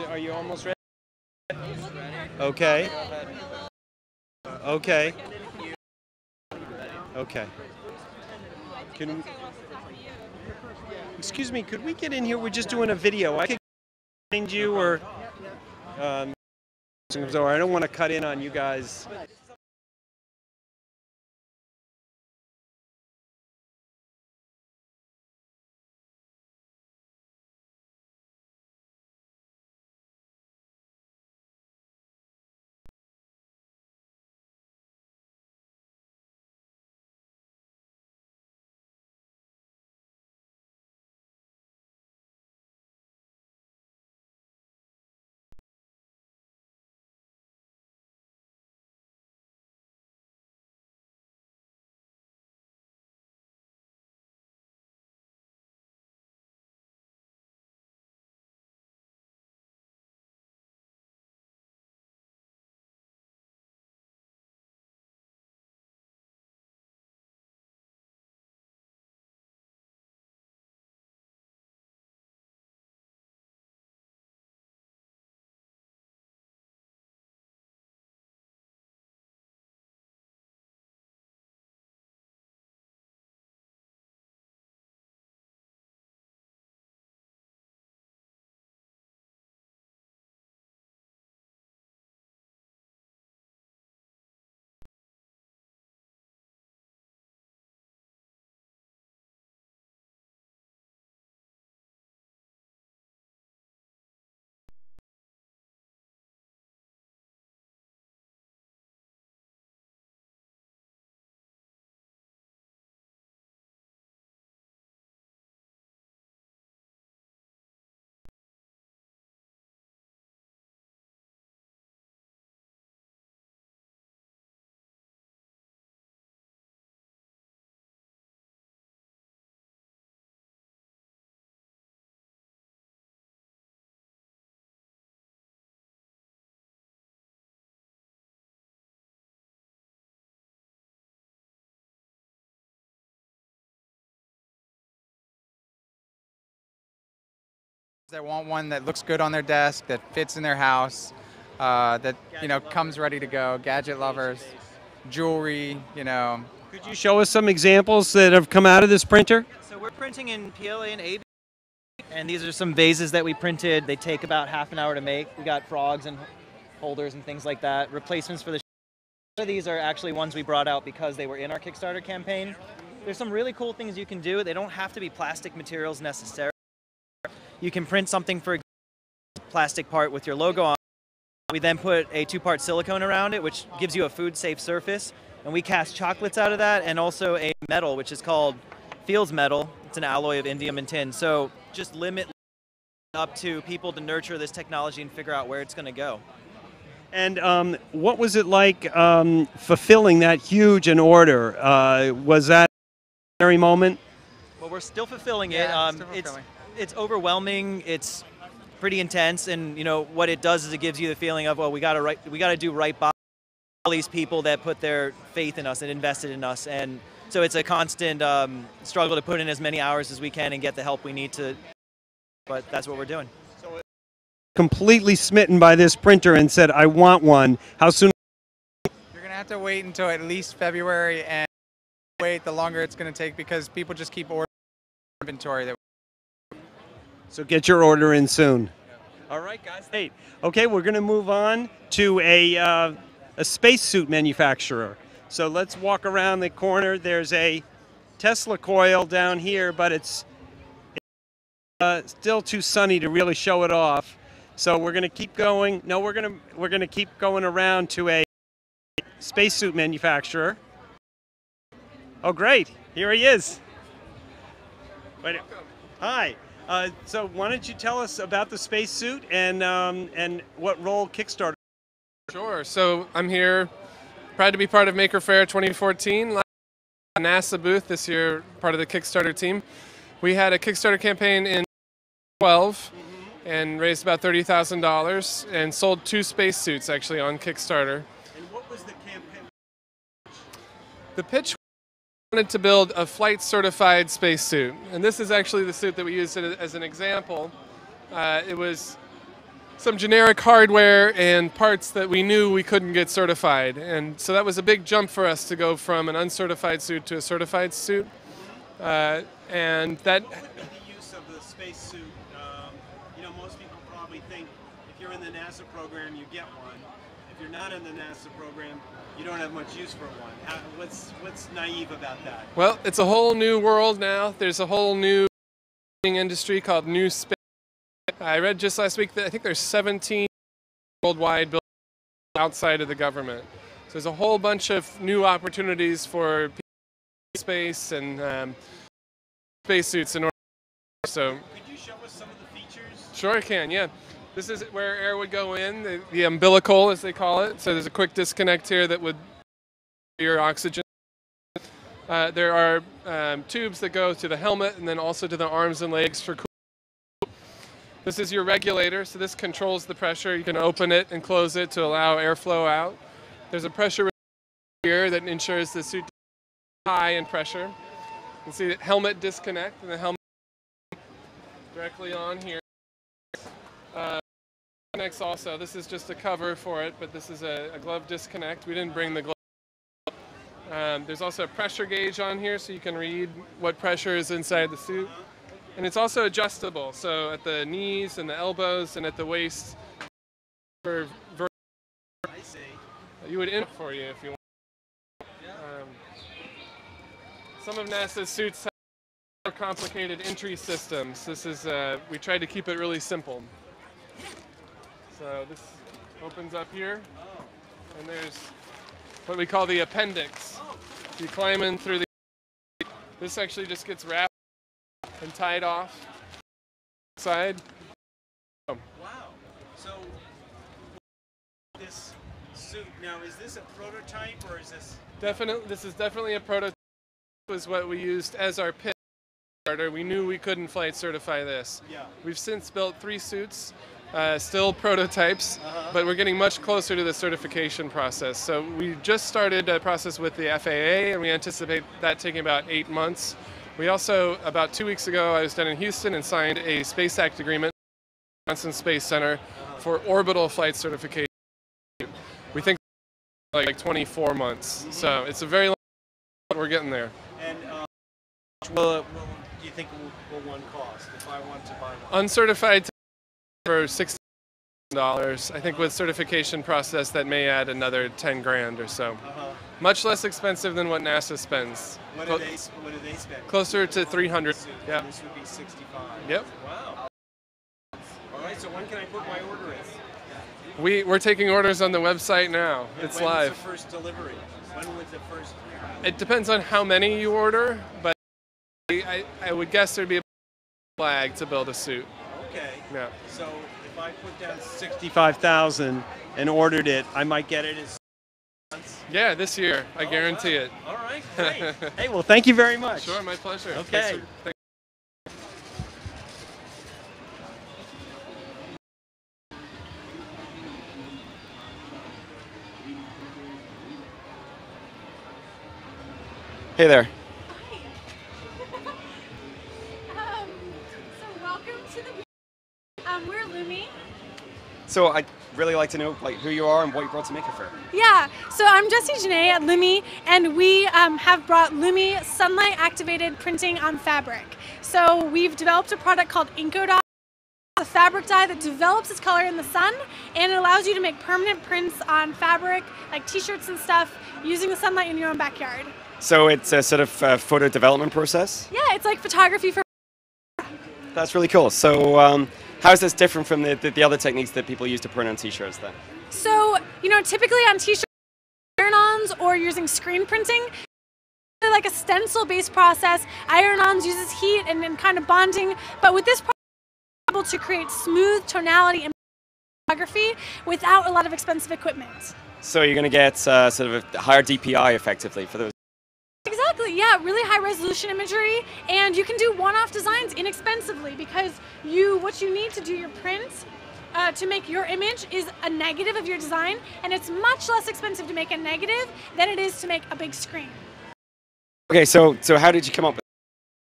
Are you almost ready? Okay. Okay. Okay. Excuse me, could we get in here? We're just doing a video. I could find you or so I don't want to cut in on you guys.
That want one that looks good on their desk, that fits in their house, that comes ready to go. Gadget lovers, jewelry,
Could you show us some examples that have come out of this printer?
So we're printing in PLA and AB, and these are some vases that we printed. They take about half an hour to make. We got frogs and holders and things like that. Replacements for the. These are actually ones we brought out because they were in our Kickstarter campaign. There's some really cool things you can do. They don't have to be plastic materials necessarily. You can print something for a plastic part with your logo on. We then put a 2-part silicone around it, which gives you a food-safe surface. And we cast chocolates out of that, and also a metal, which is called Fields Metal. It's an alloy of indium and tin. So just limit up to people to nurture this technology and figure out where it's going to go.
And what was it like fulfilling that huge an order? Was that a scary moment?
Well, we're still fulfilling it.
Yeah, still fulfilling.
It's overwhelming. It's pretty intense, and what it does is it gives you the feeling of, well, we got to do right by all these people that put their faith in us and invested in us, and so it's a constant struggle to put in as many hours as we can and get the help we need to. But that's what we're doing.
Completely smitten by this printer and said, "I want one." How soon?
You're gonna have to wait until at least February, and wait the longer it's gonna take because people just keep ordering inventory.
So get your order in soon. All right, guys. Hey, okay, we're going to move on to a spacesuit manufacturer. So let's walk around the corner. There's a Tesla coil down here, but it's still too sunny to really show it off. So we're going to keep going. No, we're going to keep going around to a spacesuit manufacturer. Oh, great! Here he is. Wait. Hi. So why don't you tell us about the spacesuit and what role Kickstarter?
Sure. So I'm here, proud to be part of Maker Faire 2014. NASA booth this year, part of the Kickstarter team.
We had a Kickstarter campaign in 2012 and raised about $30,000 and sold 2 spacesuits actually on Kickstarter.
And what was the campaign?
The pitch wanted to build a flight certified spacesuit, and this is actually the suit that we used as an example. It was some generic hardware and parts that we knew we couldn't get certified, and so that was a big jump for us to go from an uncertified suit to a certified suit. And that.
What would be the use of the spacesuit? You know, most people probably think if you're in the NASA program, you get one. If you're not in the NASA program, you don't have much use for one. What's naive about that?
Well, it's a whole new world now. There's a whole new industry called New Space. I read just last week that I think there's 17 worldwide buildings outside of the government. So there's a whole bunch of new opportunities for space and spacesuits in order. So.
Could you show us some of the features?
Sure, I can. Yeah. This is where air would go in, the umbilical, as they call it. So there's a quick disconnect here that would your oxygen. There are tubes that go to the helmet and then also to the arms and legs for cooling. This is your regulator, so this controls the pressure. You can open it and close it to allow airflow out. There's a pressure here that ensures the suit is high in pressure. You can see the helmet disconnect and the helmet directly on here. Connects also. This is just a cover for it, but this is a glove disconnect. We didn't bring the glove. There's also a pressure gauge on here, so you can read what pressure is inside the suit. And it's also adjustable, so at the knees and the elbows and at the waist. You would in for you if you want. Some of NASA's suits have more complicated entry systems. This is we tried to keep it really simple. So this opens up here, and there's what we call the appendix. You climb in through the. This actually just gets wrapped and tied off side.
Wow. So this suit now, is this a prototype or is this?
This is definitely a prototype. Was what we used as our pitch. We knew we couldn't flight certify this.
Yeah.
We've since built 3 suits. Still prototypes, but we're getting much closer to the certification process. So we just started a process with the FAA, and we anticipate that taking about 8 months. We also, about 2 weeks ago, I was down in Houston and signed a Space Act agreement with the Johnson Space Center for orbital flight certification. We think like 24 months. So it's a very long time, but we're getting there.
And do you think will one cost if I want to buy one?
Uncertified for $60,000. I think with certification process that may add another 10 grand or so. Much less expensive than what NASA spends.
What do they spend?
Closer to 300. Yeah.
This would be 65.
Yep.
Wow. All right. So when can I put my order in?
We're taking orders on the website now. It's
when
live.
When was the first delivery? When was the first?
It depends on how many you order, but I would guess there'd be a flag to build a suit.
Okay.
Yeah.
So if I put down 65,000 and ordered it, I might get it in 6 months?
Yeah, this year. I guarantee it.
All right, great. Hey, well, thank you very much.
Sure, my pleasure.
Okay.
Hey there.
So welcome to the we're Lumi.
So I'd really like to know who you are and what you brought to Maker Faire.
Yeah, so I'm Jessie Janae at Lumi, and we have brought Lumi sunlight activated printing on fabric. So we've developed a product called IncoDye, a fabric dye that develops its color in the sun, and it allows you to make permanent prints on fabric, like t-shirts and stuff, using the sunlight in your own backyard.
So it's a sort of photo development process?
Yeah, it's like photography for.
That's really cool. So how is this different from the other techniques that people use to print on t-shirts then?
So, typically on t-shirts, iron-ons or using screen printing, like a stencil-based process. Iron-ons uses heat and kind of bonding, but with this process, we're able to create smooth tonality and photography without a lot of expensive equipment.
So you're going to get sort of a higher DPI effectively for those.
Exactly, yeah, really high resolution imagery, and you can do one-off designs inexpensively because what you need to do your print to make your image is a negative of your design, and it's much less expensive to make a negative than it is to make a big screen.
Okay, so how did you come up with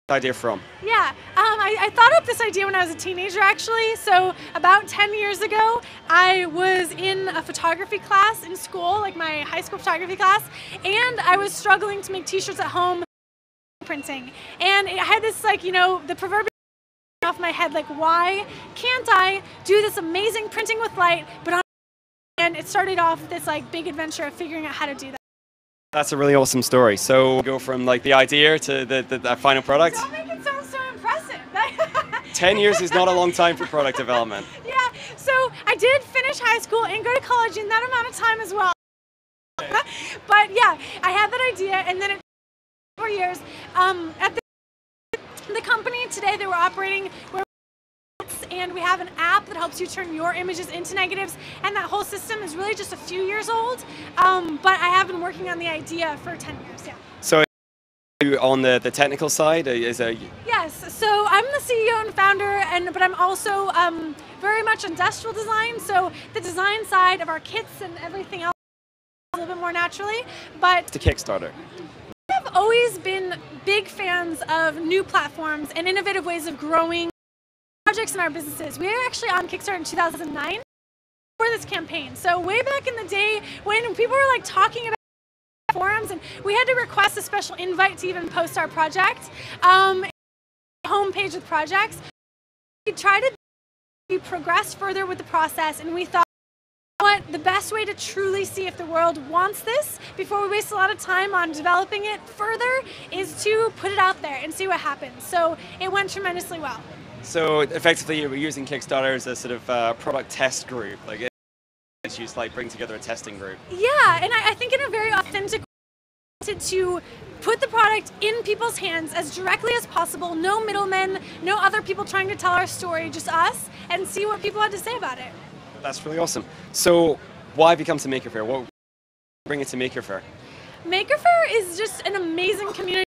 this idea from?
Yeah, I thought up this idea when I was a teenager, actually. So about 10 years ago, I was in a photography class in school, like my high school photography class, and I was struggling to make t-shirts at home printing. And I had this, like, you know, the proverbial off my head, like, why can't I do this amazing printing with light, but and it started off this, like, big adventure of figuring out how to do that.
That's a really awesome story. So go from like the idea to the final product.
Don't make it sound so impressive.
10 years is not a long time for product development.
Yeah, so I did finish high school and go to college in that amount of time as well. But yeah, I had that idea, and then it took 4 years. At the company today, they were operating, and we have an app that helps you turn your images into negatives, and that whole system is really just a few years old, but I have been working on the idea for 10 years, yeah.
So on the technical side,
Yes, so I'm the CEO and founder, but I'm also very much industrial design, so the design side of our kits and everything else a little bit more naturally, but
the Kickstarter.
I've always been big fans of new platforms and innovative ways of growing projects in our businesses. We were actually on Kickstarter in 2009 for this campaign. So way back in the day when people were like talking about forums, and we had to request a special invite to even post our project, homepage with projects. We tried to progress further with the process, and we thought, you know what, the best way to truly see if the world wants this before we waste a lot of time on developing it further is to put it out there and see what happens. So it went tremendously well.
So effectively, you were using Kickstarter as a sort of product test group, like it's used like bring together a testing group.
Yeah, and I think in a very authentic way to put the product in people's hands as directly as possible, no middlemen, no other people trying to tell our story, just us, and see what people had to say about it.
That's really awesome. So why have you come to Maker Faire? What bring it to Maker Faire?
Maker Faire is just an amazing community.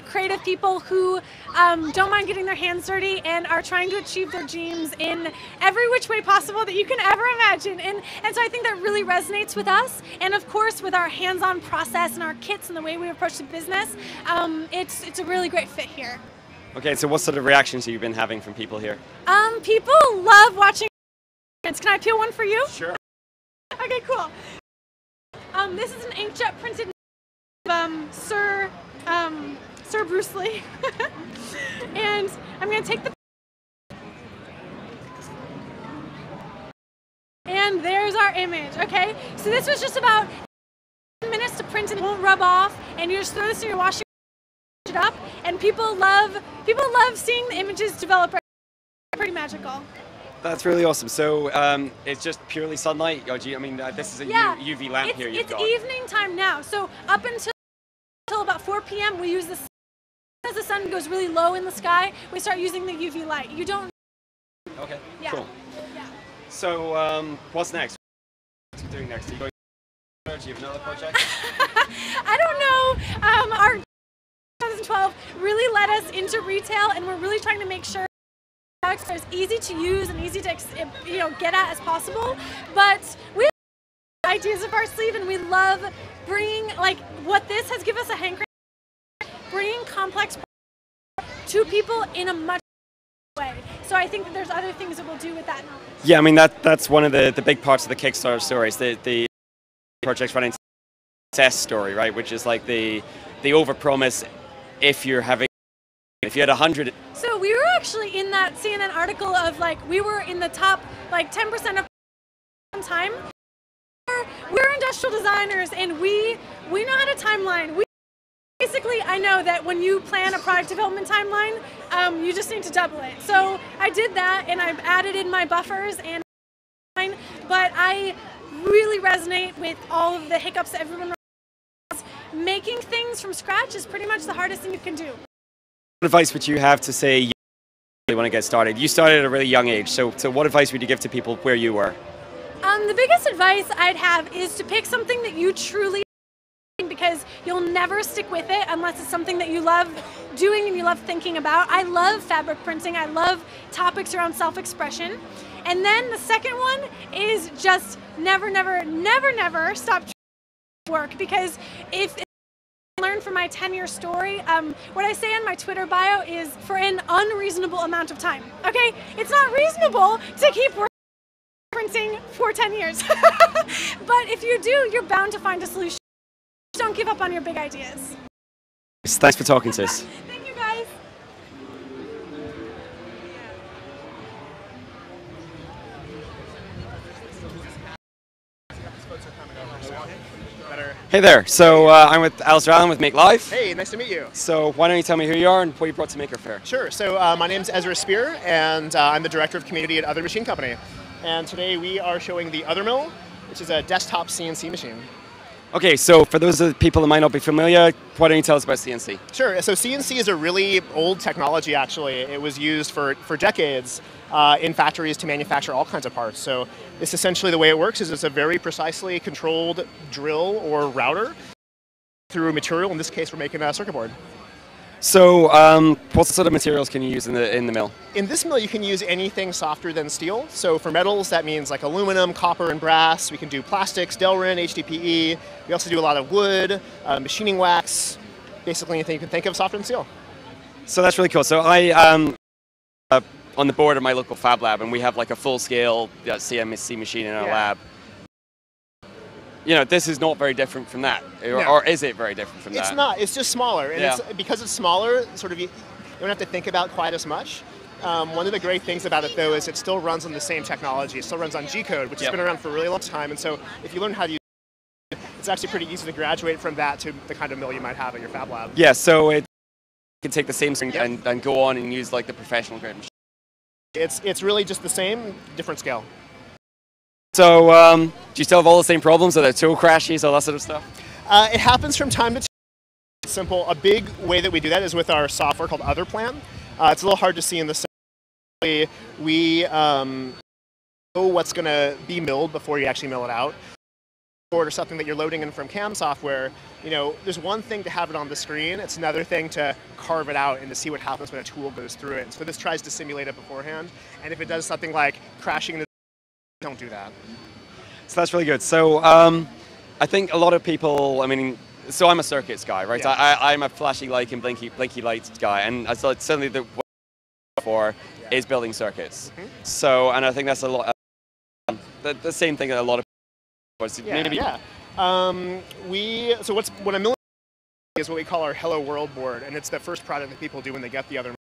Creative people who don't mind getting their hands dirty and are trying to achieve their dreams in every which way possible that you can ever imagine. And so I think that really resonates with us. And of course, with our hands-on process and our kits and the way we approach the business, it's a really great fit here.
Okay, so what sort of reactions have you been having from people here?
People love watching. Can I peel one for you?
Sure.
Okay, cool. This is an inkjet printed Sir Bruce Lee. And I'm going to take the... And there's our image, okay? So this was just about 10 minutes to print and it won't rub off, and you just throw this in your washing machine, it up, and people love seeing the images develop. Pretty magical.
That's really awesome. So it's just purely sunlight? Or do you, I mean, this is a UV lamp here you've got.
It's evening time now, so up until about 4 p.m. we use this. As the sun goes really low in the sky, we start using the UV light. You don't...
Okay,
yeah.
Cool.
Yeah.
So what's next? What are you doing next? Are you going to... Do you have another project?
I don't know. Our 2012 really led us into retail, and we're really trying to make sure products are as easy to use and easy to get at as possible. But we have ideas up our sleeve, and we love bringing, like, what this has given us a hankering, bringing complex to people in a much way. So I think that there's other things that we'll do with that knowledge.
Yeah, I mean that's one of the big parts of the Kickstarter story is the project's running success story, right? Which is like the overpromise if you had 100.
So we were actually in that CNN article of like we were in the top like 10% of time. We're industrial designers and we know how to timeline. Basically, I know that when you plan a product development timeline, you just need to double it. So I did that, and I've added in my buffers, but I really resonate with all of the hiccups that everyone has. Making things from scratch is pretty much the hardest thing you can do.
What advice would you have to say you really want to get started? You started at a really young age, so what advice would you give to people where you were?
The biggest advice I'd have is to pick something that you truly because because you'll never stick with it unless it's something that you love doing and you love thinking about. I love fabric printing. I love topics around self-expression. And then the second one is just never, never, never, never stop work, because if I learned from my 10-year story, what I say in my Twitter bio is for an unreasonable amount of time. Okay, it's not reasonable to keep printing for 10 years, but if you do, you're bound to find a solution. Don't give up on your big ideas.
Thanks for talking to us.
Thank you, guys.
Hey there. So I'm with Alistair Allen with Make Live.
Hey, nice to meet you.
So why don't you tell me who you are and what you brought to Maker Faire?
Sure. So my name's Ezra Spear, and I'm the director of community at Other Machine Company. And today we are showing the Other Mill, which is a desktop CNC machine.
Okay, so for those of the people that might not be familiar, why don't you tell us about CNC?
Sure. So CNC is a really old technology, actually. It was used for decades in factories to manufacture all kinds of parts. So it's essentially the way it works is it's a very precisely controlled drill or router through material. In this case, we're making a circuit board.
So what sort of materials can you use in the mill?
In this mill, you can use anything softer than steel. So for metals, that means like aluminum, copper, and brass. We can do plastics, Delrin, HDPE. We also do a lot of wood, machining wax, basically anything you can think of softer than steel.
So that's really cool. So I am on the board of my local fab lab, and we have like a full-scale CNC machine in our lab. You know, this is not very different from that, or is it very different from that?
It's not. It's just smaller, and because it's smaller, sort of you don't have to think about quite as much. One of the great things about it, though, is it still runs on the same technology. It still runs on G-code, which has been around for a really long time, and so if you learn how to use it, it's actually pretty easy to graduate from that to the kind of mill you might have at your fab lab.
Yeah, so it can take the same thing and go on and use like the professional grade machine.
It's really just the same, different scale.
So, do you still have all the same problems? Are there tool crashes, all that sort of stuff?
It happens from time to time. It's simple. A big way that we do that is with our software called OtherPlan. It's a little hard to see in the sound. We know what's going to be milled before you actually mill it out. Or something that you're loading in from CAM software, you know, there's one thing to have it on the screen. It's another thing to carve it out and to see what happens when a tool goes through it. So this tries to simulate it beforehand. And if it does something like crashing the don't do that.
So that's really good. So I think a lot of people, I mean, so I'm a circuits guy, right? Yeah. I'm a flashy light and blinky lights guy, and I thought certainly what I'm for is building circuits. So, and I think that's a lot, the same thing that a lot of people
so what I'm milling is what we call our Hello World board, and it's the first product that people do when they get the Other,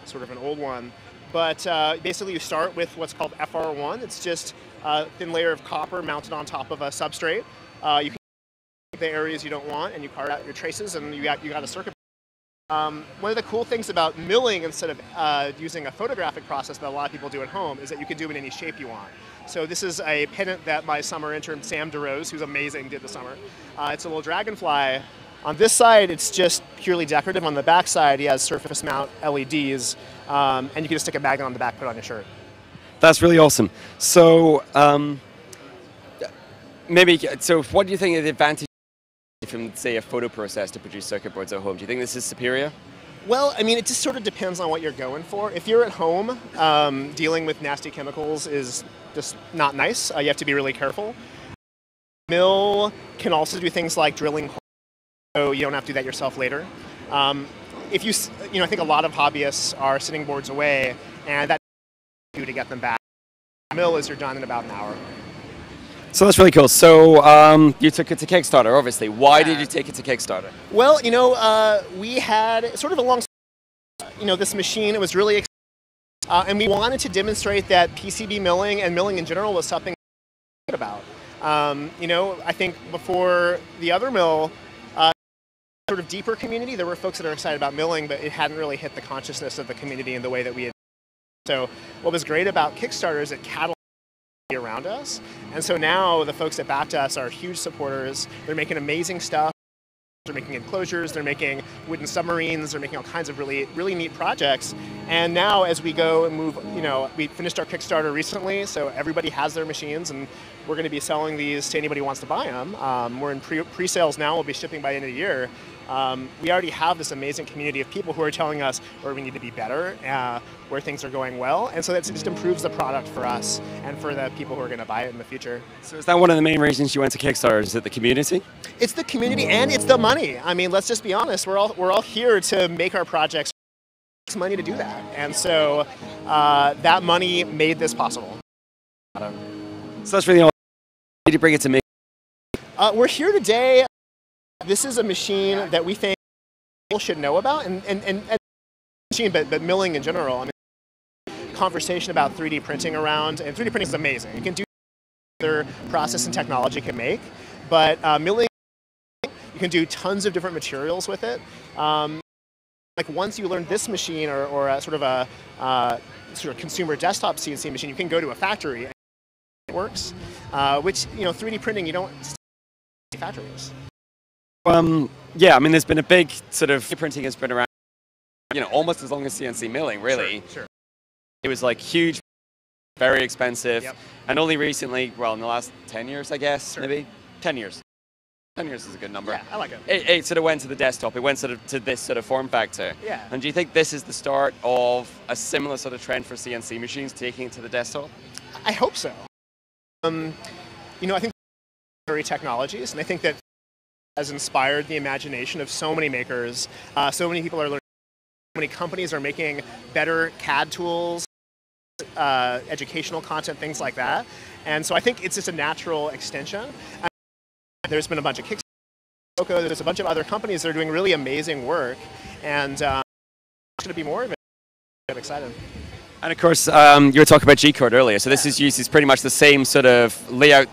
sort of an old one. But basically you start with what's called FR1. It's just a thin layer of copper mounted on top of a substrate. You can the areas you don't want, and you carve out your traces, and you got a circuit. One of the cool things about milling instead of using a photographic process that a lot of people do at home is that you can do it in any shape you want. So this is a pendant that my summer intern Sam DeRose, who's amazing, did this summer. It's a little dragonfly. On this side, it's just purely decorative. On the back side, he has surface mount LEDs, and you can just stick a magnet on the back, put it on your shirt.
That's really awesome. So so what do you think of the advantage from, say, a photo process to produce circuit boards at home? Do you think this is superior?
Well, I mean, it just sort of depends on what you're going for. If you're at home, dealing with nasty chemicals is just not nice. You have to be really careful. Mill can also do things like drilling, so you don't have to do that yourself later. If you know, I think a lot of hobbyists are sitting boards away, and that you to get them back. Mill is you're done in about an hour.
So that's really cool. So you took it to Kickstarter, obviously. Why did you take it to Kickstarter?
Well, you know, we had sort of a long, you know, this machine. It was really exciting, and we wanted to demonstrate that PCB milling and milling in general was something to think about. You know, I think before the Other mill, sort of deeper community, there were folks that are excited about milling, but it hadn't really hit the consciousness of the community in the way that we had. So what was great about Kickstarter is it cataloged around us, and so now the folks that backed us are huge supporters. They're making amazing stuff. they're making enclosures, they're making wooden submarines, they're making all kinds of really, really neat projects. And now as we go and move, we finished our Kickstarter recently, so everybody has their machines, and we're going to be selling these to anybody who wants to buy them. We're in pre-sales now, we'll be shipping by the end of the year. We already have this amazing community of people who are telling us where we need to be better, where things are going well, and so that just improves the product for us and for the people who are going to buy it in the future.
So is that one of the main reasons you went to Kickstarter? Is it the community?
It's the community and it's the money. I mean, let's just be honest. We're all here to make our projects. It's money to do that, and so that money made this possible.
So that's really all. Did you bring it to me?
We're here today. This is a machine that we think people should know about, and machine, but milling in general. I mean, conversation about 3D printing around, and 3D printing is amazing. You can do other process and technology can make, but milling, you can do tons of different materials with it. Like once you learn this machine or a sort of consumer desktop CNC machine, you can go to a factory and it works. Which 3D printing you don't see factories.
Yeah, I mean, there's been a big sort of printing has been around, almost as long as CNC milling, really.
Sure.
It was like huge, very expensive, and only recently, well, in the last 10 years, I guess, maybe 10 years. 10 years is a good number.
Yeah, I like it.
It sort of went to the desktop. It went sort of to this sort of form factor.
Yeah.
And do you think this is the start of a similar sort of trend for CNC machines taking it to the desktop?
I hope so. I think very technologies, and I think that has inspired the imagination of so many makers. So many people are learning. So many companies are making better CAD tools, educational content, things like that. And so I think it's just a natural extension. And there's been a bunch of Kickstarter, there's a bunch of other companies that are doing really amazing work, and there's going to be more of it. I'm excited.
And of course, you were talking about G-code earlier, so this uses pretty much the same sort of layout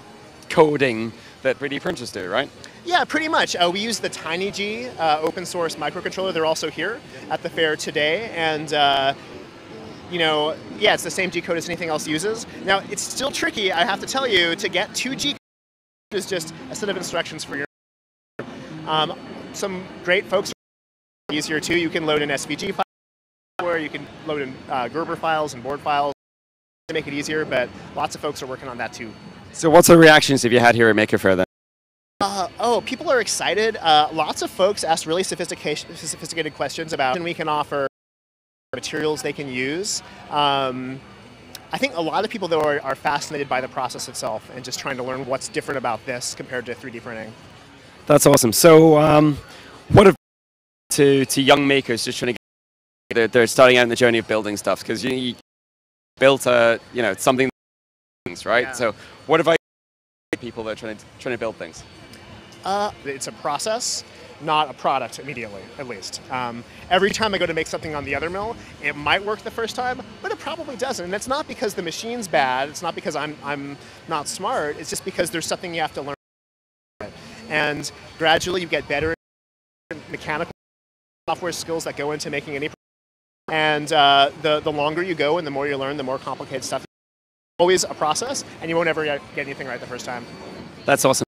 coding that 3D printers do, right?
Yeah, pretty much. We use the TinyG open source microcontroller. They're also here at the fair today, and yeah, it's the same G-code as anything else uses. Now, it's still tricky, I have to tell you, to get to G-code is just a set of instructions for your. Some great folks are easier too. You can load an SVG file, or you can load in Gerber files and board files to make it easier, but lots of folks are working on that too.
So what sort of reactions have you had here at Maker Faire then?
People are excited. Lots of folks ask really sophisticated questions about and we can offer materials they can use. I think a lot of people though are fascinated by the process itself and just trying to learn what's different about this compared to 3D printing.
That's awesome. So what have to young makers just trying to get, they're starting out in the journey of building stuff, because you built something, right?
Yeah.
So what have people that are trying to build things?
It's a process, not a product immediately, at least. Every time I go to make something on the other mill, it might work the first time, but it probably doesn't. And it's not because the machine's bad, it's not because I'm not smart, it's just because there's something you have to learn. And gradually you get better at mechanical software skills that go into making any. And the longer you go and the more you learn, the more complicated stuff. Always a process, and you won't ever get anything right the first time.
That's awesome.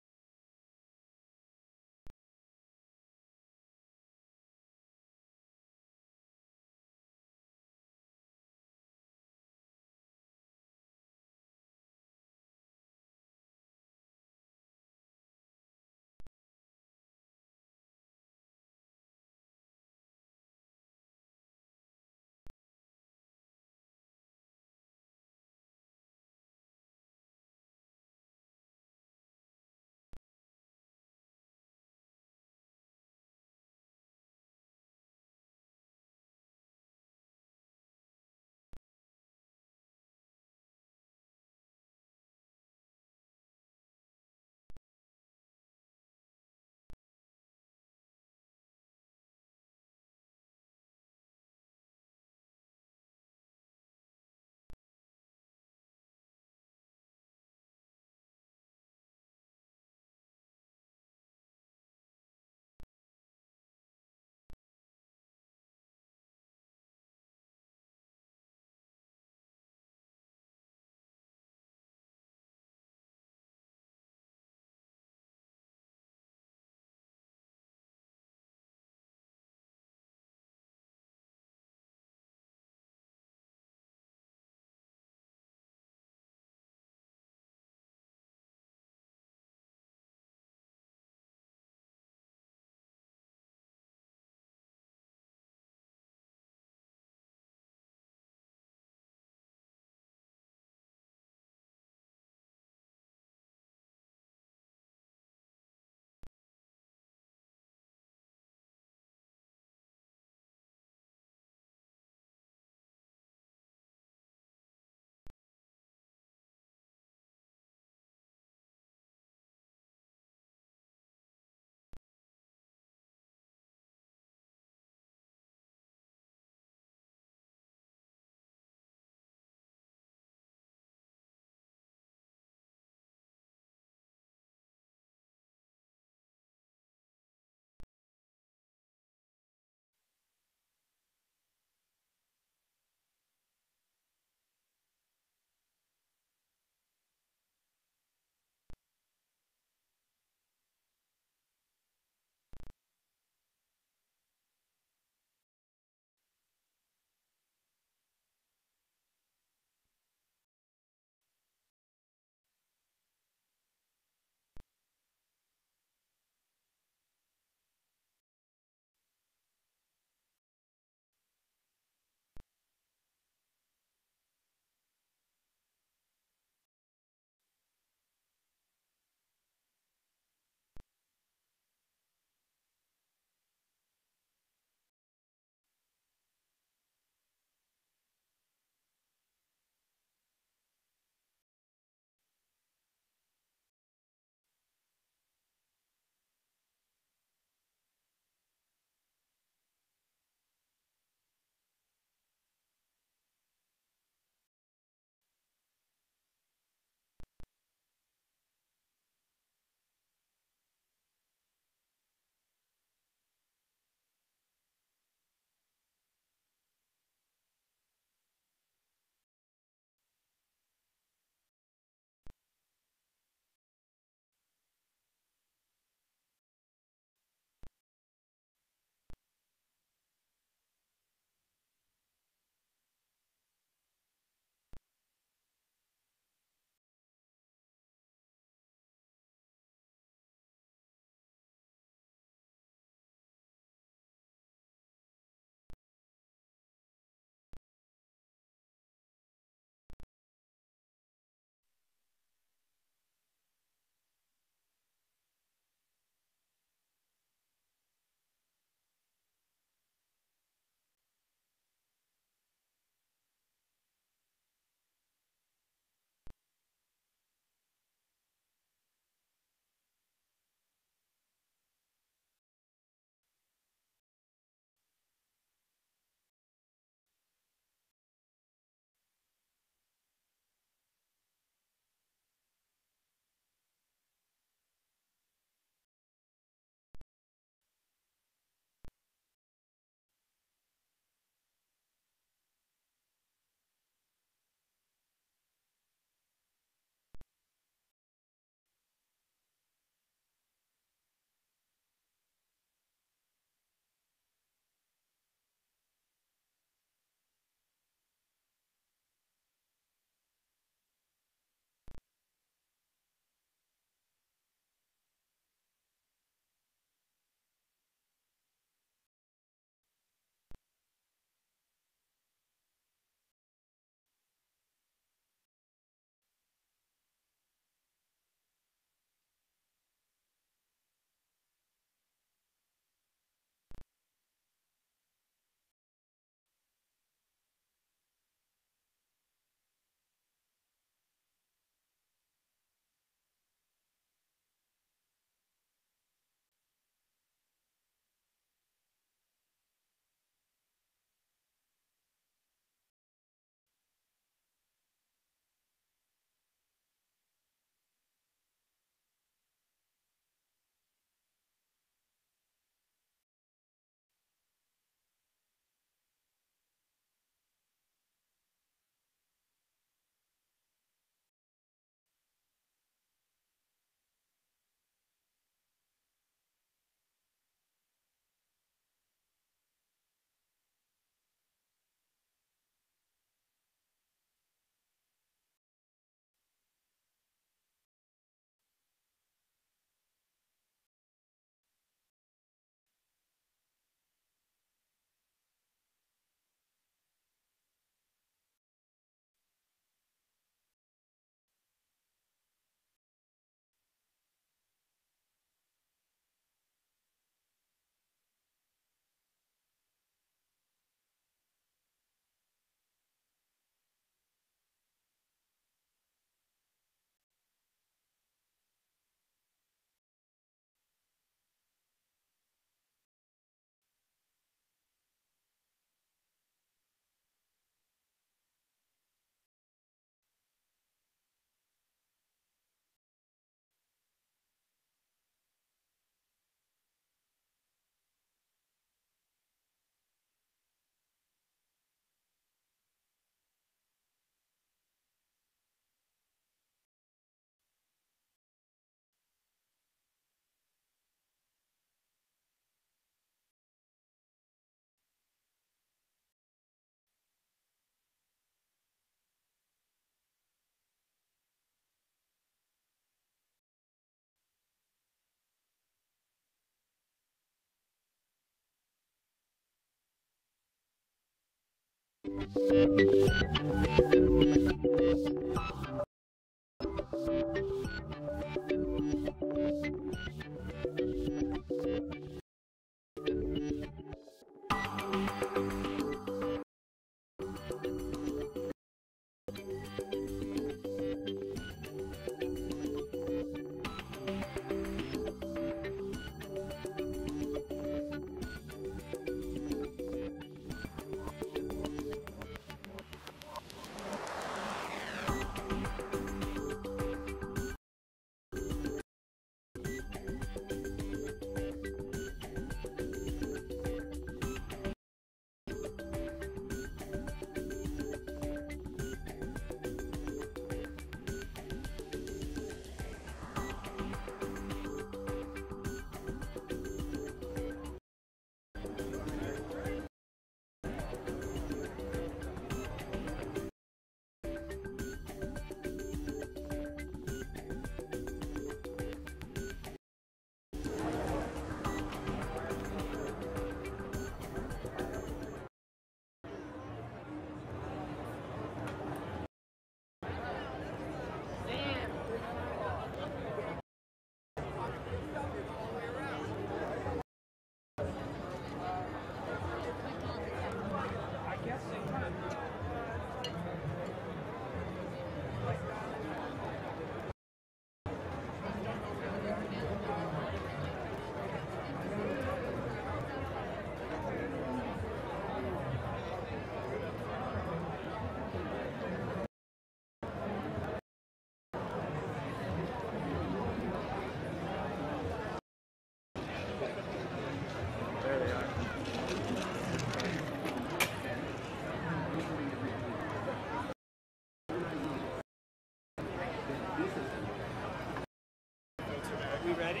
We ready?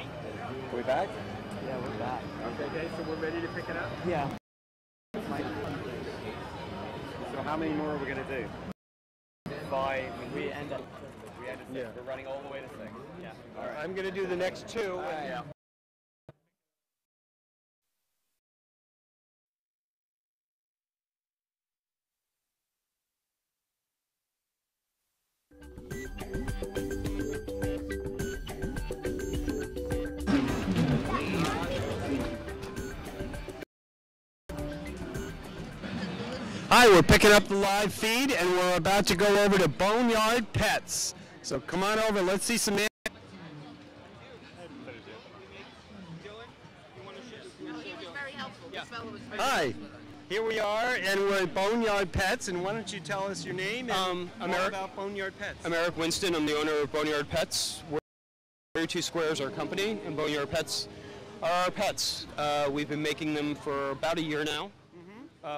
Are we back?
Yeah, we're back. Okay, so we're ready to pick it up?
Yeah.
So how many more are we going to do?
We end at 6.
Yeah.
We're running all the way to 6. Yeah.
All right. I'm going to do the next 2.
Yeah.
Hi, we're picking up the live feed and we're about to go over to Boneyard Pets. So come on over, let's see some. Hi, here we are and we're at Boneyard Pets, and why don't you tell us your name and more about Boneyard Pets?
I'm Eric Winston. I'm the owner of Boneyard Pets. We're 32 Squares, our company, and Boneyard Pets are our pets. We've been making them for about a year now.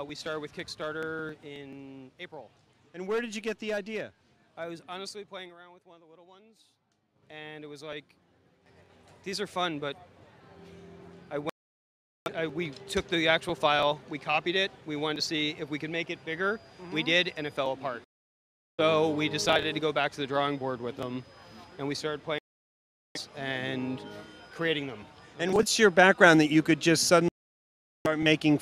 We started with Kickstarter in April.
And where did you get the idea?
I was honestly playing around with one of the little ones, and it was like, these are fun, but we took the actual file, we copied it, we wanted to see if we could make it bigger. We did, and it fell apart. So we decided to go back to the drawing board with them, and we started playing and creating them.
And what's your background that you could just suddenly start making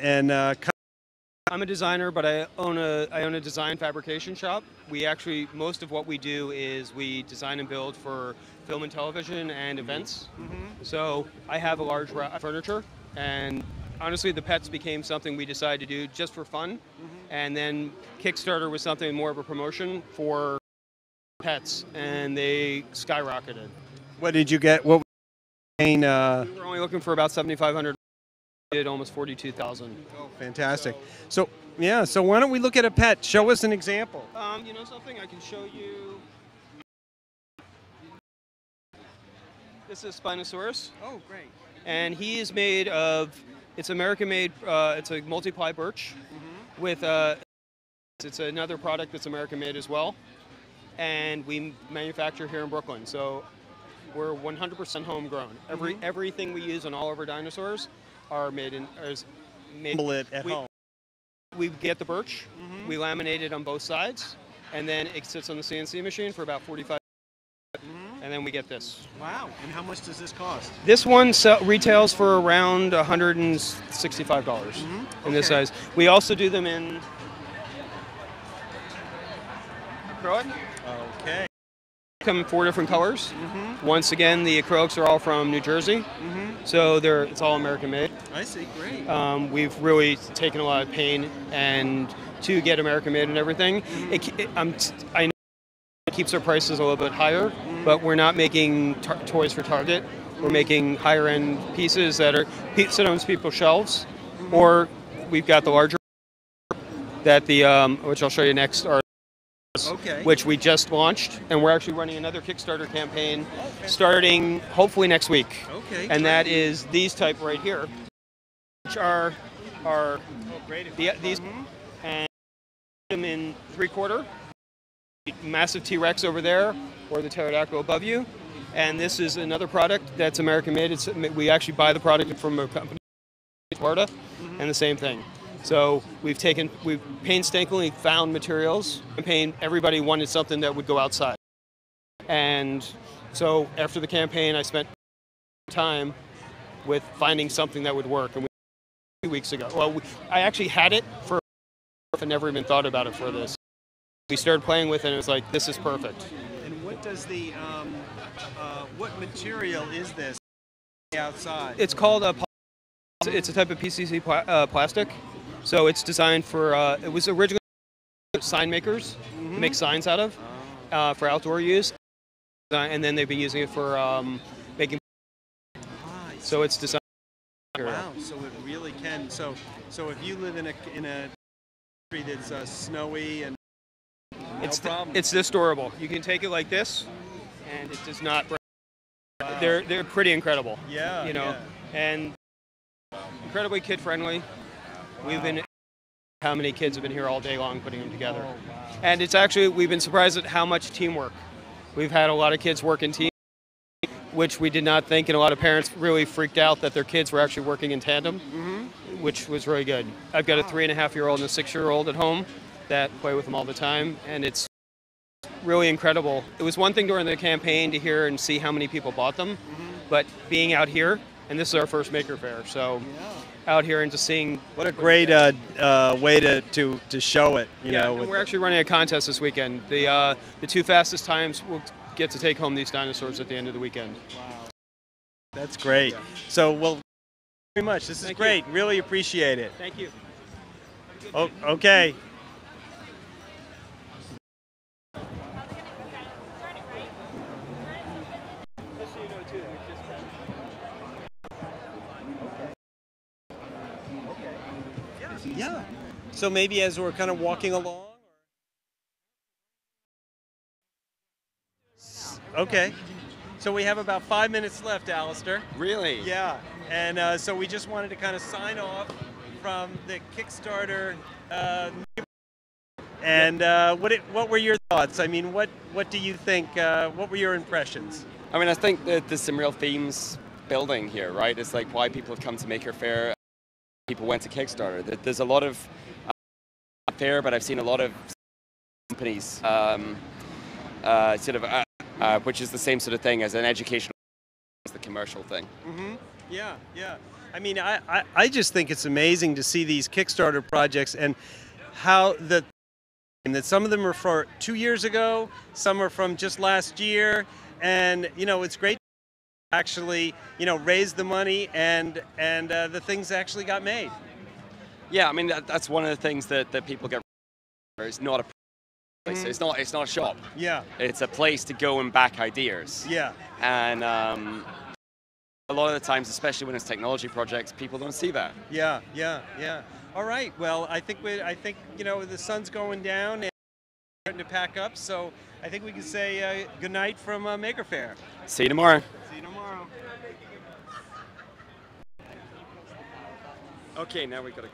and
I'm a designer, but I own a design fabrication shop. We actually, most of what we do is we design and build for film and television and events. So I have a large furniture, and honestly the pets became something we decided to do just for fun. And then Kickstarter was something more of a promotion for pets, and they skyrocketed.
What did you get? What?
We were only looking for about $7,500. Did almost 42,000.
Oh, fantastic. So yeah, so why don't we look at a pet? Show us an example.
You know something? I can show you. This is Spinosaurus.
Oh, great.
And he is made of, it's American-made, it's a multi-ply birch with, it's another product that's American-made as well. And we manufacture here in Brooklyn. So we're 100% homegrown. Everything we use on all of our dinosaurs are made in,
at home.
We get the birch, we laminate it on both sides, and then it sits on the CNC machine for about 45 minutes, and then we get this.
Wow, and how much does this cost?
This one retails for around $165 in this size. We also do them in
acrylic.
Okay.
Come in 4 different colors. Once again, the acrylics are all from New Jersey, so it's all American made.
I see, great.
We've really taken a lot of pain and to get American made and everything. I know it keeps our prices a little bit higher, but we're not making toys for Target. We're making higher end pieces that sit on people's shelves, or we've got the larger that which I'll show you next are.
Okay.
Which we just launched, and we're actually running another Kickstarter campaign starting hopefully next week.
Okay.
And that is these type right here, which are these, and them in 3/4, massive T-Rex over there, or the pterodactyl above you. And this is another product that's American made. We actually buy the product from a company in Florida, and the same thing. So we've painstakingly found materials. Everybody wanted something that would go outside. And so after the campaign, I spent time with finding something that would work. And 2 weeks ago, well, I actually had it for, I never even thought about it for this. We started playing with it and it was like, this is perfect.
And what does what material is this outside?
It's called it's a type of PCC plastic. So it's designed for, it was originally sign makers to make signs out of for outdoor use. And then they've been using it for making. So it's designed.
Wow, so it really can. So if you live in a country that's snowy and no problem.
It's this durable. You can take it like this, and it does not break. Wow. They're pretty incredible.
Yeah.
You know, and incredibly kid friendly. We've been, how many kids have been here all day long putting them together. Oh, wow. And it's actually, we've been surprised at how much teamwork. We've had a lot of kids work in teams, which we did not think, and a lot of parents really freaked out that their kids were actually working in tandem, which was really good. I've got a 3.5-year-old and a 6-year-old at home that play with them all the time, and it's really incredible. It was one thing during the campaign to hear and see how many people bought them, but being out here, and this is our first Maker Faire, so out here and just seeing.
What a great way to show it, you know.
And we're actually running a contest this weekend. The 2 fastest times will get to take home these dinosaurs at the end of the weekend.
Wow. That's great. Yeah. So, well, thank you very much. This is great. Really appreciate it.
Thank you.
Oh, okay. Yeah. So maybe as we're kind of walking along. Okay. So we have about 5 minutes left, Alistair.
Really?
Yeah. And so we just wanted to kind of sign off from the Kickstarter. And what were your thoughts? I mean, what do you think? What were your impressions?
I mean, I think that there's some real themes building here, right? It's like why people have come to Maker Faire. People went to Kickstarter. There's a lot of Faire, but I've seen a lot of companies which is the same sort of thing as an educational, as the commercial thing.
Yeah, yeah. I mean, I just think it's amazing to see these Kickstarter projects and how that some of them are for 2 years ago, some are from just last year, and you know, it's great to actually, you know, raise the money and the things actually got made.
Yeah, I mean that's one of the things that people get. It's not a place. It's not a shop.
Yeah.
It's a place to go and back ideas.
Yeah.
And a lot of the times, especially when it's technology projects, people don't see that.
Yeah, yeah, yeah. All right. Well, I think you know, the sun's going down and starting to pack up, so I think we can say good night from Maker Faire.
See you tomorrow.
See you tomorrow.
Okay, now we got to.